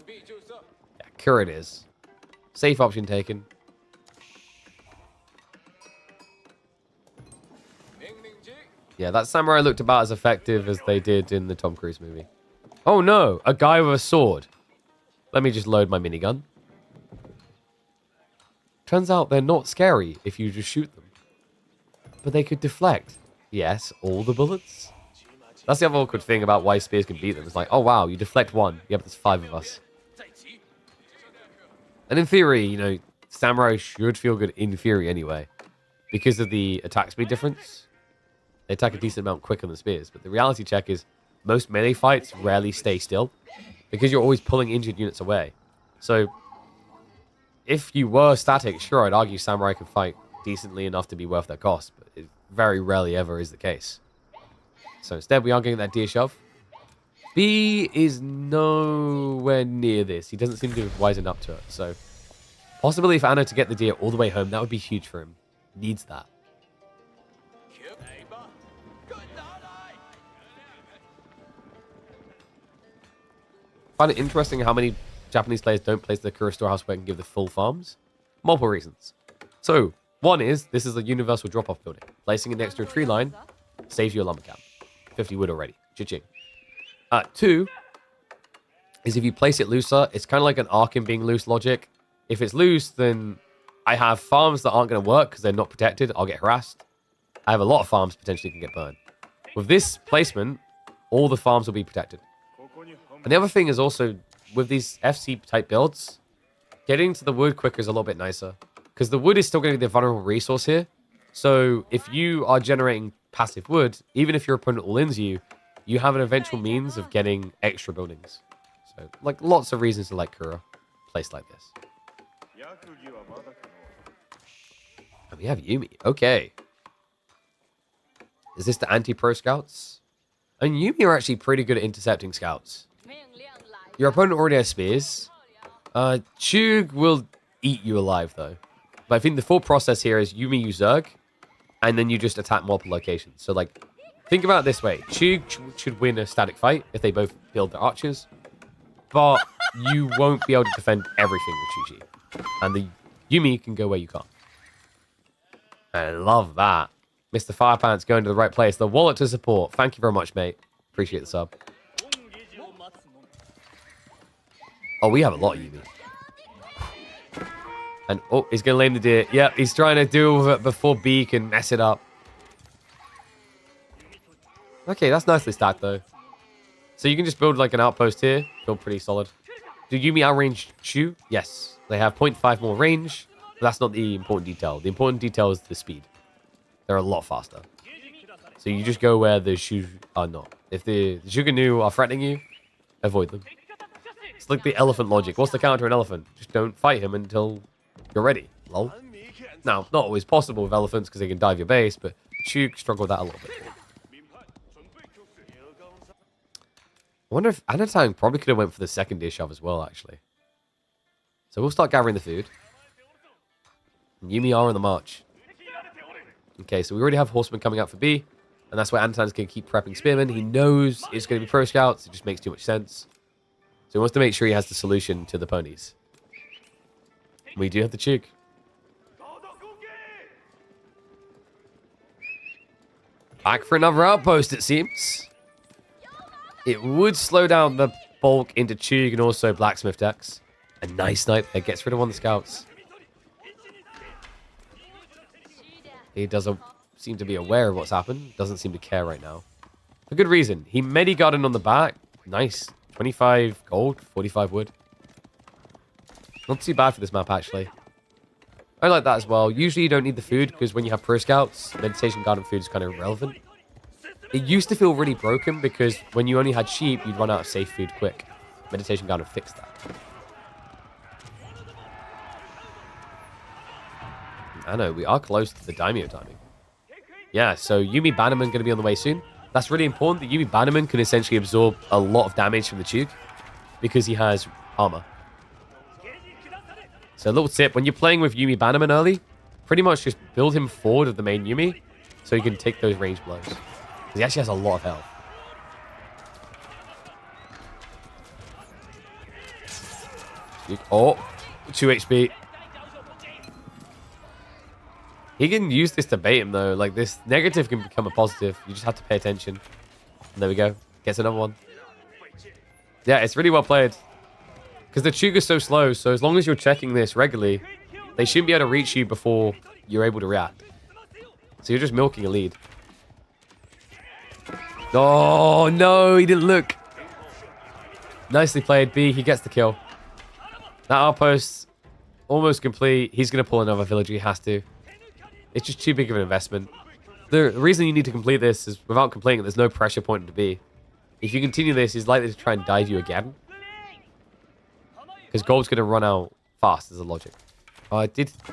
Yeah, Kura it is. Safe option taken. Yeah, that samurai looked about as effective as they did in the Tom Cruise movie. Oh no, a guy with a sword. Let me just load my minigun. Turns out they're not scary if you just shoot them. But they could deflect. Yes, all the bullets. That's the other awkward thing about why spears can beat them. It's like, oh wow, you deflect 1. Yeah, but there's 5 of us. And in theory, you know, samurai should feel good in theory anyway. Because of the attack speed difference. They attack a decent amount quicker than spears. But the reality check is most melee fights rarely stay still. Because you're always pulling injured units away. So, if you were static, sure, I'd argue samurai can fight decently enough to be worth their cost. But it very rarely ever is the case. So instead, we are getting that deer shove. B is nowhere near this. He doesn't seem to have wisened up to it. So, possibly for Anna to get the deer all the way home, that would be huge for him. Needs that. I find it interesting how many Japanese players don't place the Kura storehouse where it can give the full farms. Multiple reasons. So, one is, this is a universal drop-off building. Placing it next to a tree line saves you a lumber camp. 50 wood already. Cha-ching. 2 is if you place it looser, it's kind of like an Arkin being loose logic. If it's loose, then I have farms that aren't going to work because they're not protected. I'll get harassed. I have a lot of farms potentially can get burned. With this placement, all the farms will be protected. And the other thing is also, with these FC-type builds, getting to the wood quicker is a little bit nicer. Because the wood is still going to be the vulnerable resource here. So if you are generating passive wood, even if your opponent all-ins you, you have an eventual means of getting extra buildings. So, like, lots of reasons to like Kura placed like this. And we have Yumi. Okay. Is this the anti-pro scouts? And Yumi are actually pretty good at intercepting scouts. Your opponent already has spears. Chug will eat you alive, though. But I think the full process here is Yumi use Zerg, and then you just attack multiple locations. So, like, think about it this way. Chug should win a static fight if they both build their archers. But you won't be able to defend everything with Chuji. And the Yumi can go where you can't. I love that. Mr. Firepants going to the right place. The wallet to support. Thank you very much, mate. Appreciate the sub. Oh, we have a lot of Yumi. And, oh, he's going to lame the deer. Yep, he's trying to deal with it before B can mess it up. Okay, that's nicely stacked, though. So you can just build, like, an outpost here. Feel pretty solid. Do Yumi outrange Chu? Yes. They have 0.5 more range. But that's not the important detail. The important detail is the speed. They're a lot faster. So you just go where the Shu are not. If the Shuganu are threatening you, avoid them. It's like the elephant logic. What's the counter to an elephant? Just don't fight him until you're ready. Lol. Now, not always possible with elephants because they can dive your base, but Shu struggle with that a little bit. I wonder if Anat probably could have went for the second dish shove as well, actually. So we'll start gathering the food. And Yumi are on the march. Okay, so we already have horsemen coming out for B. And that's why Anatan's going to keep prepping spearmen. He knows it's going to be pro scouts. It just makes too much sense. So he wants to make sure he has the solution to the ponies. We do have the Chug. Back for another outpost, it seems. It would slow down the bulk into Chug and also blacksmith decks. A nice snipe that gets rid of one of the scouts. He doesn't seem to be aware of what's happened. Doesn't seem to care right now. For good reason. He Medi-Garden on the back. Nice. 25 gold, 45 wood. Not too bad for this map, actually. I like that as well. Usually you don't need the food because when you have pro scouts, meditation garden food is kind of irrelevant. It used to feel really broken because when you only had sheep, you'd run out of safe food quick. Meditation garden fixed that. I know, we are close to the Daimyo timing. Yeah, so Yumi Bannerman going to be on the way soon. That's really important. The Yumi Bannerman can essentially absorb a lot of damage from the Chug because he has armor. So a little tip, when you're playing with Yumi Bannerman early, pretty much just build him forward of the main Yumi so he can take those range blows. Because he actually has a lot of health. Oh, 2 HP. He can use this to bait him, though. Like, this negative can become a positive. You just have to pay attention. And there we go. Gets another one. Yeah, it's really well played. Because the Chug is so slow, so as long as you're checking this regularly, they shouldn't be able to reach you before you're able to react. So you're just milking a lead. Oh, no, he didn't look. Nicely played, B. He gets the kill. That outpost, almost complete. He's going to pull another villager. He has to. It's just too big of an investment. The reason you need to complete this is without completing it, there's no pressure point to B. If you continue this, he's likely to try and dive you again. Because gold's going to run out fast, is the logic.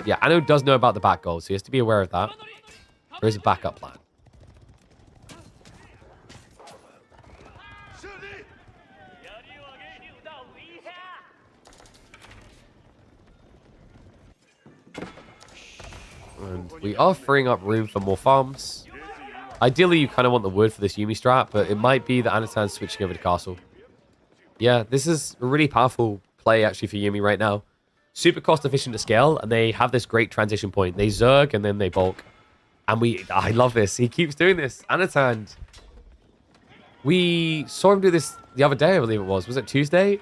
Yeah, Anno does know about the back gold, so he has to be aware of that. There is a backup plan. And we are freeing up room for more farms. Ideally, you kind of want the wood for this Yumi strat, but it might be that Anatan's switching over to castle. Yeah, this is a really powerful play, actually, for Yumi right now. Super cost-efficient to scale, and they have this great transition point. They Zerg, and then they bulk. And I love this. He keeps doing this. Anatan. We saw him do this the other day, I believe it was. Was it Tuesday?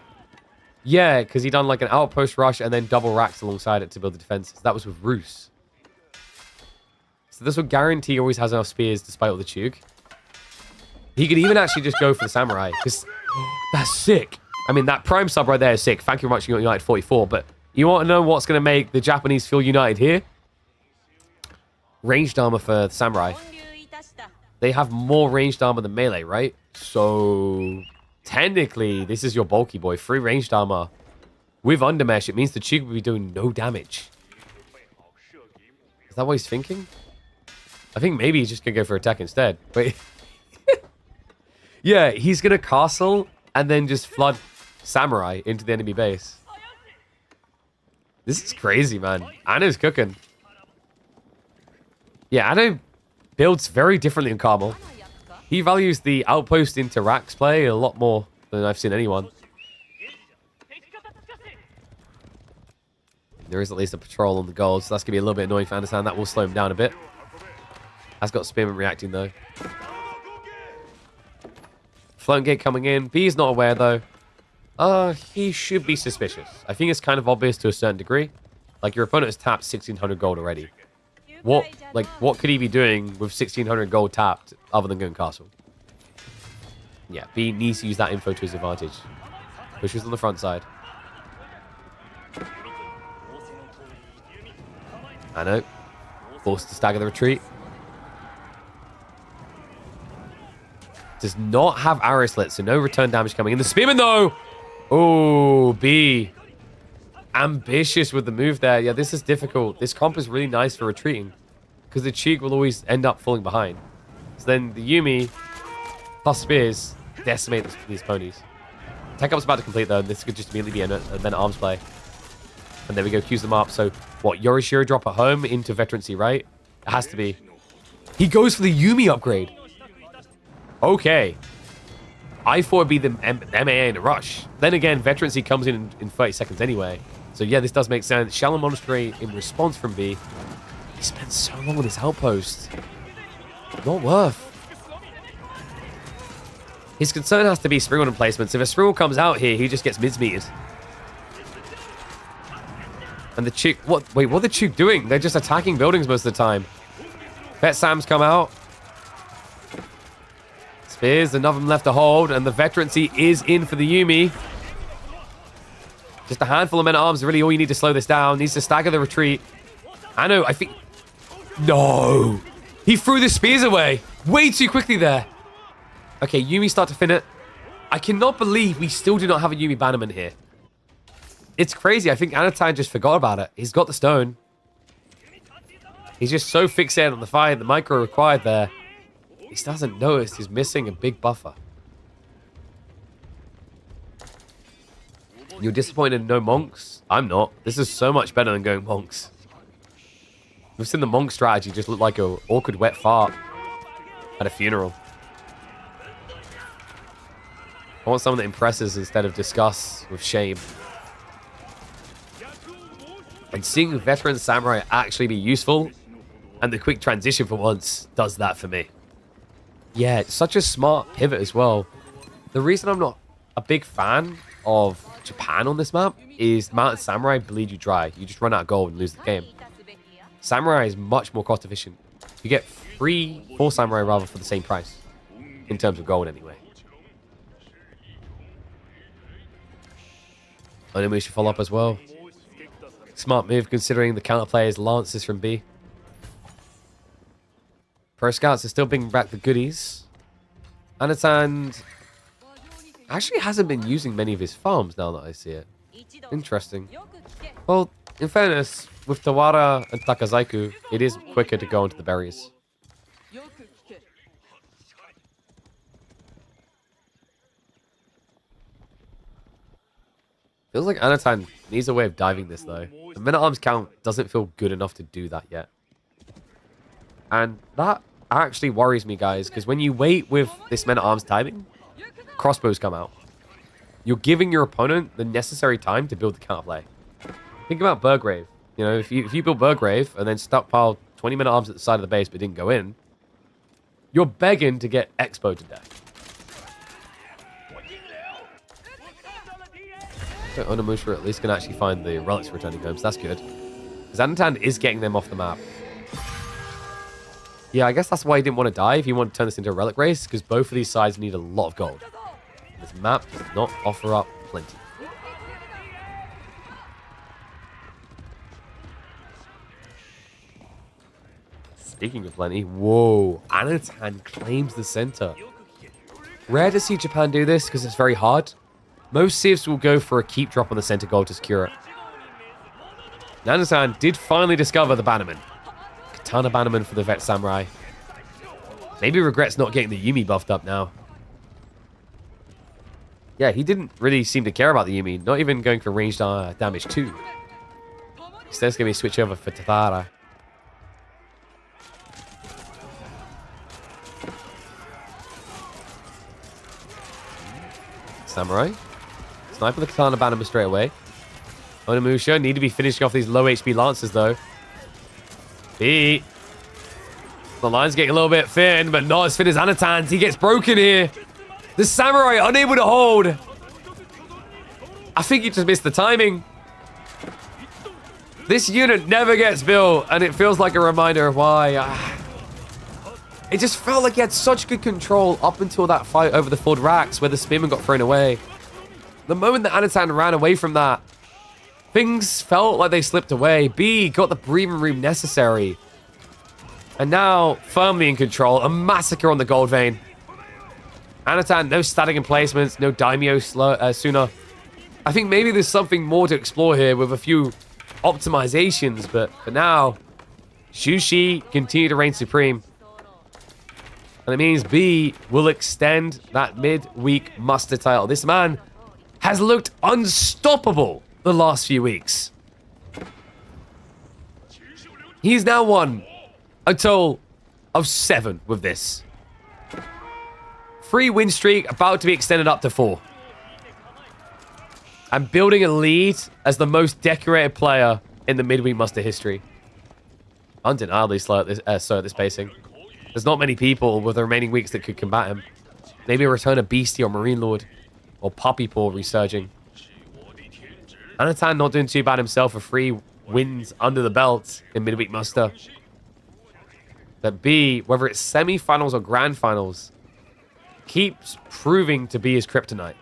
Yeah, because he done like an outpost rush and then double racks alongside it to build the defenses. That was with Roos. So this will guarantee he always has enough spears despite all the Chug. He could even actually just go for the samurai. Because that's sick. I mean, that prime sub right there is sick. Thank you very much, United 44. But you want to know what's going to make the Japanese feel united here? Ranged armor for the samurai. They have more ranged armor than melee, right? So technically, this is your bulky boy. Free ranged armor. With undermesh, it means the Chug will be doing no damage. Is that what he's thinking? I think maybe he's just going to go for attack instead. Wait. Yeah, he's going to castle and then just flood samurai into the enemy base. This is crazy, man. Anno's cooking. Yeah, Anno builds very differently than Carmel. He values the outpost into Rax play a lot more than I've seen anyone. There is at least a patrol on the gold, so that's going to be a little bit annoying for Anat. That will slow him down a bit. Has got Spearman reacting, though. Floating gate coming in. B's not aware, though. He should be suspicious. I think it's kind of obvious to a certain degree. Like, your opponent has tapped 1,600 gold already. What could he be doing with 1,600 gold tapped other than going castle? Yeah, B needs to use that info to his advantage. Pushes on the front side. Anat forced to stagger the retreat. Does not have arrow slit, so no return damage coming in. The Spearman, though! Oh, B. Ambitious with the move there. Yeah, this is difficult. This comp is really nice for retreating, because the Cheek will always end up falling behind. So then the Yuumi plus Spears decimate these ponies. Tech up's about to complete, though, and this could just immediately be an event arms play. And there we go, cues them up. So, what, Yorishiro drop at home into Veterancy, right? It has to be. He goes for the Yuumi upgrade. Okay. I thought it'd be the MAA in a rush. Then again, Veterancy comes in 30 seconds anyway. So yeah, this does make sense. Shallow Monastery in response from B. He spent so long on his outpost. Not worth. His concern has to be Springald placements. If a Springald comes out here, he just gets mid-metered. And the Chuk... Wait, what are the Chuk doing? They're just attacking buildings most of the time. Vet Sam's come out. Spears, enough of them left to hold, and the Veterancy is in for the Yuumi. Just a handful of men-at-arms, really all you need to slow this down. Needs to stagger the retreat. Anno, I think... No! He threw the spears away. Way too quickly there. Okay, Yuumi start to fin it. I cannot believe we still do not have a Yuumi bannerman here. It's crazy. I think Anatan just forgot about it. He's got the stone. He's just so fixated on the fight, the micro required there. He doesn't notice he's missing a big buffer. You're disappointed in no monks? I'm not. This is so much better than going monks. We've seen the monk strategy just look like an awkward wet fart at a funeral. I want someone that impresses instead of disgusts with shame. And seeing veteran samurai actually be useful, and the quick transition for once does that for me. Yeah, it's such a smart pivot as well. The reason I'm not a big fan of Japan on this map is Mounted Samurai bleed you dry. You just run out of gold and lose the game. Samurai is much more cost efficient. You get 4 Samurai rather for the same price. In terms of gold anyway. I think we should follow up as well. Smart move considering the counterplay is Lances from B. Pro Scouts are still bringing back the goodies. Anatan actually hasn't been using many of his farms now that I see it. Interesting. Well, in fairness, with Tawara and Takazaiku, it is quicker to go into the berries. Feels like Anatan needs a way of diving this, though. The men-at-arms count doesn't feel good enough to do that yet. And that actually worries me, guys, because when you wait with this men-at-arms timing, crossbows come out. You're giving your opponent the necessary time to build the counterplay. Think about Burgrave. You know, if you build Burgrave and then stockpile 20 men-at-arms at the side of the base but didn't go in, you're begging to get expoed to death. So Onimusha at least can actually find the relics returning home, so that's good. Because Anatan is getting them off the map. Yeah, I guess that's why he didn't want to die if he wanted to turn this into a relic race, because both of these sides need a lot of gold. This map does not offer up plenty. Speaking of plenty, whoa, Anatan claims the center. Rare to see Japan do this because it's very hard. Most civs will go for a keep drop on the center gold to secure it. Anatan did finally discover the bannerman. Katana bannerman for the vet samurai. Maybe regrets not getting the Yuumi buffed up now. Yeah, he didn't really seem to care about the Yumi. Not even going for ranged damage too. Instead, it's going to be a switch over for Tatara. Samurai. Sniper the Katana Bannerman straight away. Onimusha need to be finishing off these low HP Lancers though. B. The line's getting a little bit thin, but not as thin as Anatan's. He gets broken here. The Samurai unable to hold. I think he just missed the timing. This unit never gets built, and it feels like a reminder of why. It just felt like he had such good control up until that fight over the Ford Racks where the Spearman got thrown away. The moment that Anatan ran away from that, things felt like they slipped away. B got the breathing room necessary. And now, firmly in control, a massacre on the gold vein. Anatan, no static emplacements, no daimyo sooner. I think maybe there's something more to explore here with a few optimizations, but for now, Shushi continue to reign supreme. And it means B will extend that midweek muster title. This man has looked unstoppable the last few weeks. He's now won a total of 7 with this. 3 win streak about to be extended up to 4. And building a lead as the most decorated player in the midweek muster history. Undeniably slow at this pacing. There's not many people with the remaining weeks that could combat him. Maybe a return of Beastie or Marine Lord. Or Puppy Paw resurging. Anatan not doing too bad himself for 3 wins under the belt in midweek muster. But B, whether it's semi-finals or grand finals, keeps proving to be his kryptonite.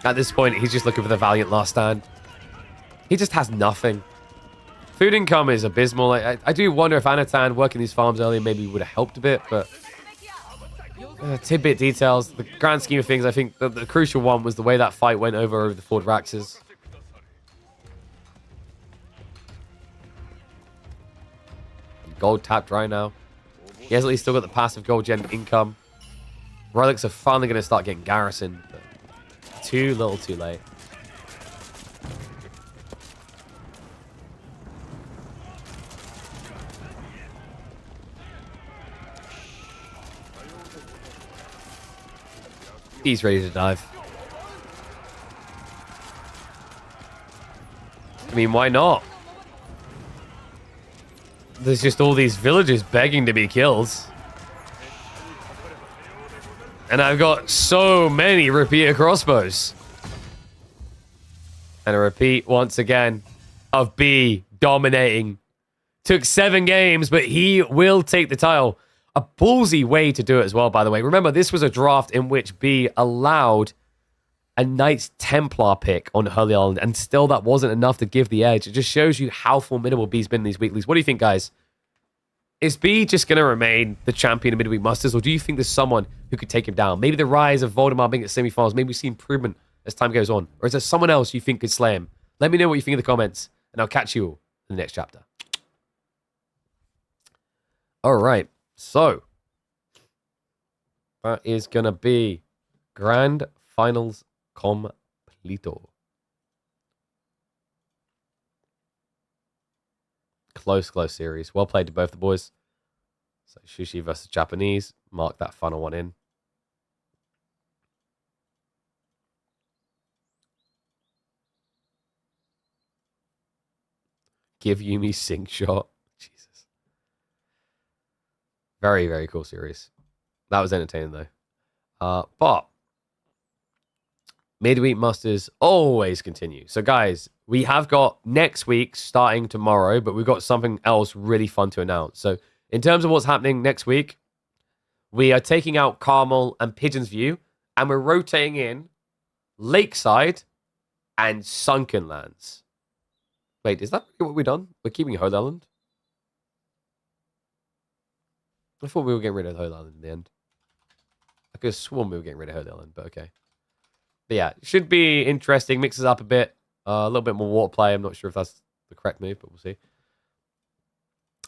At this point, he's just looking for the valiant last stand. He just has nothing. Food income is abysmal. I do wonder if Anatan working these farms earlier maybe would have helped a bit, but tidbit details. The grand scheme of things, I think the crucial one was the way that fight went over the Ford Raxes. Gold tapped right now. He has at least still got the passive gold gen income. Relics are finally going to start getting garrisoned, but too little too late. He's ready to dive. I mean, why not? There's just all these villagers begging to be killed. And I've got so many repeater crossbows. And a repeat once again of B dominating. Took 7 games, but he will take the title. A ballsy way to do it as well, by the way. Remember, this was a draft in which B allowed a Knights Templar pick on Hurley Island, and still that wasn't enough to give the edge. It just shows you how formidable B's been in these weeklies. What do you think, guys? Is B just going to remain the champion of Midweek Masters, or do you think there's someone who could take him down? Maybe the rise of Voldemar being at semi-finals, maybe we see improvement as time goes on. Or is there someone else you think could slay him? Let me know what you think in the comments, and I'll catch you all in the next chapter. All right, so that is going to be Grand Finals Completo. Close series. Well played to both the boys. So Shushi versus Japanese. Mark that final one in. Give Yumi sink shot. Jesus. Very, very cool series. That was entertaining though. But Midweek Masters always continue. So guys, we have got next week starting tomorrow, but we've got something else really fun to announce. So in terms of what's happening next week, we are taking out Carmel and Pigeon's View, and we're rotating in Lakeside and Sunken Lands. Wait, is that what we've done? We're keeping Holy Island? I thought we were getting rid of Holy Island in the end. I could have sworn we were getting rid of Holy Island, but okay. But yeah, should be interesting. Mixes up a bit. A little bit more water play. I'm not sure if that's the correct move, but we'll see.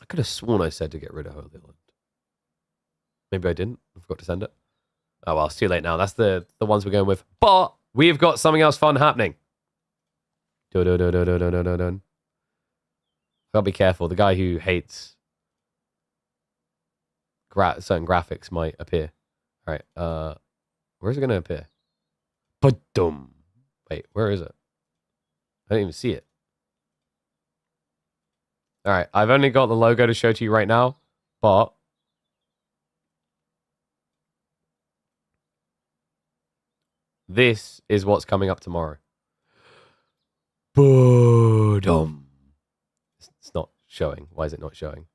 I could have sworn I said to get rid of Holy Land. Maybe I didn't. I forgot to send it. Oh, well, it's too late now. That's the ones we're going with. But we've got something else fun happening. Dun. Gotta be careful. The guy who hates certain graphics might appear. All right. Where's it going to appear? Ba-dum. Wait, where is it? I don't even see it. All right. I've only got the logo to show to you right now, but this is what's coming up tomorrow. Ba-dum. It's not showing. Why is it not showing?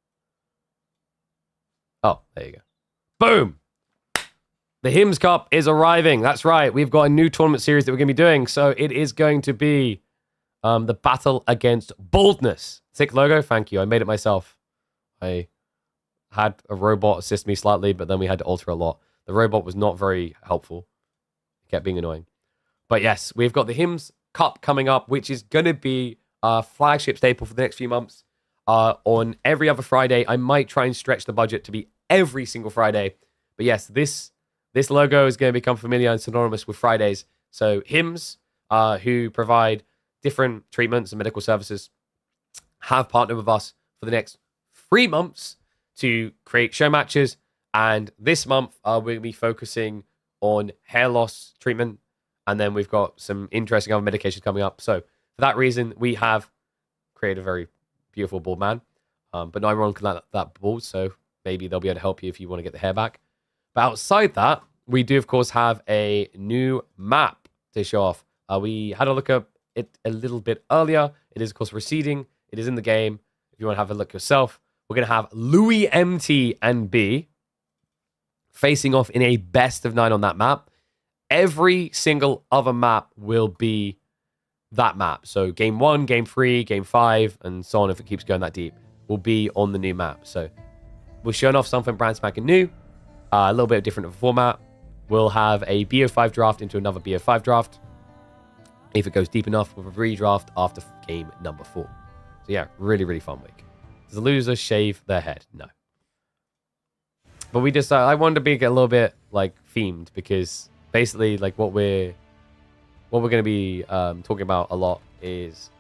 Oh, there you go. Boom. The Hymns Cup is arriving. That's right. We've got a new tournament series that we're going to be doing. So it is going to be the battle against boldness. Sick logo. Thank you. I made it myself. I had a robot assist me slightly, but then we had to alter a lot. The robot was not very helpful. It kept being annoying. But yes, we've got the Hymns Cup coming up, which is going to be a flagship staple for the next few months. On every other Friday. I might try and stretch the budget to be every single Friday. But yes, this logo is going to become familiar and synonymous with Fridays. So Hymns, who provide different treatments and medical services, have partnered with us for the next 3 months to create show matches. And this month, we're going to be focusing on hair loss treatment. And then we've got some interesting other medications coming up. So for that reason, we have created a very beautiful bald man. But not everyone can like that bald, so maybe they'll be able to help you if you want to get the hair back. But outside that, we do, of course, have a new map to show off. We had a look at it a little bit earlier. It is, of course, receding. It is in the game. If you want to have a look yourself, we're going to have Louis, MT, and B facing off in a best of 9 on that map. Every single other map will be that map. So game 1, game 3, game 5, and so on, if it keeps going that deep, will be on the new map. So we're showing off something brand spanking new. A little bit different of a format. We'll have a BO5 draft into another BO5 draft. If it goes deep enough, with a redraft after game number 4. So yeah, really, really fun week. Does the loser shave their head? No. But we just, I wanted to be a little bit like themed, because basically like what we're going to be talking about a lot is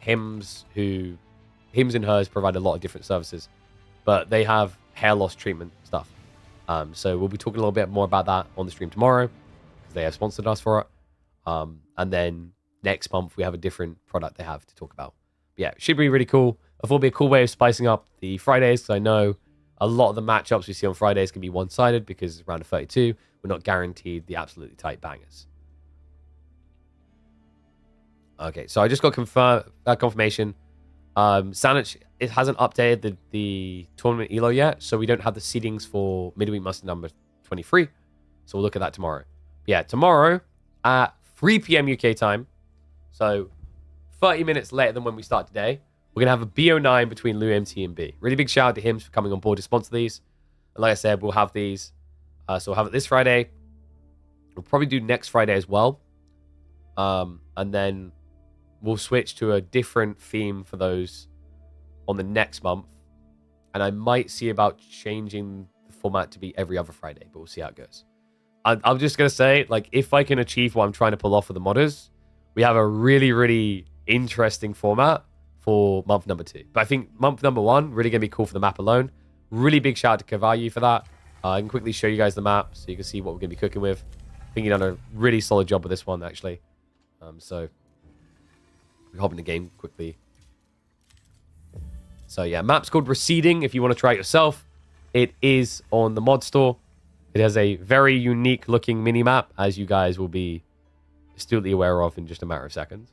Hims and Hers provide a lot of different services, but they have hair loss treatment stuff. So we'll be talking a little bit more about that on the stream tomorrow, because they have sponsored us for it. And then next month we have a different product they have to talk about. But yeah, it should be really cool. I thought it'd be a cool way of spicing up the Fridays, because I know a lot of the matchups we see on Fridays can be one-sided because it's round of 32. We're not guaranteed the absolutely tight bangers. Okay, so I just got confirmation. Sanich, it hasn't updated the tournament elo yet, so we don't have the seedings for midweek muster number 23. So we'll look at that tomorrow. Yeah, tomorrow at 3 p.m. UK time, so 30 minutes later than when we start today, we're going to have a BO9 between Lou, MT, and B. Really big shout out to him for coming on board to sponsor these. And like I said, we'll have these. So we'll have it this Friday. We'll probably do next Friday as well. And then we'll switch to a different theme for those on the next month. And I might see about changing the format to be every other Friday, but we'll see how it goes. I'm just going to say, like, if I can achieve what I'm trying to pull off with the modders, we have a really, really interesting format for month number 2. But I think month number 1, really going to be cool for the map alone. Really big shout out to Cavalli for that. I can quickly show you guys the map so you can see what we're going to be cooking with. I think you've done a really solid job with this one, actually. So we hop in the game quickly. So yeah, map's called Receding. If you want to try it yourself, it is on the mod store. It has a very unique looking mini map, as you guys will be astutely aware of in just a matter of seconds.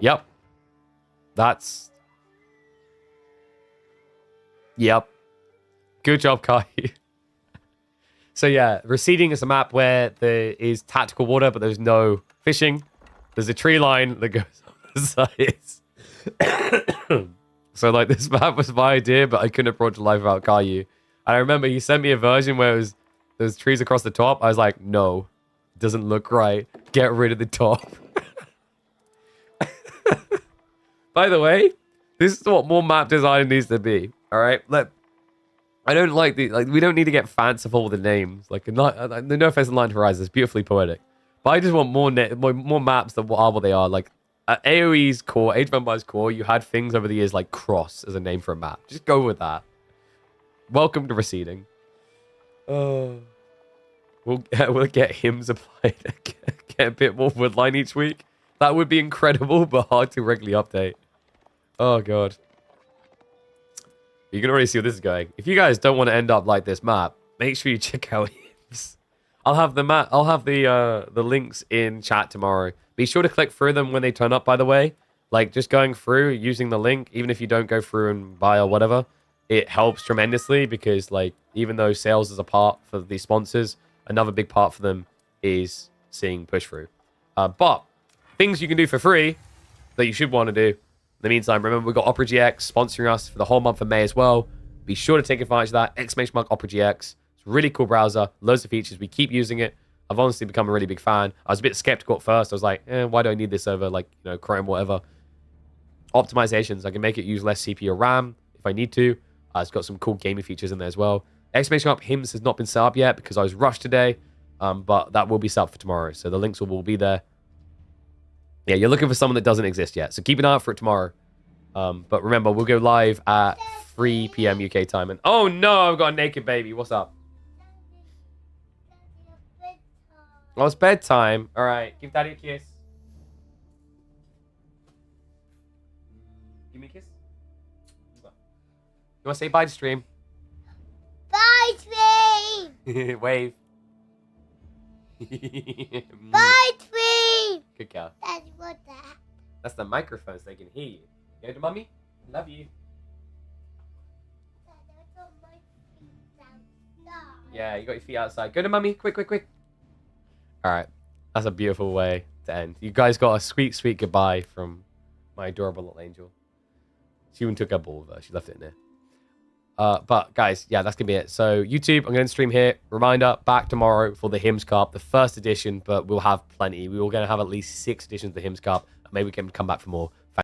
Yep. Yep. Good job, Kai. So yeah, Receding is a map where there is tactical water, but there's no fishing. There's a tree line that goes on the sides. So like, this map was my idea, but I couldn't have brought it to life without Caillou. And I remember he sent me a version where there's trees across the top. I was like, no, it doesn't look right. Get rid of the top. By the way, this is what more map design needs to be. All right, I don't like we don't need to get fanciful with the names. Like, no offense, Line Horizon is beautifully poetic, but I just want more maps that are what they are. Like at AoE's core, Age of Empires core, you had things over the years like Cross as a name for a map. Just go with that. Welcome to Receding. We'll get hymns applied. Get a bit more woodline each week. That would be incredible, but hard to regularly update. Oh god. You can already see where this is going. If you guys don't want to end up like this map, make sure you check out hymns. I'll have the links in chat tomorrow. Be sure to click through them when they turn up, by the way. Like, just going through, using the link, even if you don't go through and buy or whatever, it helps tremendously because, like, even though sales is a part for the sponsors, another big part for them is seeing push through. But things you can do for free that you should want to do. In the meantime, remember, we've got Opera GX sponsoring us for the whole month of May as well. Be sure to take advantage of that. !Opera GX. It's a really cool browser. Loads of features. We keep using it. I've honestly become a really big fan. I was a bit skeptical at first. I was like, why do I need this over, like, Chrome, whatever. Optimizations. I can make it use less CPU or RAM if I need to. It's got some cool gaming features in there as well. !Hymns has not been set up yet because I was rushed today. But that will be set up for tomorrow. So the links will be there. Yeah, you're looking for someone that doesn't exist yet. So keep an eye out for it tomorrow. But remember, we'll go live at 3 p.m. UK time. And oh no, I've got a naked baby. What's up? Oh, it's bedtime. All right, give daddy a kiss. Give me a kiss. You want to say bye to stream? Bye, stream. Wave. Bye, stream. Good cow. That's what that. That's the microphone so they can hear you. Go to mommy. Love you. Yeah, you got your feet outside. Go to mummy. Quick, quick, quick. All right. That's a beautiful way to end. You guys got a sweet, sweet goodbye from my adorable little angel. She even took her ball with her. She left it in there. But guys, yeah, that's going to be it. So YouTube, I'm going to stream here. Reminder, back tomorrow for the Hymns Cup, the first edition, but we'll have plenty. We're going to have at least 6 editions of the Hymns Cup. Maybe we can come back for more.